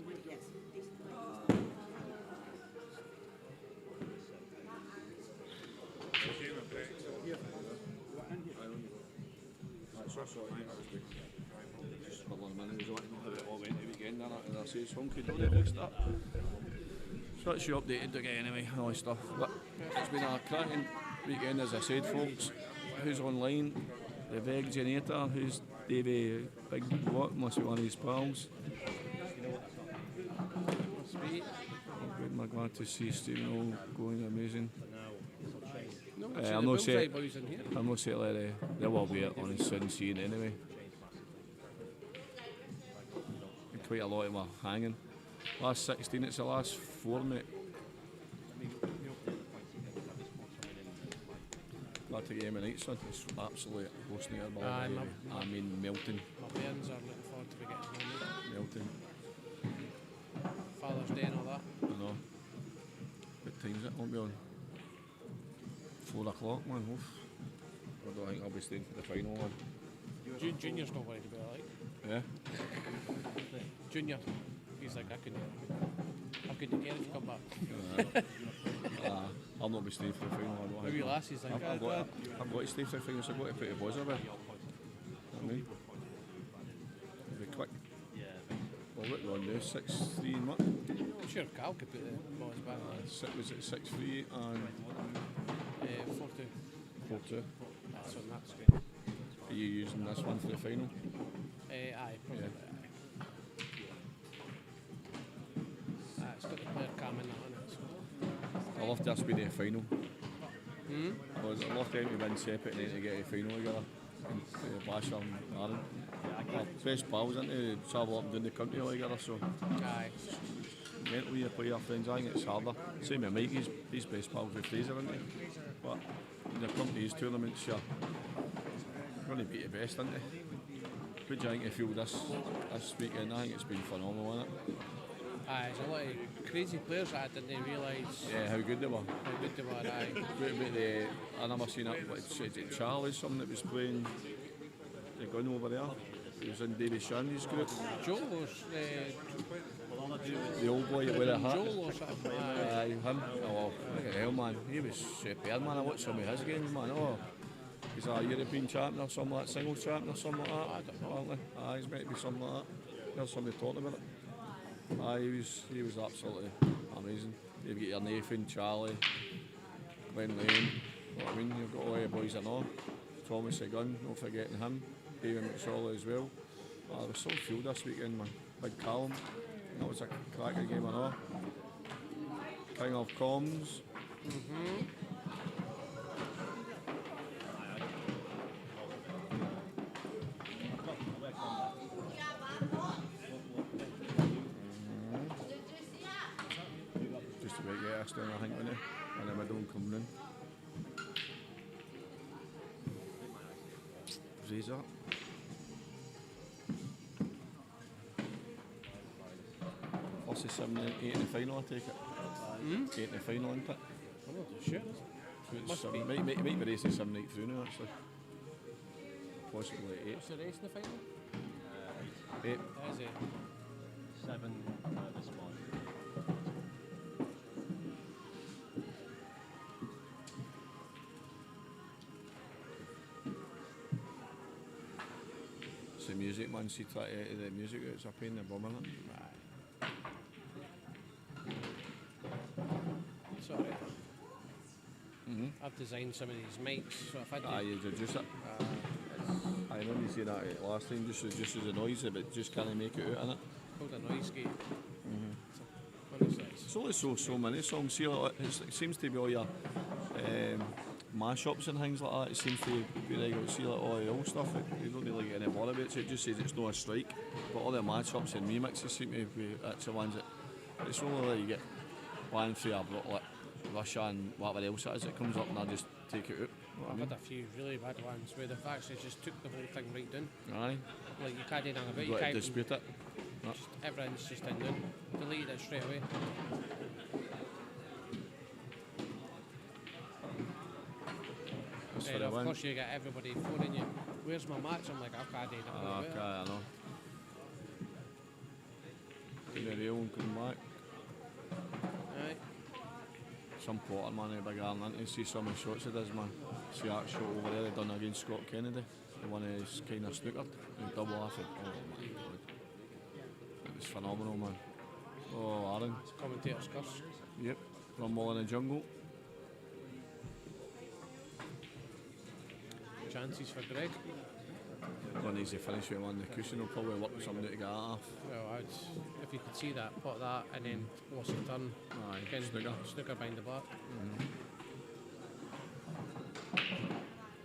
Speaker 10: So that's you updated again anyway, all this stuff. But it's been a cracking weekend, as I said, folks. Who's online? The Veganator, who's Davey Big What, must be one of his pals. I'm glad to see Stephen all going amazing. I'm not saying there will be it on his soon scene anyway. Quite a lot of them are hanging. Last 16, it's the last 4, mate. Glad to get him tonight, son. It's absolutely hosting our ball. I mean, melting.
Speaker 6: My parents are looking forward to getting home.
Speaker 10: Melting.
Speaker 6: Father's Day and all that.
Speaker 10: I know. What time's it? Won't be on 4 o'clock, man. Oof. I don't think I'll be staying for the final one.
Speaker 6: Junior's not worried about it, like.
Speaker 10: Yeah?
Speaker 6: Junior, he's like, I couldn't care if you come back.
Speaker 10: I'll not be staying for the final. I don't
Speaker 6: Maybe lassie's like,
Speaker 10: I've got to stay for the final, so I've got to put the boys away. I mean, it'll be quick. Well, what we're on now, 6-3 and what?
Speaker 6: I'm sure Cal could put the boys back.
Speaker 10: Was it 6-3 and
Speaker 6: 4-2.
Speaker 10: 4-2.
Speaker 6: That's on that screen.
Speaker 10: Are you using this one for the final?
Speaker 6: Aye, probably. Yeah. It's got the player cam in that on it. So.
Speaker 10: I love this being the final. Because I love them to win S.E.P.F and then to get a final together. And Basher and Aaron. Best pals, isn't they? Travel up and down the country all together, so.
Speaker 6: Aye.
Speaker 10: Mentally, you play your friends, I think it's harder. Same with Mike, he's best pals with Fraser, isn't he? But in the company's tournaments, you're going to beat the best, isn't they? What do you think you feel this weekend? I think it's been phenomenal, isn't it?
Speaker 6: Aye, there's a lot of crazy players that I didn't realise.
Speaker 10: Yeah, how good they were.
Speaker 6: Aye.
Speaker 10: What about I never seen it, but Charlie, something that was playing the gun over there. He was in Davy Shandy's group.
Speaker 6: Joel was
Speaker 10: the old boy with a hat.
Speaker 6: Joel or something.
Speaker 10: Aye, him. Oh, look at hell, man. He was superb, man. I watched some of his games, man. Oh, He's a European champion or something like that, singles champion or something like that. I don't know. Aye, he's meant to be something like that. There's somebody talking about it. Aye, he was absolutely amazing. You've got your Nathan, Charlie, Glenn Lane. You know what I mean? You've got all the boys I know. Thomas the Gun, not forgetting him. David McSorley as well. There was some field this weekend, man. Big Callum. That was a cracking game, I know. King of Comms. Just about get us down, I think, wasn't he? In the middle and coming in. Razor. What's the 7 and 8 in the final, I take it? 8 in the final, isn't it?
Speaker 6: I'm not too sure.
Speaker 10: Must be. Might be racing 7 8 through now, actually. Possibly 8.
Speaker 6: What's the race in the final?
Speaker 10: 8.
Speaker 6: Is it?
Speaker 11: 7 this one.
Speaker 10: It's the music, man. See, try to edit the music out. It's a pain in the bum, isn't it?
Speaker 6: Sorry. I've designed some of these mics, so if I do...
Speaker 10: Aye, you reduce it. I remember you saying that last time, just as the noise, but just can't make it out, innit?
Speaker 6: Called a noise gate. Honestly,
Speaker 10: It's only so many songs. See, it seems to be all your mashups and things like that. It seems to be like, see, like all the old stuff. You don't really get any bother about it. So it just says it's not a strike. But all the mashups and remixes seem to be that's the ones that. It's only like you get one for like Russia and whatever else it is that comes up, and I just take it out.
Speaker 6: I've had a few really bad ones where they've actually just took the whole thing right down.
Speaker 10: Aye.
Speaker 6: Like you can't do anything about it.
Speaker 10: You've
Speaker 6: You
Speaker 10: got to
Speaker 6: can't
Speaker 10: dispute it. No.
Speaker 6: just, everything's just in down. Deleted it straight away.
Speaker 10: That's for
Speaker 6: And
Speaker 10: the
Speaker 6: of
Speaker 10: win.
Speaker 6: course you get everybody phoning you, where's my match? I'm like, I can't do nothing about
Speaker 10: Okay,
Speaker 6: it.
Speaker 10: I know. In the rail and come back.
Speaker 6: Aye.
Speaker 10: Some potter man in a big arm, and see some of the shots it does, man. See that shot over there they done against Scott Kennedy, the one who's kind of snookered, he double off it. Oh my god, it was phenomenal, man. Oh, Aaron.
Speaker 6: Commentator's curse.
Speaker 10: Yep, Rumble in the Jungle.
Speaker 6: Chances for Greg.
Speaker 10: One easy finish with him on the cushion, he'll probably work something out to get that off.
Speaker 6: Well, if you could see that, put that and then lost a turn.
Speaker 10: Aye,
Speaker 6: Again,
Speaker 10: snooker.
Speaker 6: snooker behind the back.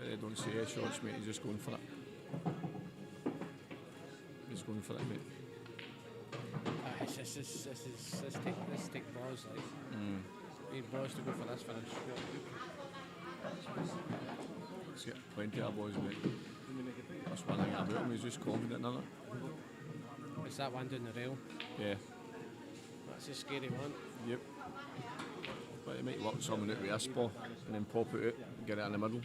Speaker 10: They don't see any shots, mate, he's just going for it. He's going for it, mate.
Speaker 6: This take balls, like. Need balls to go for this finish.
Speaker 10: He's got plenty of boys, mate. That's one thing about him, he's just confident in it.
Speaker 6: It's that one down the rail.
Speaker 10: Yeah.
Speaker 6: That's a scary one.
Speaker 10: Yep. But he might work something out with a spot and then pop it out and get it in the middle.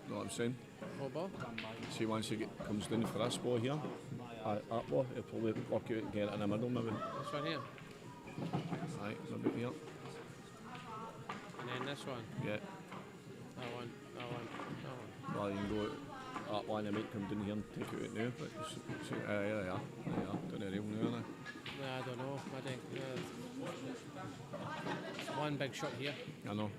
Speaker 10: Know what I'm saying?
Speaker 6: What ball?
Speaker 10: See, once he comes down for this ball here, that ball, he'll probably work out and get it in the middle maybe.
Speaker 6: This one here.
Speaker 10: Right, maybe here.
Speaker 6: And then this one.
Speaker 10: Yeah.
Speaker 6: That one. That one. That one.
Speaker 10: Well, you can go that one, he might come down here and take it out now. But see, there they are. There they are. Down the rail now, aren't
Speaker 6: I don't know. I think one big shot here.
Speaker 10: they? I know.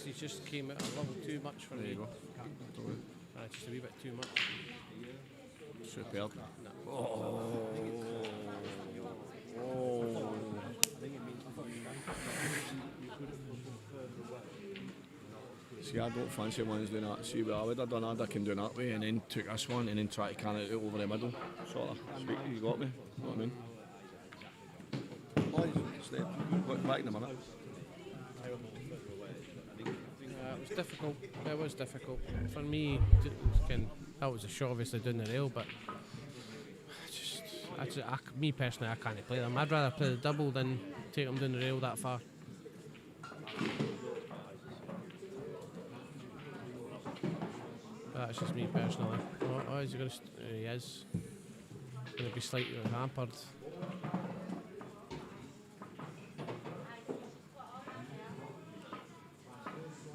Speaker 6: He just came out a little too much for
Speaker 10: There
Speaker 6: me.
Speaker 10: you go.
Speaker 6: Just a wee bit too much.
Speaker 10: Superb.
Speaker 6: No.
Speaker 10: Oh. See, I don't fancy ones doing that. See, what I would have done, I can do that way and then took this one and then try to can it out over the middle. Sort of. You got me? You know what I mean? Oh, he's dead. Look back in a minute.
Speaker 6: It was difficult. It was difficult. For me, that was a shot obviously down the rail, but me personally, I can't play them. I'd rather play the double than take them down the rail that far. But that's just me personally. Oh, is he going to? He is. Going to be slightly hampered.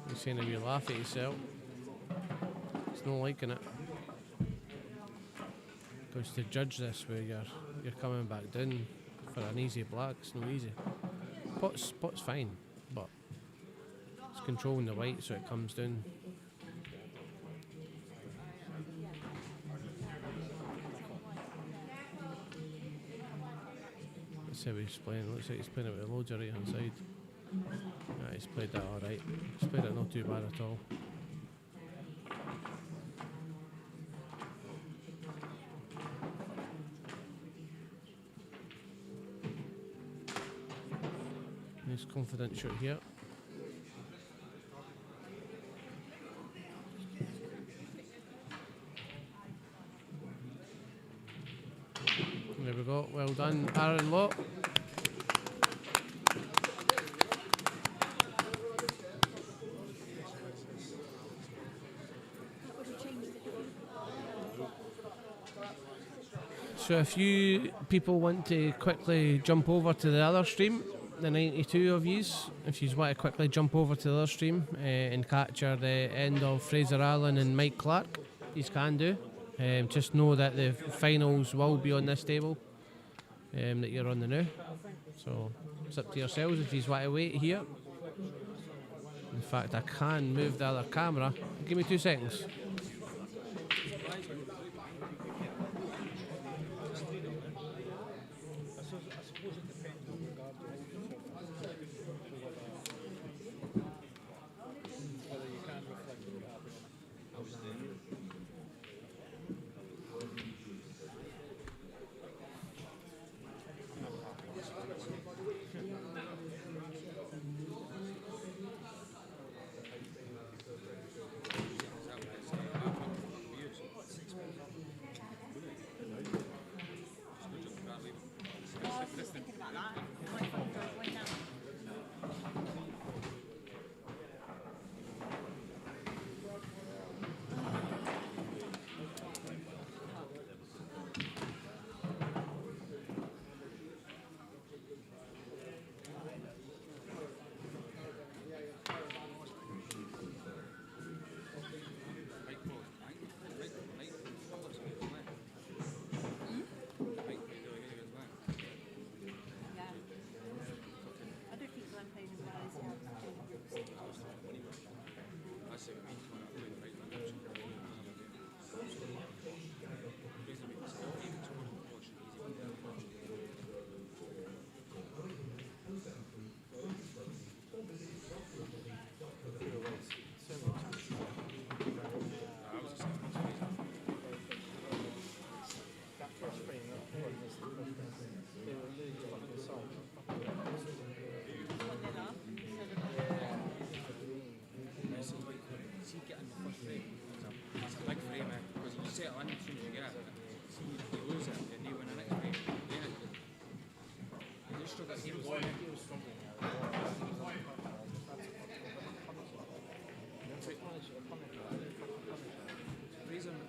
Speaker 6: You saying a wee laugh at yourself. It's not liking it. Because to judge this where you're coming back down for an easy black, it's no easy. Pot's fine, but it's controlling the white so it comes down. That's how he's playing. Looks like he's playing it with loads of right hand side. Yeah, he's played that alright. He's played it not too bad at all. Nice confident shot here. There we go, well done, Aaron Law. So if you people want to quickly jump over to the other stream, the 92 of yous, if you want to quickly jump over to the other stream and capture the end of Fraser Allen and Mike Clark, you can do. Just know that the finals will be on this table that you're on the now. So it's up to yourselves if you want to wait here. In fact, I can move the other camera. Give me 2 seconds.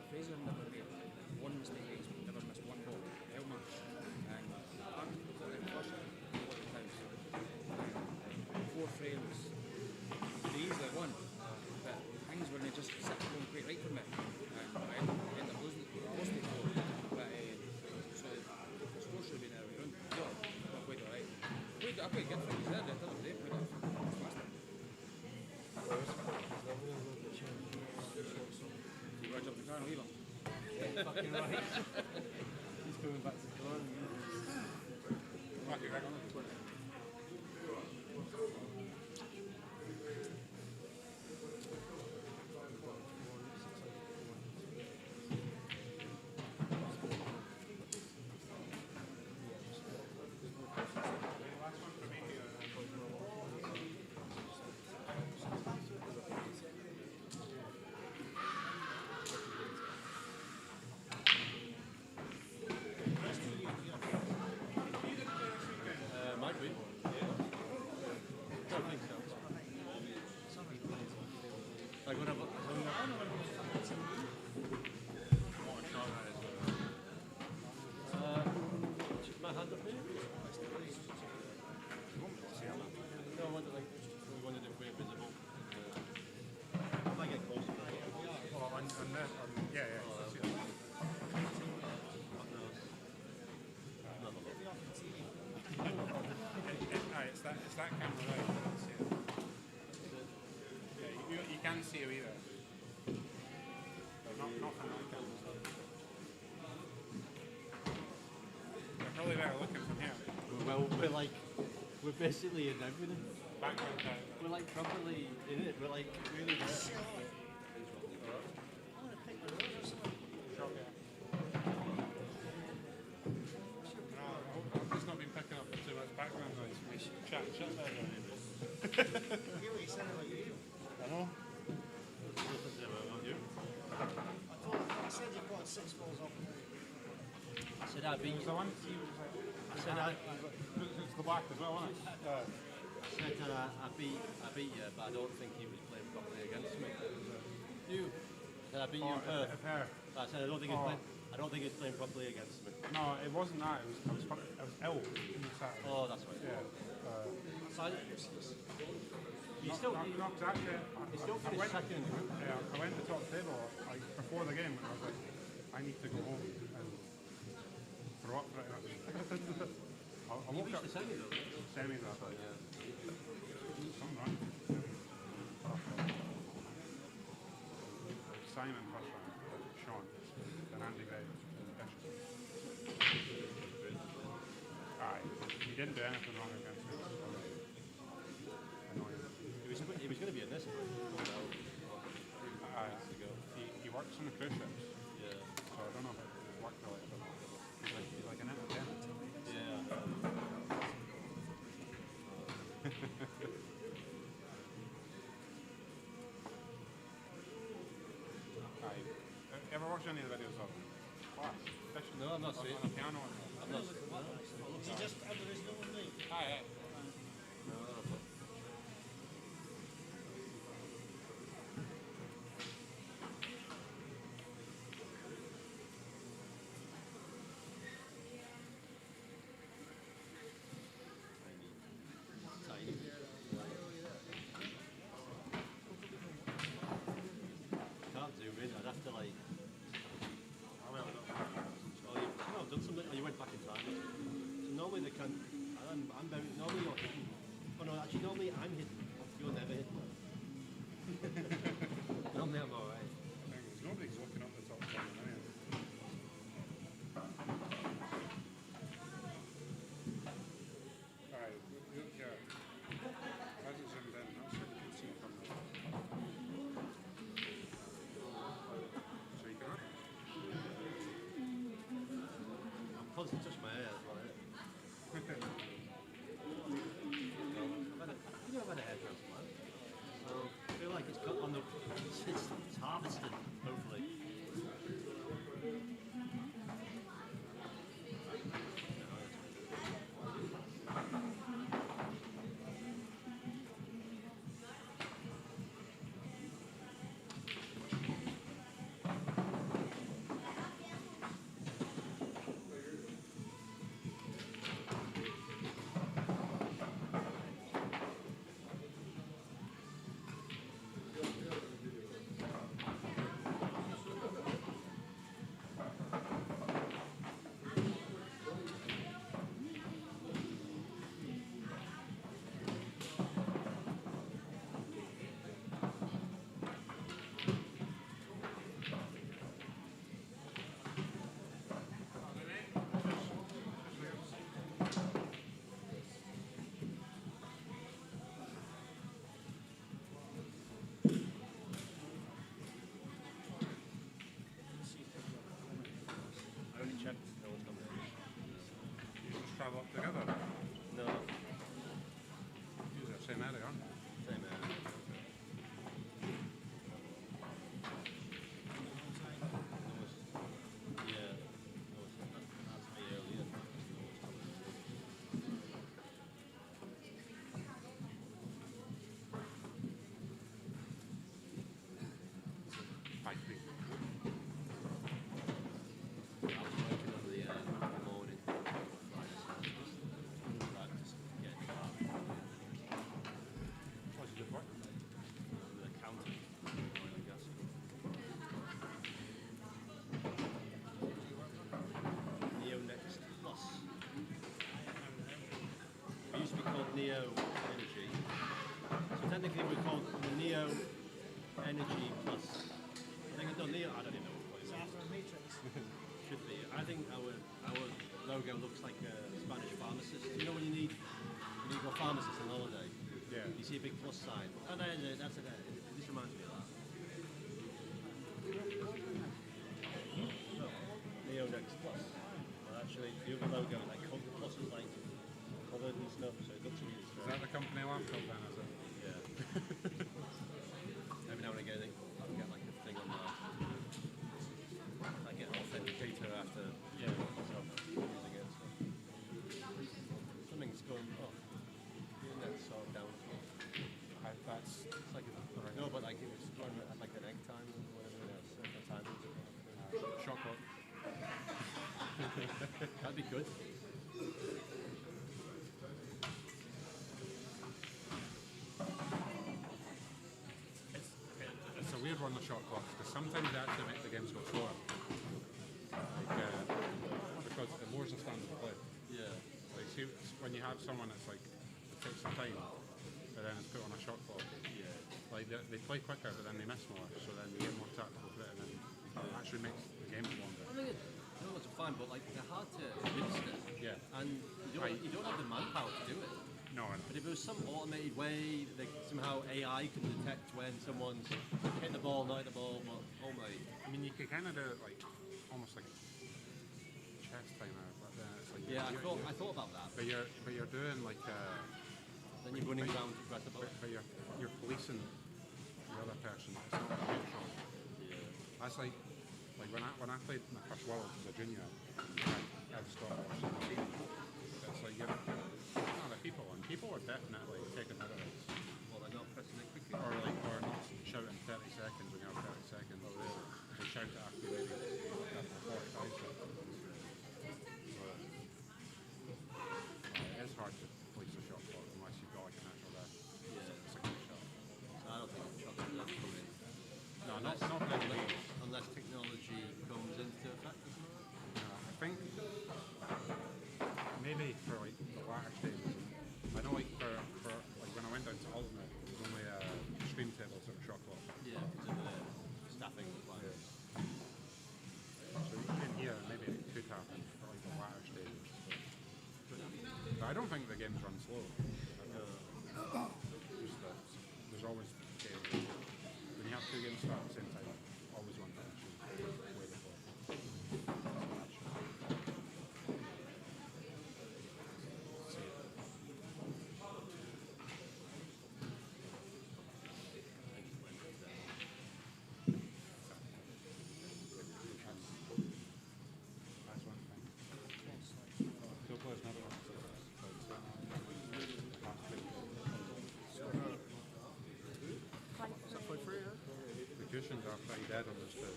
Speaker 14: Fraser never made one mistake, he's never missed one ball. Elmer and Clark got in first a lot of times. 4 frames. They easily won, but things when they just sit going quite right for me. And I ended up losing the 4. But so the score should have been the other way round. Yeah, not quite alright. I played good for you there, the other day, played off faster. You got to jump the car and leave him.
Speaker 11: Yeah, fucking right. He's coming back to the car.
Speaker 3: Might be right on it. that camera right, I don't see it. Yeah, you can see it either. But not from that camera. You're probably better looking from here.
Speaker 11: Well, we're basically in everything.
Speaker 3: Background time.
Speaker 11: We're like properly in it. We're like really there.
Speaker 3: Sure, yeah. No, I've just not been picking up too much background noise from me chatting shit there. I know.
Speaker 12: I said you've got 6 balls up.
Speaker 11: I said I beat you. I said
Speaker 3: it's the black as well, isn't it?
Speaker 11: I said I beat you, but I don't think he was playing properly against me. You? I said I beat you in Perth. But I said I don't think he's playing properly against me.
Speaker 3: No, it wasn't that. I was ill on Saturday.
Speaker 11: Oh, that's right.
Speaker 3: Yeah.
Speaker 11: You still
Speaker 3: finished
Speaker 11: second in the group.
Speaker 3: Yeah, I went to the top table like before the game. I was like, I need to go home and throw up pretty much. I woke up.
Speaker 11: The semi though.
Speaker 3: Semi that.
Speaker 11: Yeah.
Speaker 3: Some run. Simon first round, Sean, then Andy Gray, and Bishop. Aye, he didn't do anything wrong against me. Annoying.
Speaker 11: He was going to be in this.
Speaker 3: He works on the cruise ships.
Speaker 11: Yeah.
Speaker 3: So I don't know if it's worked really, but he's like an entertainer.
Speaker 11: Yeah.
Speaker 3: Ever watched any of the videos of class? Fishing?
Speaker 11: No, I'm not seeing.
Speaker 3: On a piano?
Speaker 11: I'm not.
Speaker 12: Is he just Aboriginal with me?
Speaker 3: Aye.
Speaker 11: Can't zoom in. I'd have to like. I've done something. You went back in time. So normally they can. I'm very. Normally you're hidden. Oh no, actually normally I'm hidden. You're never hidden. Normally I'm alright.
Speaker 3: Nobody's looking up the top corner now. Alright, look here. Hasn't zoomed in, that's what you can see from there. So you can
Speaker 11: I'm constantly touching my hair as well, innit? I've had a hair transplant. So I feel like it's got on the. It's harvested, hopefully. I only checked no one's done it.
Speaker 3: You just travel up together.
Speaker 11: No.
Speaker 3: You're the same area, aren't you?
Speaker 11: Same area. Yeah. That's me earlier.
Speaker 3: Five feet.
Speaker 11: I was working on the morning. Neo Energy. So technically we call it the Neo Energy Plus. I think it's not Neo. I don't even know what it's called.
Speaker 9: After a Matrix.
Speaker 11: Should be. I think our logo looks like a Spanish pharmacist. You know when you need to go pharmacist on holiday?
Speaker 3: Yeah.
Speaker 11: You see a big plus sign. Oh no, that's it. This reminds me of that. Neonex Plus. Well, actually, the other logo, like the plus is like covered and stuff, so it looks really
Speaker 3: Is
Speaker 11: strange.
Speaker 3: that the company laptop then, is it?
Speaker 11: Yeah. Every now and again, I'll get like a thing on there. I get an authenticator after myself using it. So. Something's going up. The internet's sort of down as well. It's like no, but like it was going at like an egg time or whatever it is. The time
Speaker 3: Shock clock.
Speaker 11: That'd be good.
Speaker 3: It's a weird one, the shot clocks, because sometimes they actually make the games go slower. Because it lowers the standard of play.
Speaker 11: Yeah.
Speaker 3: Like, see, when you have someone that's like, it takes some time, but then it's put on a shot clock.
Speaker 11: Yeah.
Speaker 3: Like, they play quicker, but then they miss more, so then you get more tactical for it, and then it actually makes the games longer.
Speaker 11: I think the ones are fine, but like they're hard to administer.
Speaker 3: Yeah.
Speaker 11: And you don't have the manpower to do it.
Speaker 3: No, I know.
Speaker 11: But if there was some automated way that somehow AI can detect when someone's hit the ball, not hit the ball, but oh my.
Speaker 3: I mean, you could kind of do it like, almost like a chess timer, but then it's like...
Speaker 11: Yeah, I thought about that.
Speaker 3: But you're doing like
Speaker 11: then you're running around to press the button.
Speaker 3: But you're policing the other person. It's not like neutral.
Speaker 11: Yeah.
Speaker 3: That's like when I played my first World as a junior, I just got a team. It's like you're the people, and people are definitely taking rid of it.
Speaker 11: Well, they're not pressing it quickly.
Speaker 3: Or not shouting 30 seconds when you have 30 seconds. Oh, really? They shout it after maybe after 45 seconds. It is hard to police a shot clock unless you've got like an actual it's a good shot.
Speaker 11: So I don't think the shot clock will come in.
Speaker 3: No, not really.
Speaker 11: Unless technology comes into effect.
Speaker 3: I think maybe for like the latter stages. I know like for like when I went down to Ultimate, there was only stream tables that were shot clock.
Speaker 11: Yeah, because of the staffing requirements.
Speaker 3: So in here maybe it could happen for like the latter stages. But I don't think the games run slow. Just that there's always games. When you have two games start at the same time, always one tension. Way before. That's one thing. Still plays another one. The cushions are pretty dead on this too.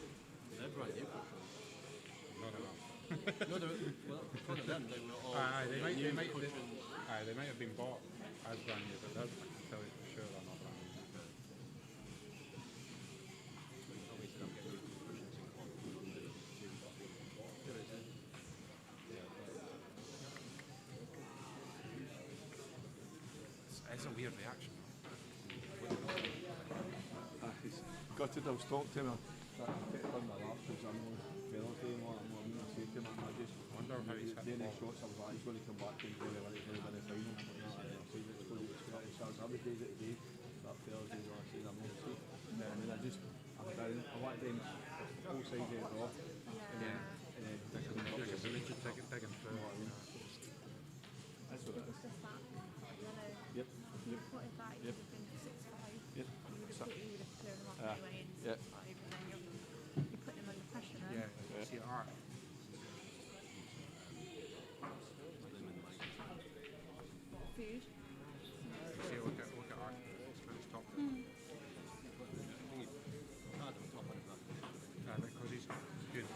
Speaker 11: They're brand new.
Speaker 3: Not enough.
Speaker 11: No, well, one of them, they were all
Speaker 3: they might
Speaker 11: cushions.
Speaker 3: they might have been bought as brand new, but I can tell you for sure they're not brand new.
Speaker 11: Obviously, I'm getting used to cushions in quality.
Speaker 3: It's a weird reaction.
Speaker 10: He's gutted, I was talking to him. I take it on my lap because I'm on penalty and what I'm going to say to him. I just
Speaker 3: wonder how he's hit the
Speaker 10: doing
Speaker 3: ball.
Speaker 10: shots. I was like, he's going to come back and play the win the final. I say that it's going to be scrappy stars. I was days at the day. That Thursday, I say I'm going to see. And then I'm down. I want them both sides of the draw. And then pick them up.
Speaker 3: Like a village taking through.
Speaker 10: That's what it is. Yep.
Speaker 2: You put it back,
Speaker 10: Yep.
Speaker 2: you'd have been 6'5".
Speaker 10: Yep.
Speaker 2: You would have cleared them off anyway in
Speaker 10: yeah.
Speaker 2: 6'5", and then you're putting them under pressure then.
Speaker 3: Yeah, see art.
Speaker 2: Food.
Speaker 3: See, look at art. It's kind of top. Because he's good.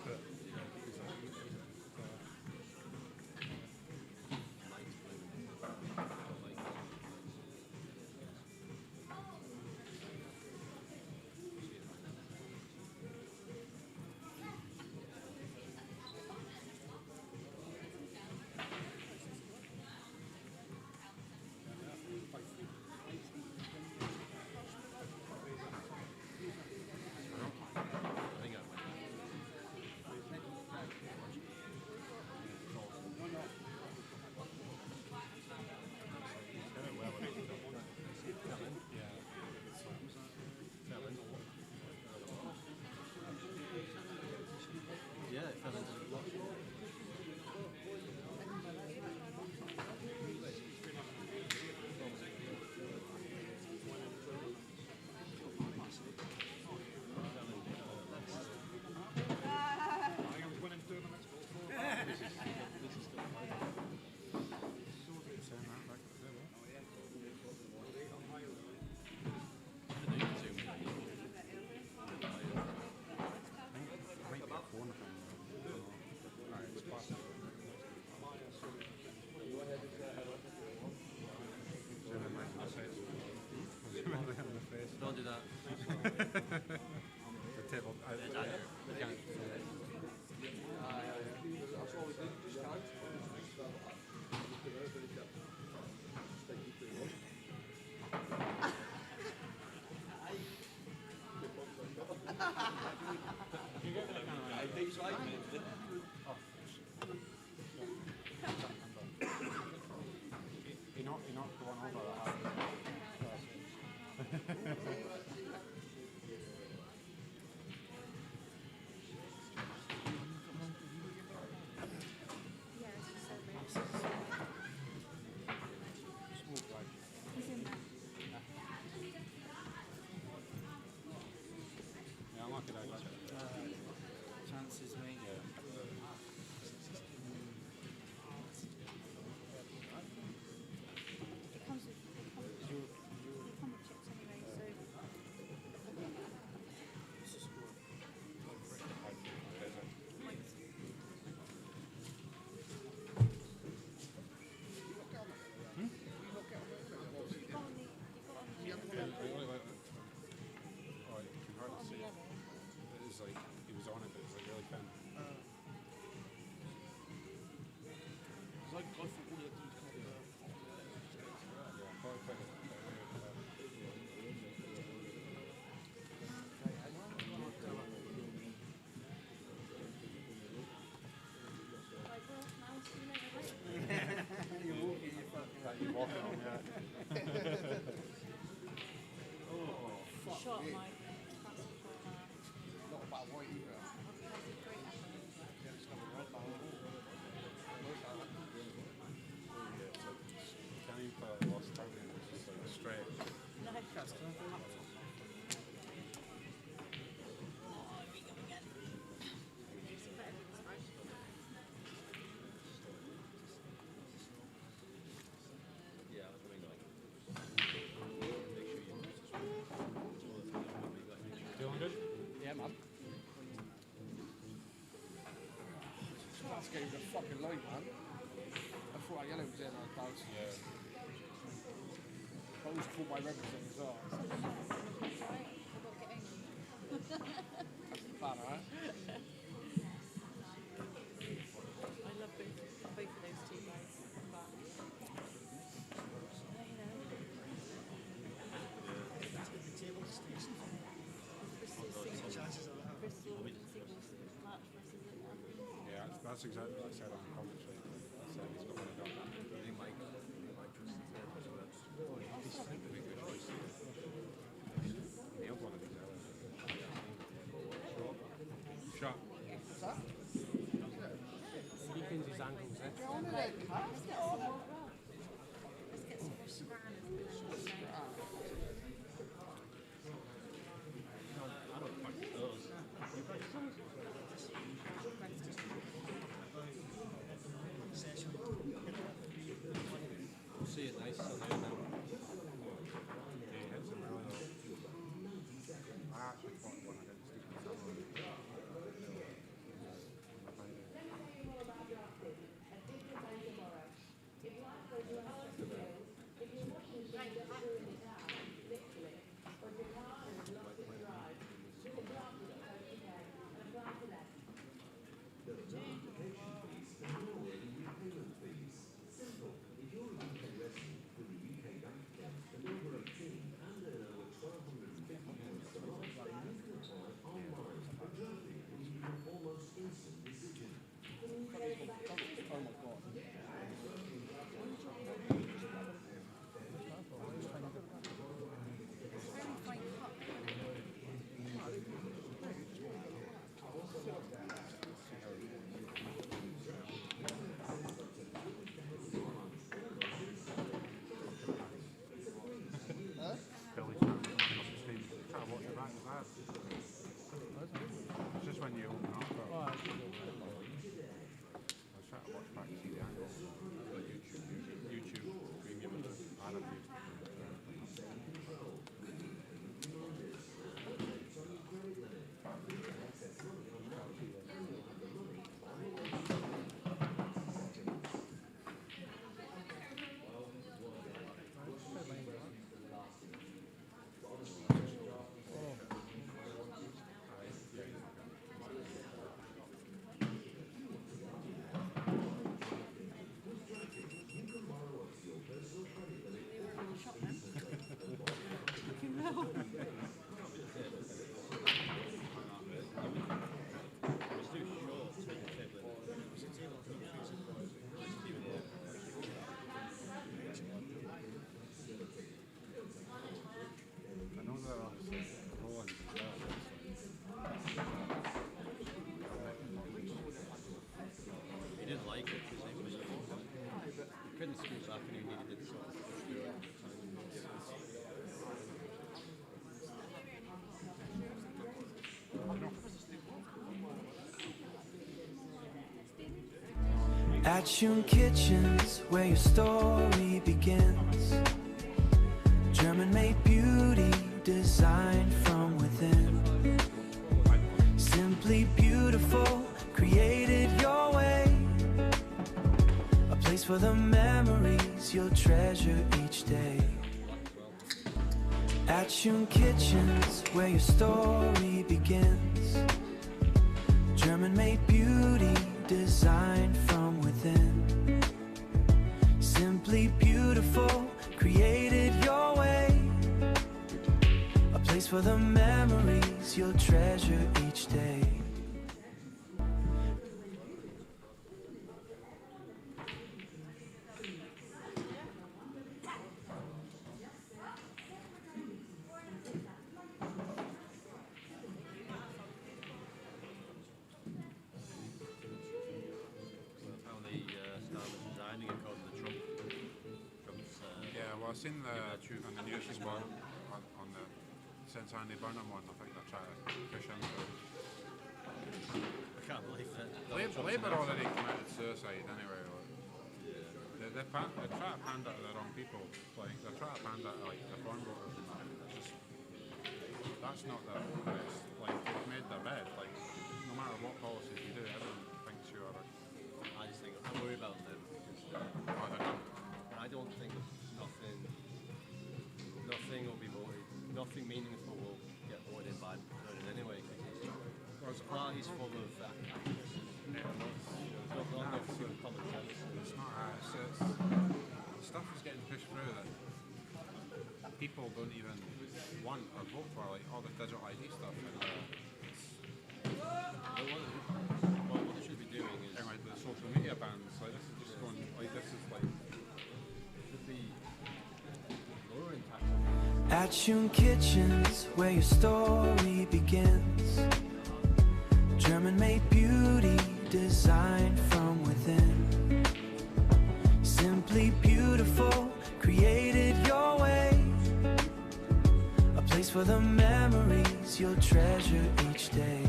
Speaker 11: Deep slide, mate.
Speaker 3: He knocked the one over that yeah, I'm lucky that
Speaker 14: Chances, mate.
Speaker 2: It comes with chips anyway, so
Speaker 3: Oh, you can hardly see it. It was like, he was on it, but it was like really thin.
Speaker 14: It's like good for all your teams come
Speaker 3: Yeah, probably quite a You're walking on, yeah.
Speaker 2: shot my
Speaker 12: Not a bad white either.
Speaker 3: Can't even play like Lost Town, it's just like straight.
Speaker 11: Yeah, that's what I mean.
Speaker 3: Feeling good?
Speaker 14: Yeah, man.
Speaker 12: That's game was a fucking light, man. I thought I yellow was in, I was.
Speaker 3: Yeah.
Speaker 12: I was caught by everything as well. Bad, right?
Speaker 9: I love both of those two guys. But
Speaker 3: Yeah, that's exactly what I said on the commentary. I said he's got one of them. Nailed one of these earlier. Shot.
Speaker 6: Weakens his ankles, eh?
Speaker 2: let's get some more scran.
Speaker 11: See it nice and now.
Speaker 3: He hits him really well. I actually fought one against Stephen Sutherland.
Speaker 11: this afternoon needed to sort of push through it.
Speaker 7: At-tune kitchens where your story begins. German-made beauty designed from within. Simply beautiful, created your way. A place for the memories you'll treasure each day. At-tune kitchens where your story begins. German-made beauty designed from within. Simply beautiful, created your way. A place for the memories you'll treasure each day.
Speaker 11: How they started designing it called the Trump. Trump's,
Speaker 3: Yeah, well, I've seen on the news this morning on the since Andy Burnham one. I think they're trying to push into it.
Speaker 11: I can't believe that.
Speaker 3: Labour already committed suicide anyway. They try to pander to the wrong people. Like they're trying to pander to like the foreign voters and that. It's just that's not their interest. Like they've made their bed. Like no matter what policies you do, everyone thinks you are.
Speaker 11: I just think I worry about them because I don't think nothing will be voted, nothing meaningful will get voted in by Biden anyway. Because the party's full of activists. Not enough common sense.
Speaker 3: It's not. Stuff is getting pushed through that people don't even want or vote for, like all the digital ID stuff. And,
Speaker 11: what they should be doing is
Speaker 3: like the social media bans. Like this is just going. Like this is like
Speaker 11: should be lowering taxes.
Speaker 7: At-tune kitchens where your story begins. German-made beauty designed from within. Simply beautiful, created your way. A place for the memories you'll treasure each day.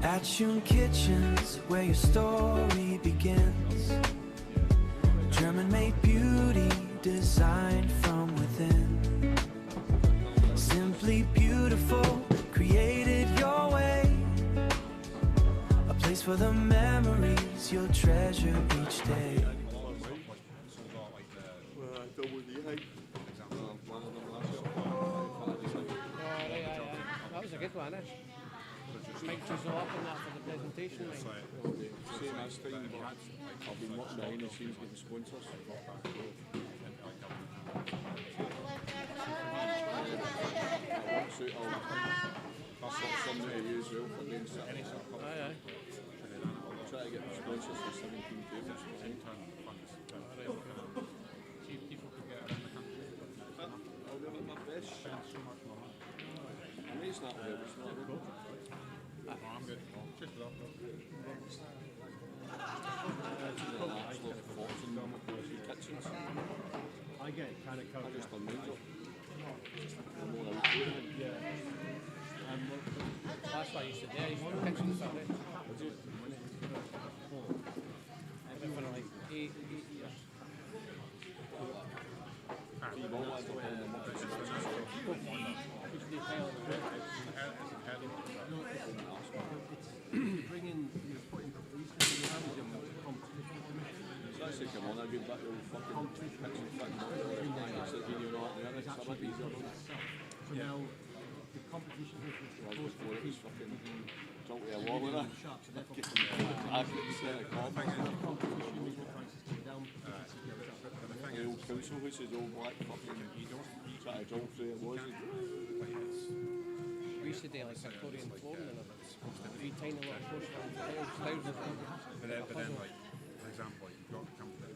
Speaker 7: At-tune kitchens where your story begins. German-made beauty designed from within. Simply beautiful, created your way. A place for the memories you'll treasure each day.
Speaker 6: That was a good one, eh? Mike chose up on that for the presentation.
Speaker 10: Same as time, but I've been working behind the scenes getting sponsors. I'll somebody to use well for doing something.
Speaker 6: Aye.
Speaker 10: I'll try to get the sponsors for 17 tables.
Speaker 3: see people could get around the country.
Speaker 10: I'll do my best.
Speaker 3: Spend so much money.
Speaker 10: I mean, it's not good, it's not good.
Speaker 3: I'm good. Just that.
Speaker 10: Absolute fortune on kitchens.
Speaker 11: I get kind of
Speaker 10: I
Speaker 11: covered.
Speaker 10: just done my job.
Speaker 6: That's what I used to do. I used to do kitchens for it. For like 8 years.
Speaker 11: Bringing, putting these things in competition commission.
Speaker 10: So I said, come on, I'll be back to fucking kitchen fitting. So you know what, it's a bit easier.
Speaker 11: So now, the competition is supposed to keep
Speaker 10: fucking talk to a wall with that.
Speaker 11: sharp, so therefore
Speaker 10: I can say the
Speaker 11: competition is what prices come down.
Speaker 10: The old council, which is all black fucking, you don't try to drill through it, was it?
Speaker 6: We used to do like Victorian flooring and everything. Three tiny little porcelain tiles.
Speaker 3: But then, like, for example, like, you've got a company, like,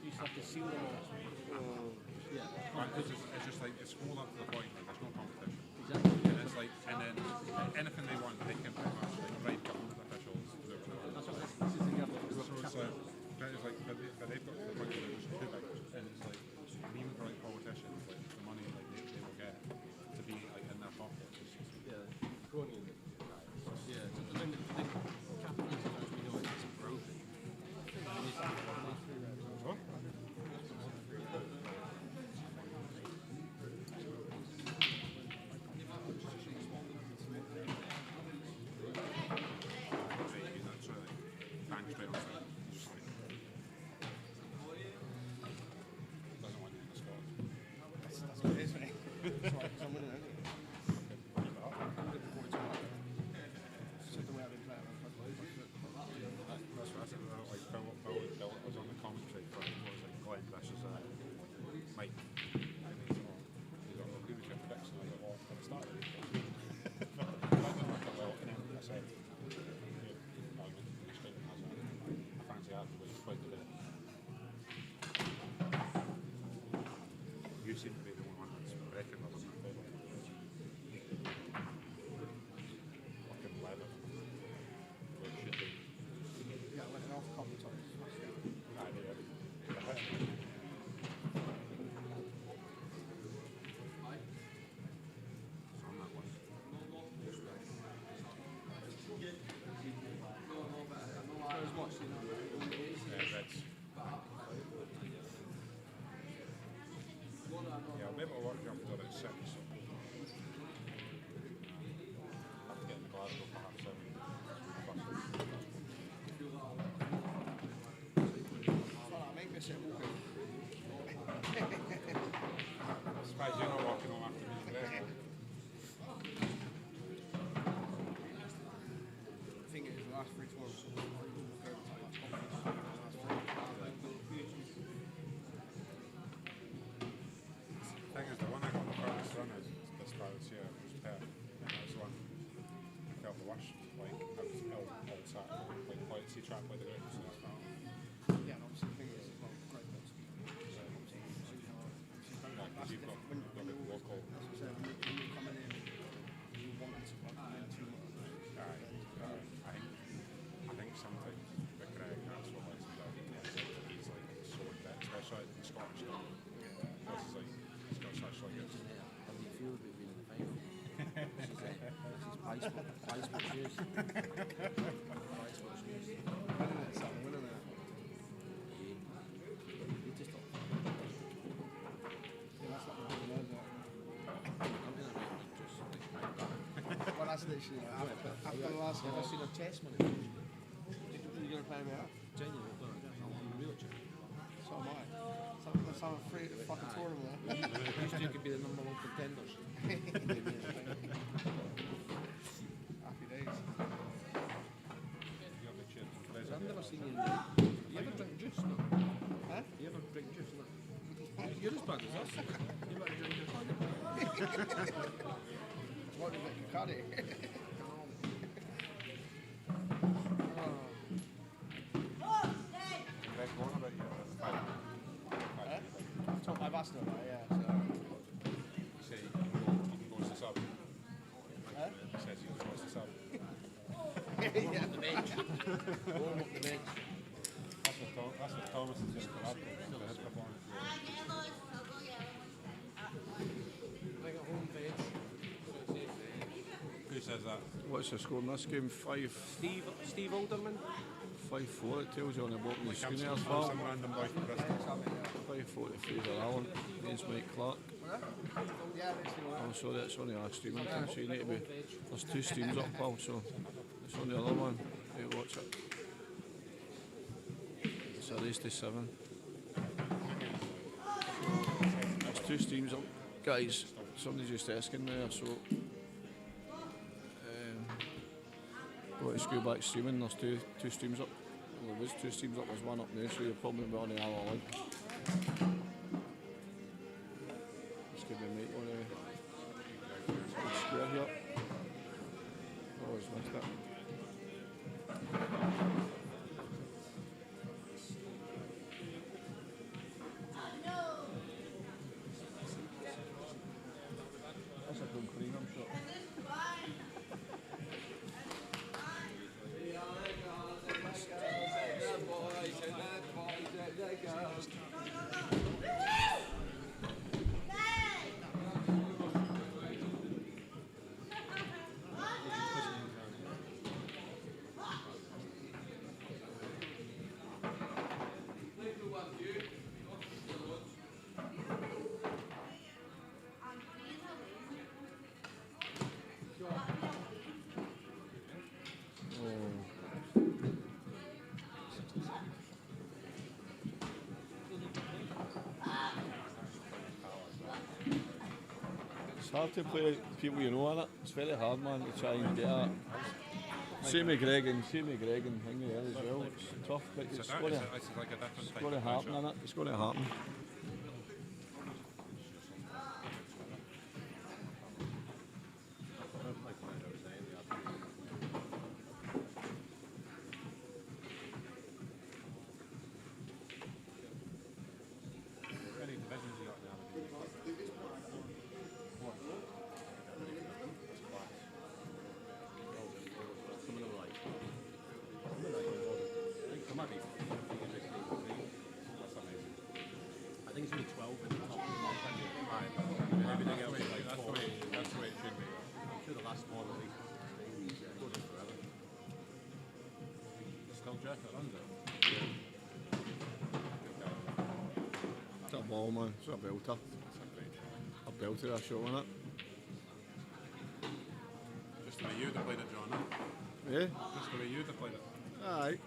Speaker 6: You used to have to seal them all.
Speaker 3: it's just like, it's small up to the point that there's no competition.
Speaker 11: Exactly.
Speaker 3: And it's like, and then anything they want, they can pretty much like bribe government officials to do it.
Speaker 11: That's what this is the government.
Speaker 3: So it's Because like, but they've got to the point where they're just too big, and it's like, even for like politicians, like the money like they will get to be like in their pocket. It's just,
Speaker 14: Yeah, crony. Yeah, the thing capitalism, as we know it, is broken.
Speaker 3: What? You seem to be the one that's breaking them on that table. Fucking leather. Where it should be.
Speaker 12: Yeah, I went off a couple of times.
Speaker 3: Aye, yeah. On that one.
Speaker 12: There's much, you know.
Speaker 3: Reds. Yeah, I'll be able to work up till about 6. Have to get in Glasgow for half 7.
Speaker 12: I make this at walking.
Speaker 3: I'm surprised you're not walking home after me today.
Speaker 12: I think it is the last 3 tours.
Speaker 3: The thing is, the one I got the furthest run is the start this year was Perth, and that was the one I felt the worst. Like, I was ill all Saturday, like, quite see track by the group, so that's fine.
Speaker 12: Yeah, and obviously the thing is, well, great bits.
Speaker 3: Because you've got the local.
Speaker 12: That's what I said, when you're coming in, you want to come in too much.
Speaker 3: I think sometimes the Greg, that's what lets him down. He's like so in debt, especially in Scottish stuff. This is like, he's got such like a.
Speaker 5: How do you feel about being in the final? This is Pie Sport shoes. Pie Sport shoes.
Speaker 12: Winning it, Sam, winning it.
Speaker 5: You just don't.
Speaker 12: Yeah, that's not the big word, though.
Speaker 5: I'm in a ring with just like back.
Speaker 12: Well, that's literally after the last
Speaker 5: Have
Speaker 12: one.
Speaker 5: you seen a chess man?
Speaker 12: You're going to play me out?
Speaker 5: Genuinely, I'm on a wheelchair.
Speaker 12: So am I. So let's have a free fucking tournament there.
Speaker 5: These two could be the number 1 contenders.
Speaker 12: Happy days.
Speaker 5: I've never seen you. Do you ever drink juice? No.
Speaker 12: Huh?
Speaker 5: Do you ever drink juice? No. You're as bad as us. You better drink juice.
Speaker 12: What is it, Kakari?
Speaker 3: Greg, go on about your final.
Speaker 12: I've asked her about it, yeah. So.
Speaker 3: You say you can go as the sub.
Speaker 12: Huh?
Speaker 3: He says you can go as the sub.
Speaker 12: Yeah.
Speaker 5: The bench. Warm up the bench.
Speaker 3: That's what Thomas is just for his performance.
Speaker 5: Like a home bench.
Speaker 3: Who says that?
Speaker 10: What's the score in this game? 5.
Speaker 6: Steve Alderman.
Speaker 10: 5-4. It tells you on the bottom of the screen there.
Speaker 3: Some random boy from Bristol.
Speaker 10: 5-4 to Fraser Allen against Mike Clark.
Speaker 12: Yeah, literally.
Speaker 10: Oh, sorry, it's on the last streaming thing, so you need to be. There's 2 streams up, pal, so it's on the other one. You need to watch it. It's a race to 7. There's 2 streams up, guys. Somebody's just asking there, so. Go to Schoolback streaming, there's two streams up. Well, there was 2 streams up, there's one up now, so you're probably on the other link. Just give me a mate on the square here. Always missed it. That's a good cream, I'm sure. It's hard to play people you know in it. It's very hard, man, to try and get at. Same with Gregan thing there as well. It's tough, but it's got to happen, innit? It's got to happen.
Speaker 3: Any divisions you got now?
Speaker 11: Coming all right. I think there might be 15
Speaker 3: That's amazing.
Speaker 11: I think it's only 12 in the top.
Speaker 3: Aye,
Speaker 11: Everything else is like
Speaker 3: that's
Speaker 11: 4.
Speaker 3: the way it should be.
Speaker 11: I'm sure the last one will be goes on forever.
Speaker 3: Still Jeff that runs it.
Speaker 10: It's a ball, man. It's a belter. A belter, a show, innit?
Speaker 3: Just the way you'd have played it, John.
Speaker 10: Yeah?
Speaker 3: Just the way you'd have played it.
Speaker 10: Aye.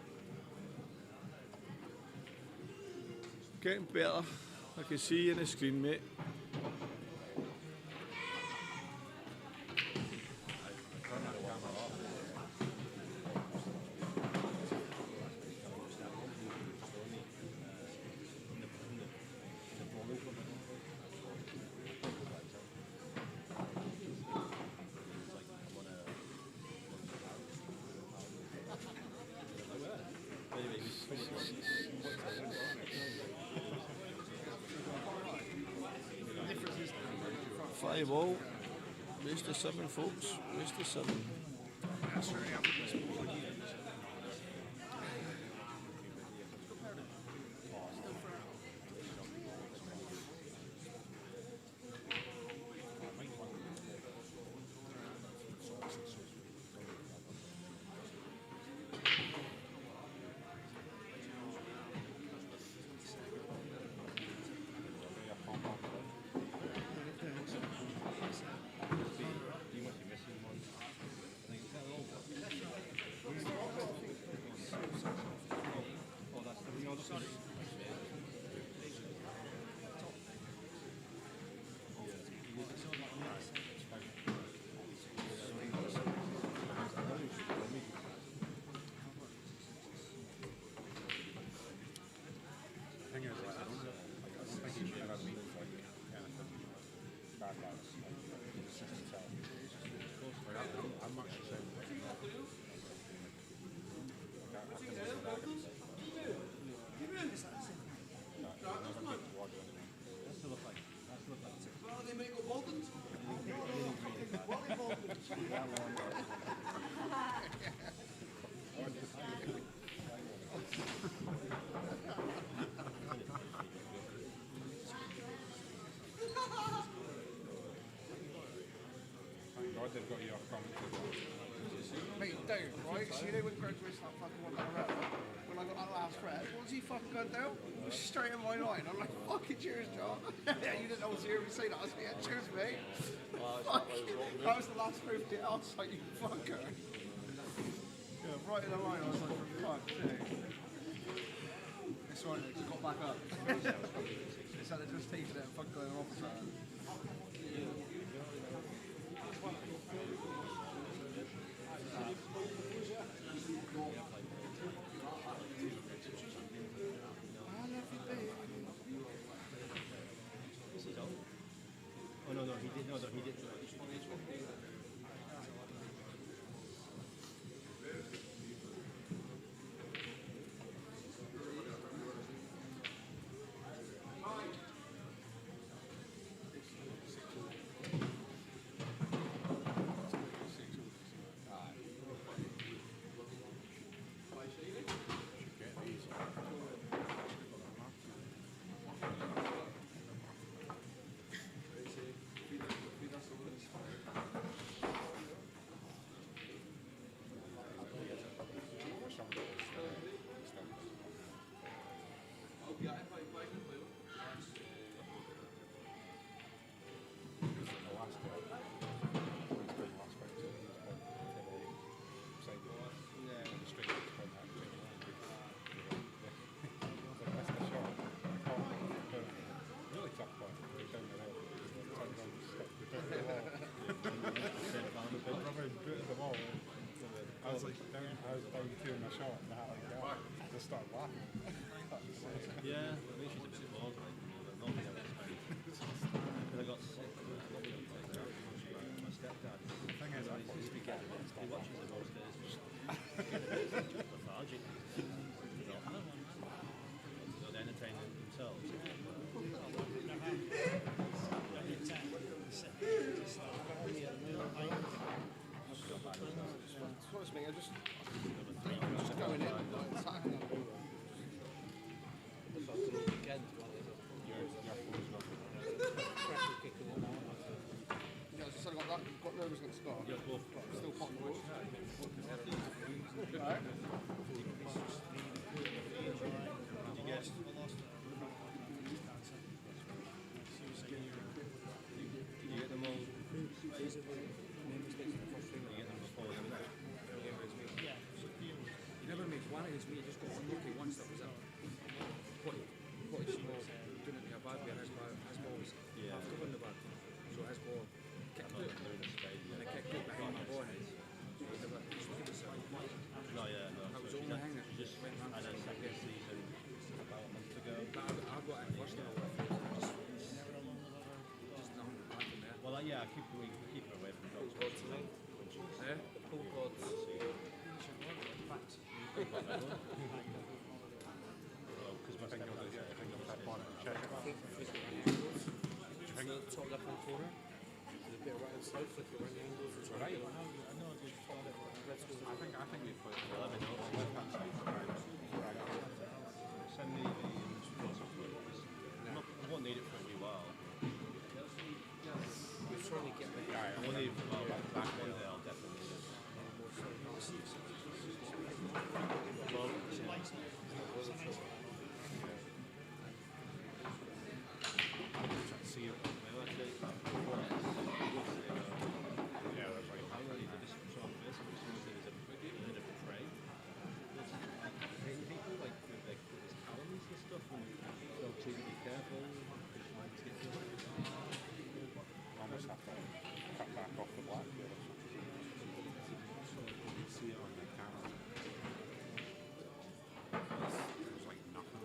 Speaker 10: Getting better. I can see you in the screen, mate. Five all. Race to 7, folks. Race to 7.
Speaker 3: They've got you off commentary.
Speaker 12: Mate, Dave, right? So you know when graduation that fucking one in a row, when I got that last red, what was he fucking going to do? He was straight in my line. I'm like, fucking cheers, John. Yeah, you didn't know I was here to say that. I was like, yeah, cheers, mate. That was the last move to I was like, you fucker. Yeah, right in the line. I was like, for fuck's sake. It's right, they just got back up. Instead of just taking it and fucking going off the side.
Speaker 11: Oh no, he did. No, he did.
Speaker 3: I was down two in my shot and that like that. I just started laughing.
Speaker 11: Yeah, I think she's a bit bored, like, but not the other time. Because I got sick. My stepdad.
Speaker 3: The thing is, I thought
Speaker 11: he watches it most days. Lethargic. So they're entertaining themselves.
Speaker 12: Honestly, I just going in, like, sat in that yeah, so I got nervous at the start. Still potting the ball. Alright.
Speaker 11: Did you get them all? You get them before the other day?
Speaker 14: He never made one against me, he just got unlucky once. That was it. What he small, doing it to a bad way, and his ball was half covering the bad. So his ball kicked out, and I kicked out behind my ball. So he never, just look at the side.
Speaker 11: No, yeah, no.
Speaker 14: That was
Speaker 11: So
Speaker 14: the only thing that
Speaker 11: just
Speaker 14: went wrong.
Speaker 11: and then second season about a month ago.
Speaker 14: I got it first now. Just nothing happened there.
Speaker 11: Well, yeah, keep it away from dogs.
Speaker 14: Eh?
Speaker 11: The pull cords. Because my
Speaker 3: finger was up on it and check it.
Speaker 14: Top left-hand corner. There's a bit of right and south, if you're right angles, it's right.
Speaker 3: I think we put
Speaker 11: let me know.
Speaker 3: left-hand side.
Speaker 11: Send me the photos. I won't need it for a wee while.
Speaker 14: We'll certainly get the
Speaker 11: I won't need it for a while, but back one day I'll definitely need it. See you.
Speaker 3: Yeah, that's right.
Speaker 11: I really did this on this. I'm just going to do this a bit of a trade. People like with his talons and stuff, and they'll too be careful.
Speaker 3: Almost have to cut back off the black here. You can see it on the camera. There's like nothing.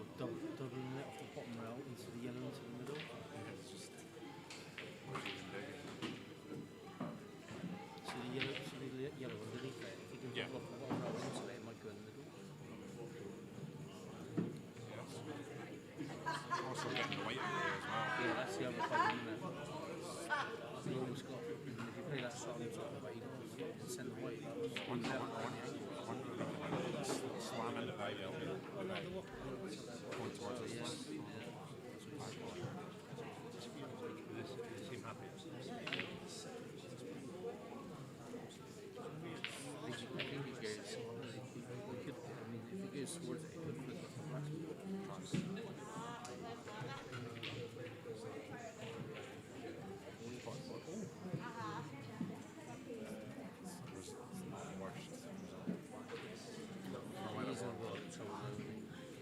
Speaker 14: doubling it off the bottom rail into the yellow into the middle.
Speaker 3: It's just
Speaker 14: So the yellow underneath it, if you can double off the bottom rail into it, it might go in the middle.
Speaker 3: also getting the weight away as well.
Speaker 14: Yeah, that's the other problem, isn't it? You always got, if you play that song on top of it, you can send the weight.
Speaker 3: Slamming the right elbow. Going towards us.
Speaker 11: They seem happy.
Speaker 14: I think he goes, if he goes towards it, he could flip it from left. He's in a world of trouble now, isn't he?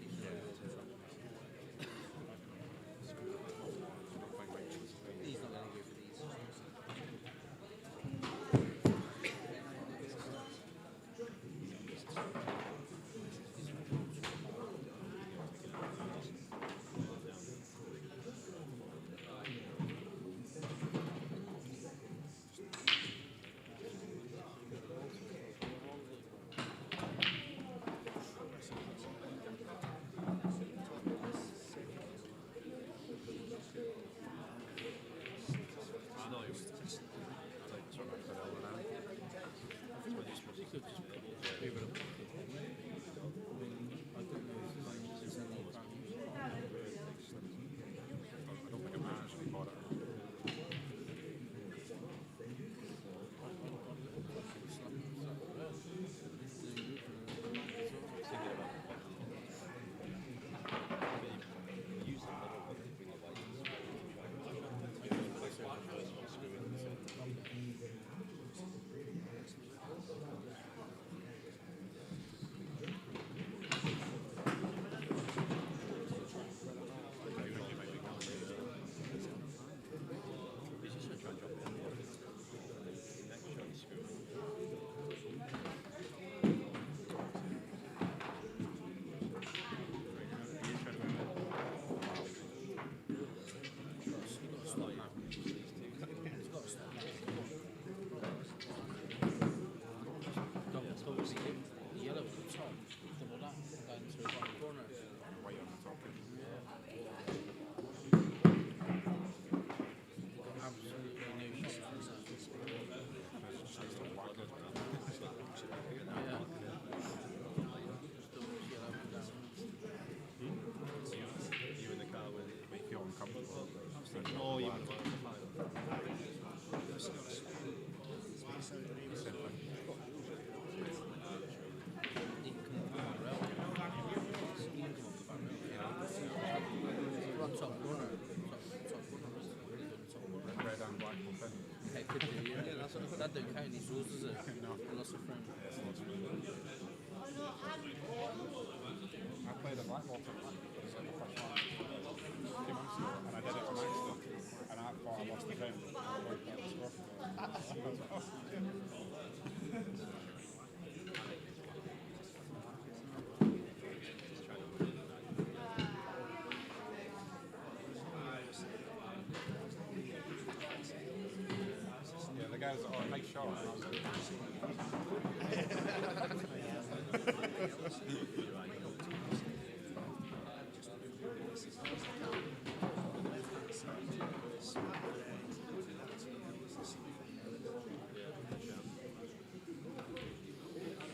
Speaker 14: He's in a world of trouble.
Speaker 11: even about the final.
Speaker 3: Red and black will fin.
Speaker 5: Yeah, it could do, yeah. That don't count these rules, does it?
Speaker 3: No.
Speaker 5: Unless they're friends.
Speaker 3: I played a Blackwater in the first one a few months ago, and I did it on accident, and I thought I lost the game. I went back to score for yeah, the guys, oh, nice shot. And I was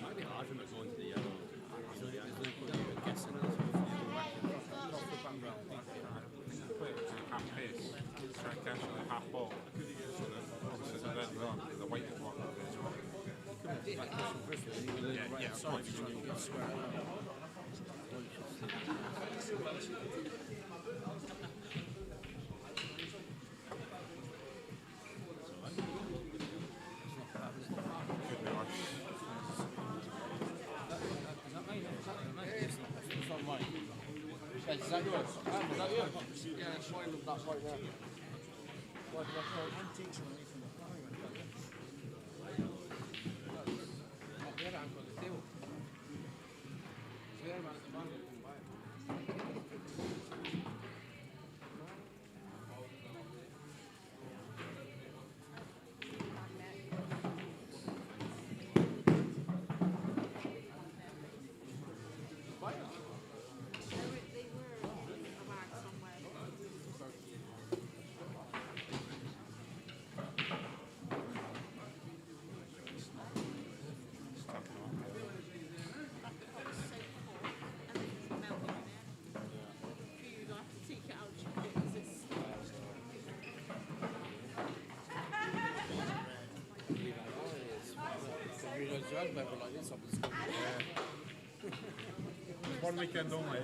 Speaker 11: Might be hard for him to go into the yellow.
Speaker 3: play it to half pace, try and catch it like half ball. So that obviously the red run, the white is what as well. Yeah, of course. Could be worse.
Speaker 5: It's not mine. Is that yours? Is that yours? Yeah, it's mine with that right there. Why did I throw it? Not there, I'm on the table. It's there, man, at the back.
Speaker 3: It's one weekend only.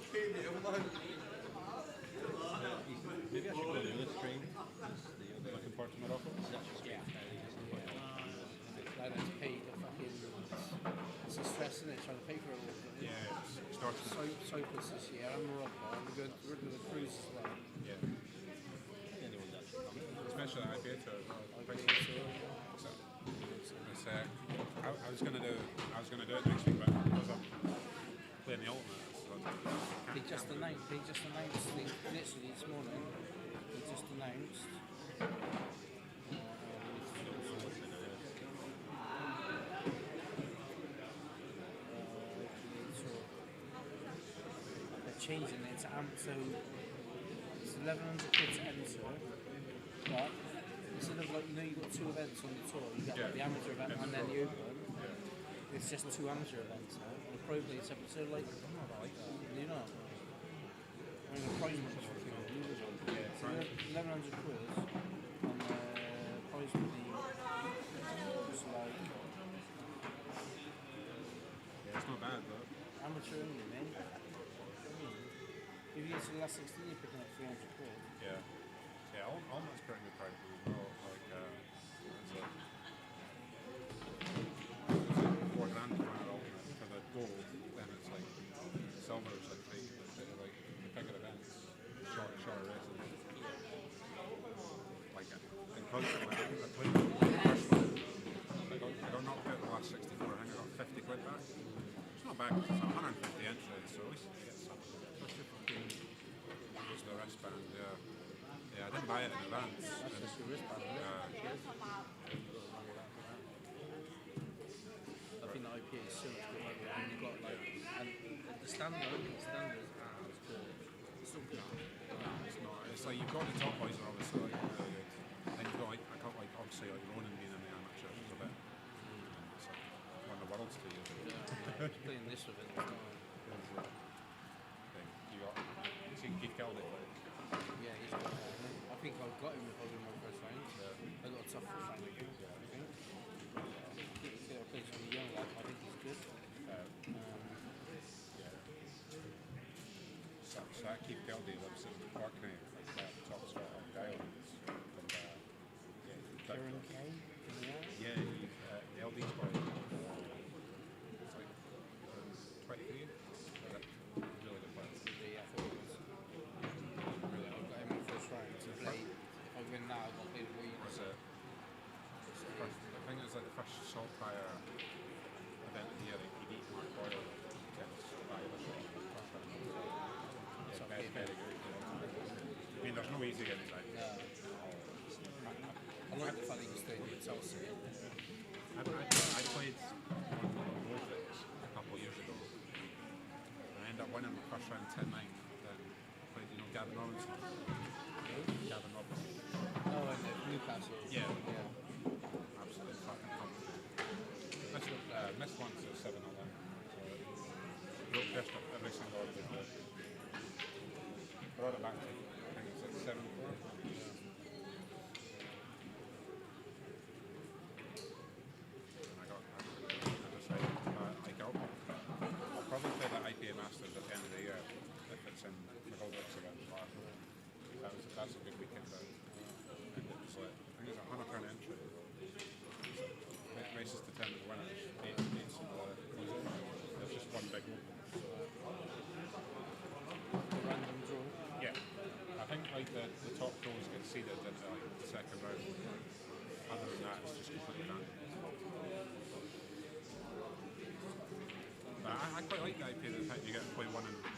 Speaker 12: fucking hell, man.
Speaker 11: Maybe I should go to the other stream. The looking forward to Morocco. It's actually
Speaker 14: Yeah.
Speaker 11: yeah.
Speaker 14: Like that's paid the fucking. It's a stress, isn't it? Trying to pay for it all.
Speaker 3: Yeah, it starts with
Speaker 14: Cyprus this year and Morocco. We're going to the cruise as well.
Speaker 3: yeah.
Speaker 11: Anyone's actually coming.
Speaker 3: Especially the IPA tour as well. It's, I was gonna do it next week, but because I'm playing the ultimate,
Speaker 14: They just announced. Literally this morning. They just announced. They're changing it to so it's 1,100 quid to enter, but instead of like you've got two events on the tour, you get like, the amateur event and then the open. It's just two amateur events now. The pro play is separate. So like, I'm not like that. You know. I mean, the prize money is fucking good. So 1,100 quid and prize money was like
Speaker 3: it's not bad though.
Speaker 14: amateur only, man. If you get to the last 16, you're picking up 300 quid.
Speaker 3: Yeah. Yeah, ultimate's pretty good price as well. Like, it's like $4 grand to run an ultimate for the gold, then it's like silver is like free. They're like the bigger events, shorter races. Like, in concert, like, I played the first one. I got knocked out the last 64. I think I got 50 quid back. It's not bad. It's 150 entries, so at least you get something. It's the wristband, yeah. Yeah, I didn't buy it in advance.
Speaker 14: That's just your wristband, isn't it? I think the IPA is so much good. And you've got like, and the standard is good. It's still good.
Speaker 3: It's not. It's like you've got the top boys are obviously like really good. Then you've got like I got like obviously like Ronan being in the amateur is a bit. It's like won the world to you.
Speaker 14: Yeah, playing this with it.
Speaker 3: You got Keith Kelly.
Speaker 14: Yeah, he's good. I think I've got him if I win my first round. I got a tough first round against him, I think. I played some young lad, I think he's good.
Speaker 3: So that Keith Kelly lives in Orkney, like top spot on the islands.
Speaker 14: Kieran Kay?
Speaker 3: Yeah, he's the LD's boy. It's like 23. Really good player.
Speaker 14: Yeah, I thought it was. Really, I've got him in the first round to play. If I win now, I'll play the Williams.
Speaker 3: Was it? I think it was like the first salt fire event of the year. He beat Mark Boyle tennis by the shot. Yeah, very good. I mean, there's no easy games like
Speaker 14: I like the fact that you stayed with Chelsea.
Speaker 3: I played Norfolk a couple of years ago. I ended up winning the first round 10-9. Then I played, Gavin Robinson. Gavin Robinson.
Speaker 14: Oh, and Newcastle.
Speaker 3: Yeah. Absolutely fucking confident. Missed once at 7-11. So broke just up every single one. Brought it back to, I think it's at 7-4. I'll probably play the IPA Masters at the end of the year if it's in the Goldwicks again. That's a good weekend out. And it was like, I think it's a £100 entry. Races determine the winners. Eight and there's just one big open.
Speaker 14: Random draw.
Speaker 3: Yeah. I think like the top pros get seeded into like the second round. Other than that, it's just completely random. But I quite like the idea of the fact you get to play one and
Speaker 14: Yeah,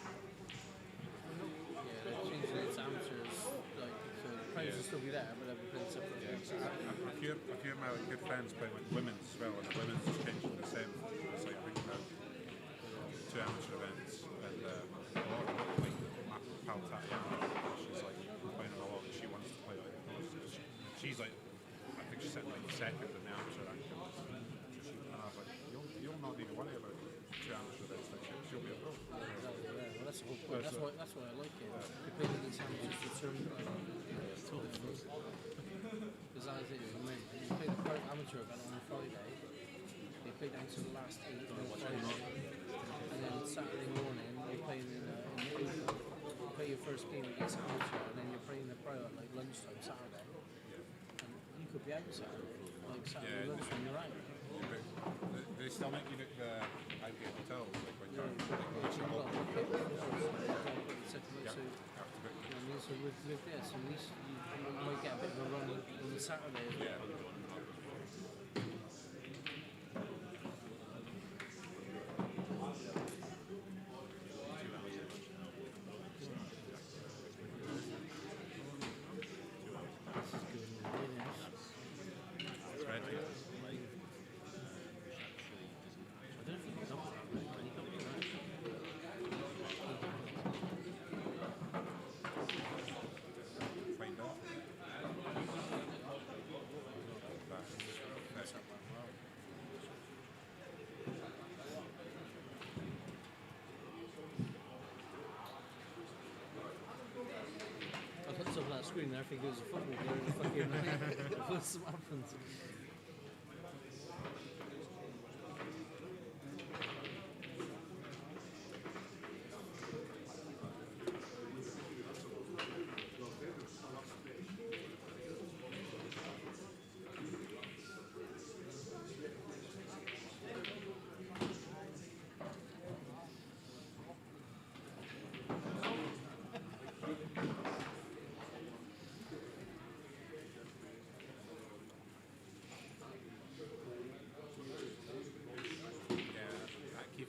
Speaker 14: they're changing it to amateurs. Like, so the pros will still be there, but they'll be playing separate games.
Speaker 3: a few of my good friends play with women's as well, and the women's is changing the same. It's like I think about 2 amateur events, and a lot of like my pal Tatiana, she's like playing a lot, and she wants to play like pros. She's like, I think she's sitting like second in the amateur ranking. And I was like, you'll not need to worry about 2 amateur events next year, she'll be a pro.
Speaker 14: Well, that's the whole point. That's why I like it. They play against amateurs to turn. Because that is it. You play the amateur event on a Friday. They play down to the last 8 on Friday, and then Saturday morning you're playing in the Open, you play your first game against Amateur, and then you're playing the Pro at like lunchtime Saturday, and you could be out Saturday, like Saturday lunchtime, you're out.
Speaker 3: They still make you look the outgate hotels, like when you're
Speaker 14: So with this, at least you might get a bit of a run on the Saturday as well. That screen there, I think it was a football player in the fucking what's happened?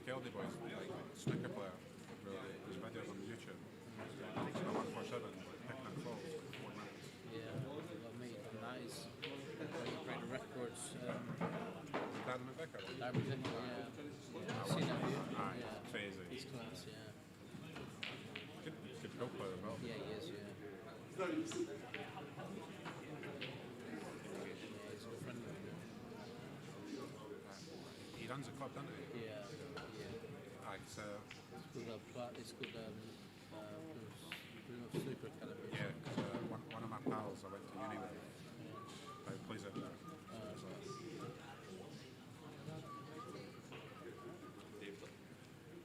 Speaker 3: Kelly boys, like snooker player, really, his videos on YouTube. So 147, picking and falls, like 4 minutes.
Speaker 14: Yeah, well, mate, nice. Great records.
Speaker 3: Dan McVicker?
Speaker 14: Dan McVicker, yeah. Seen that view? Yeah.
Speaker 3: Crazy.
Speaker 14: He's class, yeah.
Speaker 3: Good pro player as well.
Speaker 14: Yeah, he is, yeah. Yeah, he's a good friend of mine.
Speaker 3: He runs a club, doesn't he?
Speaker 14: Yeah.
Speaker 3: It's
Speaker 14: called Snooker Academy.
Speaker 3: Yeah, because one of my pals I went to uni with plays out there.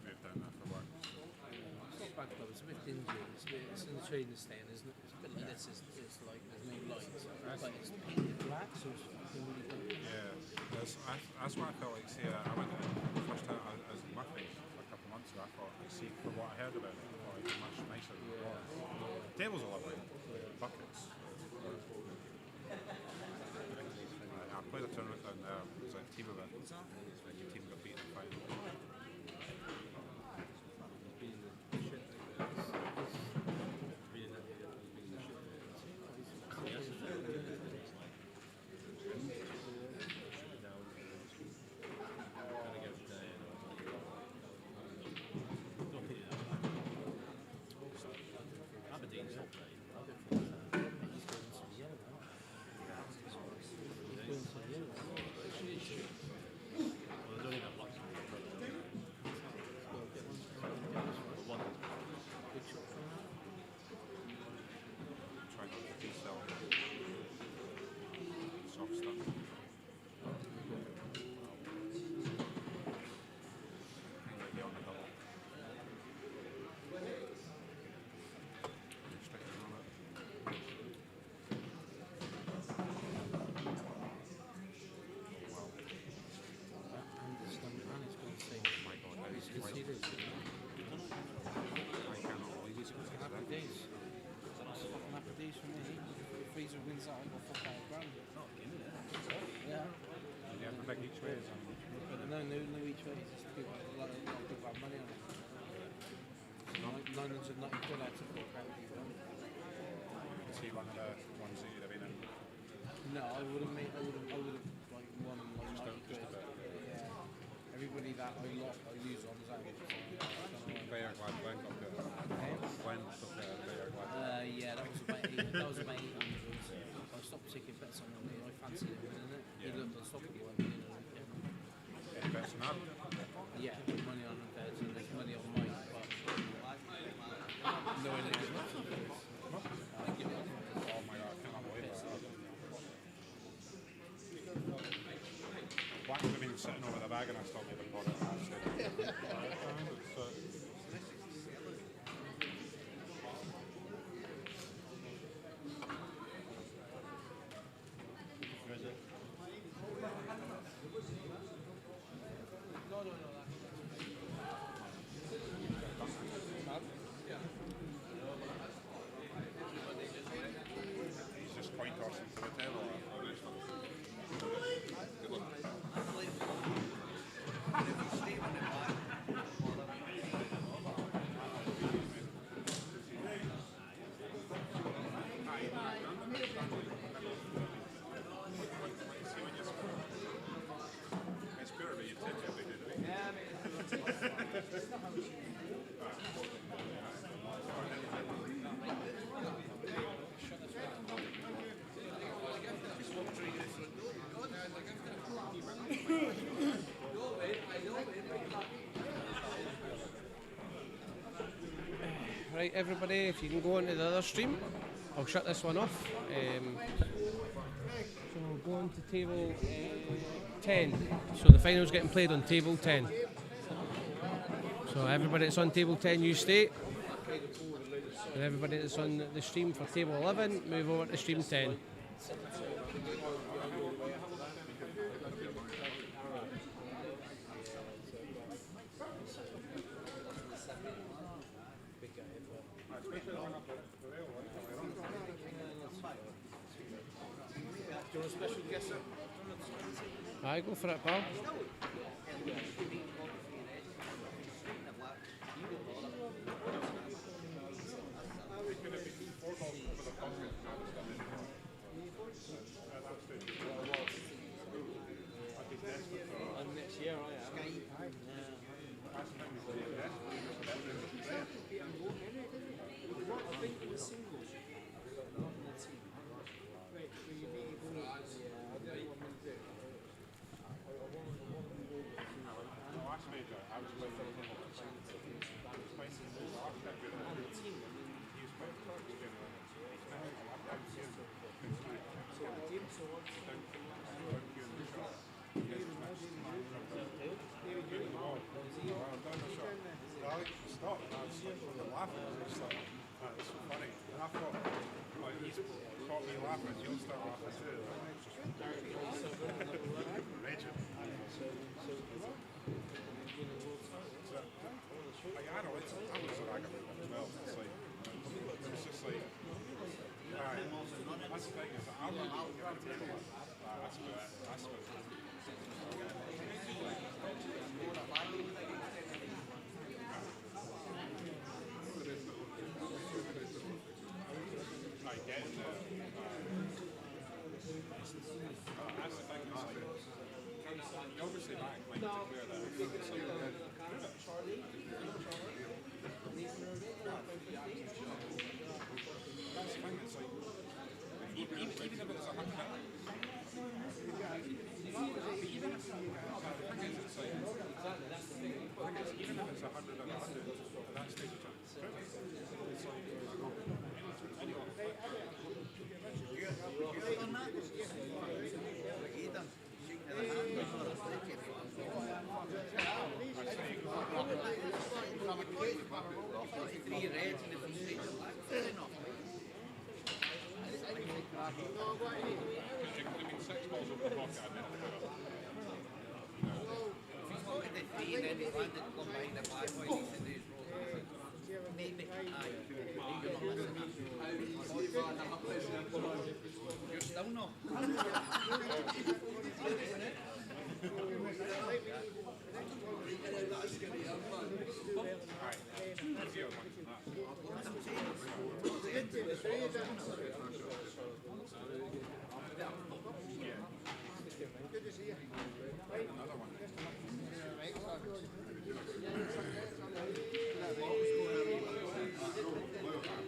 Speaker 3: Moved down there for work.
Speaker 14: It's not a bad club, it's a bit dingy, it's in the trading stand, isn't it? It's a bit like this, it's like there's no lights, but it's painted black, so it's fucking really good.
Speaker 3: Yeah, that's what I felt like. See, I went the first time I was in Murphy a couple of months ago. I thought, see, for what I heard about it, I thought it was much nicer than it was. Tables are lovely, buckets. I played a tournament down there. It was a team event. Your team got beaten in the final.
Speaker 14: Fraser wins that, I got £4,000.
Speaker 11: Not again, yeah.
Speaker 14: Yeah.
Speaker 3: Yeah, for big each way.
Speaker 14: No each way. It's just people, a lot of people have money on it. 990 quid I took £4,000.
Speaker 3: See one of the ones that you'd have been in.
Speaker 14: No, I would have like won like 90 quid. Yeah. Everybody that I use on his own.
Speaker 3: Player glad Glenn got the Glenn took the player glad.
Speaker 14: Yeah, that was about 800. I stopped taking bets on him. I fancied him winning it. He looked unstoppable.
Speaker 3: Any bets on that?
Speaker 14: Yeah, money on the beds and there's money on mine, but no one knows much of it. I give it up.
Speaker 3: Oh my god, I cannot believe that. Black would have been sitting over the bag and I still made a product.
Speaker 6: Right, everybody, if you can go onto the other stream, I'll shut this one off. So we'll go on to table 10. So the final's getting played on table 10. So everybody that's on table 10, you stay. And everybody that's on the stream for table 11, move over to stream 10. Aye, go for it, pal.
Speaker 14: Next year, I think it was singles. Right, so you need to go.
Speaker 3: Last major, I was with him. Stop. I was laughing. It's like, that's so funny. And I thought, like, he's caught me laughing. You'll start laughing too. Raging. Like, I don't. I was a rag about it as well. It's like, it's just like, alright. That's the thing is, I'm not going to table it. That's about it. That's about it. Obviously, not inclined to clear that. It's like, that's the thing. It's like, even if it's 100, even if it's 100 and 100, that stage of time. It's like,
Speaker 14: You're still not.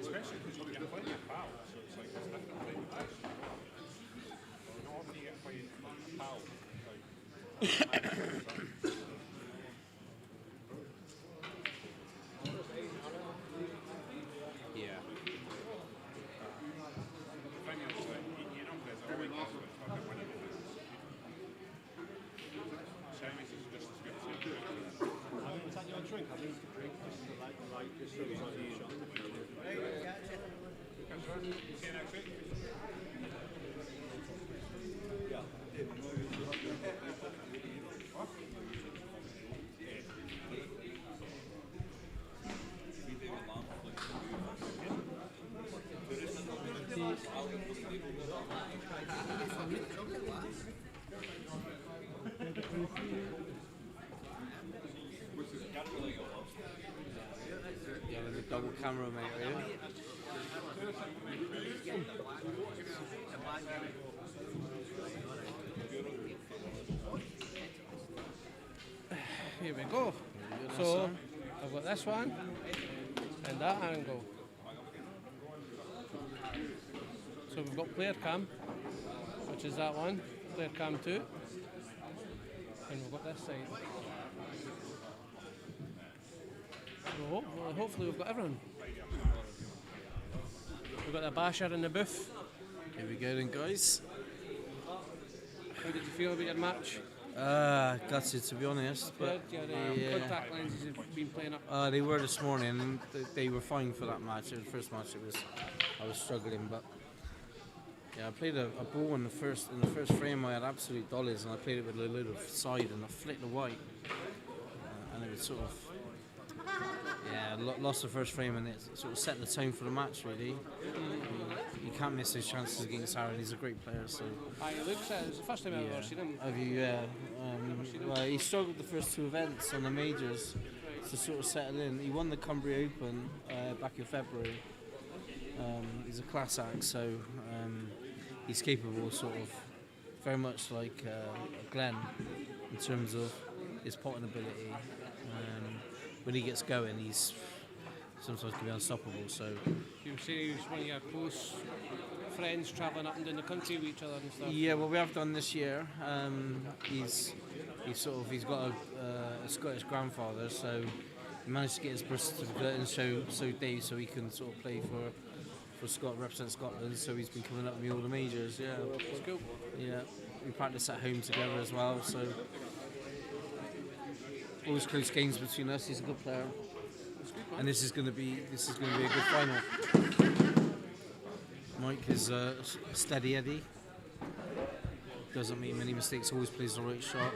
Speaker 3: especially because you get plenty of fouls, so it's like, it's different playing with this. You know, when you get played a foul,
Speaker 5: Yeah.
Speaker 3: the thing is, you know, there's a really confident fucking winning it. Semis is just as good as it.
Speaker 11: Is that your drink? I need to drink. This is like just so it's on you.
Speaker 3: See you next week.
Speaker 5: Yeah, with the double camera, mate, are you?
Speaker 6: Here we go. So I've got this one and that angle. So we've got player cam, which is that one, player cam 2, and we've got this side. So hopefully we've got everyone. We've got the basher in the booth.
Speaker 15: Here we go then, guys.
Speaker 6: How did you feel about your match?
Speaker 15: Gutted to be honest, but
Speaker 6: Good, your contact lenses have been playing up.
Speaker 15: they were this morning, and they were fine for that match. The first match, I was struggling, but yeah, I played a ball in the first frame. I had absolute dollies, and I played it with a little side, and I flicked the white, and it was sort of lost the first frame, and it sort of set the tone for the match. Really, you can't miss his chances against Aaron. He's a great player. So.
Speaker 6: It looks it's the first time I've ever seen him.
Speaker 15: Have you? Yeah. Well, he struggled the first two events on the majors to sort of settle in. He won the Cumbria Open back in February. He's a class act, so he's capable, sort of, very much like Glenn in terms of his potting ability. When he gets going, he's sometimes can be unstoppable. So
Speaker 6: you say he's one of your close friends, travelling up and down the country with each other and stuff.
Speaker 15: Yeah, well, we have done this year. He's got a Scottish grandfather, so he managed to get his birth certificate and show Dave, so he can sort of play for represent Scotland. So he's been coming up with me all the majors. Yeah,
Speaker 6: that's cool.
Speaker 15: Yeah, we practice at home together as well. So always close games between us. He's a good player, and this is going to be a good final. Mike is a steady Eddie. Doesn't make many mistakes. Always plays the right shot.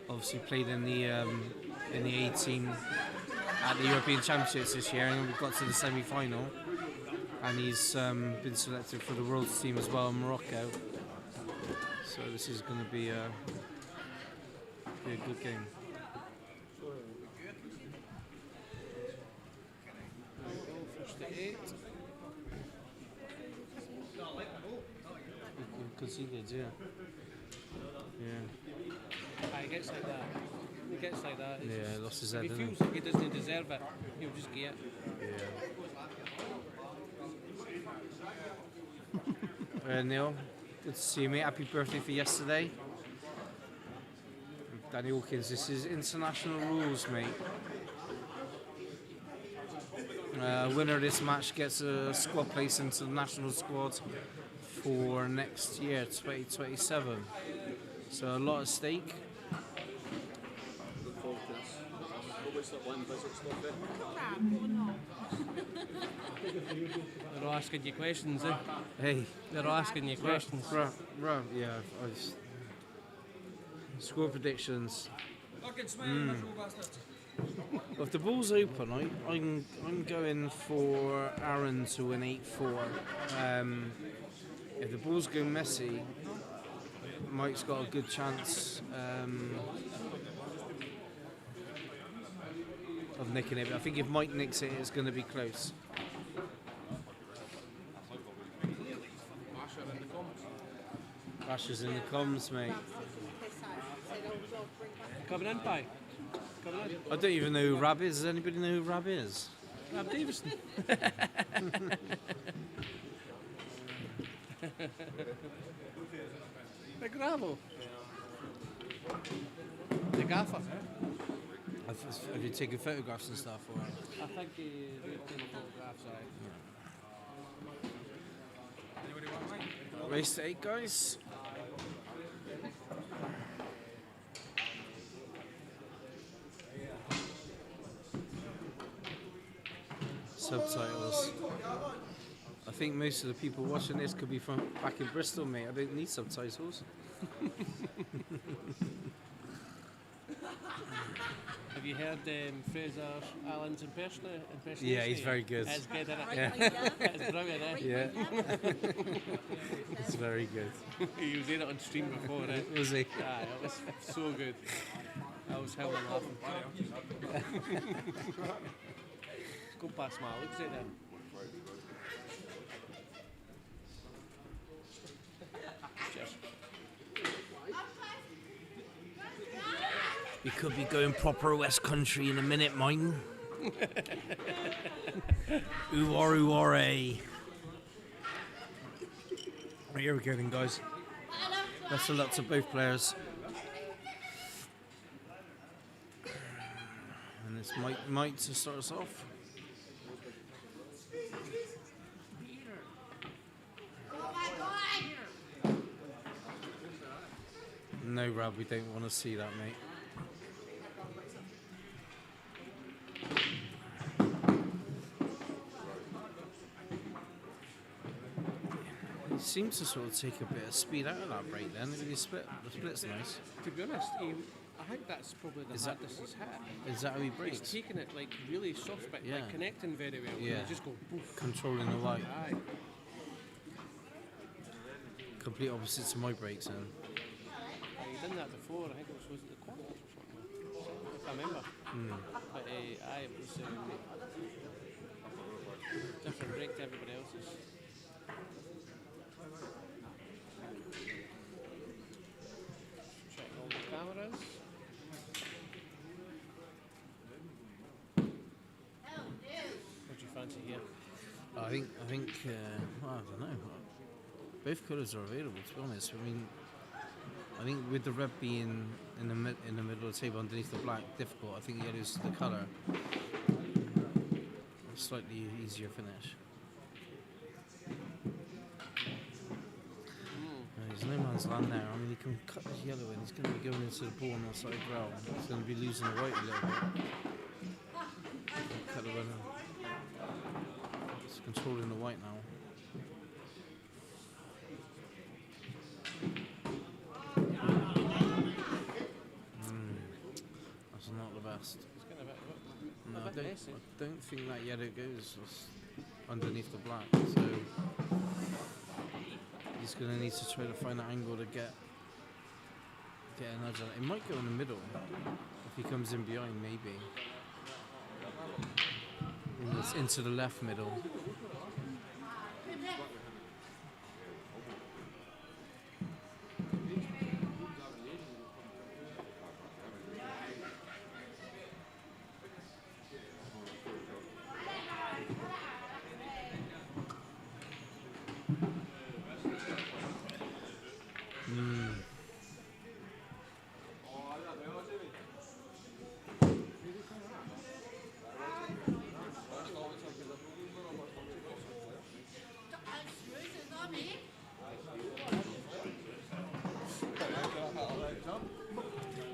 Speaker 15: Obviously played in the A team at the European Championships this year, and we got to the semi-final. And he's been selected for the World team as well in Morocco. So this is going to be a good game.
Speaker 6: First to 8.
Speaker 15: Conceded, yeah.
Speaker 6: He gets like that. He gets like that. It's
Speaker 15: Yeah,
Speaker 6: just,
Speaker 15: lost his
Speaker 6: if
Speaker 15: head,
Speaker 6: he
Speaker 15: didn't
Speaker 6: feels like he doesn't deserve it, he'll just get it.
Speaker 15: Yeah. Neil, good to see you, mate. Happy birthday for yesterday. Danny Hawkins, this is international rules, mate. Winner of this match gets a squad place into the national squad for next year, 2027. So a lot at stake.
Speaker 10: Look forward to this. Always that one visit stuff there.
Speaker 6: They're all asking you questions, eh?
Speaker 15: Hey.
Speaker 6: They're all asking you questions.
Speaker 15: Yeah, score predictions. If the ball's open, I'm going for Aaron to win 8-4. If the ball's going messy, Mike's got a good chance of nicking it. But I think if Mike nicks it, it's going to be close. Rasher's in the comms, mate.
Speaker 6: Coming in, Pi. Coming in.
Speaker 15: I don't even know who Rab is. Does anybody know who Rab is?
Speaker 6: Rab Davison. The gravel. The gaffer.
Speaker 15: Have you taken photographs and stuff? Or?
Speaker 6: I think they've taken photographs,
Speaker 15: Race to 8, guys. Subtitles. I think most of the people watching this could be from back in Bristol, mate. I don't need subtitles.
Speaker 6: Have you heard Fraser Allen's impersonation?
Speaker 15: Yeah, he's very good.
Speaker 6: It's good, isn't it?
Speaker 15: Yeah.
Speaker 6: It's brilliant, eh?
Speaker 15: Yeah. It's very good.
Speaker 6: He was in it on stream before, eh?
Speaker 15: Was he?
Speaker 6: Yeah, it was so good. I was howling laughing. Go past my looks at them.
Speaker 15: We could be going proper West Country in a minute, mine. Ooh-are, eh? Right, here we go then, guys. Best of luck to both players. And It's Mike to start us off. No, Rob, we don't want to see that, mate. He seems to sort of take a bit of speed out of that break then. Look at his split. The split's nice.
Speaker 6: To be honest, I think that's probably the hardest he's hit.
Speaker 15: Is that how he breaks?
Speaker 6: He's taking it like really soft, but like connecting very well.
Speaker 15: Yeah.
Speaker 6: And just go poof.
Speaker 15: Controlling the white.
Speaker 6: Aye.
Speaker 15: Complete opposite to my breaks then.
Speaker 6: He done that before. I think it was the quarters or something. If I remember. But it was different break to everybody else's. Check all the cameras. What do you fancy here?
Speaker 15: I think. Well, I don't know. Both colours are available. To be honest, I mean, I think with the red being in the middle of the table underneath the black, difficult. I think yellow's the colour. Slightly easier finish. There's no man's land there. I mean, he can cut his yellow in. He's going to be going into the ball on the side rail. He's going to be losing the white a little bit. Cut the runner. He's controlling the white now. That's not the best. No, I don't think that yellow goes underneath the black. So he's going to need to try to find an angle to get a nudge on it. It might go in the middle if he comes in behind, maybe. Into the left middle.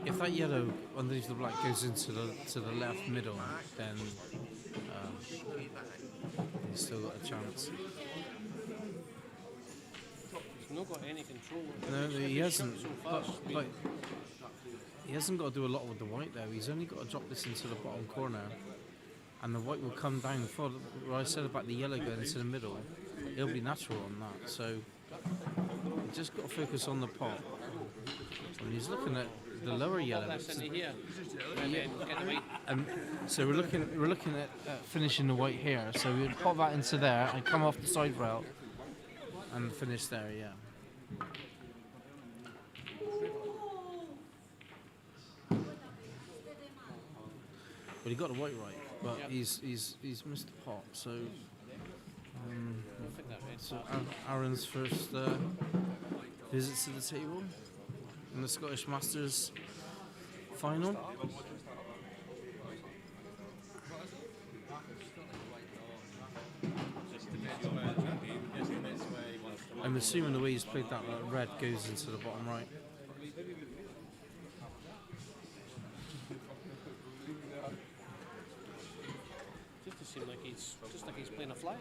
Speaker 15: If that yellow underneath the black goes into the left middle, then he's still got a chance.
Speaker 6: He's not got any control.
Speaker 15: No, he hasn't.
Speaker 6: So
Speaker 15: But he hasn't got to do a lot with the white though. He's only got to drop this into the bottom corner, and the white will come down. For what I said about the yellow going into the middle, it'll be natural on that. So you just got to focus on the pot. And he's looking at the lower yellow.
Speaker 6: Here. And then get the white.
Speaker 15: So we're looking at finishing the white here. So we'll pop that into there and come off the side rail and finish there. Yeah. But he got the white right, but he's missed the pot. So Aaron's first visit to the table in the Scottish Masters final. I'm assuming the way he's played that red goes into the bottom right.
Speaker 6: Just to seem like he's playing a flyer.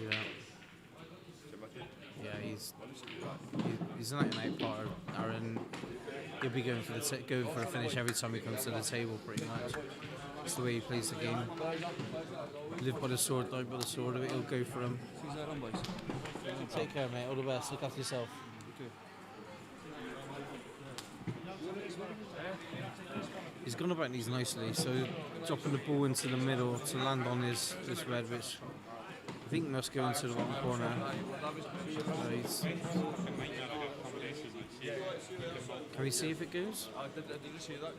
Speaker 15: Yeah. Yeah, he's a 99 player, Aaron. He'll be going for a finish every time he comes to the table, pretty much. That's the way he plays the game. Live by the sword, die by the sword. He'll go for him. Take care, mate. All the best. Look after yourself. He's gone about these nicely, so dropping the ball into the middle to land on this red, which I think must go into the bottom corner. Can we see if it goes?
Speaker 12: Did you see that?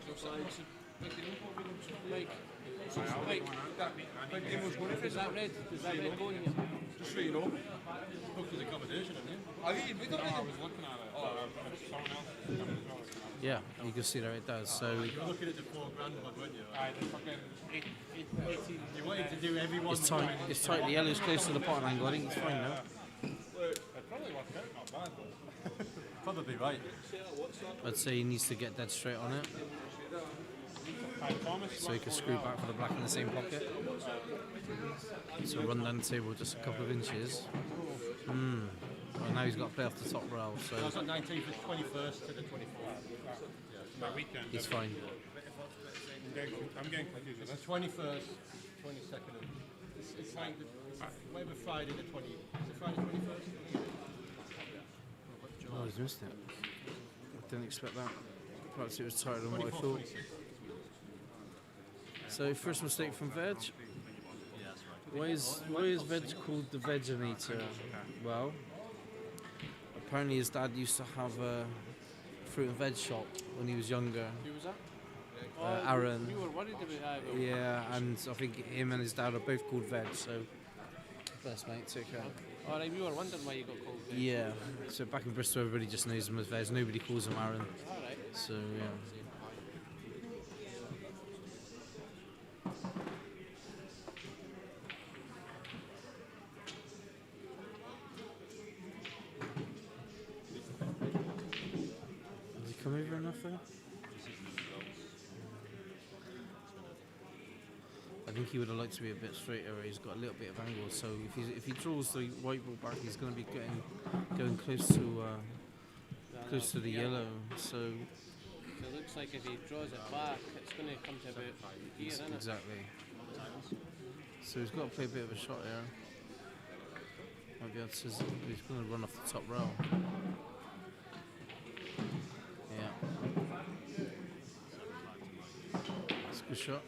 Speaker 6: Is that red? Is that red going here?
Speaker 12: Just so you know. Look at the accommodation in here. I was looking at it.
Speaker 15: Yeah, you can see there it does. So
Speaker 11: You were looking at the $4,000 one, weren't you? Aye, they're fucking 18. You wanted to do everyone.
Speaker 15: it's tight. It's tight. The yellow's close to the pot angle. I think it's fine now.
Speaker 3: It probably worked out not bad though.
Speaker 11: Probably right.
Speaker 15: I'd say he needs to get dead straight on it, so he can screw back for the black in the same pocket. So run down the table just a couple of inches. Well, now he's got to play off the top rail, so
Speaker 11: That's on 19th, the 21st to the 24th.
Speaker 3: My weekend.
Speaker 15: he's fine.
Speaker 3: I'm getting confused with
Speaker 11: It's the 21st, 22nd. It's fine. Whatever Friday the 20th. Is it Friday 21st?
Speaker 15: Oh, he's missed it. I didn't expect that. Perhaps it was tighter than what I thought. So first mistake from Veg. Why is Veg called the Veginator? Well, apparently his dad used to have a fruit and veg shop when he was younger.
Speaker 6: Who was that?
Speaker 15: Aaron.
Speaker 6: You were worried about that.
Speaker 15: Yeah, and I think him and his dad are both called Veg, so best mate took her.
Speaker 6: Alright, we were wondering why you got called Veg.
Speaker 15: Yeah, so back in Bristol everybody just knows him as Veg, nobody calls him Aaron.
Speaker 6: Alright.
Speaker 15: So yeah. Has he come over enough there? I think he would have liked to be a bit straighter. He's got a little bit of angle, so if he draws the white ball back, he's going to be going close to the yellow. So
Speaker 6: it looks like if he draws it back, it's going to come to about here, isn't it?
Speaker 15: exactly. So he's got to play a bit of a shot here. Might be able to, he's going to run off the top rail. Yeah. It's a good shot.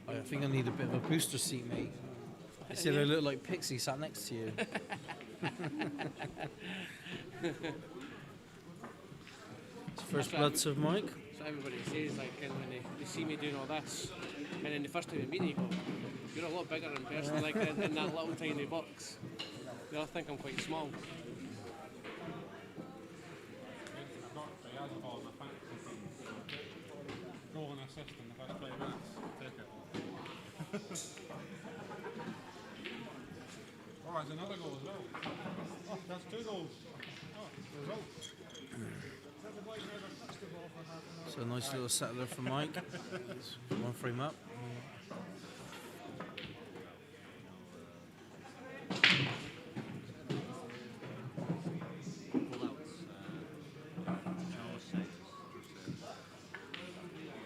Speaker 15: I think I need a bit of a booster seat, mate. I said I look like Pixie sat next to you. It's first bloods of Mike.
Speaker 6: So everybody says, like, and when they see me doing all this, and then the first time they meet me, you go, you're a lot bigger in person, like in that little tiny box. They all think I'm quite small.
Speaker 3: I've got the Yazball in my fantasy team. Goal and assist in the first 20 minutes. Take it. Oh, there's another goal as well. Oh, that's 2 goals. Oh, result.
Speaker 15: So a nice little settler from Mike. One frame up.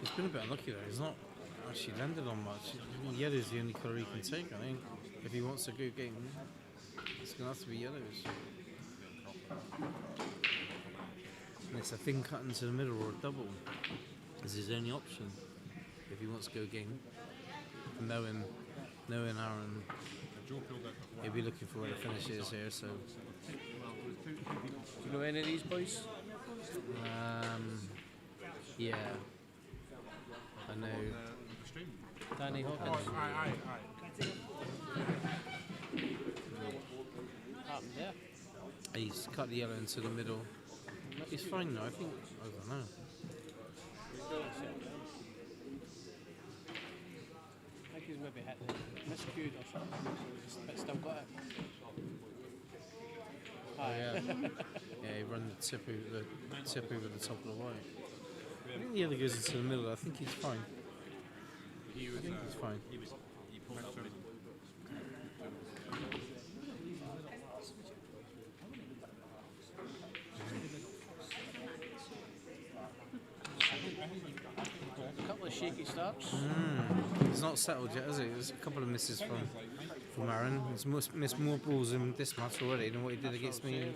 Speaker 15: He's been a bit unlucky there. He's not actually landed on much. Yellow is the only colour he can take, I think. If he wants a good game, it's going to have to be yellows. And it's a thin cut into the middle or a double is his only option if he wants to go game. Knowing Aaron, he'll be looking for where the finish is here. So,
Speaker 6: Do you know any of these boys?
Speaker 15: yeah, I know.
Speaker 6: Danny Hawkins. Happened there.
Speaker 15: He's cut the yellow into the middle. He's fine though. I don't know.
Speaker 6: I think he's maybe hit the miscued or something, but still got it.
Speaker 15: Oh, yeah. Yeah, he run the tip over the top of the white. I think the other goes into the middle. I think he's fine. I think he's fine.
Speaker 11: He pulled up with
Speaker 6: A couple of shaky starts.
Speaker 15: He's not settled yet, has he? There's a couple of misses from Aaron. He's missed more balls in this match already than what he did against me.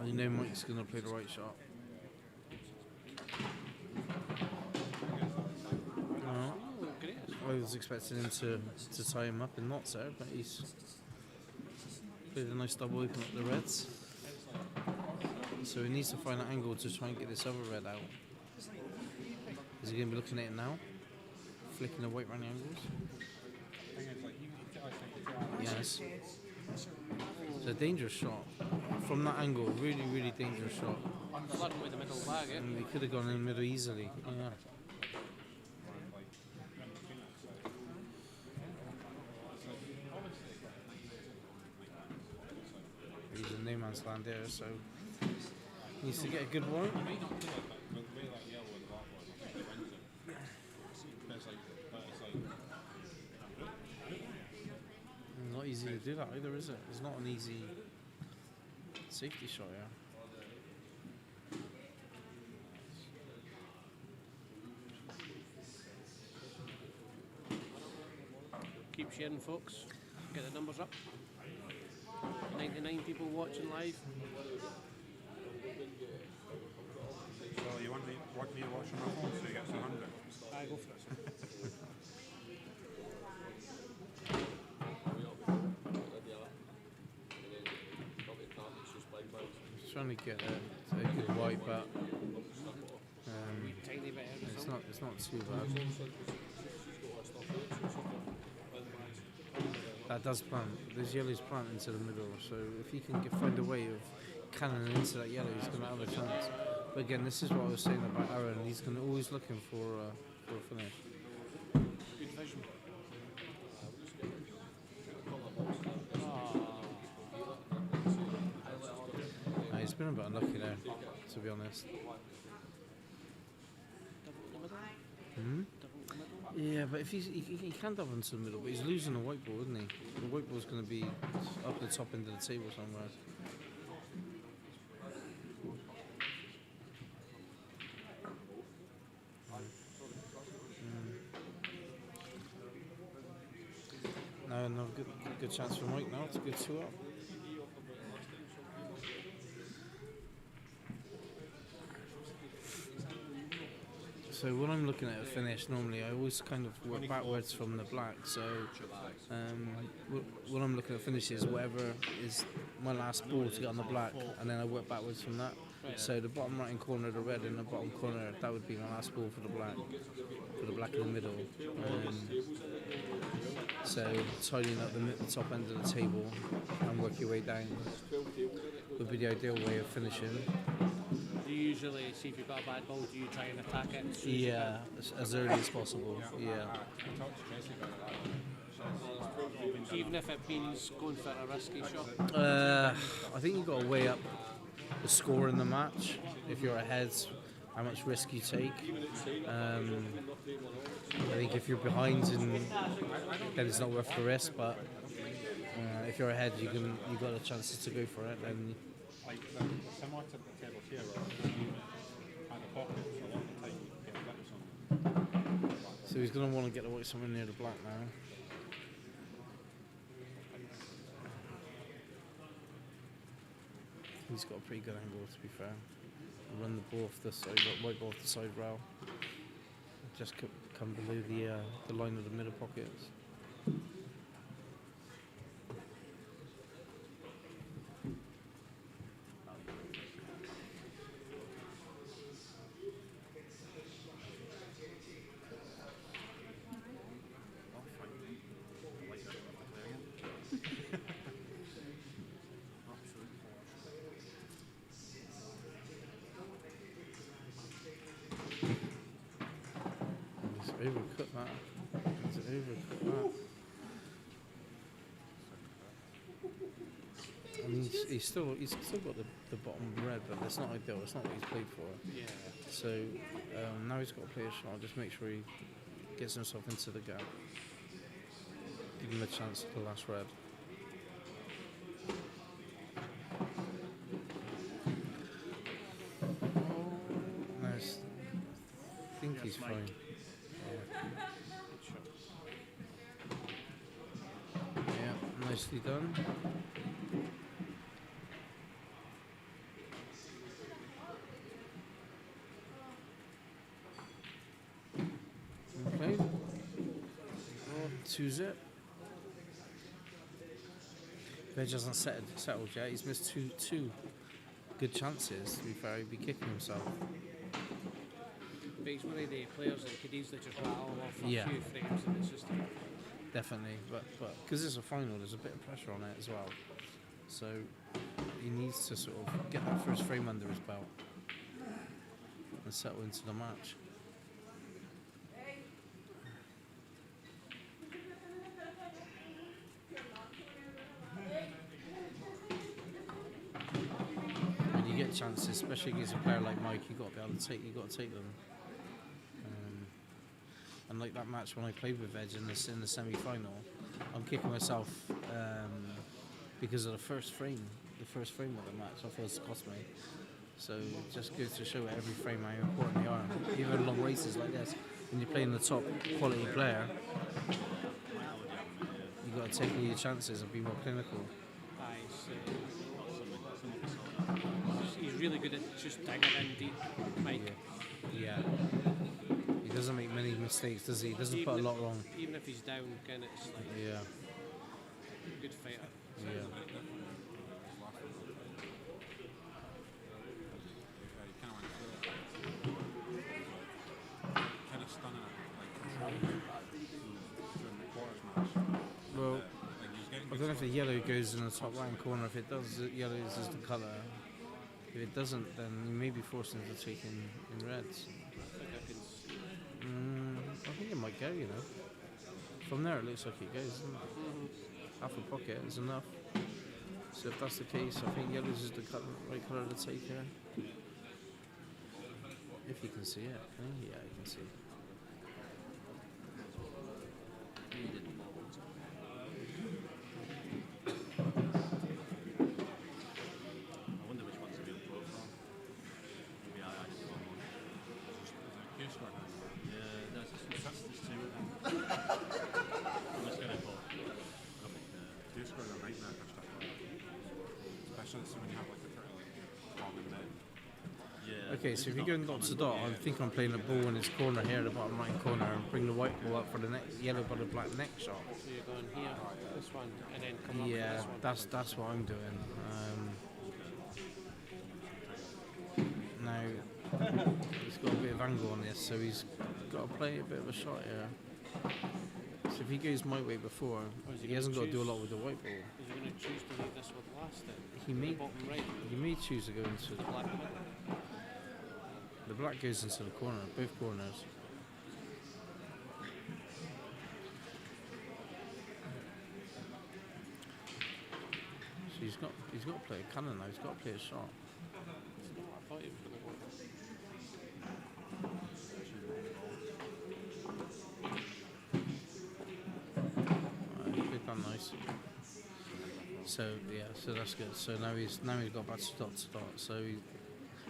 Speaker 15: I know Mike's going to play the right shot. was expecting him to tie him up in knots there, but he's played a nice double open up the reds. So he needs to find an angle to try and get this other red out. Is he going to be looking at it now? Flicking the white round the angles? Yes. It's a dangerous shot. From that angle, really, really dangerous shot.
Speaker 6: Flirting with the middle bag, eh?
Speaker 15: And he could have gone in the middle easily. Yeah. He's in no man's land there, so he needs to get a good one. Not easy to do that either, is it? It's not an easy safety shot, yeah.
Speaker 6: Keep sharing, folks. Get the numbers up. 99 people watching live.
Speaker 3: So you want me to watch on my phone so you get to 100?
Speaker 6: I go for it.
Speaker 15: Trying to get a good white, but
Speaker 6: Tiny bit
Speaker 15: it's not too bad. That does plant. Those yellows plant into the middle, so if he can find a way of cannoning into that yellow, he's going to have a chance. But again, this is what I was saying about Aaron. He's going to always looking for a finish.
Speaker 6: Good vision.
Speaker 15: He's been a bit unlucky there, to be honest. Yeah, but if he can double into the middle, but he's losing the white ball, isn't he? The white ball's going to be up the top end of the table somewhere. No, good chance for Mike now. It's a good 2 up. So when I'm looking at a finish, normally I always kind of work backwards from the black. So when I'm looking at finishes, whatever is my last ball to get on the black, and then I work backwards from that. So the bottom right hand corner of the red and the bottom corner, that would be my last ball for the black in the middle. So tidying up the top end of the table and work your way down would be the ideal way of finishing.
Speaker 6: Do you usually see if you've got a bad ball, do you try and attack it?
Speaker 15: Yeah, as early as possible. Yeah.
Speaker 6: Even if it means going for a risky shot?
Speaker 15: I think you've got to weigh up the score in the match. If you're ahead, how much risk you take. I think if you're behind, then it's not worth the risk. But if you're ahead, you've got a chance to go for it. Then
Speaker 3: Similar to the table here, where you had a pocket for a lot of the time, you get lips on.
Speaker 15: So he's going to want to get the white somewhere near the black now. He's got a pretty good angle, to be fair. Run the ball off the side, white ball off the side rail. Just come below the line of the middle pockets. Overcut that. He's overcut that. I mean, he's still got the bottom red, but that's not ideal. It's not what he's played for.
Speaker 6: Yeah.
Speaker 15: So now he's got to play a shot. Just make sure he gets himself into the gap. Give him a chance at the last red. No, I think he's fine. Yeah, nicely done. Okay. 2-zip. Veg hasn't settled yet. He's missed two good chances. To be fair, he'd be kicking himself.
Speaker 6: But he's one of the players that could easily just rattle off a
Speaker 15: Yeah.
Speaker 6: few frames and it's just
Speaker 15: Definitely, but because it's a final, there's a bit of pressure on it as well. So he needs to sort of get that first frame under his belt and settle into the match. When you get chances, especially against a player like Mike, you got to be able to take them. And like that match when I played with Veg in the semi-final, I'm kicking myself because of the first frame of the match. I feel it's cost me. So it just goes to show every frame how important they are. Even in long races like this, when you're playing the top quality player, you've got to take all your chances and be more clinical.
Speaker 6: he's really good at just digging in deep, Mike.
Speaker 15: Yeah. He doesn't make many mistakes, does he? He doesn't put a lot wrong.
Speaker 6: Even if he's down, again, it's like good fighter.
Speaker 15: Yeah.
Speaker 3: Kind of stunning it, during the quarters match.
Speaker 15: Well,
Speaker 3: he's getting
Speaker 15: I don't know if the yellow goes in the top right corner. If it does, the yellow is the colour. If it doesn't, then you may be forced into taking in reds. I think it might go, you know. From there it looks like it goes, doesn't it? Half a pocket is enough. So if that's the case, I think yellows is the right colour to take here. If you can see it, yeah, you can see it.
Speaker 11: I wonder which one's the real profile. Maybe I just got one. Yeah, there's two of them. I'm just going to put
Speaker 3: Q-square are a nightmare for stuff like that. Especially when you have like the common men.
Speaker 11: Yeah.
Speaker 15: Okay, so if you're going dot to dot, I think I'm playing a ball in his corner here, the bottom right corner, and bring the white ball up for the yellow but the black neck shot.
Speaker 6: So you're going here, this one, and then come up with
Speaker 15: Yeah,
Speaker 6: this one.
Speaker 15: that's what I'm doing. Now he's got a bit of angle on this, so he's got to play a bit of a shot here. So if he goes my way before, he hasn't got to do a lot with the white ball.
Speaker 6: Is he going to choose to leave this one last then?
Speaker 15: He may,
Speaker 6: Bottom right.
Speaker 15: he may choose to go into
Speaker 6: The black middle.
Speaker 15: the black goes into the corner, both corners. So he's got to play a cannon now. He's got to play a shot.
Speaker 6: I thought he was going to go.
Speaker 15: He's done nice. So yeah, so that's good. So now he's got back to dot. So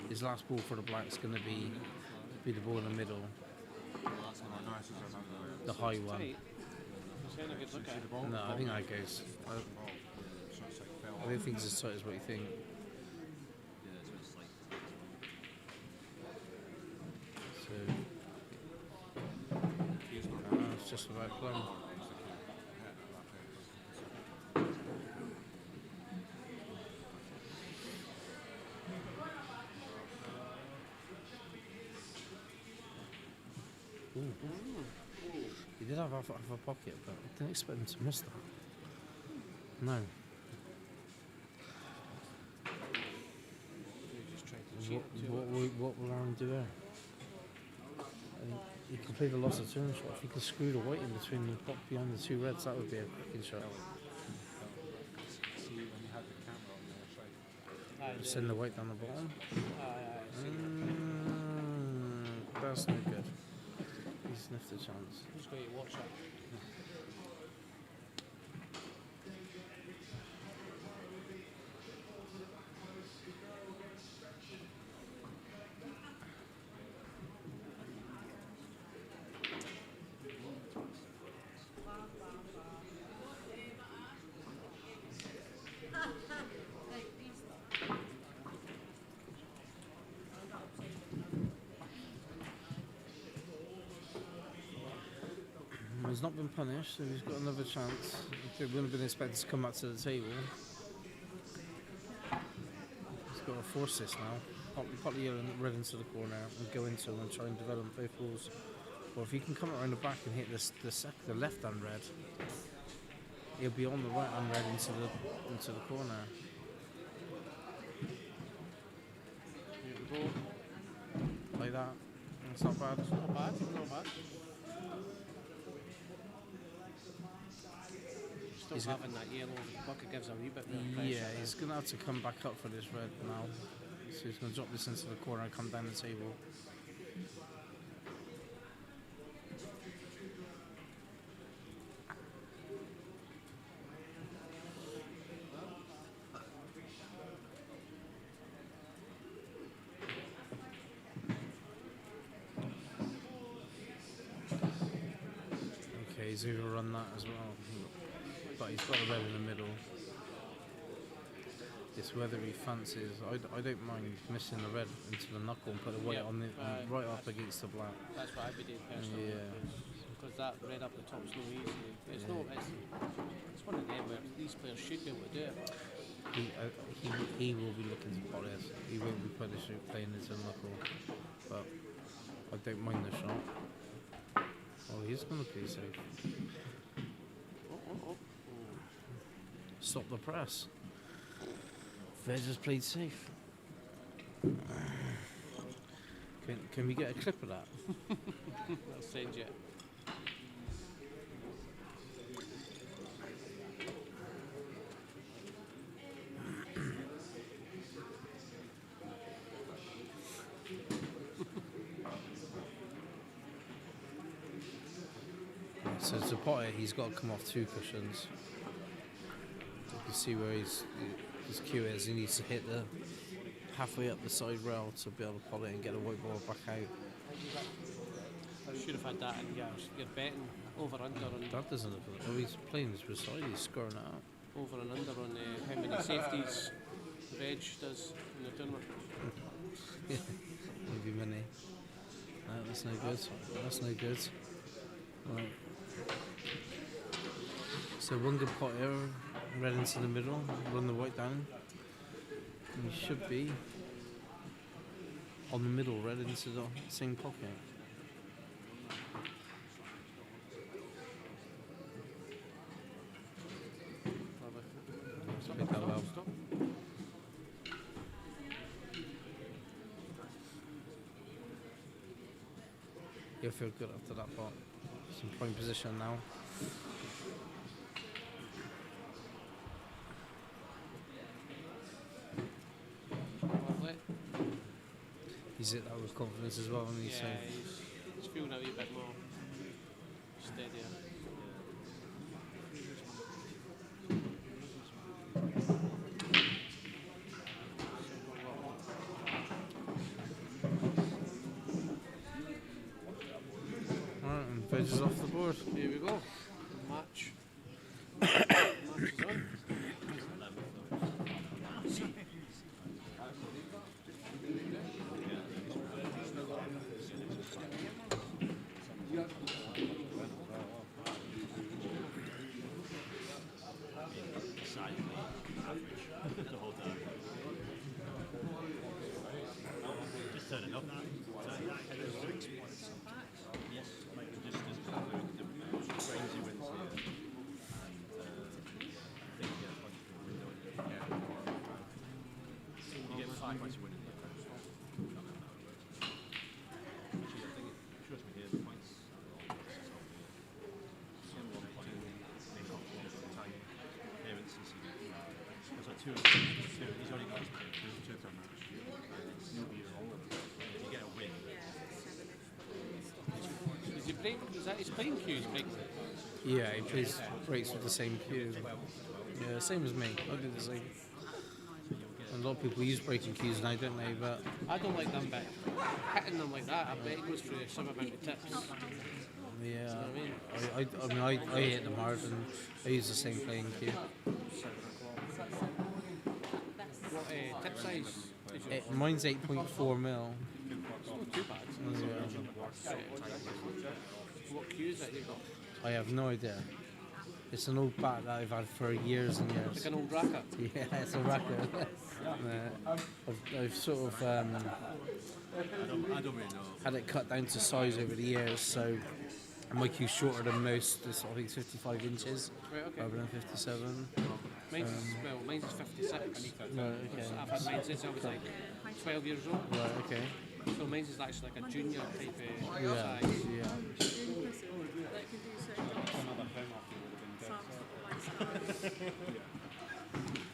Speaker 15: his last ball for the black's going to be the ball in the middle, the high one. No, I think that goes. I don't think it's as tight as what you think. So it's just about plumb. He did have half a pocket, but I didn't expect him to miss that. No. What will Aaron do there? I think he can play the loss of turn shot. If he can screw the white in between the pop behind the two reds, that would be a cracking shot.
Speaker 3: See when you had the camera on the other side.
Speaker 15: Send the white down the bottom. That's no good. He sniffed a chance.
Speaker 6: Who's going to watch that?
Speaker 15: He's not been punished, so he's got another chance. He wouldn't have been expected to come back to the table. He's got to force this now. Pop the yellow and red into the corner and go into him and try and develop both balls. Or if he can come around the back and hit the left hand red, he'll be on the right hand red into the corner. Like that. That's not bad.
Speaker 6: Not bad. Still
Speaker 15: He's
Speaker 6: having that yellow bucket gives a wee bit more pressure.
Speaker 15: Yeah, he's going to have to come back up for this red now. So he's going to drop this into the corner and come down the table. Okay, he's going to run that as well. But he's got a red in the middle. It's whether he fancies. I don't mind missing the red into the knuckle and put the white on the right up against the black.
Speaker 6: That's what I would do personally. Because that red up the top's no easy. It's no. It's one of them where these players should be able to do it.
Speaker 15: He will be looking to pot this. He won't be playing into the knuckle. But I don't mind the shot. Oh, he's going to play safe. Stop the press. Vez has played safe. Can we get a clip of that?
Speaker 6: I'll send you.
Speaker 15: So to pot it, he's got to come off 2 cushions. You can see where his cue is. He needs to hit the halfway up the side rail to be able to pot it and get the white ball back out.
Speaker 6: I should have had that in your betting over under on.
Speaker 15: That doesn't look good. Oh, he's playing this beside, he's scoring it out.
Speaker 6: Over and under on how many safeties Reg does in the tournament.
Speaker 15: Maybe many. No, that's no good. That's no good. Right. So one good pot here, red into the middle, run the white down. And he should be on the middle, red into the same pocket. Pick that well. You'll feel good after that pot. It's in point position now.
Speaker 6: Lovely.
Speaker 15: He's hit that with confidence as well, and
Speaker 6: he's feeling a wee bit more steadier.
Speaker 15: Alright, and Veg is off the board.
Speaker 6: Here we go. Match. Match is on.
Speaker 11: Just turning up. Yes, just as the crazy wins here. You get 5 points winning. Actually, I think it shows me here the points. Two. He's only got 2 per match. You'll be wrong. If you get a win.
Speaker 6: Is he break? Is that his playing cue? He's breaking.
Speaker 15: Yeah, he plays breaks with the same cue. Yeah, same as me. I do the same. A lot of people use breaking cues now, don't they? But
Speaker 6: I don't like them back. Hitting them like that, I bet it goes through some amount of tips.
Speaker 15: yeah, I hit them hard and I use the same playing cue.
Speaker 6: What tip size is yours?
Speaker 15: Mine's 8.4 mil.
Speaker 6: It's not too bad. What cue is that you got?
Speaker 15: I have no idea. It's an old bat that I've had for years and years.
Speaker 6: Like an old racket?
Speaker 15: Yeah, it's a racket. I've sort of
Speaker 11: I don't really know.
Speaker 15: had it cut down to size over the years, so my cue's shorter than most. I think it's 55 inches
Speaker 6: Right, okay.
Speaker 15: rather than 57.
Speaker 6: Mine's is 56.
Speaker 15: Right, okay.
Speaker 6: I've had mine since I was like 12 years old.
Speaker 15: Right, okay.
Speaker 6: So mine's is actually like a junior type of
Speaker 15: Yeah,
Speaker 6: size.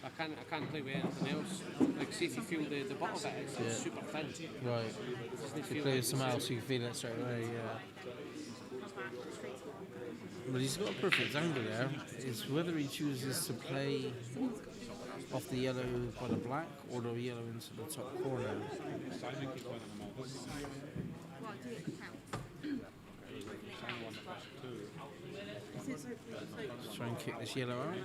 Speaker 6: I can't play with anything else. Like, see if you feel the butt of it, it's like super thin.
Speaker 15: Right.
Speaker 6: It doesn't
Speaker 15: If you
Speaker 6: feel
Speaker 15: play
Speaker 6: like
Speaker 15: with someone else, you can feel it straight away, yeah. But he's got a perfect angle there. It's whether he chooses to play off the yellow by the black or the yellow into the top corner. Let's try and kick this yellow out.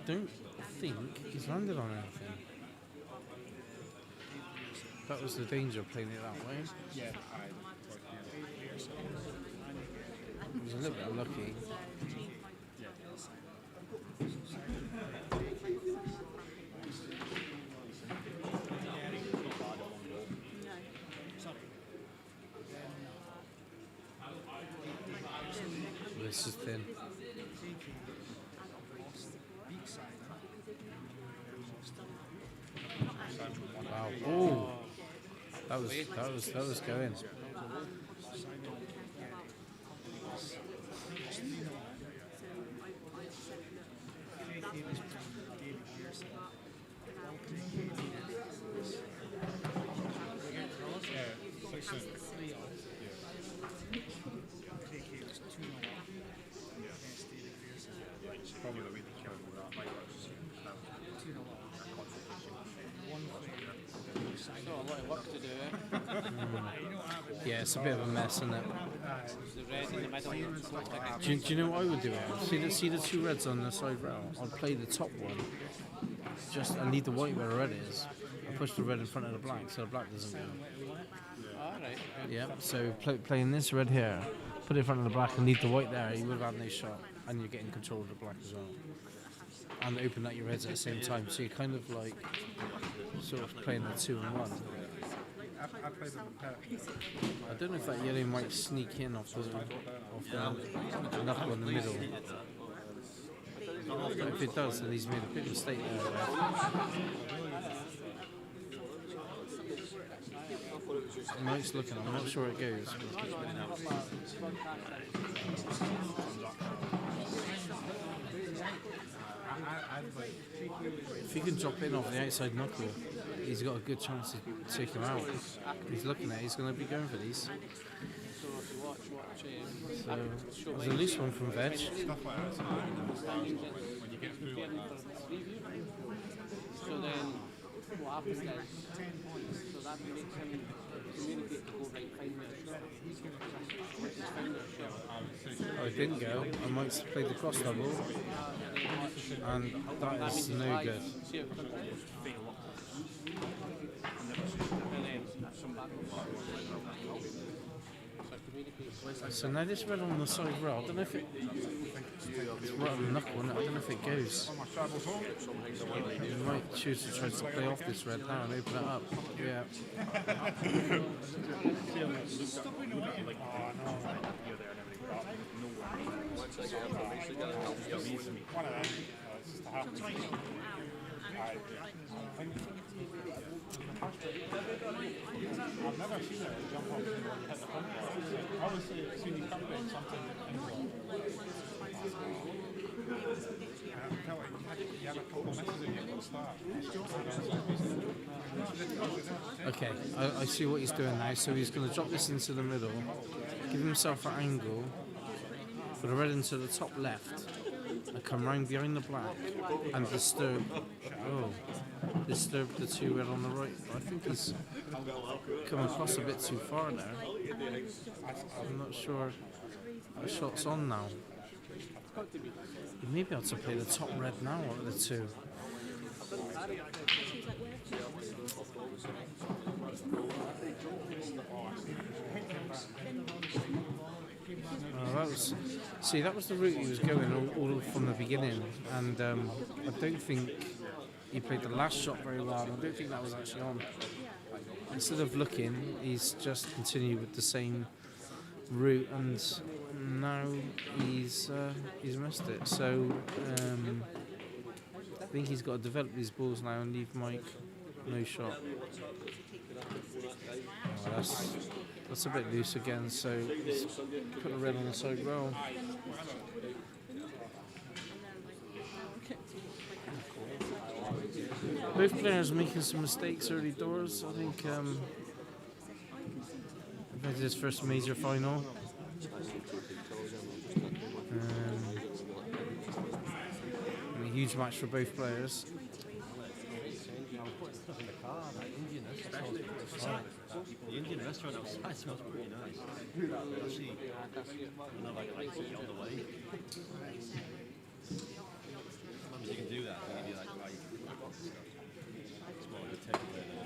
Speaker 15: Don't think he's landed on anything. That was the danger of playing it that way.
Speaker 3: Yeah.
Speaker 15: He was a little bit unlucky. This is thin. Wow. Oh, that was going.
Speaker 3: Probably the way they killed that.
Speaker 6: Still a lot of work to do, eh?
Speaker 15: Yeah, it's a bit of a mess, isn't it?
Speaker 6: The red in the middle.
Speaker 15: Do you know what I would do? See the two reds on the side rail? I'd play the top one, just and leave the white where the red is. I push the red in front of the black, so the black doesn't go.
Speaker 6: Alright.
Speaker 15: Yeah, so playing this red here, put it in front of the black and leave the white there, you would have had no shot, and you're getting control of the black as well. And open up your reds at the same time, so you're kind of like sort of playing the 2 and 1.
Speaker 3: I played them in pet.
Speaker 15: I don't know if that yellow might sneak in off the knuckle in the middle. But if it does, then he's made a big mistake there. Mike's looking, I'm not sure it goes. If he can drop in off the outside knuckle, he's got a good chance to take him out. He's looking at it, he's going to be going for these. So, there's a loose one from Veg.
Speaker 6: So then, what happens is, so that makes him communicate to go right, find their shot.
Speaker 15: Oh, it didn't go. I might play the cross double, and that is no good. So now this red on the side rail, I don't know if it's right on the knuckle, I don't know if it goes. You might choose to try to play off this red now and open it up. Yeah.
Speaker 3: I've never seen it jump off and hit the front. Obviously, as soon as you come down, something I felt like you had a couple of misses in your start.
Speaker 15: Okay, I see what he's doing now. So he's going to drop this into the middle, give himself an angle, put a red into the top left, and come round behind the black and disturb the 2 red on the right. I think he's come across a bit too far there. I'm not sure the shot's on now. You may be able to play the top red now out of the 2. That was the route he was going all from the beginning, and I don't think he played the last shot very well. I don't think that was actually on. Instead of looking, he's just continued with the same route, and now he's missed it. So I think he's got to develop these balls now and leave Mike no shot. Oh, that's a bit loose again, so he's put a red on the side row. Both players making some mistakes early doors. I think this is his first major final. A huge match for both players.
Speaker 11: The Indian restaurant outside smells pretty nice. Actually, another like on the way. Sometimes you can do that. You can do like it's more like a takeaway than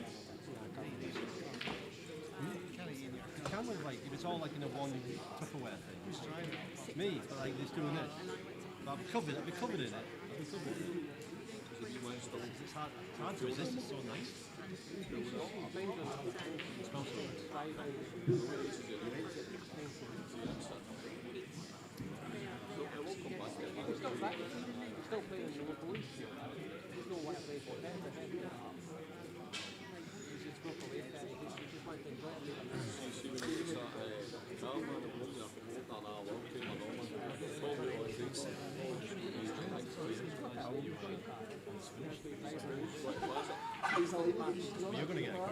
Speaker 11: you can with like if it's all like in a one Tupperware thing. Me, but like just doing this. But I'll be covered in it. It's hard to resist. It's so nice. It smells so You're going to get a car.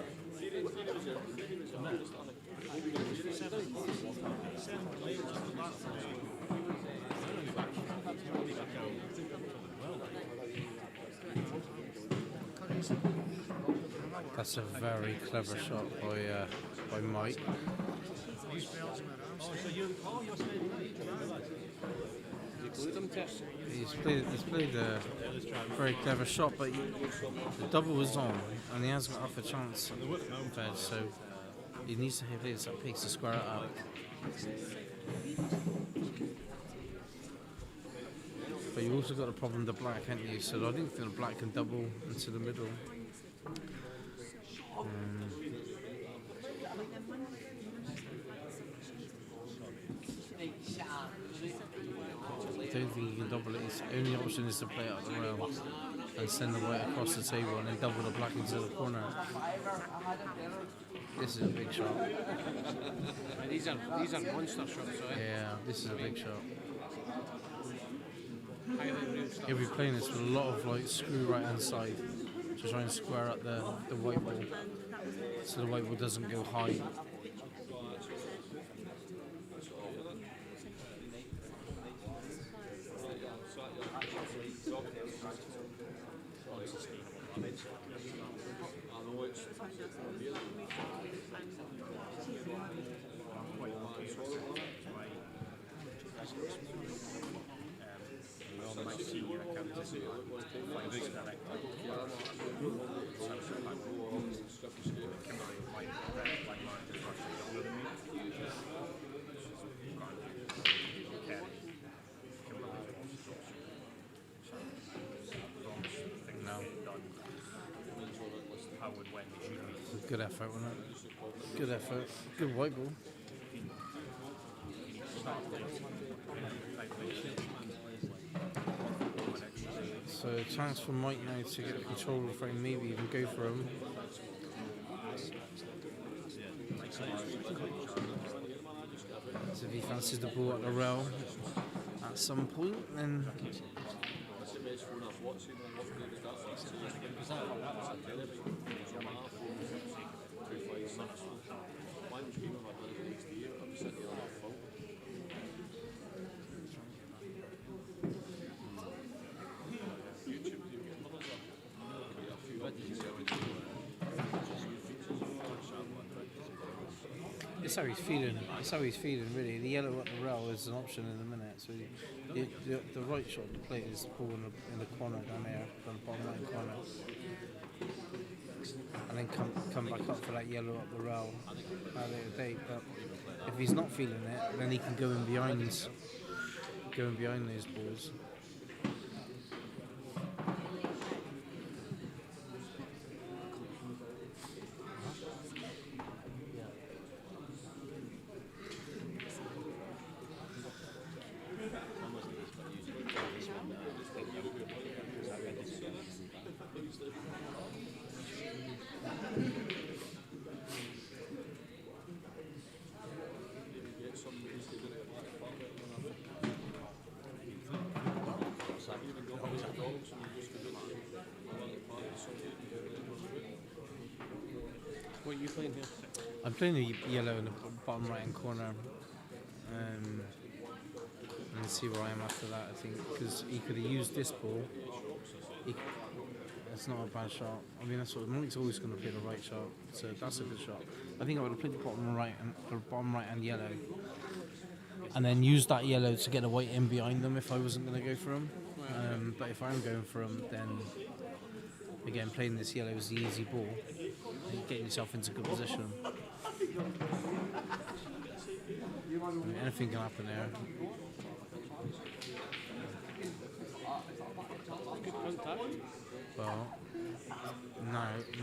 Speaker 15: That's a very clever shot by Mike. He's played a very clever shot, but the double was on, and he hasn't got off a chance at bed, so he needs to play this at pace to square it up. But you also got a problem with the black, haven't you? So I don't think the black can double into the middle. I don't think you can double it. His only option is to play it up the rail and send the white across the table and then double the black into the corner. This is a big shot.
Speaker 6: These are monster shots, right?
Speaker 15: Yeah, this is a big shot. He'll be playing this with a lot of like screw right hand side to try and square up the white ball so the white ball doesn't go high. Good effort, wasn't it? Good effort. Good white ball. So a chance for Mike now to get control of the frame, maybe even go for him. So if he fancies the ball at the rail at some point, then That's how he's feeling. That's how he's feeling, really. The yellow at the rail is an option in a minute. So the right shot to play is ball in the corner down there, down the bottom right corner, and then come back up for that yellow up the rail at a later date. But if he's not feeling it, then he can go in behind those balls.
Speaker 6: What are you playing here?
Speaker 15: I'm playing the yellow in the bottom right hand corner, and see where I am after that. I think because he could have used this ball. It's not a bad shot. I mean, that's what Malik's always going to play the right shot, so that's a good shot. I think I would have played the bottom right and yellow, and then used that yellow to get a white in behind them if I wasn't going to go for him. But if I'm going for him, then again playing this yellow is the easy ball. And getting yourself into good position. I mean, anything can happen there.
Speaker 6: Good contact.
Speaker 15: Well,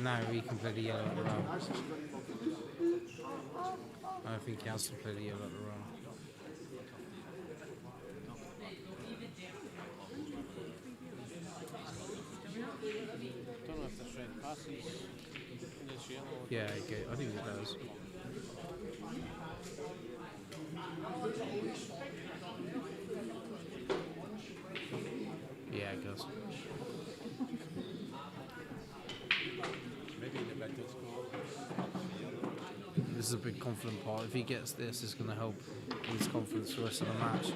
Speaker 15: now he can play the yellow at the round. I think he has to play the yellow at the round.
Speaker 6: Don't know if this red passes in this yellow.
Speaker 15: Yeah, okay, I think it does. Yeah, it does. This is a big confident part. If he gets this, it's going to help his confidence for the rest of the match.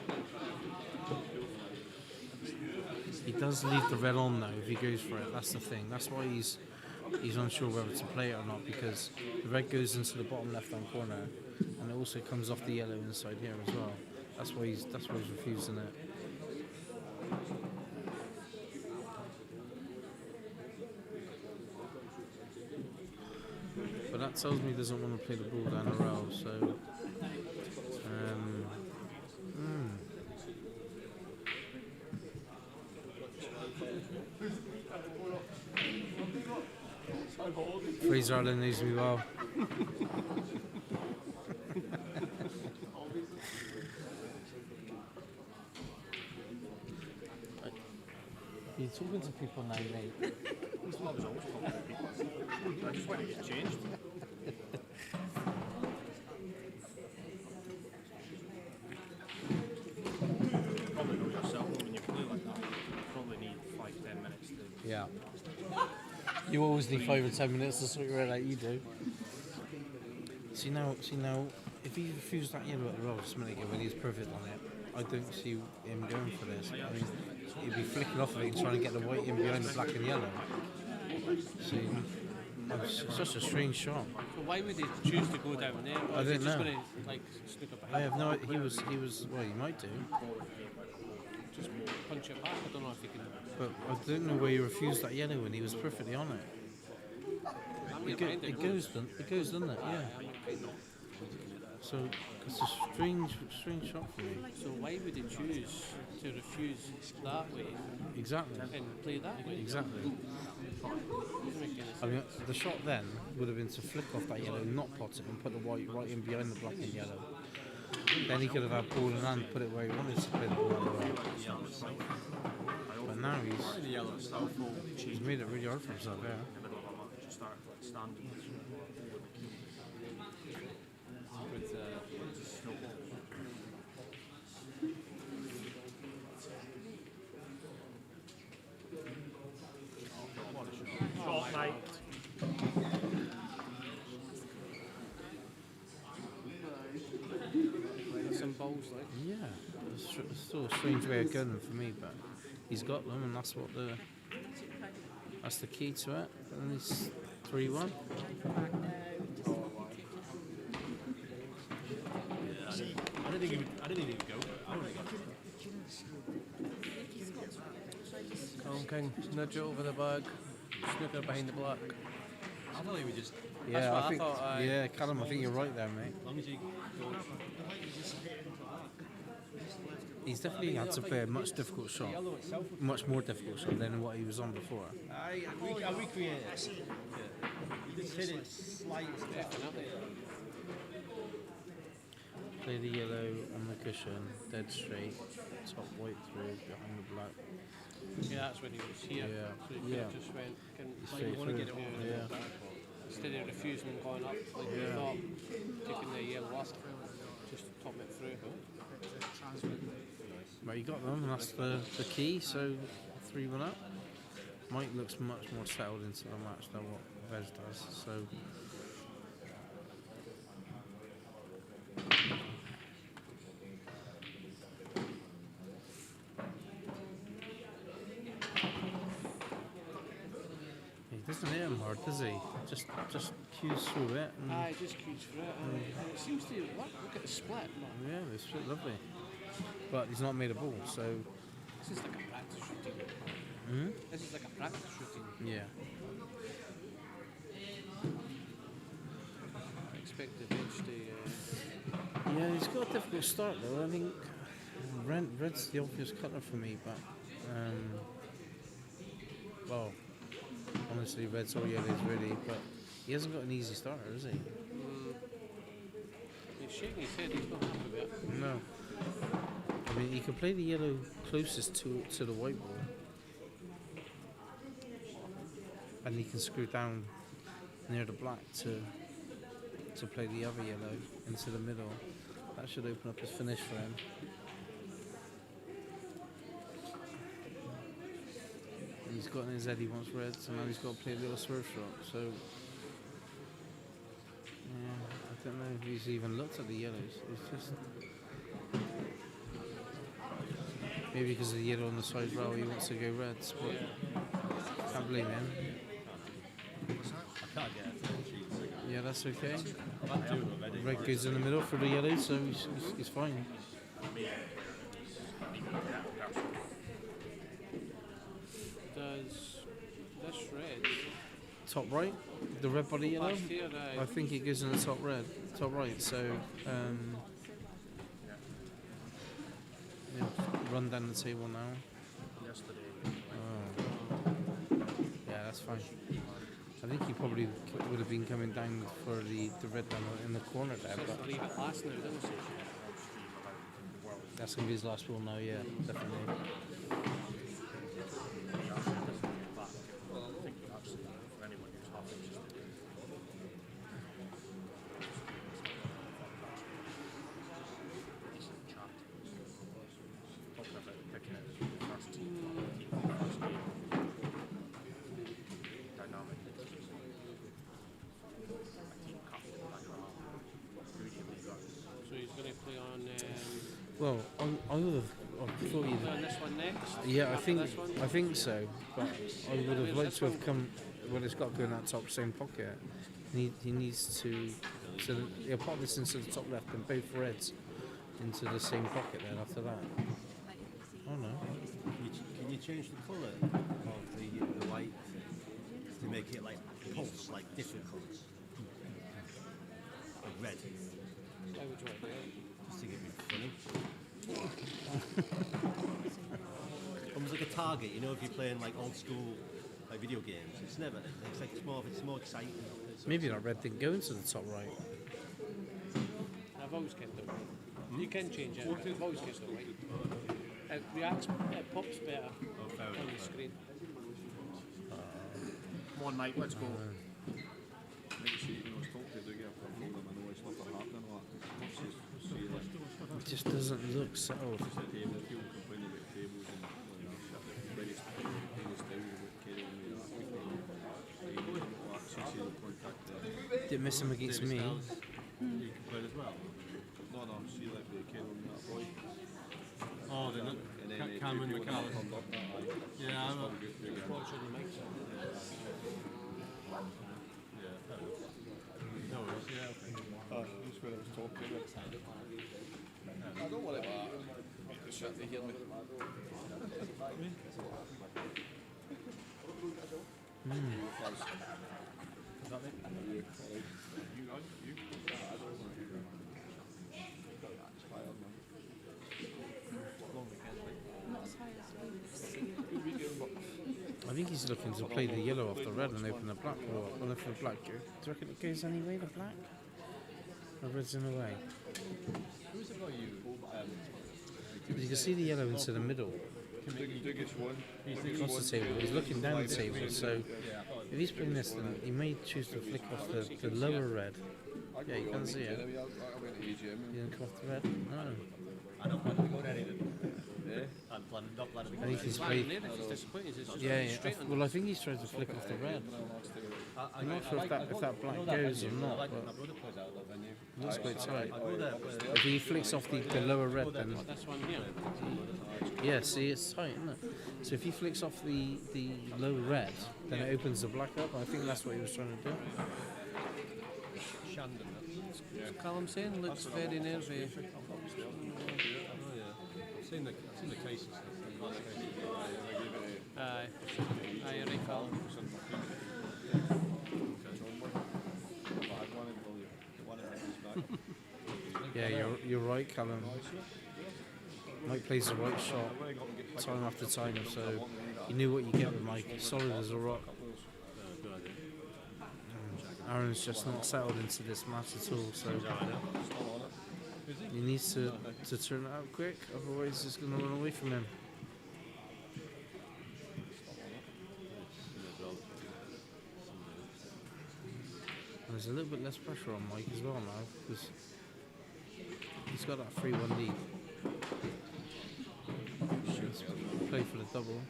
Speaker 15: He does leave the red on though if he goes for it. That's the thing. That's why he's unsure whether to play it or not, because the red goes into the bottom left-hand corner, and it also comes off the yellow inside here as well. That's why he's refusing it. But that tells me he doesn't want to play the ball down the rail, so Fraser Allen knows me well. You're talking to people now, mate.
Speaker 11: I just want to get changed. Probably know yourself when you play like that. You probably need 5-10 minutes to.
Speaker 15: Yeah. You always need 5 or 10 minutes to sort your head out. You do. See now, if he refused that yellow at the roll just a minute ago when he was perfect on it, I don't see him going for this. I mean, he'd be flicking off of it and trying to get the white in behind the black and yellow. See, it's such a strange shot.
Speaker 6: So why would he choose to go down there? Or
Speaker 15: I
Speaker 6: is he
Speaker 15: don't
Speaker 6: just
Speaker 15: know.
Speaker 6: going to like sneak up
Speaker 15: I
Speaker 6: ahead?
Speaker 15: have no idea. He was. Well, he might do.
Speaker 6: Just punch it back. I don't know if he can.
Speaker 15: But I don't know where he refused that yellow when he was perfectly on it. It goes, doesn't it? Yeah. So it's a strange shot for me.
Speaker 6: So why would he choose to refuse that way?
Speaker 15: Exactly.
Speaker 6: And play that way?
Speaker 15: Exactly.
Speaker 6: Doesn't make any sense.
Speaker 15: I mean, the shot then would have been to flick off that yellow, not pot it, and put the white right in behind the black and yellow. Then he could have had ball in hand, put it where he wanted to play the ball. But now he's made it really hard for himself, yeah.
Speaker 11: Just start like standing.
Speaker 6: With snowball.
Speaker 11: Shot, mate.
Speaker 6: Some balls like.
Speaker 15: Yeah, it's still a strange way of going for me, but he's got them, and that's the key to it. And it's 3-1.
Speaker 6: Colin King, nudge it over the bag, snooker behind the black.
Speaker 11: I thought he would just.
Speaker 15: Yeah,
Speaker 6: That's what
Speaker 15: I think.
Speaker 6: thought, aye.
Speaker 15: Yeah, Callum, I think you're right there, mate.
Speaker 11: As long as you go.
Speaker 15: He's definitely had to play a much difficult shot, much more difficult shot than what he was on before.
Speaker 11: I recreate it. You just hit it slightly.
Speaker 15: Play the yellow on the cushion, dead straight, top white through, behind the black.
Speaker 6: Yeah, that's when he was here.
Speaker 15: Yeah.
Speaker 6: So he could have just went, like
Speaker 15: Straight
Speaker 6: you want to
Speaker 15: through.
Speaker 6: get it over
Speaker 15: Yeah.
Speaker 6: there. Instead of refusing and going up, like we
Speaker 15: Yeah.
Speaker 6: thought, taking the yellow up, just top it through.
Speaker 15: Well, you got them, and that's the key, so 3-1 up. Mike looks much more settled into the match than what Vez does, so... He doesn't hit him hard, does he? Just cues through it. And
Speaker 6: Aye, just cues through it. And it seems to work. Look at the split.
Speaker 15: yeah, they split lovely. But he's not made a ball, so...
Speaker 6: This is like a practice routine.
Speaker 15: Hmm?
Speaker 6: This is like a practice routine.
Speaker 15: Yeah.
Speaker 6: I expect the bench to...
Speaker 15: Yeah, he's got a difficult start though. I think Red's the obvious cutter for me, but well, honestly, Red's all yellows really, but he hasn't got an easy starter, has he?
Speaker 6: He's shaking his head, he's not happy with it.
Speaker 15: No. I mean, he could play the yellow closest to the white ball, and he can screw down near the black to play the other yellow into the middle. That should open up his finish for him. He's got in his head he wants red, so now he's got to play a little swerve shot. So, yeah, I don't know if he's even looked at the yellows. It's just maybe because of the yellow on the side rail, he wants to go reds. But can't blame him.
Speaker 11: I can't get it.
Speaker 15: Yeah, that's okay.
Speaker 11: I've had two already.
Speaker 15: Red goes in the middle for the yellow, so he's fine.
Speaker 6: Does this red...
Speaker 15: Top right, the red body yellow.
Speaker 6: Last year,
Speaker 15: I think it goes in the top red, top right. So yeah, run down the table now. Oh. Yeah, that's fine. I think he probably would have been coming down for the red down in the corner there, but
Speaker 6: leave it last now, didn't he?
Speaker 15: that's going to be his last ball now, yeah, definitely.
Speaker 11: Well, I think actually for anyone who's half interested. Decent chat. Talking about picking it as the first team, first game. Dynamic. Team captain,
Speaker 6: So he's going to play on...
Speaker 15: Well, I would have thought you'd.
Speaker 6: play on this one next?
Speaker 15: Yeah,
Speaker 6: After this one?
Speaker 15: I think so. But I would have liked to have come. Well, it's got to go in that top same pocket. He needs to. So he'll pop this into the top left and both reds into the same pocket. Then after that, oh no.
Speaker 11: Can you change the colour of the white to make it like pulse, like different colours? Like red.
Speaker 6: Why would you want to do that?
Speaker 11: Just to get me funny. Almost like a target, you know, if you're playing like old school like video games. It's never. It's like it's more exciting.
Speaker 15: Maybe that red didn't go into the top right.
Speaker 6: I've always kept it white. You can change it, but I've always kept it white. It reacts, it pops better on the screen.
Speaker 10: Come on, Mike, let's go. Make sure you know it's talk to do get a folder, I know it's not happening a lot.
Speaker 15: It just doesn't look settled.
Speaker 10: Just the table, people complain about tables and various styles about carrying me that.
Speaker 15: Didn't miss him against me.
Speaker 11: You can play as well.
Speaker 10: No, see like the carrying that boy.
Speaker 11: Oh, the
Speaker 10: And then
Speaker 11: Cameron
Speaker 10: people
Speaker 11: McCallum.
Speaker 10: turned up that high.
Speaker 11: Yeah, I'm
Speaker 10: It's
Speaker 6: watching the mics.
Speaker 11: No worries, yeah, okay.
Speaker 10: That's where I was talking about.
Speaker 5: I don't worry about it. shit to hear me.
Speaker 15: I think he's looking to play the yellow off the red and open the black. Or if the black do you reckon it goes anyway, the black? The red's in the way.
Speaker 11: Who's it about you?
Speaker 15: But you can see the yellow into the middle. Across the table. He's looking down the table, so if he's playing this, then he may choose to flick off the lower red. Yeah, you can see it. He didn't come off the red? No.
Speaker 11: I don't plan to go there either. I'm not planning to go
Speaker 15: I think he's played.
Speaker 11: Yeah.
Speaker 15: Well, I think he's trying to flick off the red. I'm not sure if that black goes or not, but it looks quite tight. If he flicks off the lower red, then
Speaker 6: This one here.
Speaker 15: yeah, see, it's tight, isn't it? So if he flicks off the lower red, then it opens the black up. I think that's what he was trying to do.
Speaker 11: Shandon.
Speaker 6: What's Callum saying? Looks very nervy.
Speaker 11: I've seen the cases.
Speaker 6: Aye. Aye, you're right, Callum.
Speaker 15: Yeah, you're right, Callum. Mike plays the right shot time after time, so you knew what you get with Mike. Solid as a rock. Aaron's just not settled into this match at all, so he needs to turn it out quick, otherwise he's going to run away from him. There's a little bit less pressure on Mike as well now, because he's got that 3-1 lead. Should play for the double.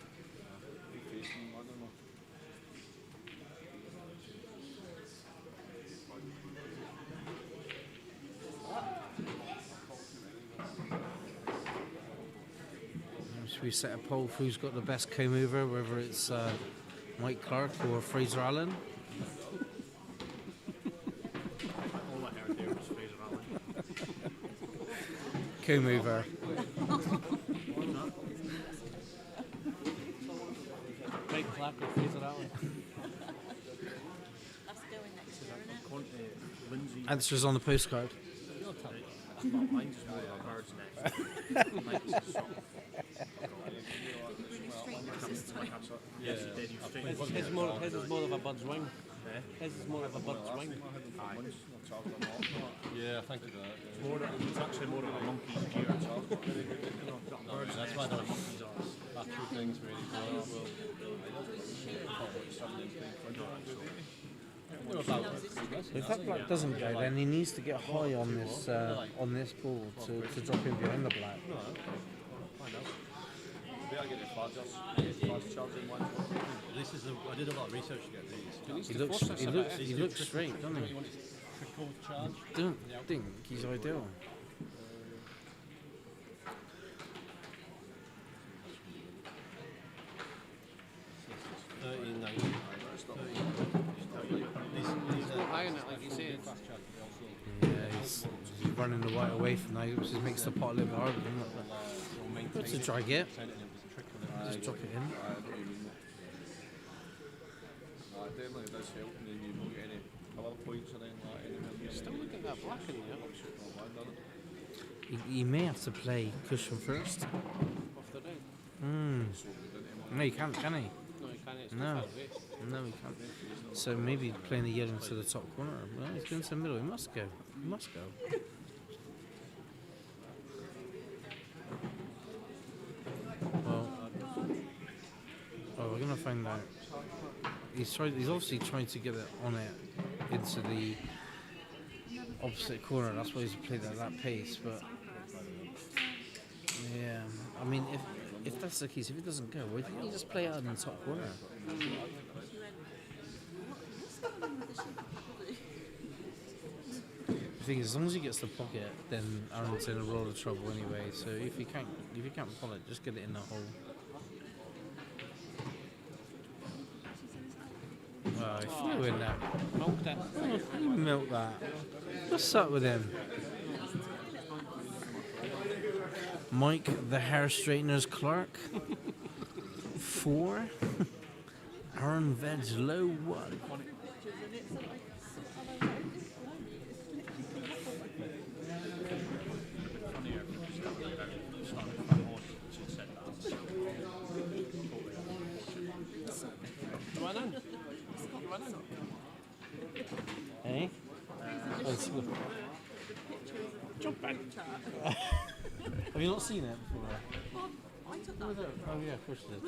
Speaker 15: Should we set a poll for who's got the best co-mover, whether it's Mike Clark or Fraser Allen?
Speaker 11: All I heard there was Fraser Allen.
Speaker 15: Co-mover.
Speaker 6: Mike Clark or Fraser Allen.
Speaker 2: That's going next year, isn't it?
Speaker 15: Answers on the postcard.
Speaker 11: Mine's just more of a bird's nest. Mine's just sort of-
Speaker 6: His is more of a bird's wing. His is more of a bird's wing.
Speaker 11: Yeah, I think it's actually more of a monkey's gear. No, that's why there are monkeys are. That two things really
Speaker 15: If that black doesn't go, then he needs to get high on this ball to drop him behind the black.
Speaker 11: This is I did a lot of research to get these.
Speaker 15: He looks straight, doesn't he? Don't think he's ideal.
Speaker 6: He's not high on it, like you said.
Speaker 15: Yeah, he's running the white away from that, which just makes the pot a little bit harder, doesn't it? Good to try get. Just drop it in.
Speaker 10: Definitely does help when you don't get any colour points or anything like that.
Speaker 6: Still looking at that black in there.
Speaker 15: He may have to play cushion first.
Speaker 6: Off the right.
Speaker 15: No, he can't, can he?
Speaker 6: No, he can't. It's too
Speaker 15: No.
Speaker 6: far away.
Speaker 15: No, he can't. So maybe playing the yellow into the top corner. Well, he's going to the middle. He must go. He must go. Well, we're going to find out. He's obviously trying to get it on it into the opposite corner. That's why he's played at that pace. But yeah, I mean, if that's the case, if it doesn't go, why didn't he just play out in the top corner? The thing is, as long as he gets the pocket, then Aaron's in a world of trouble anyway. So if you can't pull it, just get it in the hole. Well, he flew in there.
Speaker 6: Milked it.
Speaker 15: Milk that. What's up with him? Mike, the hair straightener's clerk. 4. Aaron Veg Low 1. Hey?
Speaker 14: Jump in.
Speaker 15: Have you not seen it before?
Speaker 9: Well, I took that.
Speaker 15: Oh yeah, of course you did.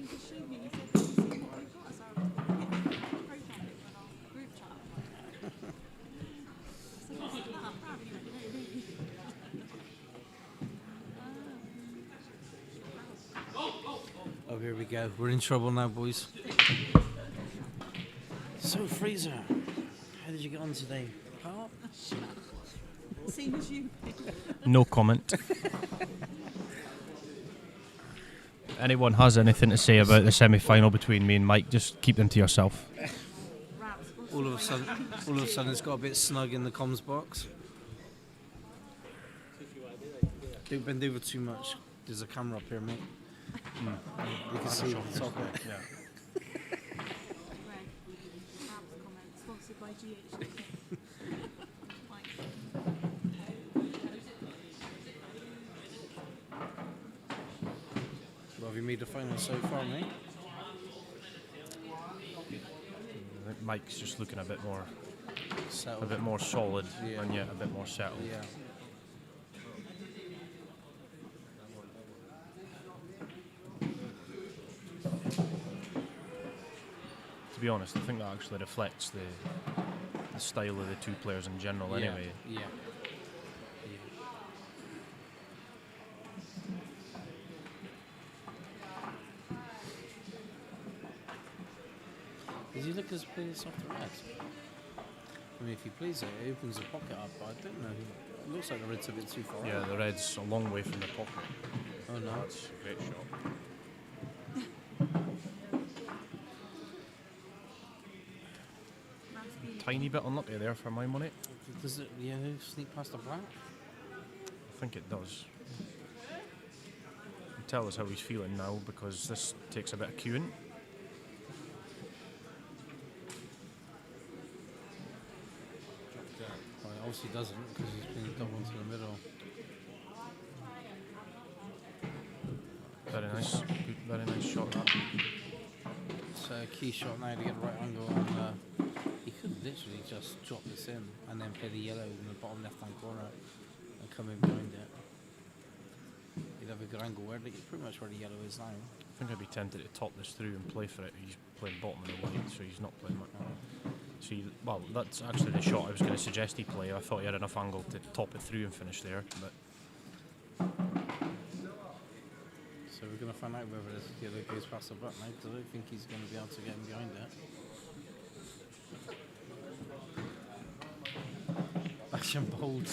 Speaker 9: You just showed me, you said that you see what we've got, so I'm programming in our group chat. So I said that, proud of you,
Speaker 15: Oh, here we go. We're in trouble now, boys. So, Fraser, how did you get on today, pal?
Speaker 9: Same as you.
Speaker 6: No comment. Anyone has anything to say about the semi-final between me and Mike, just keep them to yourself.
Speaker 15: All of a sudden, it's got a bit snug in the comms box. Don't bend over too much. There's a camera up here, mate. You can see the top of it.
Speaker 6: Yeah.
Speaker 9: Sponsored by GH.
Speaker 15: Well, have you made the final so far, mate?
Speaker 6: I think Mike's just looking a bit more
Speaker 15: Settled.
Speaker 6: a bit more solid
Speaker 15: Yeah.
Speaker 6: and yet a bit more settled.
Speaker 15: Yeah.
Speaker 6: To be honest, I think that actually reflects the style of the two players in general anyway.
Speaker 15: Yeah. Does he look as big as off the red? I mean, if he plays it, it opens the pocket up, but I don't know. It looks like the red's a bit too far.
Speaker 6: Yeah, the red's a long way from the pocket.
Speaker 15: Oh no.
Speaker 6: That's a great shot. Tiny bit unlucky there for my money.
Speaker 15: Does it yellow sneak past the black?
Speaker 6: I think it does. You can tell us how he's feeling now because this takes a bit of queuing.
Speaker 15: Well, it obviously doesn't because he's been double into the middle.
Speaker 6: Very nice, good, very nice shot that.
Speaker 15: It's a key shot now to get the right angle and he could literally just drop this in and then play the yellow in the bottom left hand corner and come in behind it. He'd have a good angle where pretty much where the yellow is now.
Speaker 6: I think I'd be tempted to top this through and play for it. He's playing bottom of the white, so he's not playing much. See, well, that's actually the shot I was going to suggest he play. I thought he had enough angle to top it through and finish there, but
Speaker 15: so we're going to find out whether this yellow goes past the black now because I don't think he's going to be able to get him behind it. Action bold.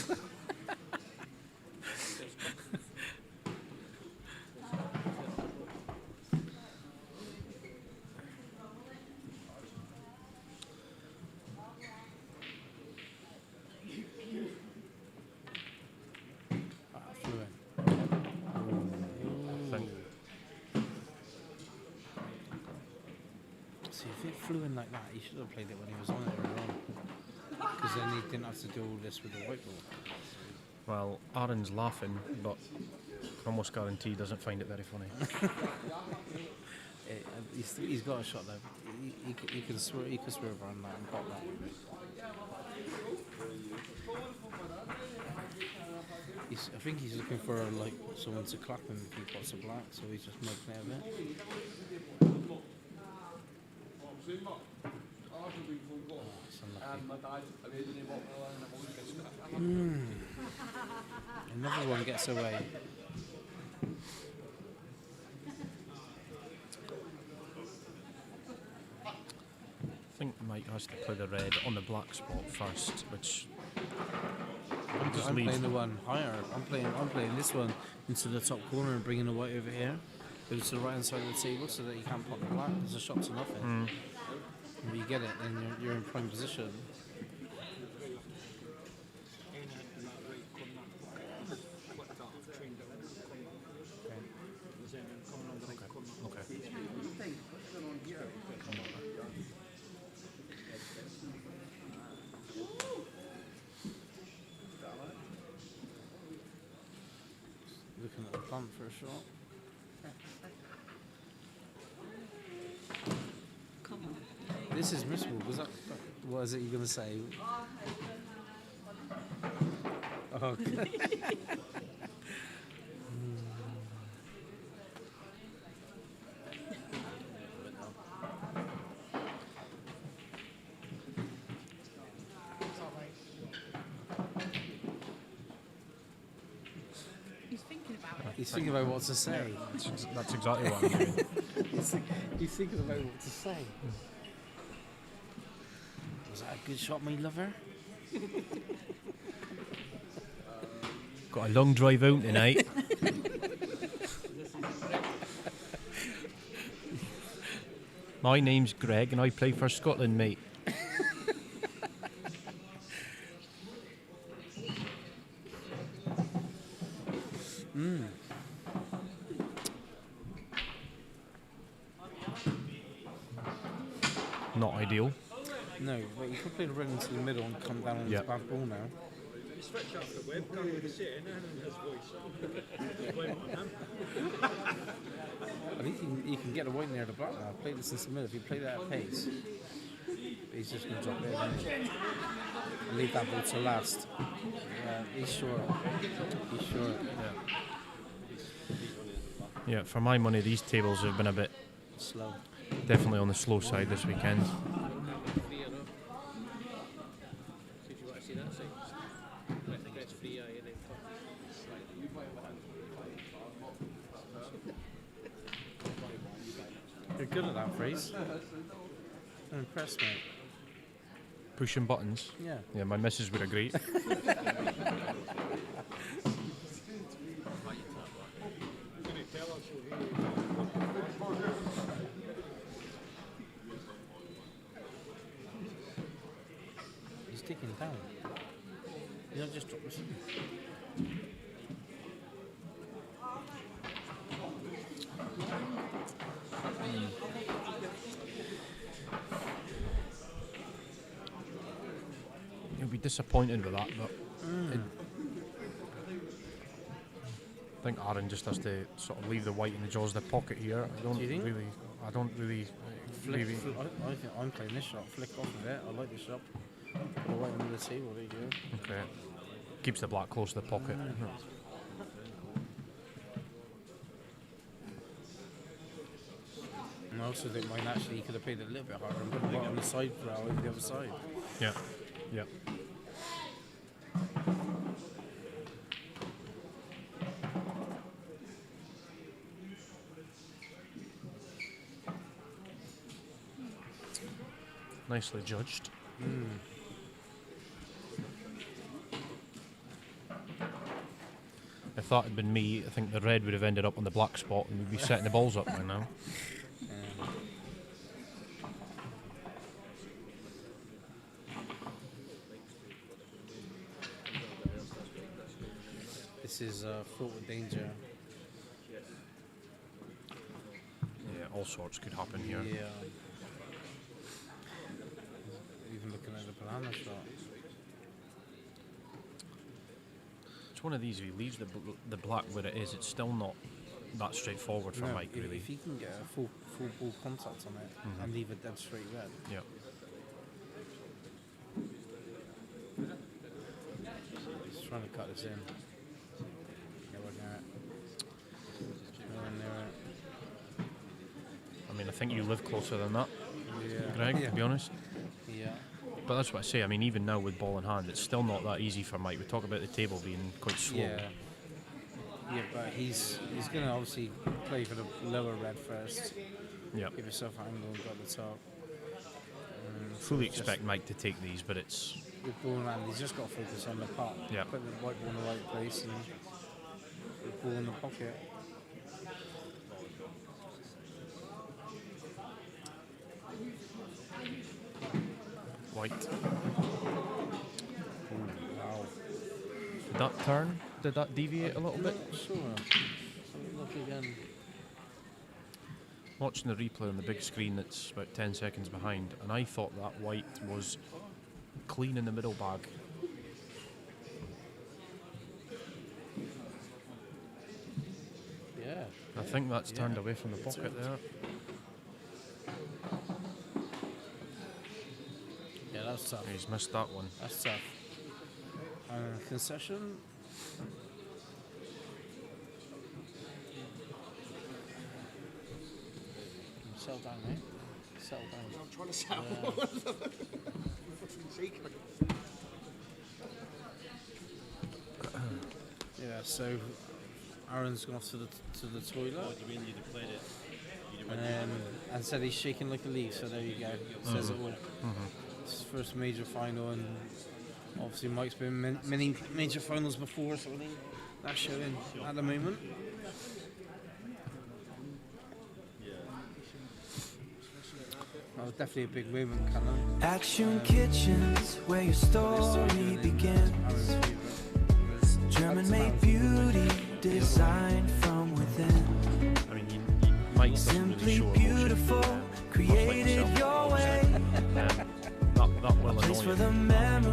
Speaker 15: See, if it flew in like that, he should have played it when he was on it earlier on. Because then he didn't have to do all this with the white ball.
Speaker 6: well, Aaron's laughing, but I can almost guarantee he doesn't find it very funny.
Speaker 15: He's got a shot though. He can swerve around that and pop that. I think he's looking for like someone to clap him if he pots a black, so he's just making it a bit. Another one gets away.
Speaker 6: I think Mike has to play the red on the black spot first, which just
Speaker 15: I'm
Speaker 6: leaves
Speaker 15: playing the one higher. I'm playing this one into the top corner and bringing the white over here. Go to the right hand side of the table so that you can't pop the black. There's a shot to nothing. And when you get it, then you're in prime position. punt for a shot.
Speaker 9: Come on.
Speaker 15: This is missable. Was that? What is it you're gonna say? Oh.
Speaker 9: He's thinking about it.
Speaker 15: He's thinking about what to say.
Speaker 1: That's exactly what I'm doing.
Speaker 15: He's thinking about what to say. Was that a good shot, my lover?
Speaker 16: Got a long drive out tonight. My name's Greg and I play for Scotland, mate. Not ideal.
Speaker 15: No, but you could play the run into the middle and come down on
Speaker 16: Yeah.
Speaker 15: his bad ball now.
Speaker 4: You switch off the webcam with the sitting and his voice. Just blame it on him.
Speaker 15: I think he can get the white near the black now. Play this in the middle. If you play that at pace, he's just going to drop it in. Leave that ball to last. Yeah, he's short. He's short.
Speaker 16: Yeah, for my money, these tables have been a bit
Speaker 15: Slow.
Speaker 16: definitely on the slow side this weekend.
Speaker 6: Did you want to see that side? I think it's free, and then
Speaker 15: You're good at that phrase. I'm impressed, mate.
Speaker 16: Pushing buttons.
Speaker 15: Yeah.
Speaker 16: Yeah, my missus would agree.
Speaker 15: He's taking down. You don't just drop this in.
Speaker 16: You'll be disappointed with that, but I think Aaron just has to sort of leave the white in the jaws of the pocket here. I don't
Speaker 15: Do you think?
Speaker 16: really. I don't really.
Speaker 15: I think I'm playing this shot. Flick off of it. I like this shot. Put it right under the table. There you go.
Speaker 16: Okay. Keeps the black close to the pocket.
Speaker 15: And I also think mine actually he could have played it a little bit harder and put it right on the side for over the other side.
Speaker 16: Yeah. Yeah. Nicely judged. If that had been me, I think the red would have ended up on the black spot and we'd be setting the balls up by now.
Speaker 15: This is fraught with danger.
Speaker 16: Yeah, all sorts could happen here.
Speaker 15: Yeah. Even looking at the banana shot.
Speaker 16: It's one of these, if he leaves the black where it is, it's still not that straightforward for
Speaker 15: No,
Speaker 16: Mike, really.
Speaker 15: If he can get a full ball contact on it and leave it dead straight red.
Speaker 16: Yeah.
Speaker 15: He's trying to cut this in. Nowhere near it. Nowhere near it.
Speaker 16: I mean, I think you live closer than that,
Speaker 15: Yeah.
Speaker 16: Greg,
Speaker 15: Yeah.
Speaker 16: to be honest.
Speaker 15: Yeah.
Speaker 16: But that's what I say. I mean, even now with ball in hand, it's still not that easy for Mike. We talk about the table being quite slow.
Speaker 15: Yeah. Yeah, but he's going to obviously play for the lower red first.
Speaker 16: Yeah.
Speaker 15: Give yourself an angle and go at the top.
Speaker 16: Fully
Speaker 15: just
Speaker 16: expect Mike to take these, but it's...
Speaker 15: With ball in hand, he's just got to focus on the pot.
Speaker 16: Yeah.
Speaker 15: Put the white ball in the right place and the ball in the pocket.
Speaker 16: White.
Speaker 15: Wow.
Speaker 16: Did that turn? Did that deviate a little bit?
Speaker 15: Sure. Look again.
Speaker 16: Watching the replay on the big screen that's about 10 seconds behind, and I thought that white was clean in the middle bag. I think that's turned away from the pocket there.
Speaker 15: Yeah, that's tough.
Speaker 16: He's missed that one.
Speaker 15: That's tough. Concession. Settle down, mate. Settle down.
Speaker 12: I'm trying to settle.
Speaker 15: Yeah, so Aaron's gone off to the toilet.
Speaker 11: What do you mean you'd played it?
Speaker 15: And said he's shaking like a leaf, so there you go. Says it all. It's his first major final, and obviously Mike's been many major finals before, so I think that's showing at the moment. That was definitely a big moment, Canon.
Speaker 7: Action kitchens where your story begins. German-made beauty designed from within.
Speaker 16: I mean, Mike doesn't really show
Speaker 7: Beautiful, created your way.
Speaker 16: That will annoy you.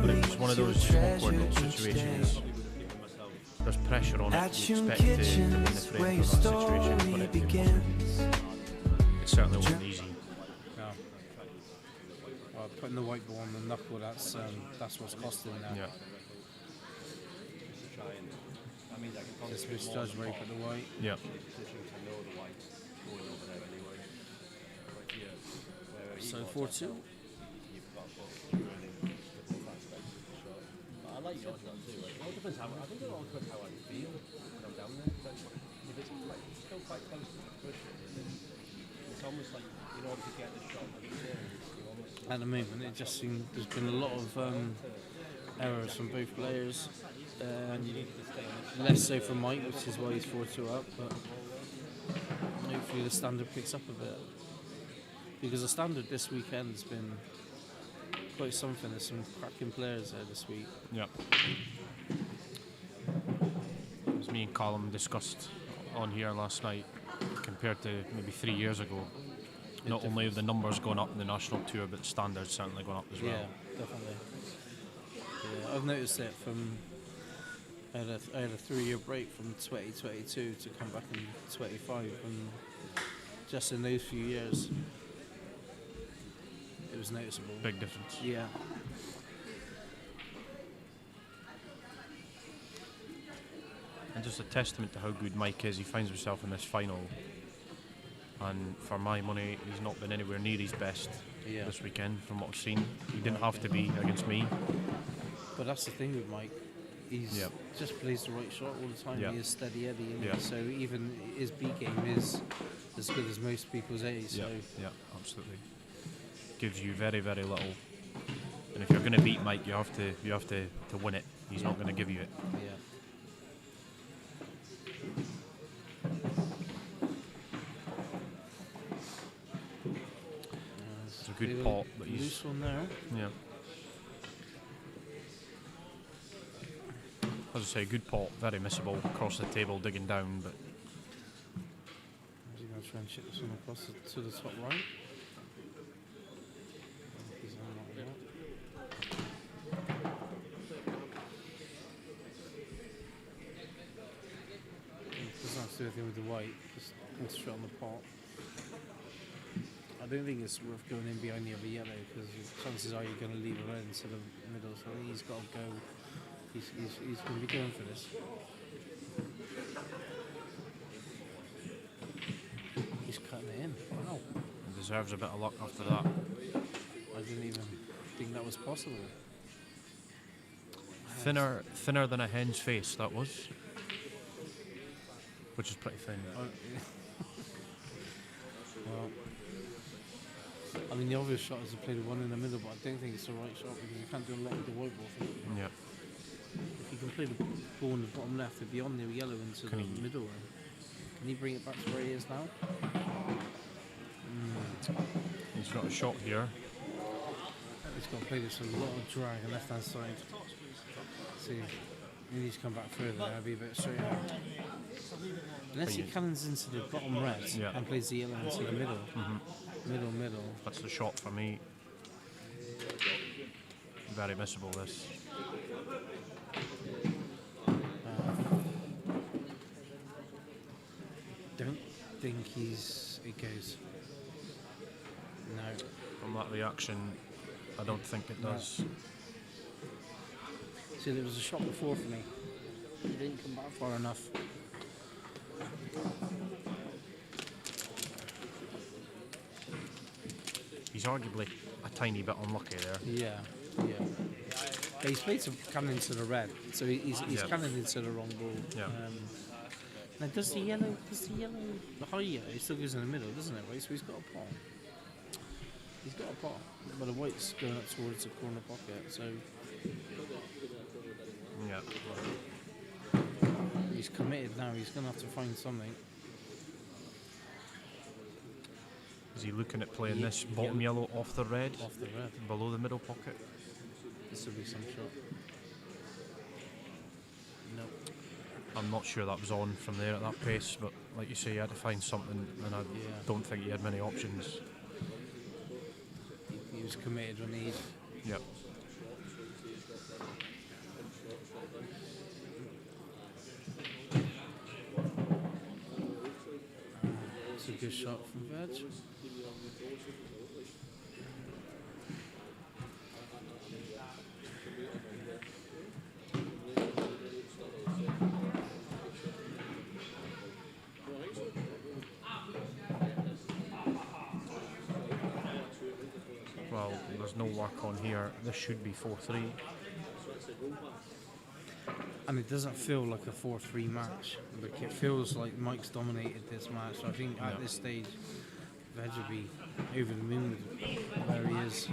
Speaker 16: But it's one of those awkward situations. There's pressure on it. You expect to win the frame for that situation, but it certainly wasn't easy.
Speaker 15: No. Well, putting the white ball on the knuckle, that's what's costing now.
Speaker 16: Yeah.
Speaker 15: Just misjudged where he put the white.
Speaker 16: Yeah.
Speaker 15: So 4-2.
Speaker 11: I like yours now too. It all depends how. I think it all depends how I feel when I'm down there. If it's still quite close to the cushion, it's almost like in order to get the shot,
Speaker 15: At the moment, it just seems there's been a lot of errors from both players. Less so from Mike, which is why he's 4-2 up. But hopefully the standard picks up a bit, because the standard this weekend has been quite something. There's some cracking players there this week.
Speaker 16: Yeah. As me and Callum discussed on here last night, compared to maybe 3 years ago, not only have the numbers gone up in the national tour, but the standards certainly gone up as well.
Speaker 15: Yeah, definitely. Yeah, I've noticed it from. I had a 3-year break from 2022 to come back in 25, and just in those few years, it was noticeable.
Speaker 16: Big difference.
Speaker 15: Yeah.
Speaker 16: And just a testament to how good Mike is. He finds himself in this final, and for my money, he's not been anywhere near his best this weekend from what I've seen. He didn't have to be against me.
Speaker 15: But that's the thing with Mike. He's just plays the right shot all the time.
Speaker 16: Yep.
Speaker 15: He is steady Eddie, and
Speaker 16: Yep.
Speaker 15: so even his B game is as good as most people's A. So
Speaker 16: yeah, absolutely. Gives you very, very little. And if you're going to beat Mike, you have to win it. He's not going to give you it.
Speaker 15: Yeah.
Speaker 16: It's a good pot, but he's
Speaker 15: loose one there.
Speaker 16: Yeah. As I say, good pot, very missable, across the table, digging down, but
Speaker 15: Is he going to try and chip this one across to the top right? He's on like that. Doesn't have to do anything with the white, just concentrate on the pot. I don't think it's worth going in behind the other yellow, because chances are you're going to leave a red into the middle, so I think he's got to go. He's going to be going for this. He's cutting it in. Wow.
Speaker 16: he deserves a bit of luck after that.
Speaker 15: I didn't even think that was possible.
Speaker 16: Thinner than a hen's face, that was. Which is pretty thin.
Speaker 15: Well, I mean, the obvious shot is to play the one in the middle, but I don't think it's the right shot, because you can't do a lot with the white ball.
Speaker 16: Yeah.
Speaker 15: If you can play the ball in the bottom left, it'd be on the yellow into the middle. Can he bring it back to where he is now?
Speaker 16: He's got a shot here.
Speaker 15: He's got to play this with a lot of drag on left hand side. See, he needs to come back further. That'll be a bit straighter. Unless he cannons into the bottom red and plays the yellow into the middle. Middle.
Speaker 16: That's the shot for me. Very missable, this.
Speaker 15: think it goes. No.
Speaker 16: From that reaction, I don't think it
Speaker 15: No.
Speaker 16: does.
Speaker 15: See, there was a shot before for me. He didn't come back far enough.
Speaker 16: He's arguably a tiny bit unlucky there.
Speaker 15: Yeah. But he's played some cannon to the red, so he's
Speaker 16: Yeah.
Speaker 15: cannon into the wrong ball.
Speaker 16: Yeah.
Speaker 15: Now does the yellow, the high yellow, it still goes in the middle, doesn't it? Right, so he's got a pot. He's got a pot, but the white's going up towards the corner pocket, so
Speaker 16: Yeah.
Speaker 15: he's committed now. He's going to have to find something.
Speaker 16: Is he looking at playing this bottom yellow off the red?
Speaker 15: Off the red.
Speaker 16: Below the middle pocket?
Speaker 15: This will be some shot. No.
Speaker 16: I'm not sure that was on from there at that pace, but like you say, you had to find something, and I don't think he had many options.
Speaker 15: He was committed when he.
Speaker 16: Yep.
Speaker 15: It's a good shot from Veg.
Speaker 16: Well, there's no work on here. This should be 4-3.
Speaker 15: And it doesn't feel like a 4-3 match. Like it feels like Mike's dominated this match. So I think at this stage, Veg will be over the moon with where he is.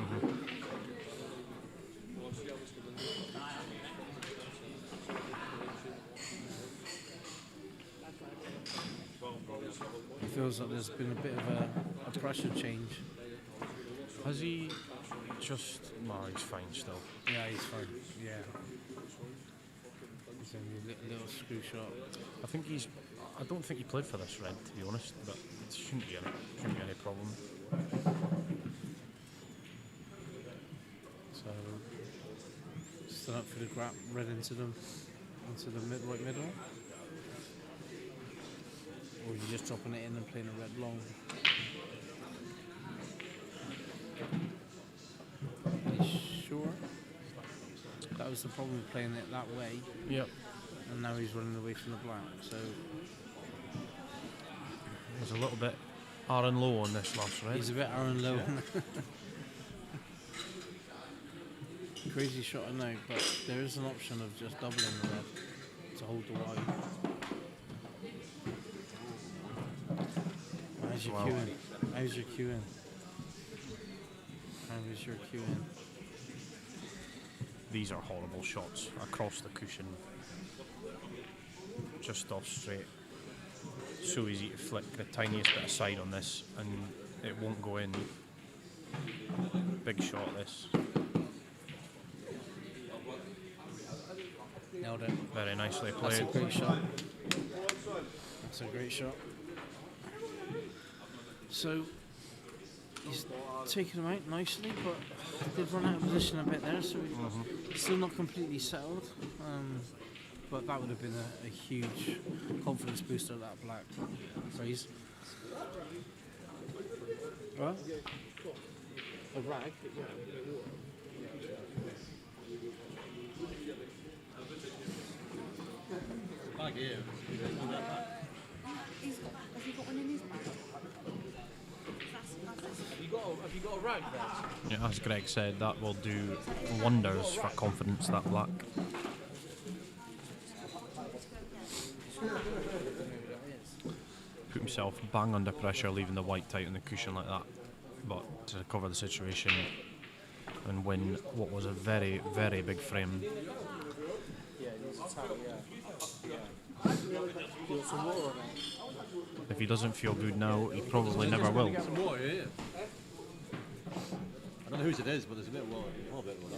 Speaker 15: It feels like there's been a bit of a pressure change.
Speaker 16: Has he just... No, he's fine still.
Speaker 15: Yeah, he's fine. Yeah. It's only a little screw shot.
Speaker 16: I think he's... I don't think he played for this red, to be honest, but it shouldn't be any problem.
Speaker 15: So, stood up for the grab, red into the right middle. Or are you just dropping it in and playing a red long? Are you sure? That was the problem with playing it that way.
Speaker 16: Yep.
Speaker 15: And now he's running away from the black, so...
Speaker 16: There's a little bit Aaron low on this last red.
Speaker 15: He's a bit Aaron low.
Speaker 16: Yeah.
Speaker 15: Crazy shot, I know, but there is an option of just doubling the red to hold the white. How's your queuing? How's your queuing? How is your queuing?
Speaker 16: These are horrible shots across the cushion. Just off straight. So easy to flick the tiniest bit of side on this and it won't go in. Big shot this.
Speaker 15: Nailed it.
Speaker 16: Very nicely played.
Speaker 15: That's a great shot. That's a great shot. So he's taken him out nicely, but they've run out of position a bit there, so he's still not completely settled. But that would have been a huge confidence booster, that black phrase. What? A rag?
Speaker 11: Bag here.
Speaker 2: Have you got one in his bag?
Speaker 11: Have you got a rag there?
Speaker 16: Yeah, as Greg said, that will do wonders for confidence, that black. Put himself bang under pressure, leaving the white tight on the cushion like that. But to recover the situation and win what was a very, very big frame. If he doesn't feel good now, he probably never will.
Speaker 11: Get some water here. I don't know whose it is, but there's a bit of water. Oh, a bit of water.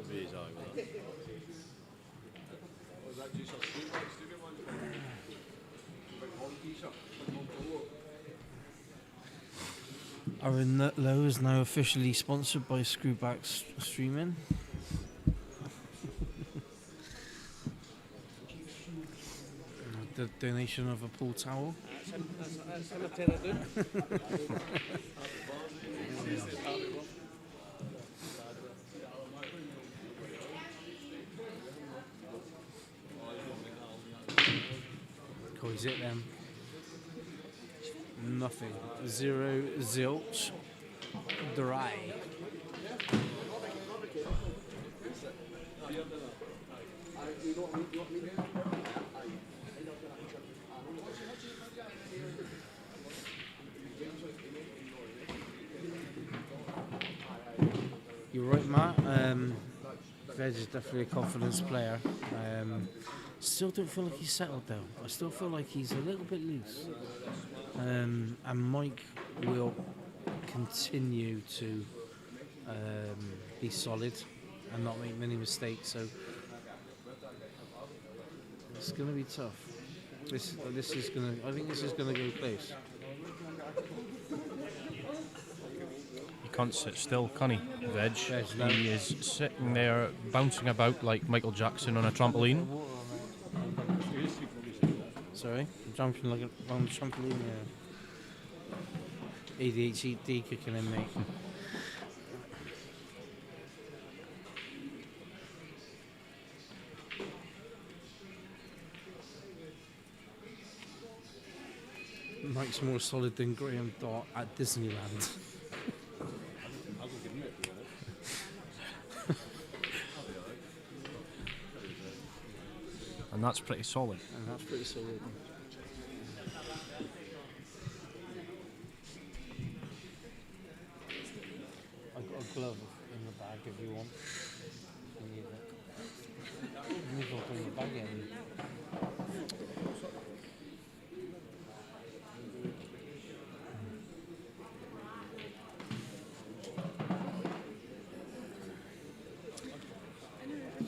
Speaker 11: Really sorry about that.
Speaker 12: Was that just a street light stadium one? Big honky shop.
Speaker 15: Aaron Lowe is now officially sponsored by Screwback Streaming. the donation of a pool towel.
Speaker 6: That's him a tear it down.
Speaker 15: Cool, is it then? Nothing. 0 zilch. Dry. You're right, Matt. Veg is definitely a confidence player. Still don't feel like he's settled though. I still feel like he's a little bit loose. And Mike will continue to be solid and not make many mistakes. So it's going to be tough. This is going to. I think this is going to go close.
Speaker 16: He can't sit still, can he, Veg?
Speaker 15: no.
Speaker 16: He is sitting there bouncing about like Michael Jackson on a trampoline.
Speaker 15: Sorry, I'm jumping like on the trampoline. Yeah. ADHD kicking in, mate. Mike's more solid than Graham Dot at Disneyland.
Speaker 16: And that's pretty solid.
Speaker 15: And that's pretty solid. I've got a glove in the bag if you want. You need it. You need to bring the bag in.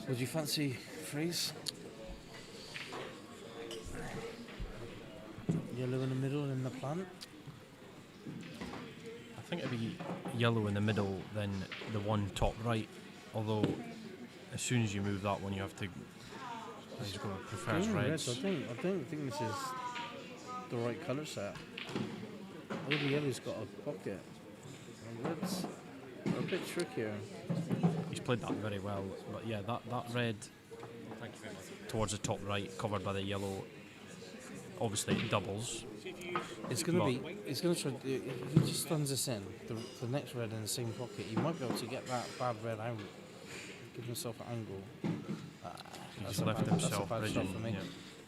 Speaker 15: Would you fancy freeze? Yellow in the middle and the plant?
Speaker 16: I think it'd be yellow in the middle, then the one top right. Although, as soon as you move that one, you have to. He's going to prefer reds.
Speaker 15: I don't think this is the right colour set. Oh, the yellow's got a pocket. And reds are a bit trickier.
Speaker 16: He's played that very well, but yeah, that red towards the top right, covered by the yellow. Obviously, it doubles.
Speaker 15: It's going to be. It's going to try. If he just stuns us in, the next red in the same pocket, he might be able to get that bad red out. Give himself an angle.
Speaker 16: He's left himself rigid.
Speaker 15: For me. Yeah.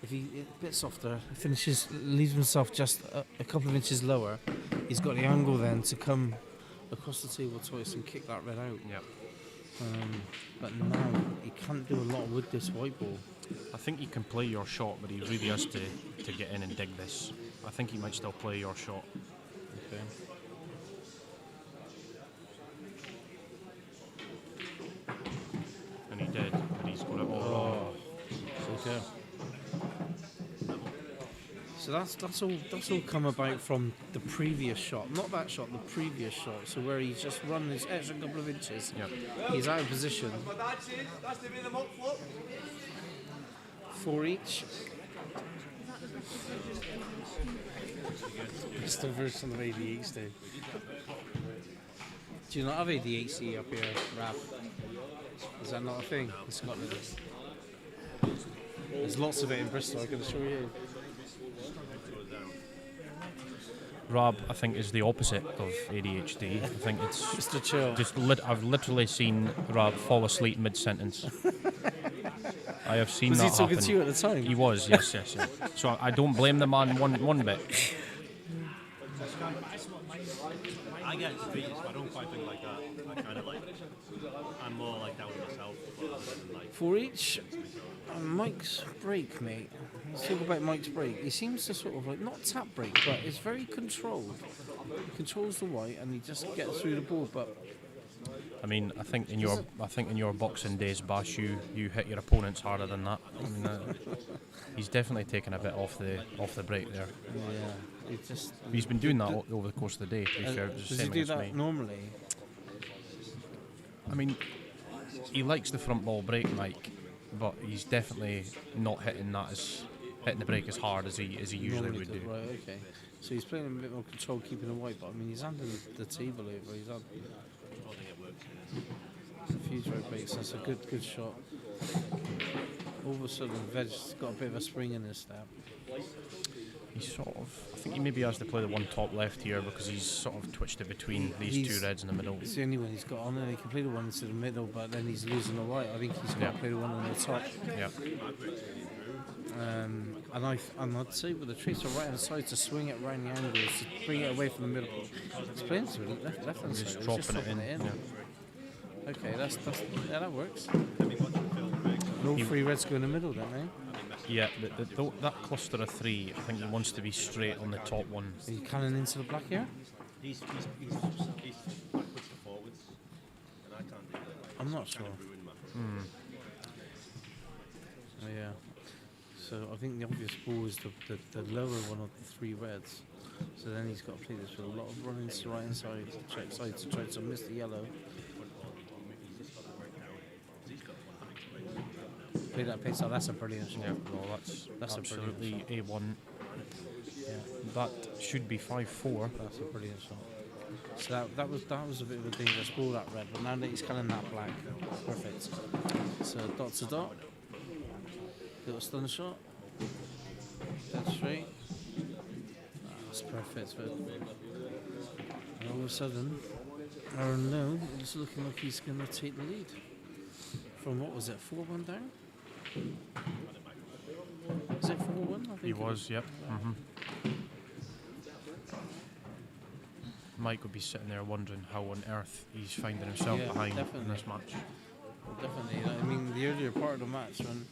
Speaker 15: If he a bit softer, finishes, leaves himself just a couple of inches lower, he's got the angle then to come across the table twice and kick that red out.
Speaker 16: Yep.
Speaker 15: But now he can't do a lot with this white ball.
Speaker 16: I think he can play your shot, but he really has to get in and dig this. I think he might still play your shot.
Speaker 15: Okay.
Speaker 16: And he did, but he's got it all wrong.
Speaker 15: Okay. So that's all come about from the previous shot, not that shot, the previous shot. So where he's just run this extra couple of inches, he's out of position. 4 each. It's the version of ADHD. Do you not have ADHD up here, Rap? Is that not a thing in Scotland? There's lots of it in Bristol, I can assure you.
Speaker 16: Rob, I think, is the opposite of ADHD. I think it's
Speaker 15: Mr. Chill.
Speaker 16: I've literally seen Rob fall asleep mid-sentence. I have seen that happen.
Speaker 15: Was he talking to you at the time?
Speaker 16: He was, yes. So I don't blame the man one bit.
Speaker 11: I get into beats, but I don't quite think like that. I kind of like, I'm more like down with myself. Like
Speaker 15: 4 each. Mike's break, mate. Let's talk about Mike's break. He seems to sort of like not tap break, but it's very controlled. He controls the white and he just gets through the ball. But
Speaker 16: I mean, I think in your boxing days, Bash, you hit your opponents harder than that. I mean, he's definitely taken a bit off the break there.
Speaker 15: Yeah,
Speaker 16: he's been doing that over the course of the day. To be fair,
Speaker 15: does he do that normally?
Speaker 16: I mean, he likes the front ball break, Mike, but he's definitely not hitting that hitting the break as hard as he usually
Speaker 15: Normally
Speaker 16: would
Speaker 15: does,
Speaker 16: do.
Speaker 15: Right, okay. So he's playing a bit more control, keeping the white, but I mean, he's handing the table over. He's had a few throw breaks. That's a good shot. All of a sudden, Veg's got a bit of a spring in his step.
Speaker 16: He's sort of, I think he maybe has to play the one top left here because he's sort of twitched it between these two reds in the middle.
Speaker 15: It's the only one he's got on there. He can play the one into the middle, but then he's losing the white. I think he's got to play the one on the top.
Speaker 16: Yeah.
Speaker 15: And I'd say with the tracer right hand side to swing it round the angles, to bring it away from the middle. He's playing to the left hand side.
Speaker 16: Just dropping it in.
Speaker 15: Yeah. Okay, that works. All three reds go in the middle, don't they?
Speaker 16: Yeah, that cluster of three, I think he wants to be straight on the top one.
Speaker 15: Are you cannon into the black here?
Speaker 11: He's backwards to forwards, and I can't do that.
Speaker 15: I'm not sure. Oh, yeah. So I think the obvious ball is the lower one of the three reds. So then he's got to play this with a lot of running to the right hand side, check side to try to miss the yellow. Play that pace out, that's a brilliant shot.
Speaker 16: Yeah, well, that's absolutely A1.
Speaker 15: Yeah.
Speaker 16: That should be 5-4.
Speaker 15: That's a brilliant shot. So that was a bit of a dangerous ball, that red, but now that he's kind of that black, perfect. So dot to dot, little stun shot, dead straight. That's perfect. But and all of a sudden, Aaron Lowe is looking like he's going to take the lead. From what was it, 4-1 down? Is it 4-1? I think
Speaker 16: He was, yep. Mike would be sitting there wondering how on earth he's finding himself behind in this match.
Speaker 15: Definitely. I mean, the earlier part of the match when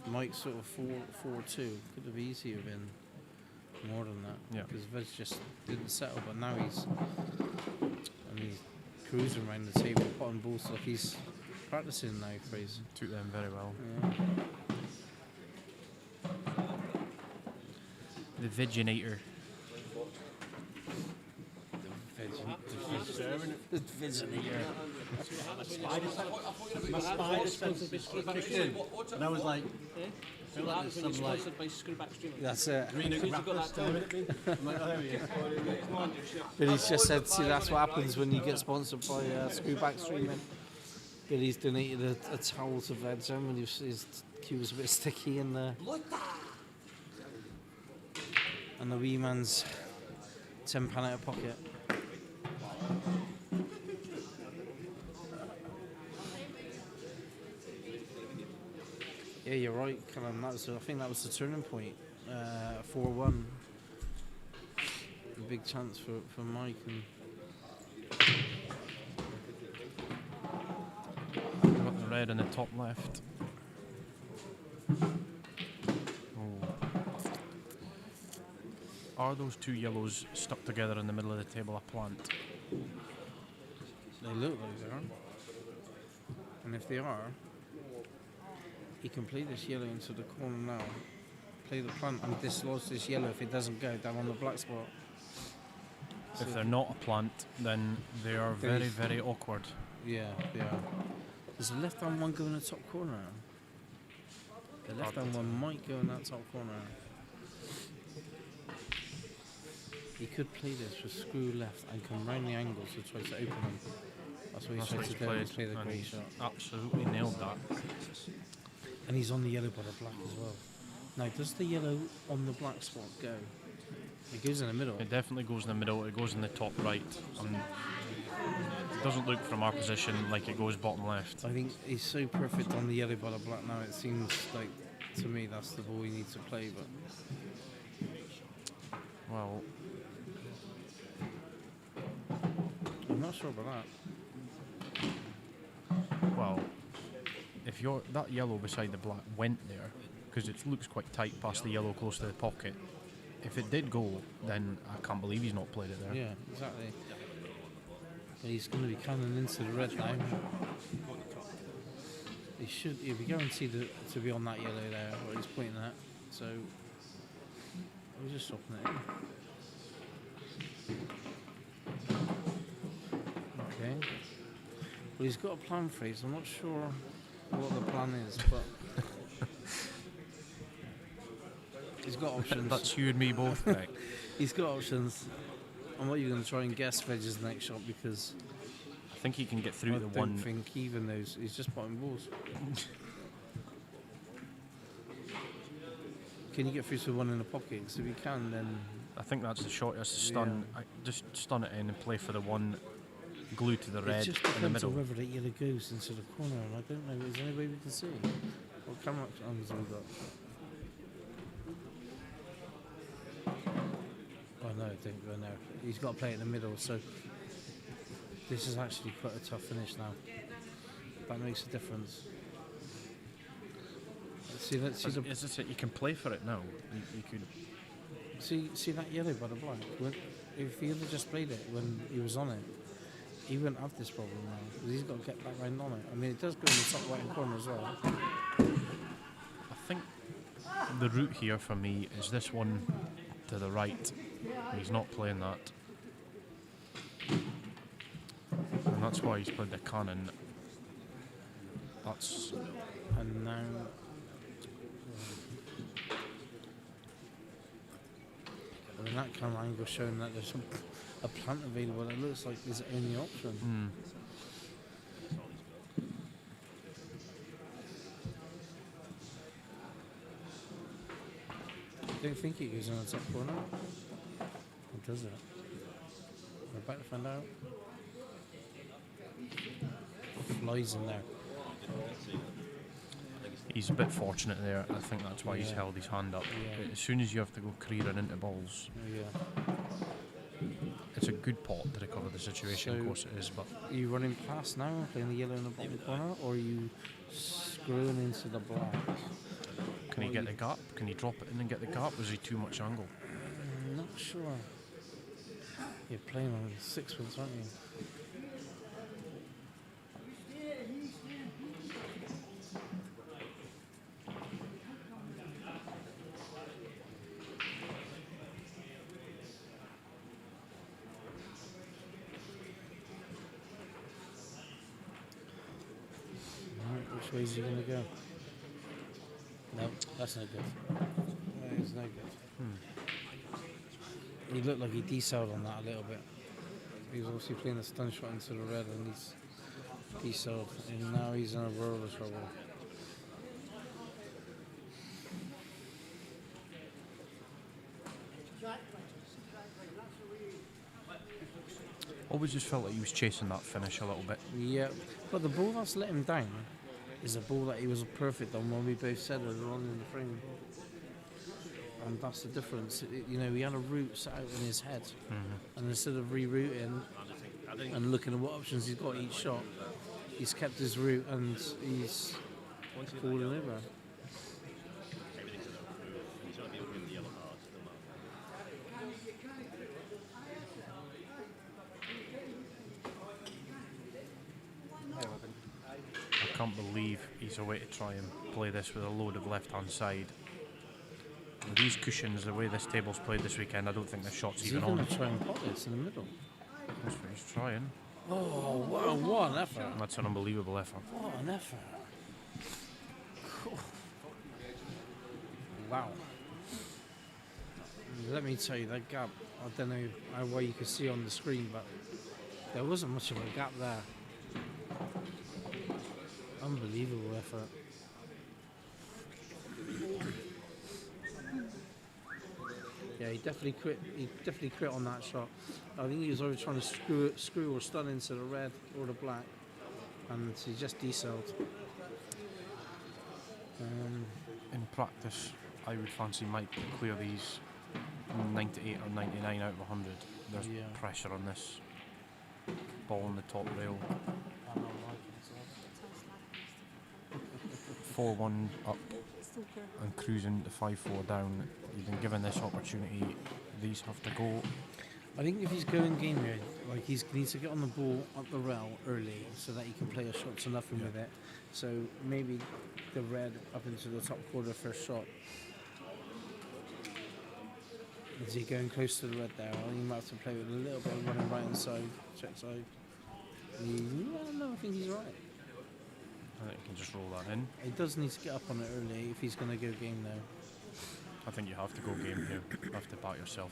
Speaker 15: Mike sort of 4-2 could have easier been more than that.
Speaker 16: Yeah.
Speaker 15: Because Vez just didn't settle, but now he's cruising around the table, potting balls like he's practicing now, Fraser.
Speaker 16: Took them very well.
Speaker 15: Yeah.
Speaker 16: The Viginator.
Speaker 15: The Viginator.
Speaker 11: My spider supposed to be screwback stream. And I was like, I feel like there's some like...
Speaker 15: That's it.
Speaker 11: Green rapper staring at me. I'm like, oh, there he is.
Speaker 15: Billy's just said, see, that's what happens when you get sponsored by Screwback Streaming. Billy's donated a towel to Vegem when his queue was a bit sticky in the... And the wee man's £10 out of pocket. Yeah, you're right, Callum. I think that was the turning point. 4-1. A big chance for Mike.
Speaker 16: I've got the red in the top left. Are those two yellows stuck together in the middle of the table a plant?
Speaker 15: They look like they are. And if they are, he can play this yellow into the corner now. Play the plant and dislodge this yellow if it doesn't go down on the black spot.
Speaker 16: If they're not a plant, then they are very, very awkward.
Speaker 15: Yeah, they are. Does the left hand one go in the top corner? The left hand one might go in that top corner. He could play this with screw left and come round the angles to try to open them. That's what he's trying to do, is play the grey shot.
Speaker 16: Absolutely nailed that.
Speaker 15: And he's on the yellow by the black as well. Now, does the yellow on the black spot go? It goes in the middle.
Speaker 16: It definitely goes in the middle. It goes in the top right. It doesn't look from our position like it goes bottom left.
Speaker 15: I think he's so perfect on the yellow by the black now. It seems like, to me, that's the ball he needs to play. But
Speaker 16: well,
Speaker 15: I'm not sure about that.
Speaker 16: Well, if that yellow beside the black went there, because it looks quite tight past the yellow close to the pocket. If it did go, then I can't believe he's not played it there.
Speaker 15: Yeah, exactly. But he's going to be coming into the red now. He'll be guaranteed to be on that yellow there, where he's pointing at. So, we're just swapping it in. Okay. Well, he's got a plan for it. I'm not sure what the plan is, but He's got options.
Speaker 16: That's you and me both, right?
Speaker 15: He's got options. And what are you going to try and guess Vegg's next shot? Because
Speaker 16: I think he can get through
Speaker 15: I
Speaker 16: the
Speaker 15: don't
Speaker 16: one.
Speaker 15: think he even knows. He's just potting balls. Can you get through to one in the pocket? 'Cause if you can, then
Speaker 16: I think that's the shot. That's the stun.
Speaker 15: Yeah.
Speaker 16: Just stun it in and play for the one. Glue to the
Speaker 15: it
Speaker 16: red
Speaker 15: just
Speaker 16: in the
Speaker 15: depends
Speaker 16: middle.
Speaker 15: on whether the yellow goes into the corner. And I don't know. Is there any way we can see? What camera angles have we got? Oh no, I think no. He's got to play it in the middle. So this is actually quite a tough finish now. That makes a difference. See that? See
Speaker 16: Is this it? You can play for it now. You could.
Speaker 15: See that yellow by the black? If he had just played it when he was on it, he wouldn't have this problem now. Because he's got to get back round on it. I mean, it does go in the top right corner as well.
Speaker 16: I think the route here for me is this one to the right. He's not playing that. And that's why he's played the cannon. That's.
Speaker 15: And now. And that camera angle showing that there's a plant available, it looks like there's only option. I don't think it goes in the top corner. Or does it? We're about to find out. Flies in there.
Speaker 16: He's a bit fortunate there. I think that's why he's
Speaker 15: Yeah.
Speaker 16: held his hand up.
Speaker 15: Yeah.
Speaker 16: As soon as you have to go careering into balls, it's a good pot to recover the situation. Of course it is, but
Speaker 15: are you running past now and playing the yellow in the bottom corner, or are you screwing into the black?
Speaker 16: can he get the gap? Can he drop it in and get the gap? Was he too much angle?
Speaker 15: I'm not sure. You're playing on sixpence, aren't you? Which way is he going to go? No, that's no good. That is no good. He looked like he decelled on that a little bit. He was obviously playing the stun shot into the red and he's decelled. And now he's in a world of trouble.
Speaker 16: Always just felt like he was chasing that finish a little bit.
Speaker 15: Yeah, but the ball that's let him down is a ball that he was perfect on when we both said earlier on in the frame. And that's the difference. You know, he had a route set out in his head. And instead of rerouting and looking at what options he's got each shot, he's kept his route and he's falling over.
Speaker 16: I can't believe he's away to try and play this with a load of left-hand side. With these cushions, the way this table's played this weekend, I don't think the shot's
Speaker 15: Is he
Speaker 16: even
Speaker 15: going
Speaker 16: on.
Speaker 15: to try and pot this in the middle?
Speaker 16: That's what he's trying.
Speaker 15: Oh, what an effort.
Speaker 16: That's an unbelievable effort.
Speaker 15: What an effort. Wow. Let me tell you, that gap, I don't know how well you can see on the screen, but there wasn't much of a gap there. Unbelievable effort. Yeah, he definitely quit. He definitely quit on that shot. I think he was either trying to screw or stun into the red or the black, and he just decelled.
Speaker 16: In practice, I would fancy Mike to clear these 98 or 99 out of 100. There's pressure on this ball on the top rail. 4-1 up and cruising to 5-4 down. You've been given this opportunity. These have to go.
Speaker 15: I think if he's going game here, like he needs to get on the ball up the rail early so that he can play a shot to nothing with it. So maybe the red up into the top quarter first shot. Is he going close to the red there? I think he might have to play with a little bit of running right hand side, check side. No, I think he's right.
Speaker 16: I think he can just roll that in.
Speaker 15: He does need to get up on it early if he's going to go game though.
Speaker 16: I think you have to go game here. You have to back yourself.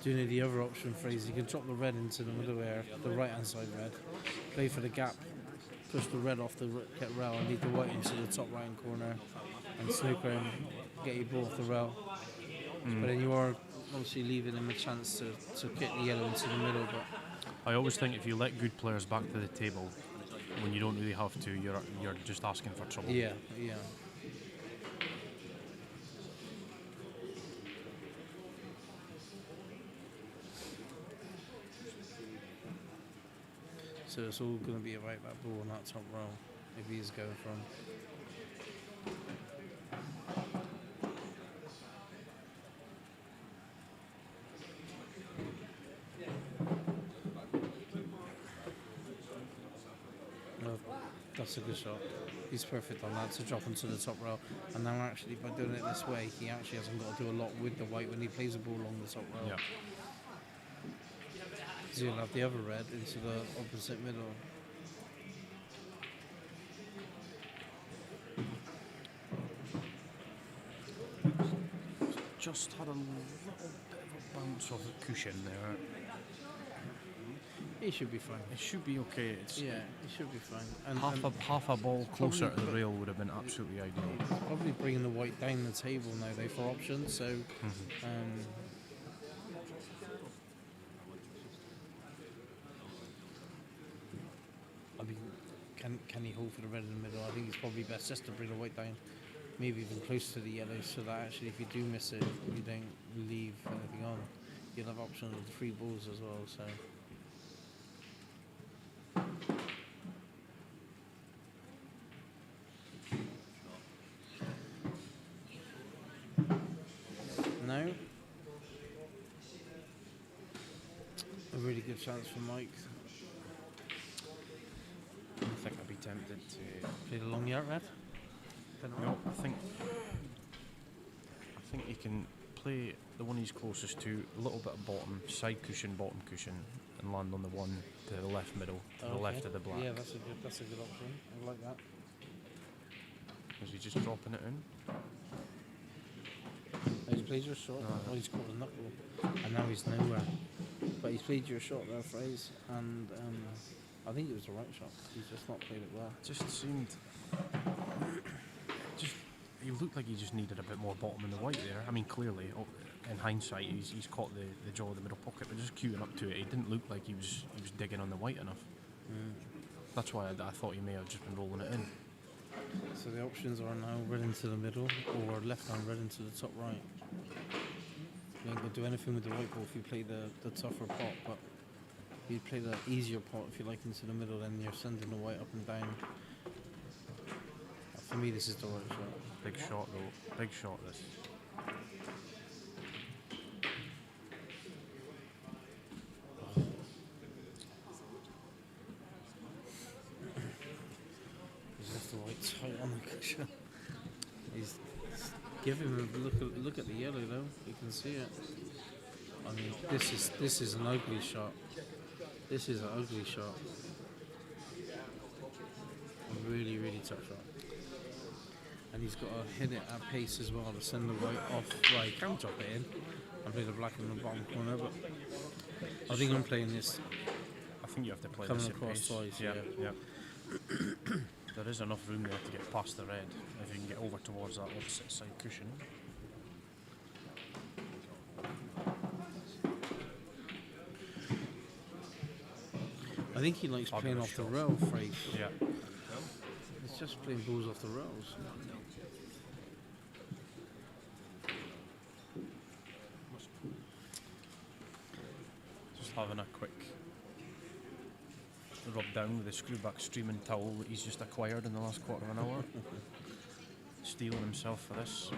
Speaker 15: Do you know the other option, Fraser? You can drop the red into the middle there, the right-hand side red, play for the gap, push the red off the rail, and leave the white into the top right-hand corner, and snooker him, get your ball off the rail. But then you are obviously leaving him a chance to get the yellow into the middle. But
Speaker 16: I always think if you let good players back to the table when you don't really have to, you're just asking for trouble.
Speaker 15: yeah. So it's all going to be about that ball on that top row if he is going from. No, that's a good shot. He's perfect on that to drop into the top row. And now actually by doing it this way, he actually hasn't got to do a lot with the white when he plays the ball along the top row.
Speaker 16: Yeah.
Speaker 15: Because he'll have the other red into the opposite middle.
Speaker 16: Just had a little bit of a bounce off the cushion there.
Speaker 15: He should be fine.
Speaker 16: It should be okay. It's
Speaker 15: Yeah, he should be fine. And
Speaker 16: half a ball closer to the
Speaker 15: probably-
Speaker 16: rail would have been absolutely ideal.
Speaker 15: he's probably bringing the white down the table now though for options. So I mean, can he hold for the red in the middle? I think it's probably best just to bring the white down, maybe even close to the yellow, so that actually if you do miss it, you don't leave anything on. You'll have options with the free balls as well. So. No. A really good chance for Mike.
Speaker 16: I think I'd be tempted to
Speaker 15: Play the long yard red.
Speaker 16: No, I think he can play the one he's closest to, a little bit of bottom, side cushion, bottom cushion, and land on the one to the left middle, to the left of the black.
Speaker 15: Yeah, that's a good option. I like that.
Speaker 16: Is he just dropping it in?
Speaker 15: He's played your shot. Oh, he's caught the knuckle, and now he's nowhere. But he's played your shot there, Fraser, and I think it was the right shot. He's just not played it well.
Speaker 16: Just seemed. He looked like he just needed a bit more bottom in the white there. I mean, clearly, in hindsight, he's caught the jaw of the middle pocket, but just queuing up to it, he didn't look like he was digging on the white enough. That's why I thought he may have just been rolling it in.
Speaker 15: So the options are now red into the middle or left hand red into the top right. You ain't going to do anything with the white ball if you play the tougher pot, but if you play the easier pot, if you like, into the middle, then you're sending the white up and down. For me, this is the right shot.
Speaker 16: Big shot, though. Big shot, this.
Speaker 15: He's left the white tight on the cushion. He's giving him a look at the yellow though. You can see it. I mean, this is an ugly shot. This is an ugly shot. A really, really tough shot. And he's got to hit it at pace as well to send the white off. Well, he can drop it in. I play the black in the bottom corner, but I think I'm playing this.
Speaker 16: I think you have to play
Speaker 15: coming
Speaker 16: this at
Speaker 15: across
Speaker 16: pace.
Speaker 15: twice.
Speaker 16: Yeah. There is enough room there to get past the red if you can get over towards that opposite side cushion.
Speaker 15: I think he likes playing off the rail, Fraser.
Speaker 16: Yeah.
Speaker 15: He's just playing balls off the rails.
Speaker 16: Just having a quick rub down with the screwback streaming towel that he's just acquired in the last quarter of an hour. Steeling himself for this.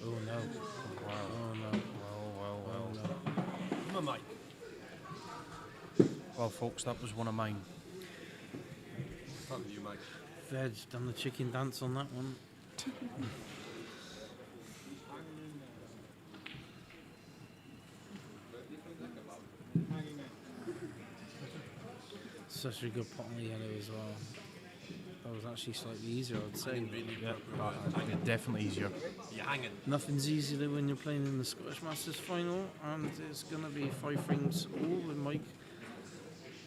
Speaker 15: Oh no.
Speaker 16: Wow.
Speaker 15: Oh no.
Speaker 16: Well.
Speaker 11: Come on, mate.
Speaker 16: Well, folks, that was one of mine.
Speaker 12: Thank you, mate.
Speaker 15: Veg done the chicken dance on that one. such a good pot on the yellow as well. That was actually slightly easier, I'd say.
Speaker 16: Yeah, definitely easier.
Speaker 11: You're hanging.
Speaker 15: Nothing's easier when you're playing in the Scottish Masters final, and it's going to be 5 frames all when Mike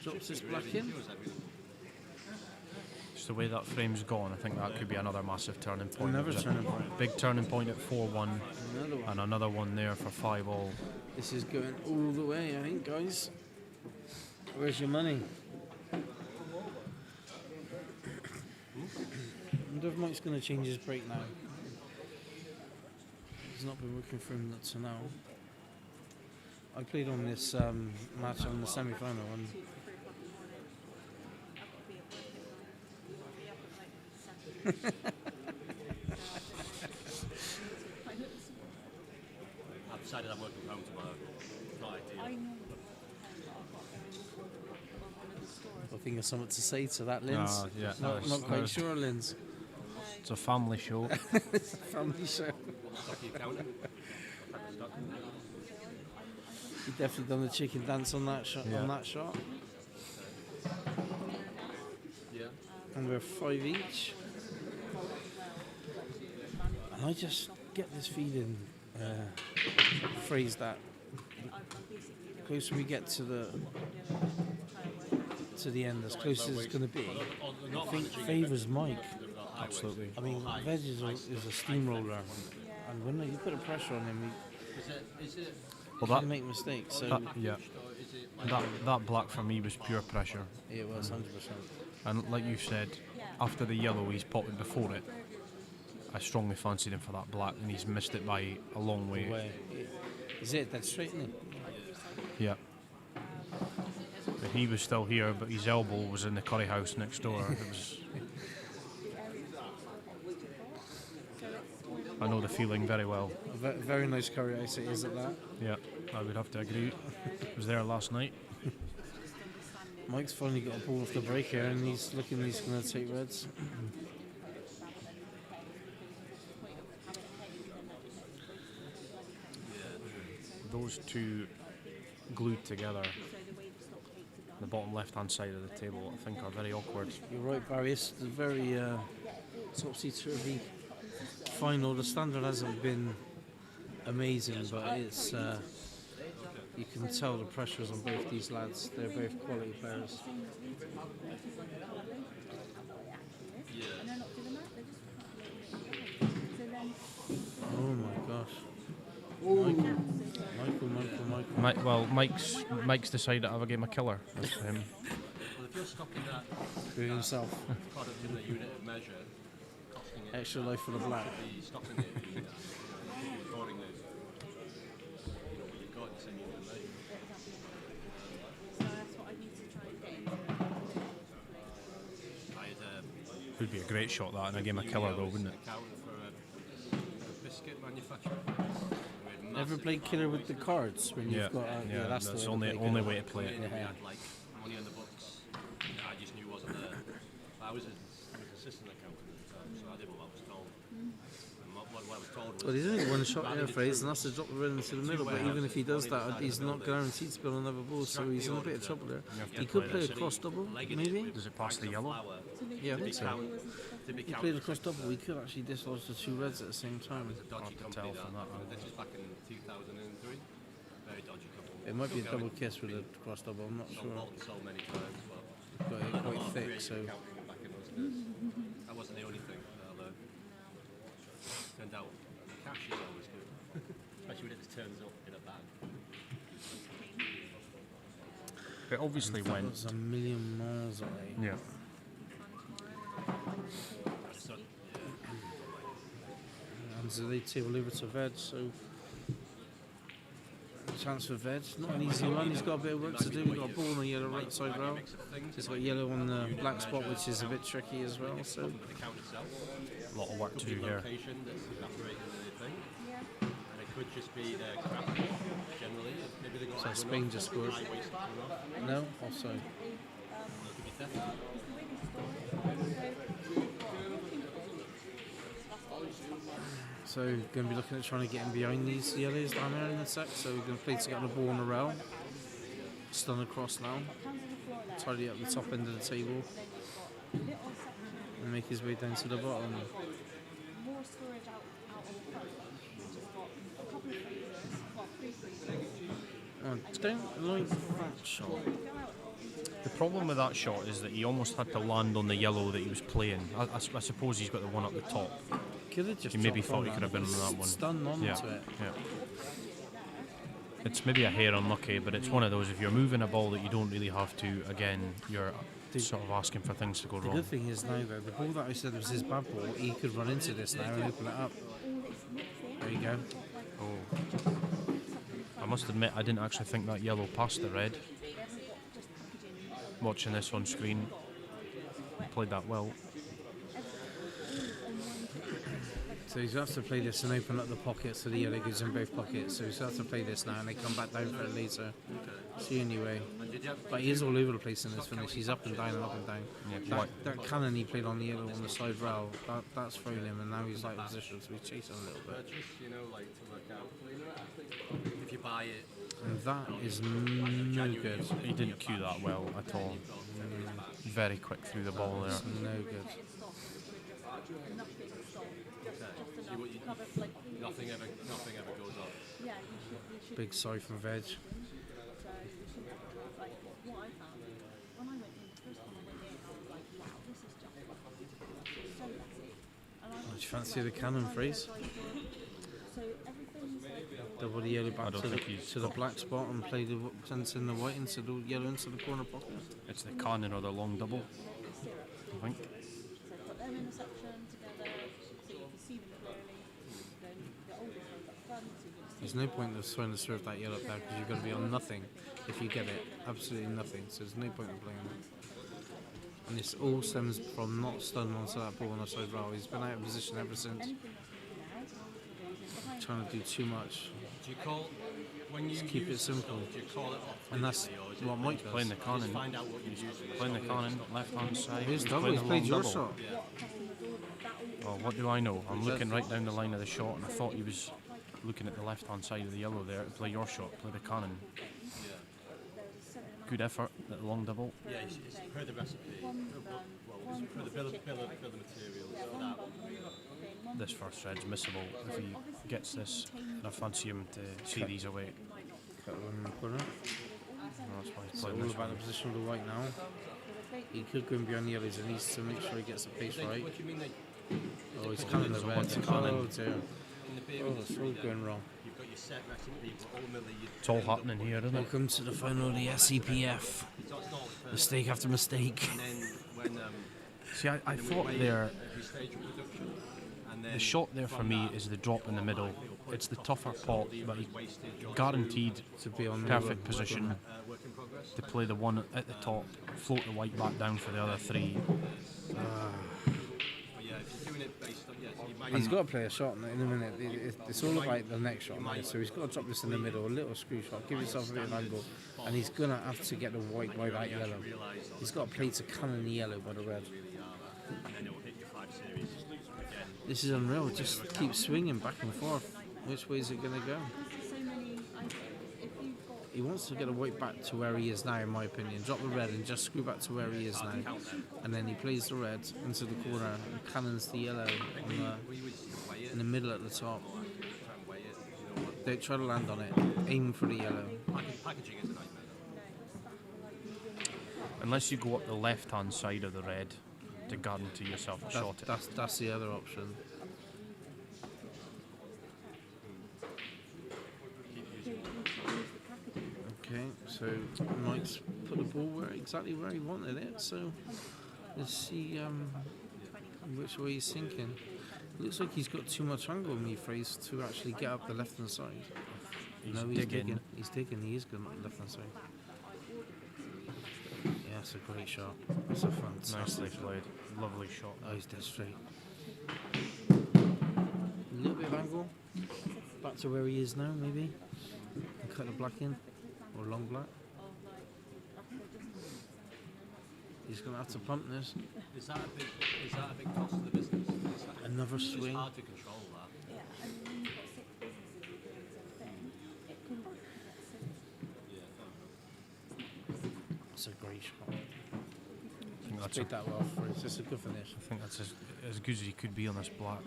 Speaker 15: drops this black in.
Speaker 16: Just the way that frame's gone, I think that could be another massive turning point.
Speaker 15: Another
Speaker 16: It was a
Speaker 15: turning point.
Speaker 16: Big turning point at 4-1,
Speaker 15: Another one.
Speaker 16: and another one there for 5-all.
Speaker 15: This is going all the way, I think, guys. Where's your money? I wonder if Mike's going to change his break now. He's not been working for him to now. I played on this match on the semi-final, and
Speaker 11: I've decided I'm working from home tomorrow. Not ideal.
Speaker 15: I think there's something to say to that, Linz.
Speaker 16: Yeah,
Speaker 15: not quite sure, Linz.
Speaker 16: It's a family show.
Speaker 15: It's a family show. You definitely done the chicken dance on that shot.
Speaker 16: Yeah.
Speaker 15: On that shot.
Speaker 11: Yeah.
Speaker 15: And we're 5 each. And I just get this feeling, phrase that the closer we get to the end, as close as it's going to be, I think favours Mike.
Speaker 16: Absolutely.
Speaker 15: I mean, Veg is a steamroller, and when you put a pressure on him, he can make mistakes. So
Speaker 16: that black for me was pure pressure.
Speaker 15: Yeah, it was 100%.
Speaker 16: And like you said, after the yellow he's potted before it, I strongly fancied him for that black, and he's missed it by a long way.
Speaker 15: Is it dead straight, isn't it?
Speaker 16: Yeah. But he was still here, but his elbow was in the curry house next door. It was. I know the feeling very well.
Speaker 15: A very nice curry house it is at that.
Speaker 16: Yeah, I would have to agree. I was there last night.
Speaker 15: Mike's finally got a ball off the break here, and he's looking he's going to take reds.
Speaker 16: Those two glued together, the bottom left-hand side of the table, I think are very awkward.
Speaker 15: You're right, Barry. It's a very topsy-turvy final. The standard hasn't been amazing, but it's you can tell the pressures on both these lads. They're both quality players. Oh my gosh. Michael.
Speaker 16: Mike's decided to have a game of killer. That's for him.
Speaker 11: Well, if you're stopping that
Speaker 15: For himself.
Speaker 11: product in the unit of measure, costing it
Speaker 15: Extra life for the black.
Speaker 11: be stopping it, recording those. You've got the same unit of measure.
Speaker 16: Would be a great shot that in a game of killer though, wouldn't it?
Speaker 11: For a biscuit manufacturer.
Speaker 15: Ever played killer with the cards when you've got? That's the
Speaker 16: only way to play it.
Speaker 11: We had like money on the books that I just knew wasn't there. I was an assistant accountant at the time, so I did what I was told. And what I was told was.
Speaker 15: Well, he's only one shot there, Fraser, and that's to drop the red into the middle. But even if he does that, he's not guaranteed to build another ball, so he's in a bit of trouble there. He could play a cross double, maybe.
Speaker 16: Does it pass the yellow?
Speaker 15: Yeah, I think so. If he played a cross double, we could actually dislodge the two reds at the same time.
Speaker 11: Hard to tell from that. This is back in 2003. Very dodgy couple.
Speaker 15: It might be a double kiss with a cross double, I'm not sure.
Speaker 11: So many times, but
Speaker 15: Got it quite thick, so.
Speaker 11: That wasn't the only thing that I learned. Turned out cash is always good, especially when it just turns up in a bag.
Speaker 16: It obviously
Speaker 15: that
Speaker 16: went.
Speaker 15: was a million miles away.
Speaker 16: Yeah.
Speaker 15: And so they table over to Veg, so chance for Veg. Not an easy one, he's got a bit of work to do. We've got a ball on the yellow right side rail. He's got yellow on the black spot, which is a bit tricky as well. So
Speaker 16: A lot of work to do here.
Speaker 11: Location that's evaporating the thing. And it could just be their crap generally. Maybe they got
Speaker 15: So Spain just scored. No, offside.
Speaker 11: Could be theft.
Speaker 15: So going to be looking at trying to get in behind these yellows down there in a sec. So we're going to play to get on the ball on the rail. stun across now. Tidy up the top end of the table. And make his way down to the bottom.
Speaker 17: More storage out on the front. Which has got a couple of freezers, well, 3 freezers.
Speaker 15: Don't like that shot.
Speaker 16: The problem with that shot is that he almost had to land on the yellow that he was playing. I suppose he's got the one up the top.
Speaker 15: Could have just
Speaker 16: he maybe
Speaker 15: dropped
Speaker 16: thought
Speaker 15: on
Speaker 16: he could have been on that one.
Speaker 15: Stun onto it.
Speaker 16: Yeah. It's maybe a hair unlucky, but it's one of those, if you're moving a ball that you don't really have to, again, you're sort of asking for things to go
Speaker 15: The
Speaker 16: wrong.
Speaker 15: good thing is now, though, the ball that I said was his bad ball, he could run into this now and open it up. There you go.
Speaker 16: Oh. I must admit, I didn't actually think that yellow passed the red. Watching this on screen, played that well.
Speaker 15: So he's going to have to play this and open up the pockets so the yellow goes in both pockets. So he's going to have to play this now and they come back down for it later. It's the only way. But he is all over the place in this finish. He's up and down and up and down.
Speaker 16: Yeah,
Speaker 15: that cannon he played on the yellow on the side rail, that's thrown him, and now he's like in position, so he's chasing a little bit.
Speaker 11: You know, like to work out. If you buy it.
Speaker 15: And that is no good.
Speaker 16: He didn't cue that well at all. Very quick through the ball there.
Speaker 15: It's no good.
Speaker 11: Nothing ever goes up.
Speaker 15: Big sorry from Veg. Do you fancy the cannon freeze? Double the yellow back to the black spot and play the sense in the white into the yellow into the corner pocket.
Speaker 16: It's the cannon or the long double, I think.
Speaker 17: Put them in a section together so you can see them clearly. Then the oldest one's up front, so you can see.
Speaker 15: There's no point of trying to serve that yellow there because you're going to be on nothing if you get it. Absolutely nothing. So there's no point in playing it. And this all stems from not stunning onto that ball on the side rail. He's been out of position ever since. Trying to do too much.
Speaker 11: Do you call when you
Speaker 15: just keep it simple?
Speaker 11: Do you call it off?
Speaker 15: And that's what Mike does.
Speaker 16: Playing the cannon.
Speaker 11: Find out what you're using.
Speaker 16: Playing the cannon, left hand side.
Speaker 15: He's double. He's played your shot.
Speaker 16: Well, what do I know? I'm looking right down the line of the shot, and I thought he was looking at the left hand side of the yellow there to play your shot, play the cannon. Good effort at the long double.
Speaker 11: Yeah, it's per the recipe. Well, per the bill of materials for that.
Speaker 16: This first thread's missable. If he gets this, and I fancy him to see these away.
Speaker 15: Cut one in the corner.
Speaker 16: That's why he's
Speaker 15: It's
Speaker 16: playing
Speaker 15: all
Speaker 16: this
Speaker 15: about
Speaker 16: one.
Speaker 15: the position of the white now. He could go in behind the yellows and needs to make sure he gets the pace right.
Speaker 11: What do you mean
Speaker 15: Oh, he's cannon the red. Oh dear. Oh, it's all going wrong.
Speaker 11: You've got your set recipe, but ultimately you.
Speaker 16: It's all happening here, isn't it?
Speaker 15: Welcome to the final of the S.E.P.F. Mistake after mistake.
Speaker 11: And then when
Speaker 16: See, I thought there,
Speaker 11: every stage of production, and then
Speaker 16: the shot there for me is the drop in the middle. It's the tougher pot, but he guaranteed
Speaker 15: to be on
Speaker 16: perfect position to play the one at the top, float the white back down for the other three.
Speaker 15: He's got to play a shot in a minute. It's all about the next shot now. So he's got to drop this in the middle, a little screw shot, give yourself a bit of angle, and he's going to have to get the white by that yellow. He's got to play to cannon the yellow by the red. This is unreal. Just keep swinging back and forth. Which way is it going to go? He wants to get the white back to where he is now, in my opinion. Drop the red and just screw back to where he is now. And then he plays the red into the corner and cannons the yellow in the middle at the top. Don't try to land on it. Aim for the yellow.
Speaker 11: Packaging is a nightmare.
Speaker 16: Unless you go up the left-hand side of the red to guarantee yourself a shot.
Speaker 15: That's the other option. Okay, so Mike's put the ball exactly where he wanted it, so let's see which way he's sinking. Looks like he's got too much angle on me phrase to actually get up the left hand side. He's digging. He's digging, he is going up the left hand side. Yeah, that's a great shot. That's a fantastic
Speaker 16: Nicely played. Lovely shot.
Speaker 15: Oh, he's dead straight. A little bit of angle. Back to where he is now, maybe. And cut the black in. Or long black. He's going to have to pump this.
Speaker 11: Is that a big cost to the business?
Speaker 15: Another
Speaker 11: It's
Speaker 15: swing.
Speaker 11: hard to control that.
Speaker 17: Yeah, and when you've got 6 businesses doing the same thing, it can get silly.
Speaker 15: That's a great shot.
Speaker 16: I think that's
Speaker 15: Played that well for us. It's a good finish.
Speaker 16: I think that's as good as he could be on this black.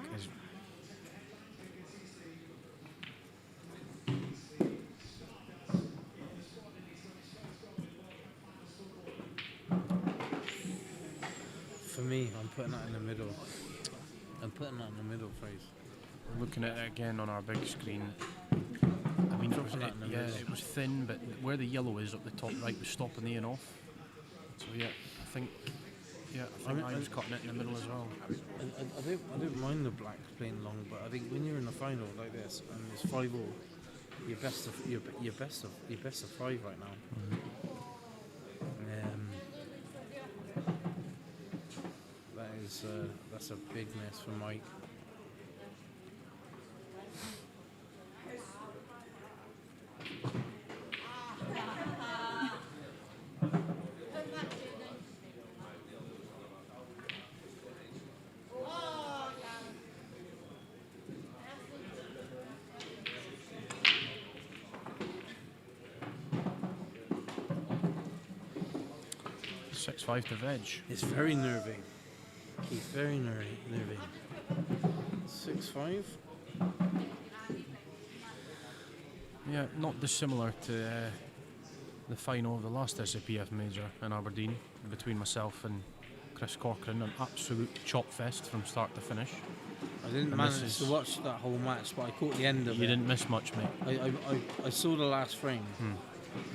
Speaker 15: For me, I'm putting that in the middle. I'm putting that in the middle, phrase.
Speaker 16: Looking at it again on our big screen. I mean, it was thin, but where the yellow is up the top right was stopping the in off. So yeah, I think I was cutting it in the middle as well.
Speaker 15: I don't mind the black playing long, but I think when you're in the final like this and it's 5-5, you're best of 5 right now. That's a big miss for Mike.
Speaker 16: (6-5) to veg.
Speaker 15: It's very nervy. He's very nervy. 6-5.
Speaker 16: Yeah, not dissimilar to the final of the last S.E.P.F major in Aberdeen between myself and Chris Corcoran, an absolute chop fest from start to finish.
Speaker 15: I didn't manage to watch that whole match, but I caught the end of it.
Speaker 16: You didn't miss much, mate.
Speaker 15: I saw the last frame,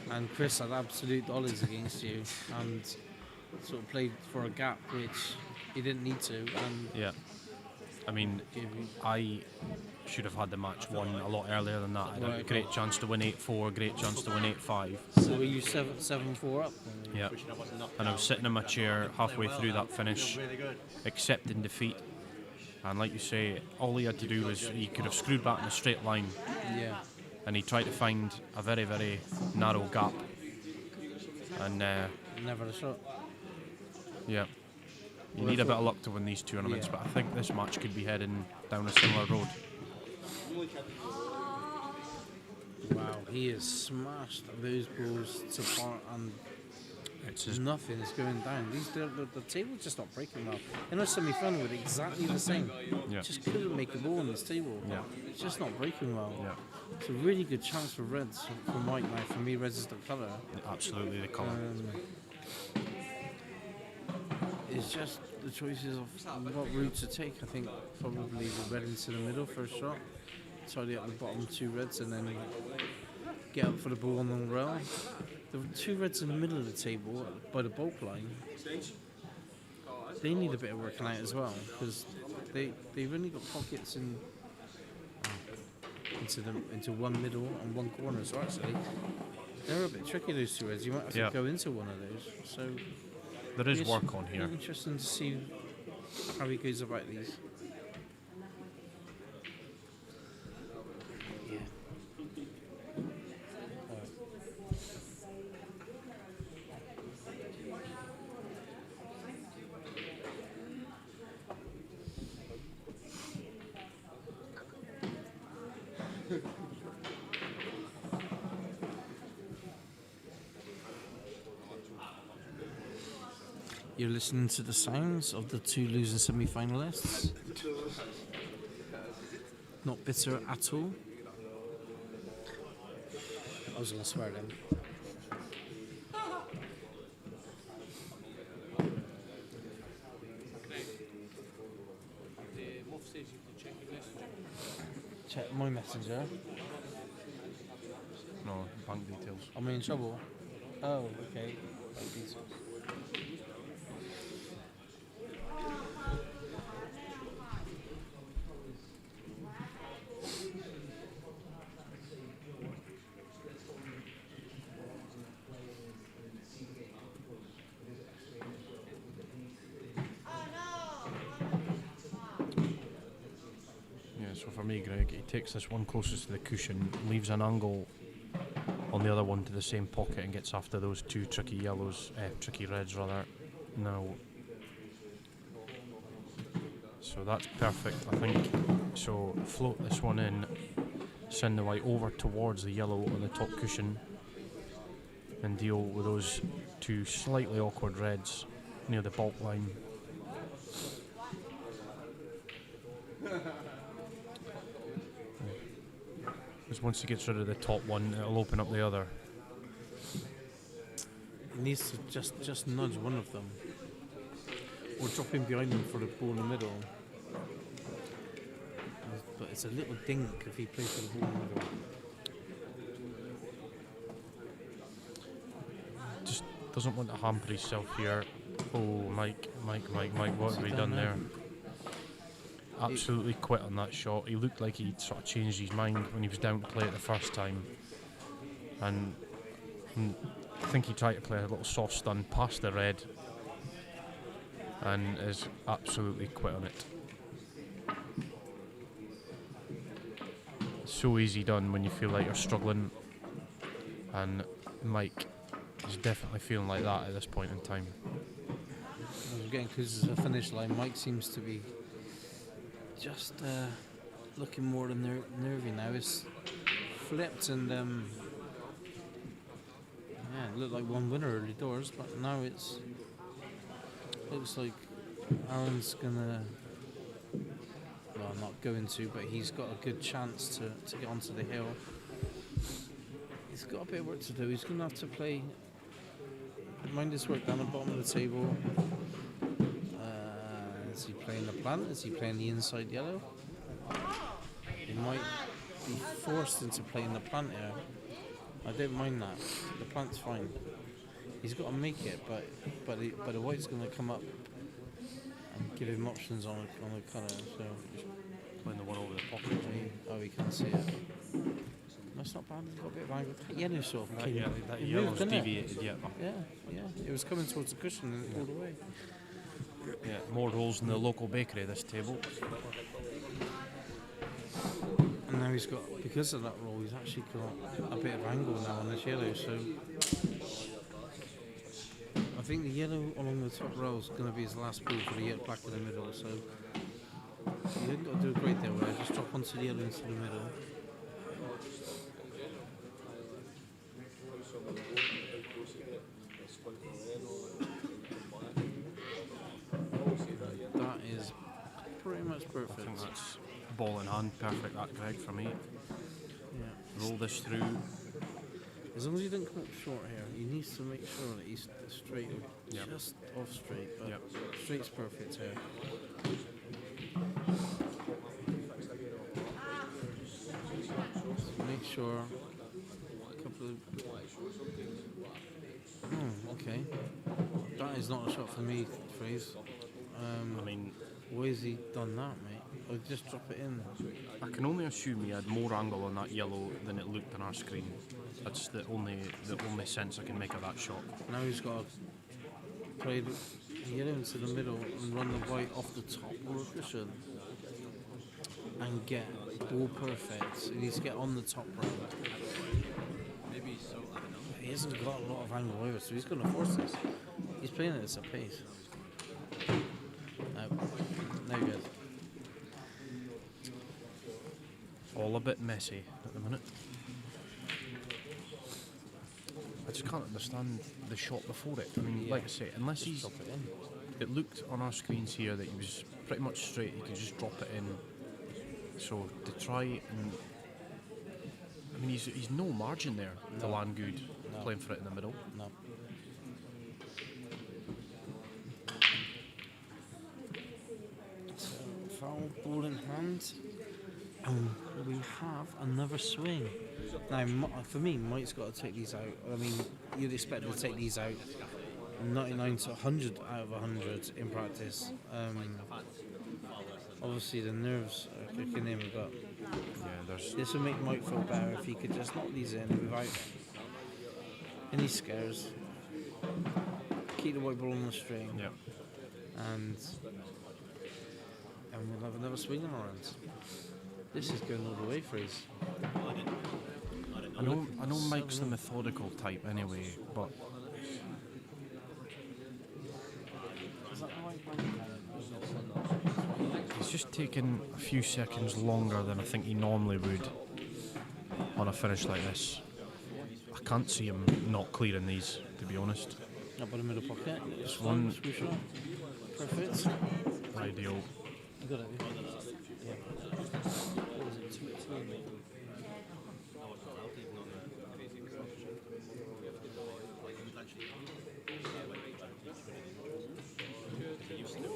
Speaker 15: and Chris had absolute dollars against you, and sort of played for a gap which he didn't need to. And
Speaker 16: yeah, I mean, I should have had the match won a lot earlier than that. I had a great chance to win 8-4, great chance to win 8-5.
Speaker 15: So were you 7-4 up?
Speaker 16: Yeah, and I was sitting in my chair halfway through that finish, accepting defeat. And like you say, all he had to do was he could have screwed back in a straight line.
Speaker 15: Yeah.
Speaker 16: And he tried to find a very, very narrow gap. And
Speaker 15: never a shot.
Speaker 16: Yeah. You need a bit of luck to win these tournaments, but I think this match could be heading down a similar road.
Speaker 15: Wow, he has smashed those balls to part, and nothing is going down. The table's just not breaking well. In a semi-final with exactly the same.
Speaker 16: Yeah.
Speaker 15: Just couldn't make a ball on this table.
Speaker 16: Yeah.
Speaker 15: It's just not breaking well.
Speaker 16: Yeah.
Speaker 15: It's a really good chance for Reds, for Mike now. For me, Reds is the colour.
Speaker 16: Absolutely the colour.
Speaker 15: It's just the choices of what route to take. I think probably the red into the middle for a shot, tidy up the bottom two reds, and then get up for the ball on the rail. The two reds in the middle of the table by the bulk line, they need a bit of working out as well, because they've only got pockets into one middle and one corner. So actually, they're a bit tricky, those two reds. You might have to go into one of those. So.
Speaker 16: There is work on here.
Speaker 15: Interesting to see how he goes about these. Yeah. You're listening to the sounds of the two losing semi-finalists. Not bitter at all. I was going to swear then. Check my messenger.
Speaker 16: No, bank details.
Speaker 15: Am I in trouble? Oh, okay. Bank details.
Speaker 16: So for me, Greg, he takes this one closest to the cushion, leaves an angle on the other one to the same pocket, and gets after those two tricky yellows, tricky reds rather. Now, so that's perfect, I think. So float this one in, send the white over towards the yellow on the top cushion, and deal with those two slightly awkward reds near the bulk line. Because once he gets rid of the top one, it'll open up the other.
Speaker 15: He needs to just nudge one of them, or drop in behind them for the ball in the middle. But it's a little dink if he plays for the ball in the middle.
Speaker 16: Just doesn't want to hamper himself here. Oh, Mike, what have we done there? Absolutely quit on that shot. He looked like he'd sort of changed his mind when he was down to play it the first time. And I think he tried to play a little soft stun past the red and is absolutely quit on it. So easy done when you feel like you're struggling, and Mike is definitely feeling like that at this point in time.
Speaker 15: I was getting close to the finish line. Mike seems to be just looking more than nervy now. It's flipped and it looked like one winner early doors, but now it's looks like Aaron's gonna, well, not going to, but he's got a good chance to get onto the hill. He's got a bit of work to do. He's gonna have to play, mind his work down the bottom of the table. Is he playing the plant? Is he playing the inside yellow? He might be forced into playing the plant here. I don't mind that. The plant's fine. He's got to make it, but the white's going to come up and give him options on the colour. So
Speaker 16: playing the one over the pocket.
Speaker 15: He can't see it. That's not bad. He's got a bit of angle. That yellow sort of came.
Speaker 16: That
Speaker 15: It
Speaker 16: yellow's
Speaker 15: moved, didn't it?
Speaker 16: deviated, yeah.
Speaker 15: Yeah. It was coming towards the cushion and it pulled away.
Speaker 16: Yeah, more rolls in the local bakery this table.
Speaker 15: And now he's got, because of that roll, he's actually got a bit of angle now on this yellow, so I think the yellow along the top row is going to be his last ball for the yellow black in the middle, so you haven't got to do a great deal there, just drop onto the yellow into the middle. That is pretty much perfect.
Speaker 16: I think that's ball in hand, perfect that, Greg, for me.
Speaker 15: Yeah.
Speaker 16: Roll this through.
Speaker 15: As long as he doesn't come up short here, he needs to make sure that he's straight or just off straight, but straight's perfect here. Make sure a couple of... okay. That is not a shot for me, Fraser.
Speaker 16: I mean,
Speaker 15: why has he done that, mate? Or just drop it in?
Speaker 16: I can only assume he had more angle on that yellow than it looked on our screen. That's the only sense I can make of that shot.
Speaker 15: Now he's got to play the yellow into the middle and run the white off the top or a cushion and get ball perfect. He needs to get on the top row.
Speaker 11: Maybe so, I don't know.
Speaker 15: He hasn't got a lot of angle either, so he's going to force this. He's playing it as a pace. No good.
Speaker 16: All a bit messy at the minute. I just can't understand the shot before it. I mean, like I say, unless he's... It looked on our screens here that he was pretty much straight, he could just drop it in. So to try and... I mean, he's no margin there to land good, playing for it in the middle.
Speaker 15: No. So, foul, ball in hand. And we have another swing. Now, for me, Mike's got to take these out. I mean, you'd expect him to take these out 99 to 100 out of 100 in practice. Obviously, the nerves are kicking in, but this would make Mike feel better if he could just knock these in without any scares. Keep the white ball on the string. And we'll have another swing in our hands. This is going all the way for us.
Speaker 16: I know Mike's the methodical type anyway, but he's just taken a few seconds longer than I think he normally would on a finish like this. I can't see him not clearing these, to be honest.
Speaker 15: Up in the middle pocket. It's
Speaker 16: One-
Speaker 15: one shot. Perfect.
Speaker 16: Ideal.
Speaker 15: You got it. Yeah. What was it? 2-2.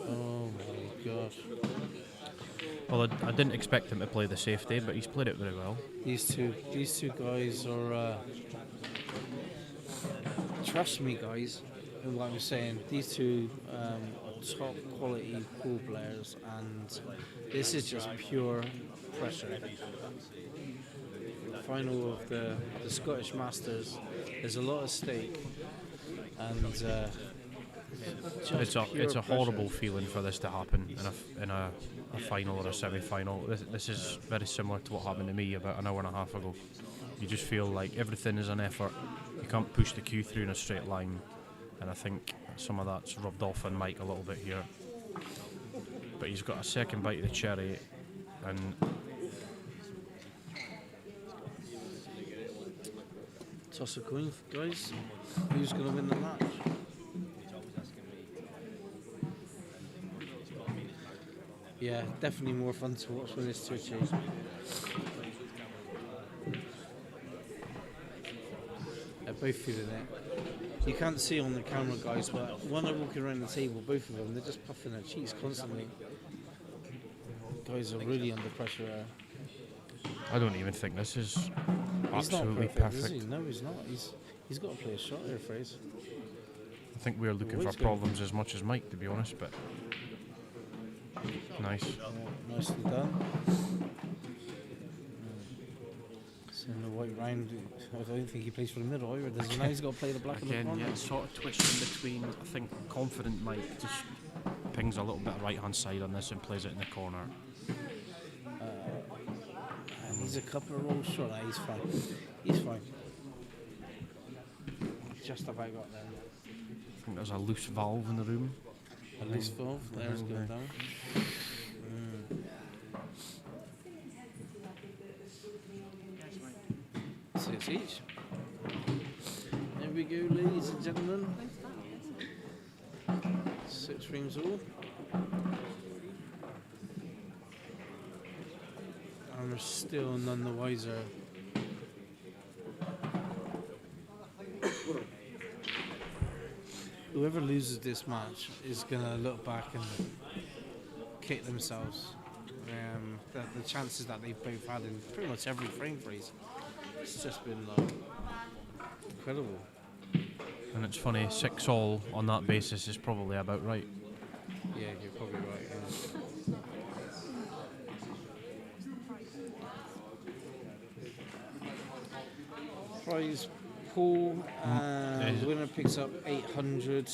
Speaker 15: Oh my gosh.
Speaker 16: Well, I didn't expect him to play the safety, but he's played it very well.
Speaker 15: These two guys are. Trust me, guys. Like I was saying, these two are top quality pool players, and this is just pure pressure. Final of the Scottish Masters. There's a lot at stake, and
Speaker 16: It's a horrible feeling for this to happen in a final or a semi-final. This is very similar to what happened to me about an hour and a half ago. You just feel like everything is an effort. You can't push the cue through in a straight line, and I think some of that's rubbed off on Mike a little bit here. But he's got a second bite of the cherry, and
Speaker 15: toss a coin, guys. Who's going to win the match? Yeah, definitely more fun to watch when it's twitchy. They're both feeling it. You can't see on the camera, guys, but when they're walking around the table, both of them, they're just puffing their cheeks constantly. Guys are really under pressure there.
Speaker 16: I don't even think this is
Speaker 15: He's
Speaker 16: absolutely
Speaker 15: not perfect,
Speaker 16: perfect.
Speaker 15: is he? No, he's not. He's got to play a shot here, Fraser.
Speaker 16: I think we're looking for problems as much as Mike, to be honest, but nice.
Speaker 15: Yeah, nicely done. So in the white round, I don't think he plays for the middle either. Does he? Now he's got to play the black and the
Speaker 16: Again,
Speaker 15: corner.
Speaker 16: yeah, it's sort of twisting between. I think confident Mike just pings a little bit of right hand side on this and plays it in the corner.
Speaker 15: And he's a couple of rolls short. He's fine. He's fine. Just about got there.
Speaker 16: I think there's a loose valve in the room.
Speaker 15: A loose valve. There's going down. Six each. There we go, ladies and gentlemen. 6 rings all. And we're still none the wiser. Whoever loses this match is going to look back and kick themselves. The chances that they've both had in pretty much every frame freeze, it's just been like incredible.
Speaker 16: And it's funny, 6-all on that basis is probably about right.
Speaker 15: Yeah, you're probably right. Yeah. Prize pool, the winner picks up 800,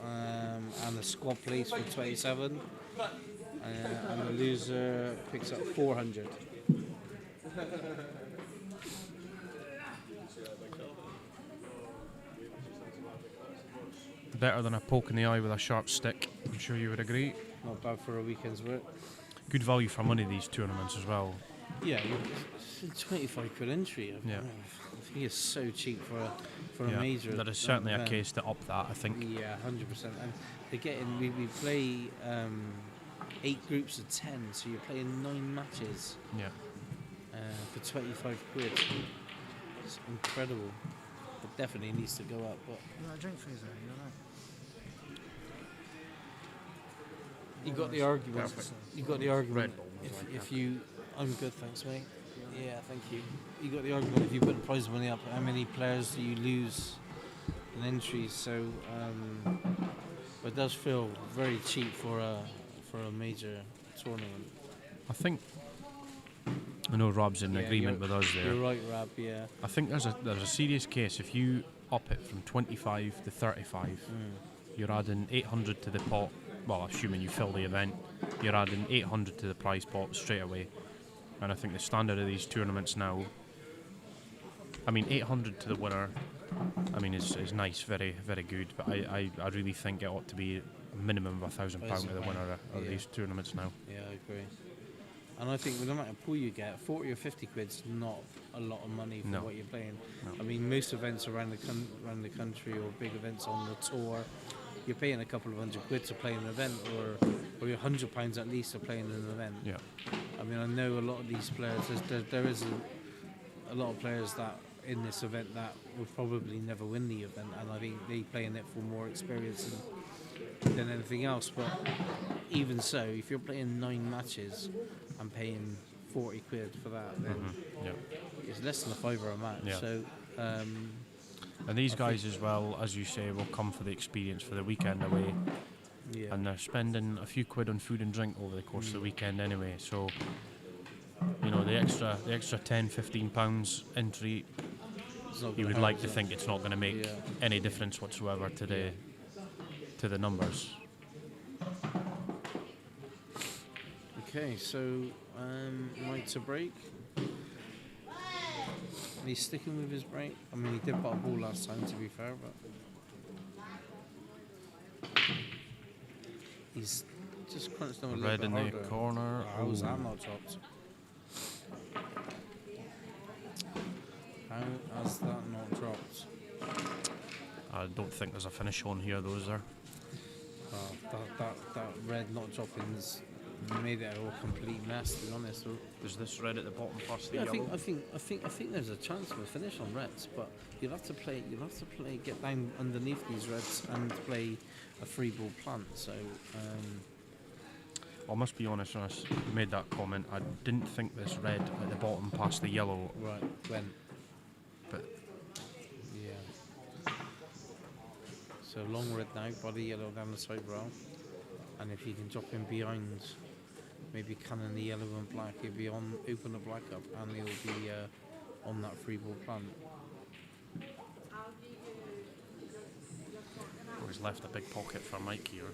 Speaker 15: and the squad place for 27, and the loser picks up 400.
Speaker 16: Better than a poke in the eye with a sharp stick, I'm sure you would agree.
Speaker 15: Not bad for a weekend's work.
Speaker 16: Good value for money, these tournaments as well.
Speaker 15: Yeah, it's 25 quid entry.
Speaker 16: Yeah.
Speaker 15: I think it's so cheap for a major.
Speaker 16: There is certainly a case to up that, I think.
Speaker 15: Yeah, 100%. And they're getting, we play 8 groups of 10, so you're playing 9 matches.
Speaker 16: Yeah.
Speaker 15: For 25 quid. It's incredible. It definitely needs to go up. But
Speaker 18: You want a drink, Fraser? You alright?
Speaker 15: you got the argument.
Speaker 16: Perfect.
Speaker 15: You got the argument.
Speaker 16: Red Bull,
Speaker 15: If you, I'm good, thanks, mate. Yeah, thank you. You got the argument. If you put the prize money up, how many players do you lose in entries? So, it does feel very cheap for a major tournament.
Speaker 16: I think I know Rob's in agreement with us there.
Speaker 15: You're right, Rob. Yeah.
Speaker 16: I think there's a serious case if you up it from 25 to 35. You're adding 800 to the pot. Well, assuming you fill the event, you're adding 800 to the prize pot straight away. And I think the standard of these tournaments now, I mean, 800 to the winner, I mean, is nice, very, very good. But I really think it ought to be a minimum of £1,000 to the winner of these tournaments now.
Speaker 15: Yeah, I agree. And I think with the amount of pool you get, 40 or 50 quid's not a lot of money for
Speaker 16: No.
Speaker 15: what you're playing.
Speaker 16: No.
Speaker 15: I mean, most events around the country or big events on the tour, you're paying a couple of £100 to play an event, or you're £100 at least to play in an event.
Speaker 16: Yeah.
Speaker 15: I mean, I know a lot of these players. There is a lot of players that in this event that would probably never win the event, and I think they play in it for more experience than anything else. But even so, if you're playing 9 matches and paying 40 quid for that, then it's less than a fiver a match.
Speaker 16: Yeah.
Speaker 15: So.
Speaker 16: And these guys as well, as you say, will come for the experience for the weekend away.
Speaker 15: Yeah.
Speaker 16: And they're spending a few quid on food and drink over the course of the weekend anyway. So, you know, the extra £10-15 entry, you would like to think it's not going to make any difference whatsoever to the numbers.
Speaker 15: Okay, so right to break. He's sticking with his break. I mean, he did put a ball last time, to be fair, but he's just crunched on a little
Speaker 16: Red
Speaker 15: bit
Speaker 16: in
Speaker 15: harder.
Speaker 16: the corner.
Speaker 15: How was
Speaker 16: Ooh.
Speaker 15: that not dropped? How has that not dropped?
Speaker 16: I don't think there's a finish on here, though, is there?
Speaker 15: That red not dropping's made it a complete mess, to be honest.
Speaker 16: Is this red at the bottom past the
Speaker 15: Yeah,
Speaker 16: yellow?
Speaker 15: I think there's a chance of a finish on reds, but you'll have to play, get down underneath these reds and play a free ball plant. So.
Speaker 16: I must be honest, when I made that comment, I didn't think this red at the bottom past the yellow.
Speaker 15: Right, when?
Speaker 16: But
Speaker 15: yeah. So long red now, body yellow down the side rail, and if you can drop in behind, maybe cannon the yellow and black, he'll be on, open the black up, and he'll be on that free ball plant.
Speaker 16: Oh, he's left a big pocket for Mike here.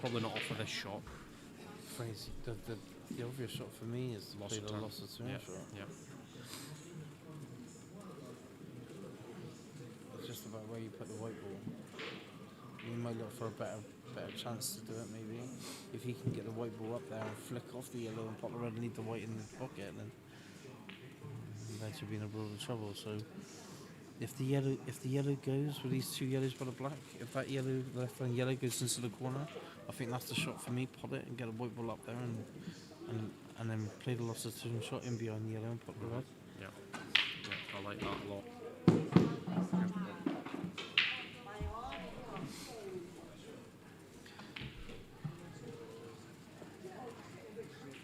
Speaker 16: Probably not off for this shot.
Speaker 15: Crazy. The obvious shot for me is to play the loss of turn shot.
Speaker 16: Yeah.
Speaker 15: It's just about where you put the white ball. You might look for a better chance to do it, maybe. If he can get the white ball up there and flick off the yellow and pop the red and leave the white in the pocket, then eventually be in a world of trouble. So if the yellow goes with these 2 yellows by the black, if that yellow, the left hand yellow goes into the corner, I think that's the shot for me. Pot it and get a white ball up there and then play the loss of turn shot in behind the yellow and pop the red.
Speaker 16: Yeah, I like that a lot.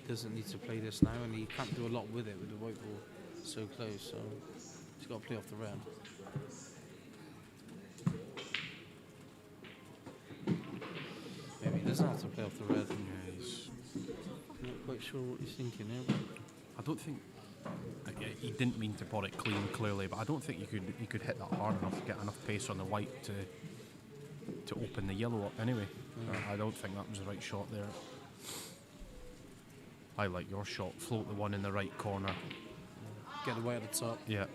Speaker 15: Doesn't need to play this now, and he can't do a lot with it with the white ball so close, so he's got to play off the red. Maybe he doesn't have to play off the red.
Speaker 16: Yeah, he's
Speaker 15: not quite sure what he's thinking here.
Speaker 16: I don't think he didn't mean to pot it clean, clearly, but I don't think you could hit that hard enough to get enough pace on the white to open the yellow up anyway. I don't think that was the right shot there. I like your shot. Float the one in the right corner.
Speaker 15: Get the white at the top.
Speaker 16: Yeah,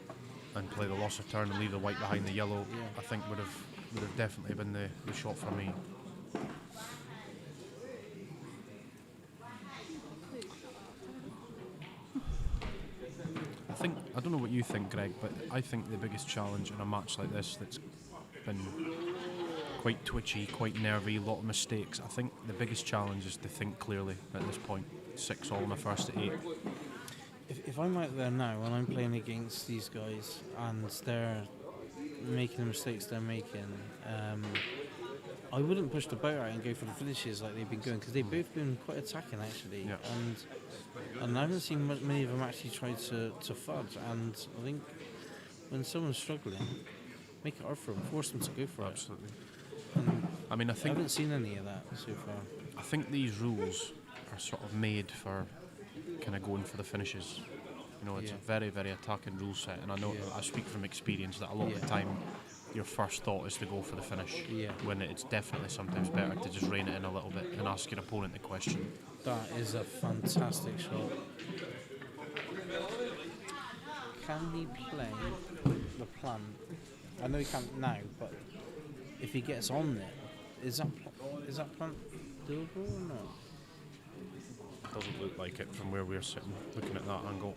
Speaker 16: and play the loss of turn and leave the white behind the yellow.
Speaker 15: Yeah.
Speaker 16: I think would have definitely been the shot for me. I don't know what you think, Greg, but I think the biggest challenge in a match like this that's been quite twitchy, quite nervy, a lot of mistakes. I think the biggest challenge is to think clearly at this point. 6-all in the first 8.
Speaker 15: If I'm out there now and I'm playing against these guys and they're making the mistakes they're making, I wouldn't push the boat out and go for the finishes like they've been going, because they've both been quite attacking actually.
Speaker 16: Yeah.
Speaker 15: And I haven't seen many of them actually try to fudge. And I think when someone's struggling, make it hard for them, force them to go for
Speaker 16: Absolutely.
Speaker 15: it. And
Speaker 16: I
Speaker 15: haven't seen any of that so far.
Speaker 16: I think these rules are sort of made for kind of going for the finishes. You know, it's a very, very attacking rule set, and I know I speak from experience that a lot of the time your first thought is to go for the finish.
Speaker 15: Yeah.
Speaker 16: When it's definitely sometimes better to just rein it in a little bit and ask your opponent the question.
Speaker 15: That is a fantastic shot. Can he play the plan? I know he can't now, but if he gets on it, is that plan doable or not?
Speaker 16: Doesn't look like it from where we're sitting, looking at that angle.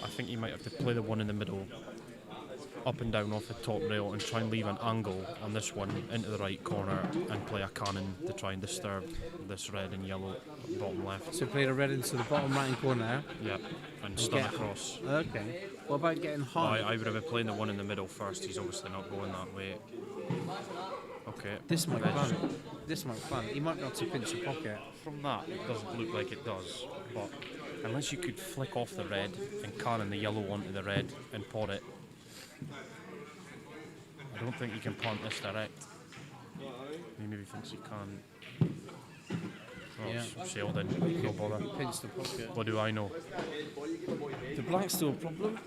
Speaker 16: I think he might have to play the one in the middle, up and down off the top rail, and try and leave an angle on this one into the right corner and play a cannon to try and disturb this red and yellow bottom left.
Speaker 15: So play the red into the bottom right corner.
Speaker 16: Yeah, and stun
Speaker 15: get-
Speaker 16: across.
Speaker 15: Okay. What about getting high?
Speaker 16: I would have been playing the one in the middle first. He's obviously not going that way. Okay.
Speaker 15: This might
Speaker 16: Veg.
Speaker 15: plan. This might plan. He might be able to pinch a pocket.
Speaker 16: From that, it doesn't look like it does. But unless you could flick off the red and cannon the yellow onto the red and pot it, I don't think you can plant this direct. He maybe thinks he can. Oh,
Speaker 15: Yeah.
Speaker 16: it's sailed in. No bother.
Speaker 15: Pinch the pocket.
Speaker 16: What do I know?
Speaker 15: The black's still a problem.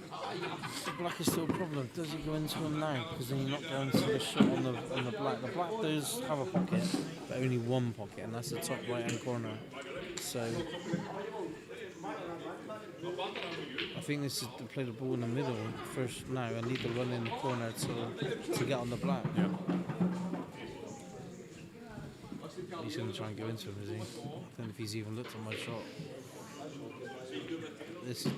Speaker 15: The black is still a problem. Does he go into him now? Because then you're not going to the shot on the black. The black does have a pocket, but only one pocket, and that's the top right hand corner. So I think this is to play the ball in the middle first now. I need to run in the corner to get on the black.
Speaker 16: Yeah.
Speaker 15: He's going to try and go into him, is he? I don't know if he's even looked at my shot.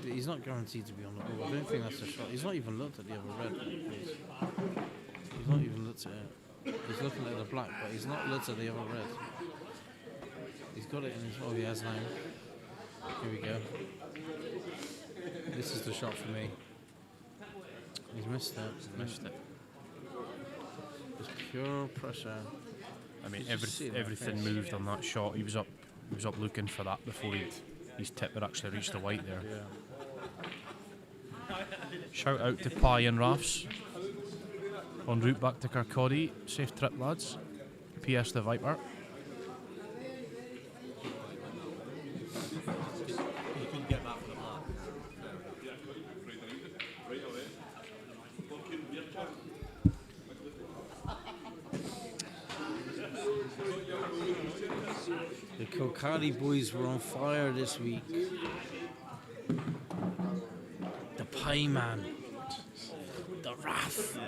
Speaker 15: He's not guaranteed to be on the ball. I don't think that's a shot. He's not even looked at the other red. He's not even looked at it. He's looking at the black, but he's not looked at the other red. He's got it in his... Oh, he has now. Here we go. This is the shot for me. He's missed it.
Speaker 16: Missed it.
Speaker 15: It's pure pressure.
Speaker 16: I mean,
Speaker 15: You just see it in that
Speaker 16: everything
Speaker 15: face.
Speaker 16: moved on that shot. He was up looking for that before his tip had actually reached the white there.
Speaker 15: Yeah.
Speaker 16: Shout out to Pye and Rafs. En route back to Kirkcaldy. Safe trip, lads. PS the Viper.
Speaker 11: You couldn't get that for the black.
Speaker 15: The Kirkcaldy boys were on fire this week. The Pie Man. The Wrath.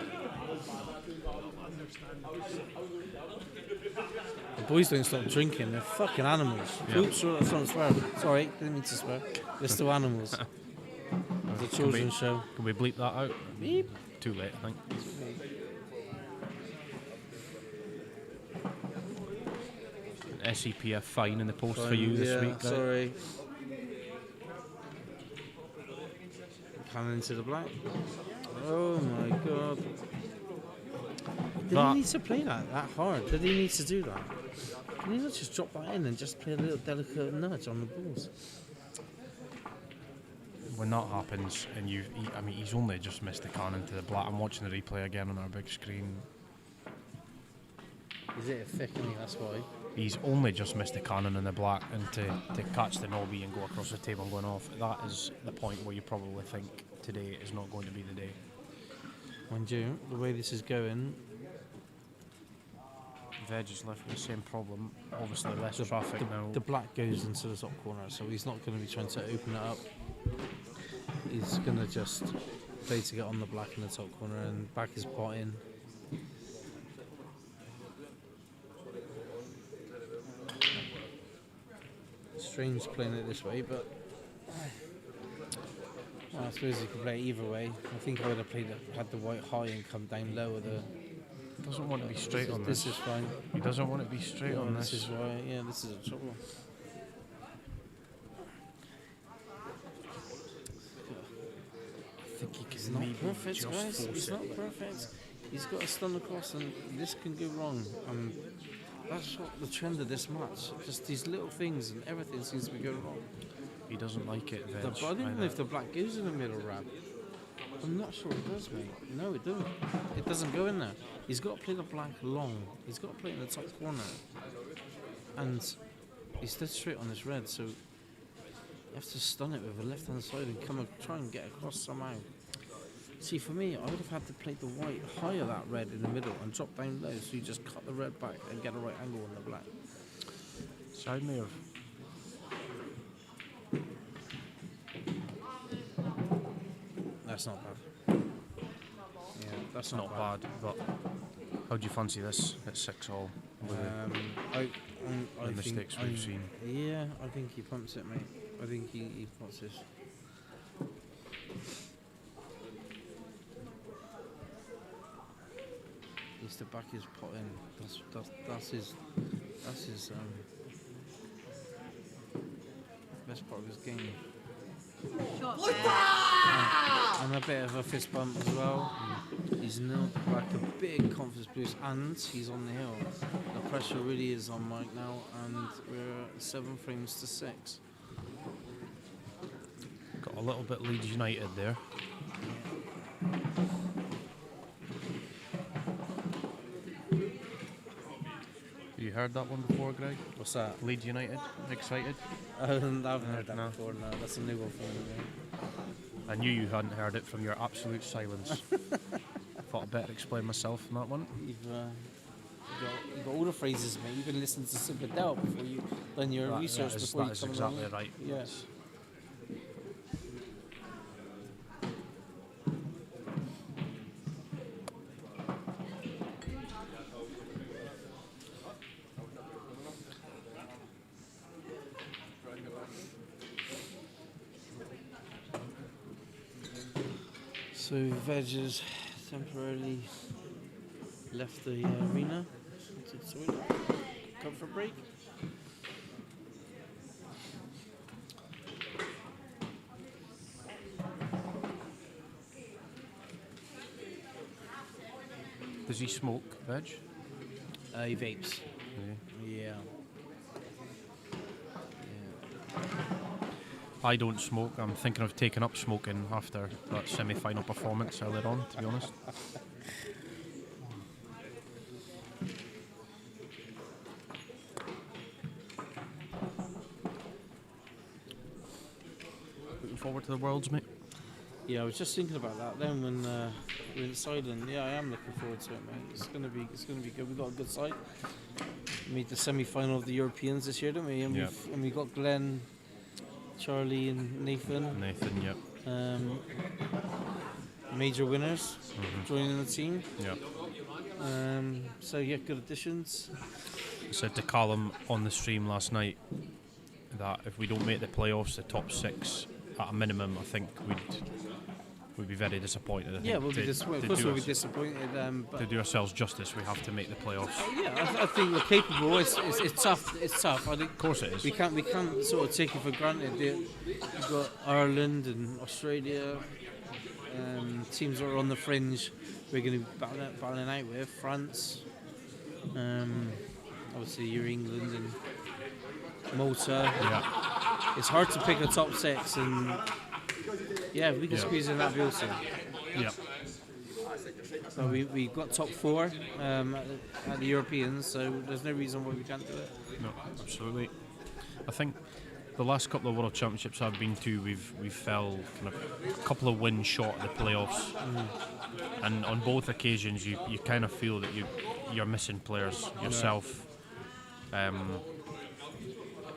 Speaker 15: The boys don't stop drinking, they're fucking animals.
Speaker 16: Yeah.
Speaker 15: Oops, that's not swear. Sorry, didn't mean to swear. They're still animals. It's a children's show.
Speaker 16: Can we bleep that out?
Speaker 15: Beep.
Speaker 16: Too late, I think. S.E.P.F fine in the post for you this week, right?
Speaker 15: Sorry. Coming into the black. Oh my god. Did he need to play that hard? Did he need to do that? Can he not just drop that in and just play a little delicate nudge on the balls?
Speaker 16: When that happens, and he's only just missed the cannon to the black. I'm watching the replay again on our big screen.
Speaker 15: Is it a thick? I think that's why.
Speaker 16: He's only just missed the cannon in the black, and to catch the knobby and go across the table and going off, that is the point where you probably think today is not going to be the day.
Speaker 15: Mind you, the way this is going,
Speaker 16: Veg is left with the same problem. Obviously less traffic now.
Speaker 15: the black goes into the top corner, so he's not going to be trying to open it up. He's going to just play to get on the black in the top corner and back his pot in. Strange playing it this way, but well, I suppose you could play it either way. I think I would have had the white high and come down lower.
Speaker 16: He doesn't want to be straight on this.
Speaker 15: This is fine.
Speaker 16: He doesn't want to be straight on this.
Speaker 15: This is why, yeah, this is a trouble.
Speaker 16: I think he
Speaker 15: It's
Speaker 16: can
Speaker 15: not
Speaker 16: maybe
Speaker 15: perfect,
Speaker 16: just
Speaker 15: guys.
Speaker 16: force
Speaker 15: It's
Speaker 16: it.
Speaker 15: not perfect. He's got a stun across, and this can go wrong. That's what the trend of this match. Just these little things, and everything seems to be going wrong.
Speaker 16: He doesn't like it, Veg.
Speaker 15: I don't know if the black goes in the middle wrap. I'm not sure it does, mate. No, it doesn't. It doesn't go in there. He's got to play the black long. He's got to play it in the top corner. And he's dead straight on this red, so you have to stun it with the left hand side and try and get across somehow. See, for me, I would have had to play the white higher that red in the middle and drop down low, so you just cut the red back and get a right angle on the black.
Speaker 16: Side mirror.
Speaker 15: That's not bad. Yeah, that's
Speaker 16: Not bad, but How do you fancy this at 6-all?
Speaker 15: I
Speaker 16: The
Speaker 15: think
Speaker 16: mistakes we've seen.
Speaker 15: Yeah, I think he pumps it, mate. I think he pumps it. He's to back his pot in. That's his best part of his game. And a bit of a fist bump as well. He's nailed back a big confidence boost, and he's on the hill. The pressure really is on Mike now, and we're 7 frames to 6.
Speaker 16: Got a little bit Leeds United there. You heard that one before, Greg?
Speaker 15: What's that?
Speaker 16: Leeds United? Excited?
Speaker 15: I haven't heard that before, no. That's a new one for me.
Speaker 16: I knew you hadn't heard it from your absolute silence. Thought I'd better explain myself on that one.
Speaker 15: You've got all the phrases, mate. You've been listening to Silverdale before you done your research before you
Speaker 16: That is
Speaker 15: come
Speaker 16: exactly
Speaker 15: along.
Speaker 16: right.
Speaker 15: Yeah.
Speaker 16: Yes.
Speaker 15: So Veg has temporarily left the arena to the toilet. Come for a break.
Speaker 16: Does he smoke, Veg?
Speaker 15: He vapes. Yeah.
Speaker 16: I don't smoke. I'm thinking of taking up smoking after that semi-final performance earlier on, to be honest. Looking forward to the Worlds, mate?
Speaker 15: Yeah, I was just thinking about that then when we went silent. Yeah, I am looking forward to it, mate. It's gonna be good. We got a good side. We made the semi-final of the Europeans this year, didn't we? And we got Glenn, Charlie, and Nathan.
Speaker 16: Nathan, yep.
Speaker 15: Major winners joining the team.
Speaker 16: Yep.
Speaker 15: So yeah, good additions.
Speaker 16: I said to Callum on the stream last night that if we don't make the playoffs, the top 6 at a minimum, I think we'd be very disappointed. I
Speaker 15: Yeah,
Speaker 16: think
Speaker 15: we'll be disappointed. Of course, we'll be disappointed. But
Speaker 16: to do ourselves justice, we have to make the playoffs.
Speaker 15: yeah, I think we're capable. It's tough. It's tough. I think.
Speaker 16: Of course it is.
Speaker 15: We can't sort of take it for granted. We've got Ireland and Australia, teams that are on the fringe. We're going to be battling out with France. Obviously, you're England and Malta.
Speaker 16: Yeah.
Speaker 15: It's hard to pick a top 6, and yeah, we can squeeze in that also.
Speaker 16: Yeah.
Speaker 15: So we got top 4 at the Europeans, so there's no reason why we can't do it.
Speaker 16: No, absolutely. I think the last couple of World Championships I've been to, we've fell kind of a couple of wins short of the playoffs, and on both occasions you kind of feel that you're missing players yourself.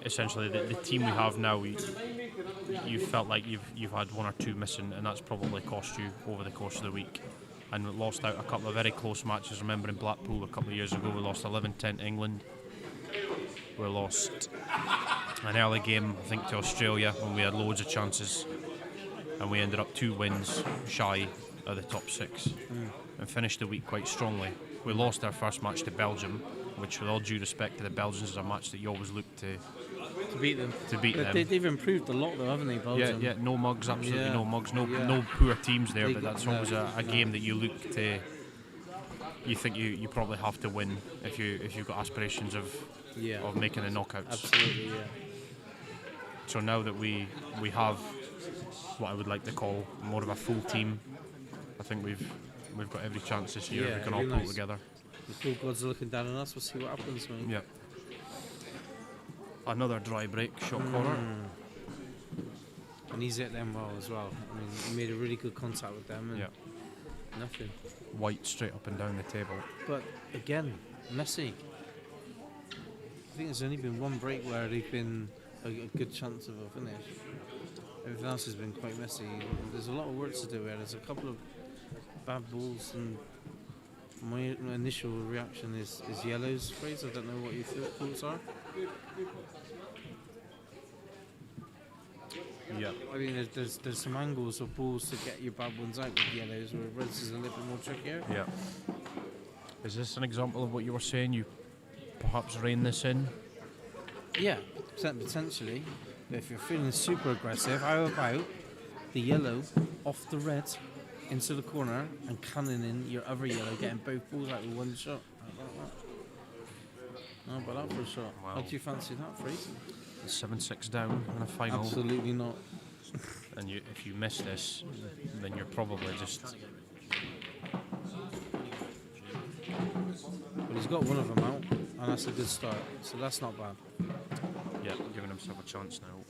Speaker 16: Essentially, the team we have now, you felt like you've had 1 or 2 missing, and that's probably cost you over the course of the week. And we lost out a couple of very close matches. Remember in Blackpool a couple of years ago, we lost 11-10 to England. We lost an early game, I think, to Australia when we had loads of chances, and we ended up 2 wins shy of the top 6 and finished the week quite strongly. We lost our first match to Belgium, which, with all due respect to the Belgians, is a match that you always look to
Speaker 15: beat them.
Speaker 16: Them.
Speaker 15: They've improved a lot, though, haven't they, Belgium?
Speaker 16: Yeah, no mugs, absolutely no mugs, no poor teams there, but that's always a game that you look to. You think you probably have to win if you've got aspirations of making the knockouts.
Speaker 15: Absolutely, yeah.
Speaker 16: So now that we have what I would like to call more of a full team, I think we've got every chance this year. We can all pull together.
Speaker 15: The full gods are looking down on us. We'll see what happens, mate.
Speaker 16: Yeah. Another dry break, shot corner.
Speaker 15: And he's hit them well as well. I mean, he made a really good contact with them, and nothing.
Speaker 16: White straight up and down the table.
Speaker 15: But again, Messi. I think there's only been 1 break where they've been a good chance of a finish. Everything else has been quite messy. There's a lot of work to do here. There's a couple of bad balls and My initial reaction is yellows, Fraser. I don't know what your thoughts are.
Speaker 16: Yeah.
Speaker 15: I mean, there's some angles of balls to get your bad ones out with yellows, where reds is a little bit more trickier.
Speaker 16: Yeah. Is this an example of what you were saying? You perhaps rein this in?
Speaker 15: Yeah, potentially. But if you're feeling super aggressive, how about the yellow off the red into the corner and cannoning your other yellow, getting both balls out with one shot? How about that for a shot?
Speaker 16: Wow.
Speaker 15: How do you fancy that, Fraser?
Speaker 16: 7-6 down in a final.
Speaker 15: Absolutely not.
Speaker 16: And if you miss this, then you're probably just...
Speaker 15: But he's got one of them out, and that's a good start. So that's not bad.
Speaker 16: Yeah, giving himself a chance now.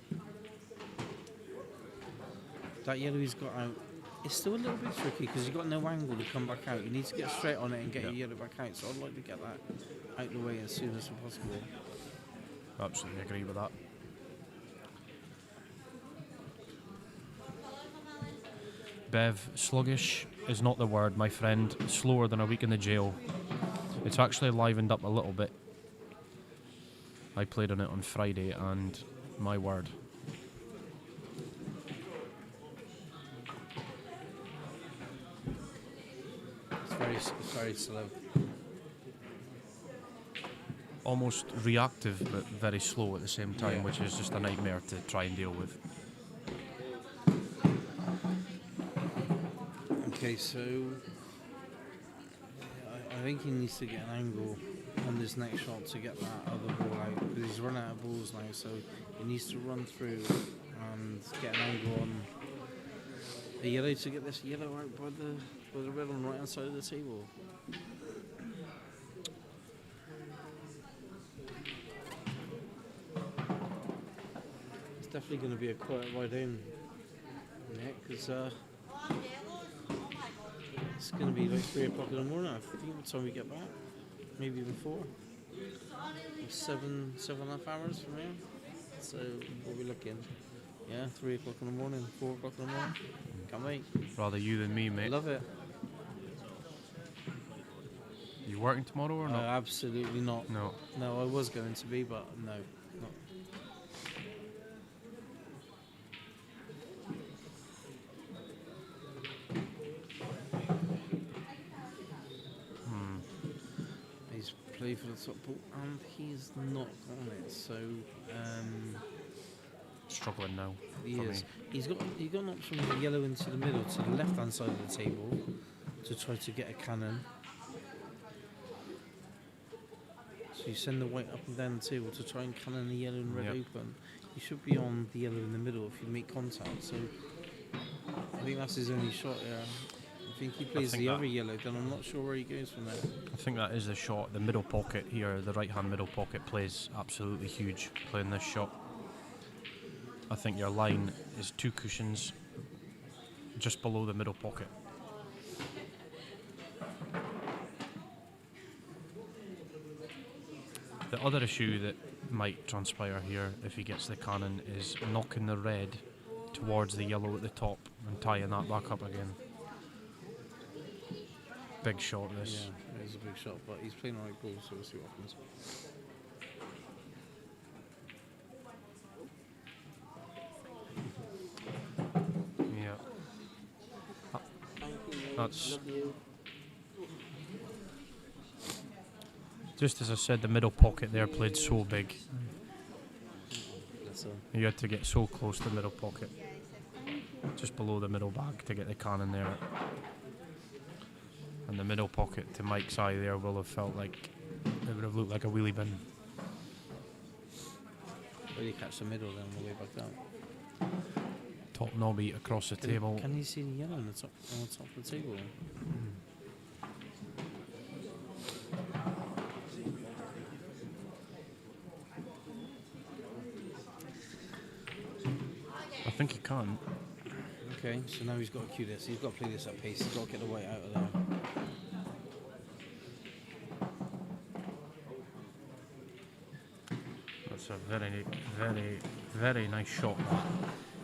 Speaker 15: That yellow he's got out, it's still a little bit tricky because you've got no angle to come back out. You need to get straight on it and get your yellow back out. So I'd like to get that out the way as soon as possible.
Speaker 16: Absolutely agree with that. Bev, sluggish is not the word, my friend. Slower than a week in the jail. It's actually livened up a little bit. I played on it on Friday, and my word.
Speaker 15: It's very slow.
Speaker 16: Almost reactive, but very slow at the same time, which is just a nightmare to try and deal with.
Speaker 15: Okay, so I think he needs to get an angle on this next shot to get that other ball out, because he's run out of balls now, so he needs to run through and get an angle on the yellow to get this yellow out by the red on the right hand side of the table. It's definitely going to be a quiet ride in, Nick, because it's going to be like 3 o'clock in the morning, I think, by the time we get back. Maybe even 4. 7.5 hours from here. So what are we looking? Yeah, 3 o'clock in the morning, 4 o'clock in the morning. Can't wait.
Speaker 16: Rather you than me, mate.
Speaker 15: Love it.
Speaker 16: You working tomorrow or not?
Speaker 15: Absolutely not.
Speaker 16: No.
Speaker 15: No, I was going to be, but no. Not. He's played for the top ball and he's not on it, so
Speaker 16: Struggling now.
Speaker 15: he
Speaker 16: for
Speaker 15: is.
Speaker 16: me.
Speaker 15: He's got an option with the yellow into the middle to the left hand side of the table to try to get a cannon. So you send the white up and down the table to try and cannon the yellow and red open. You should be on the yellow in the middle if you make contact. So I think that's his only shot here. I think he plays the other yellow, then I'm not sure where he goes from there.
Speaker 16: I think that is the shot. The middle pocket here, the right hand middle pocket plays absolutely huge playing this shot. I think your line is 2 cushions just below the middle pocket. The other issue that might transpire here if he gets the cannon is knocking the red towards the yellow at the top and tying that back up again. Big shot this.
Speaker 15: Yeah, it is a big shot, but he's playing the right ball, so we'll see what happens.
Speaker 16: Yeah. That's just as I said, the middle pocket there played so big. You had to get so close to the middle pocket, just below the middle bag to get the cannon there. And the middle pocket to Mike's eye there will have felt like it would have looked like a wheelie bin.
Speaker 15: Where do you catch the middle then on the way back down?
Speaker 16: Top knobby across the table.
Speaker 15: Can you see the yellow on the top of the table?
Speaker 16: I think he can.
Speaker 15: Okay, so now he's got to cue this. He's got to play this at pace. He's got to get the white out of there.
Speaker 16: That's a very nice shot.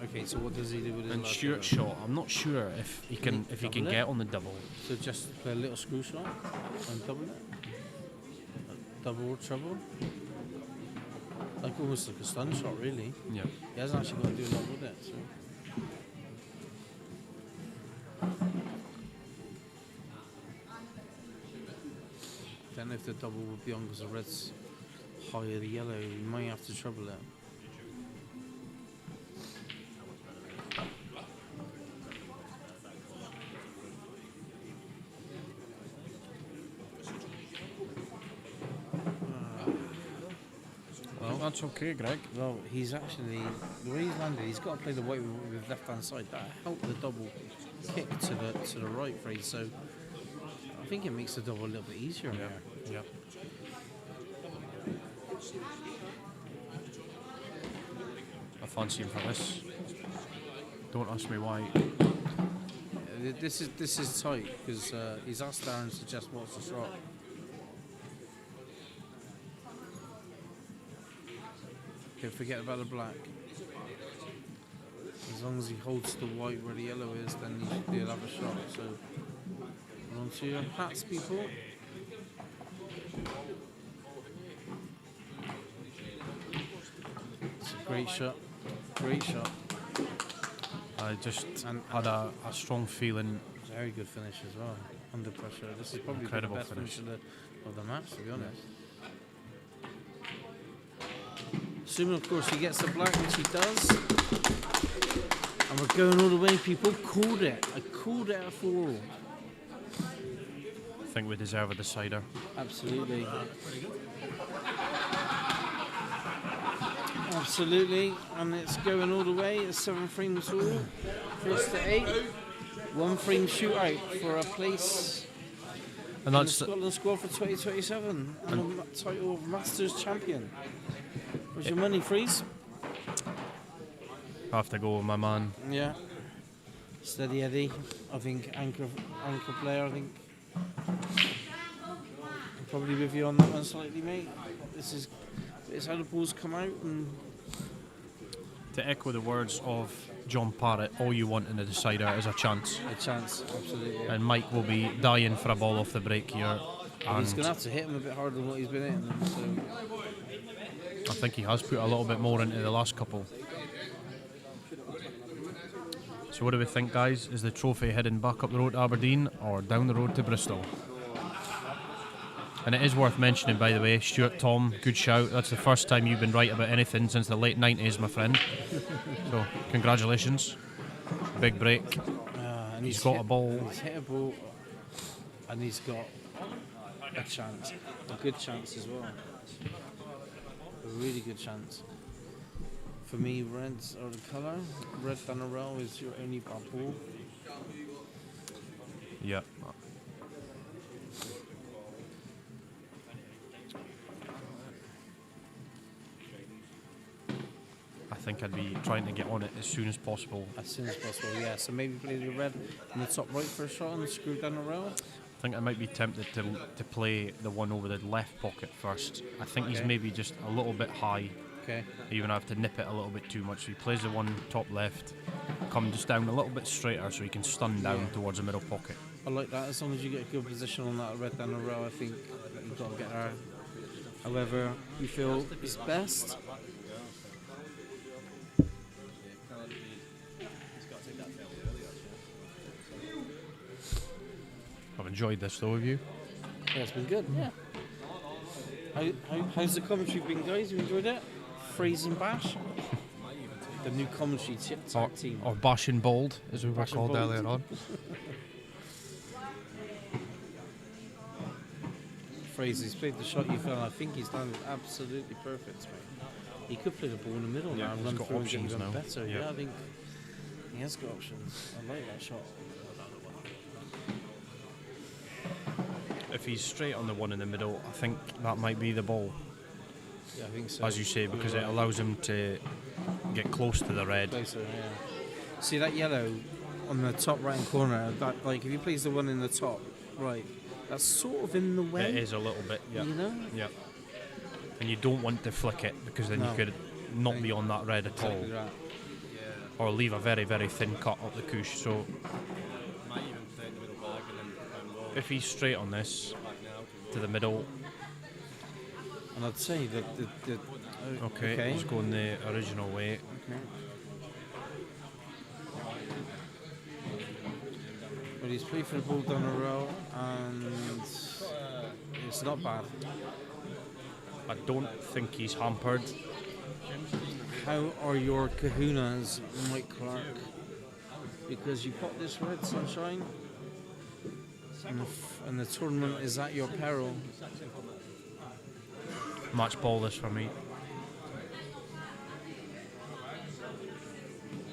Speaker 15: Okay, so what does he do with his
Speaker 16: And
Speaker 15: last
Speaker 16: Stuart's shot, I'm not sure if he can get on the double.
Speaker 15: So just play a little screw shot? And double it. Double or treble. Like almost like a stun shot, really.
Speaker 16: Yeah.
Speaker 15: He hasn't actually got to do a lot with it. So. Don't know if the double would be on because the red's higher the yellow. You might have to treble it.
Speaker 16: Well, that's okay, Greg.
Speaker 15: Well, he's actually, the way he's landed, he's got to play the white with left hand side. That helped the double kick to the right for you. So I think it makes the double a little bit easier there.
Speaker 16: Yeah. I fancy him for this. Don't ask me why.
Speaker 15: This is tight because he's asked Darren to just watch the shot. Okay, forget about the black. As long as he holds the white where the yellow is, then he'll have a shot. So, hold on to your hats, people. It's a great shot. Great shot.
Speaker 16: I just had a strong feeling.
Speaker 15: Very good finish as well, under pressure. This is probably
Speaker 16: Incredible
Speaker 15: the best
Speaker 16: finish.
Speaker 15: finish of the match, to be honest. Assuming, of course, he gets the black, which he does. And we're going all the way, people. Called it. I called it at 4-all.
Speaker 16: I think we deserve a decider.
Speaker 15: Absolutely. Absolutely. And it's going all the way. It's 7 frames all. First to 8. 1 frame shootout for a place
Speaker 16: And
Speaker 15: in the
Speaker 16: that's
Speaker 15: Scotland squad for 2027 and a title of Masters champion. Where's your money, Freeze?
Speaker 16: I have to go with my man.
Speaker 15: Yeah. Steady Eddie. I think anchor player. I think I'm probably with you on that one slightly, mate. It's how the balls come out. And
Speaker 16: To echo the words of John Parrott, all you want in a decider is a chance.
Speaker 15: A chance, absolutely.
Speaker 16: And Mike will be dying for a ball off the break here.
Speaker 15: And he's going to have to hit him a bit harder than what he's been hitting them. So.
Speaker 16: I think he has put a little bit more into the last couple. So what do we think, guys? Is the trophy heading back up the road to Aberdeen or down the road to Bristol? And it is worth mentioning, by the way, Stuart, Tom, good shout. That's the first time you've been right about anything since the late 90s, my friend. So, congratulations. Big break.
Speaker 15: And
Speaker 16: he's got a ball.
Speaker 15: He's hit a ball. And he's got a chance. A good chance as well. A really good chance. For me, reds are the colour. Red Danarel is your only ball.
Speaker 16: Yeah. I think I'd be trying to get on it as soon as possible.
Speaker 15: As soon as possible, yeah. So maybe play the red in the top right for a shot and screw down the rail.
Speaker 16: I think I might be tempted to play the one over the left pocket first. I think he's
Speaker 15: Okay.
Speaker 16: maybe just a little bit high.
Speaker 15: Okay.
Speaker 16: Even have to nip it a little bit too much. So he plays the one top left, come just down a little bit straighter so he can stun down towards the middle pocket.
Speaker 15: I like that. As long as you get a good position on that red down the rail, I think that you've got to get there. However you feel is best.
Speaker 16: I've enjoyed this though, have you?
Speaker 15: Yeah, it's been good. Yeah. How's the commentary been, guys? You enjoyed it? Freeze and Bash? The new commentary tag team.
Speaker 16: Or Bash and Bold, as we were
Speaker 15: Bash and
Speaker 16: called
Speaker 15: Bold.
Speaker 16: earlier on.
Speaker 15: Fraser, he's played the shot you feel, and I think he's done it absolutely perfect, mate. He could play the ball in the middle now and
Speaker 16: he's
Speaker 15: run
Speaker 16: got
Speaker 15: through and
Speaker 16: options
Speaker 15: get even
Speaker 16: now.
Speaker 15: better.
Speaker 16: Yeah.
Speaker 15: Yeah, I think he has got options. I like that shot.
Speaker 16: If he's straight on the one in the middle, I think that might be the ball.
Speaker 15: Yeah, I think so.
Speaker 16: As you say, because it
Speaker 15: You're right.
Speaker 16: allows him to get close to the red.
Speaker 15: Closer, yeah. See that yellow on the top right hand corner? That, like, if he plays the one in the top right, that's sort of in the way.
Speaker 16: It is a little bit, yeah.
Speaker 15: You know?
Speaker 16: Yeah. And you don't want to flick it because then
Speaker 15: No.
Speaker 16: you could not be on that red at all.
Speaker 15: Exactly right.
Speaker 16: Or leave a very, very thin cut up the couche. So
Speaker 11: Might even play in the middle bag and then roll.
Speaker 16: if he's straight on this, to the middle.
Speaker 15: And I'd say that
Speaker 16: Okay, he's going the original way.
Speaker 15: Okay. Well, he's played for the ball down a row, and it's not bad.
Speaker 16: I don't think he's hampered.
Speaker 15: How are your kahunas, Mike Clark? Because you got this red, Sunshine, and the tournament is at your peril.
Speaker 16: Match ball this for me.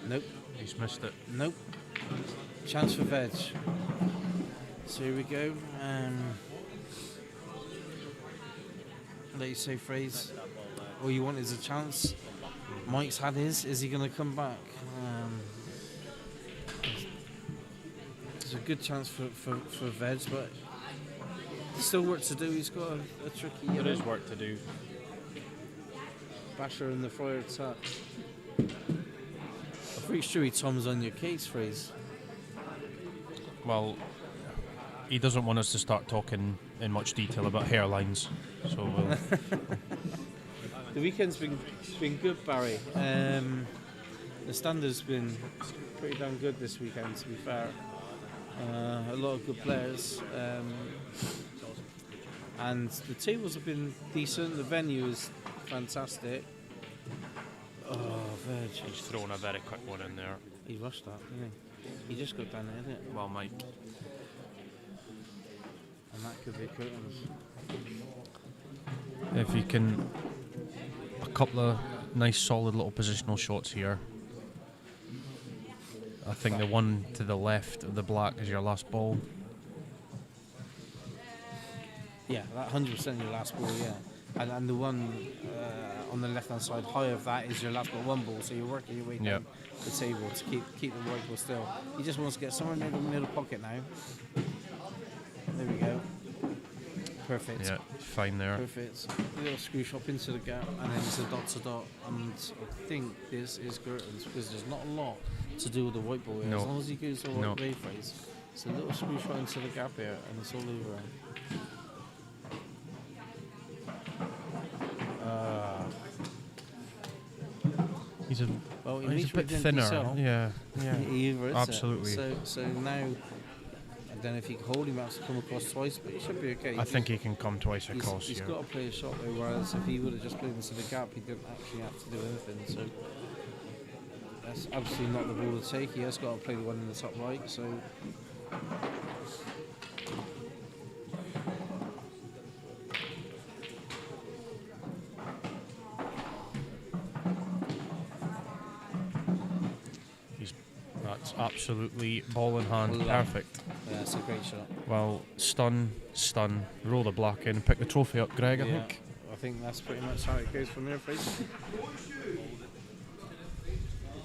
Speaker 15: Nope.
Speaker 16: He's missed it.
Speaker 15: Nope. Chance for veg. So here we go. Let you say phrase. All you want is a chance. Mike's had his. Is he going to come back? There's a good chance for veg, but still work to do. He's got a tricky.
Speaker 16: There is work to do.
Speaker 15: Basher in the Friar Tuck. I'm pretty sure Tom's on your case, phrase.
Speaker 16: Well, he doesn't want us to start talking in much detail about hairlines, so we'll.
Speaker 15: The weekend's been good, Barry. The standard's been pretty damn good this weekend, to be fair. A lot of good players. And the tables have been decent. The venue is fantastic. Oh, veg.
Speaker 16: He's thrown a very quick one in there.
Speaker 15: He rushed that, didn't he? He just got down there, didn't it?
Speaker 16: Well, Mike.
Speaker 15: And that could be curtains.
Speaker 16: If you can, a couple of nice solid little positional shots here. I think the one to the left of the black is your last ball.
Speaker 15: Yeah, that 100% your last ball, yeah. And the one on the left hand side high of that is your last ball, one ball, so you're working your way down the table to keep the white ball still. He just wants to get somewhere near the middle pocket now. There we go. Perfect.
Speaker 16: Yeah, fine there.
Speaker 15: Perfect. A little screw shop into the gap, and then it's a dot to dot. And I think this is curtains because there's not a lot to do with the white ball here.
Speaker 16: No.
Speaker 15: As long as he goes the right way phrase. It's a little screw shot into the gap here, and it's all over.
Speaker 16: He's a,
Speaker 15: well,
Speaker 16: he's a bit thinner. Yeah, absolutely.
Speaker 15: So now, I don't know if he can hold him out to come across twice, but he should be okay.
Speaker 16: I think he can come twice across.
Speaker 15: He's got to play a shot though, whereas if he would have just played into the gap, he didn't actually have to do anything. So that's absolutely not the ball to take. He has got to play the one in the top right. So.
Speaker 16: That's absolutely ball in hand, perfect.
Speaker 15: Yeah, it's a great shot.
Speaker 16: Well, stun, roll the black in, pick the trophy up, Greg, I think.
Speaker 15: I think that's pretty much how it goes from there, please.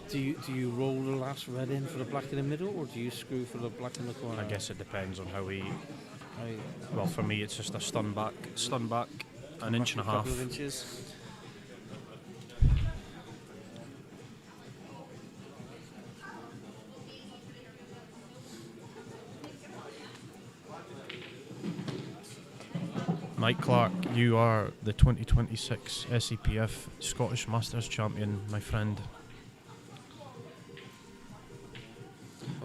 Speaker 15: Do you roll the last red in for the black in the middle, or do you screw for the black in the corner?
Speaker 16: I guess it depends on how we. Well, for me, it's just a stun back, an inch and a half.
Speaker 15: Couple of inches.
Speaker 16: Mike Clark, you are the 2026 S.E.P.F Scottish Masters champion, my friend.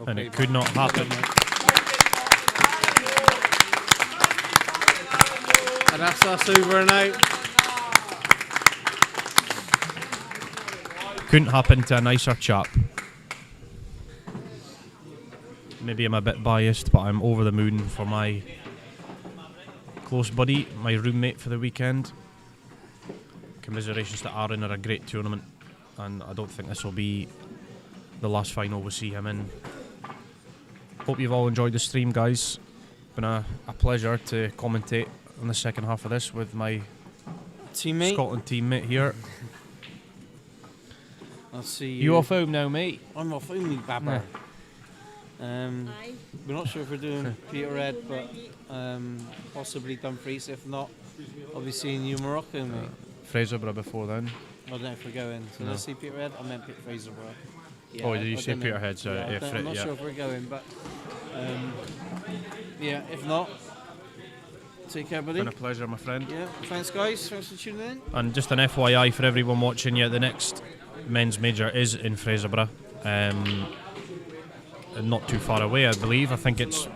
Speaker 15: Okay,
Speaker 16: and it could not happen.
Speaker 15: And that's us over and out.
Speaker 16: Couldn't happen to a nicer chap. Maybe I'm a bit biased, but I'm over the moon for my close buddy, my roommate for the weekend. Commiserations to Aaron at a great tournament, and I don't think this will be the last final we'll see him in. Hope you've all enjoyed the stream, guys. Been a pleasure to commentate on the second half of this with my
Speaker 15: teammate,
Speaker 16: Scotland teammate here.
Speaker 15: I'll see you.
Speaker 16: You off home now, mate?
Speaker 15: I'm off home, you babber. We're not sure if we're doing Peterhead, but possibly Dumfries. If not, I'll be seeing you in Morocco, mate.
Speaker 16: Fraserburgh before then.
Speaker 15: I don't know if we're going. So let's see Peterhead. I meant Fraserburgh.
Speaker 16: Yeah, did you say Peterhead? So
Speaker 15: I'm not sure if we're going, but yeah, if not, Take care, buddy.
Speaker 16: Been a pleasure, my friend.
Speaker 15: Yeah, thanks, guys. Thanks for tuning in.
Speaker 16: And just an FYI for everyone watching, the next men's major is in Fraserburgh. Not too far away, I believe. I think it's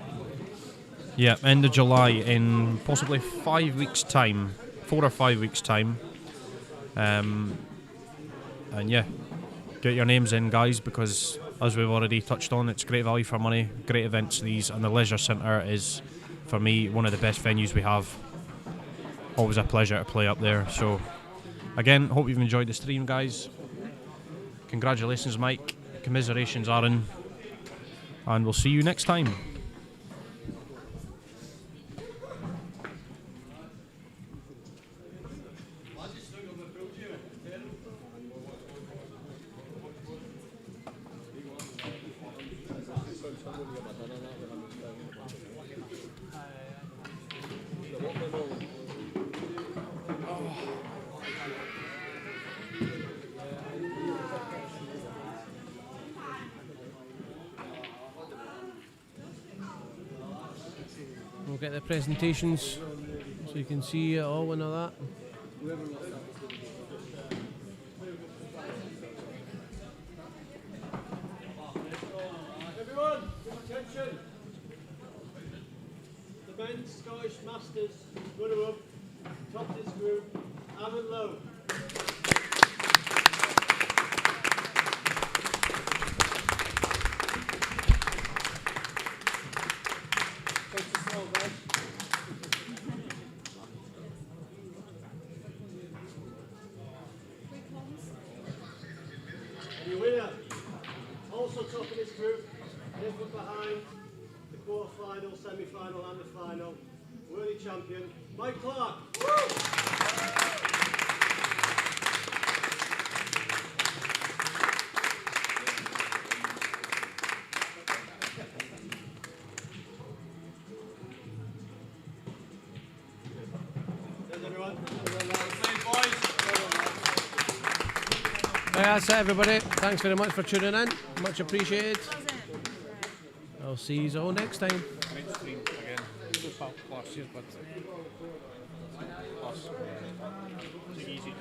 Speaker 16: end of July, in possibly 5 weeks' time, 4 or 5 weeks' time. And get your names in, guys, because as we've already touched on, it's great value for money, great events these, and the Leisure Centre is, for me, one of the best venues we have. Always a pleasure to play up there. So again, hope you've enjoyed the stream, guys. Congratulations, Mike. Commiserations, Aaron. And we'll see you next time.
Speaker 6: We'll get the presentations so you can see it all and all that.
Speaker 11: Everyone, attention. The men's Scottish Masters runner-up, top of this group, Aaron Lowe. The winner, also top of this group, different behind the quarter-final, semi-final and the final, worthy champion, Mike Clark. There's everyone.
Speaker 6: That's it, everybody. Thanks very much for tuning in. Much appreciated. I'll see you all next time.
Speaker 5: Great stream again. Last year's, but plus. Take it easy,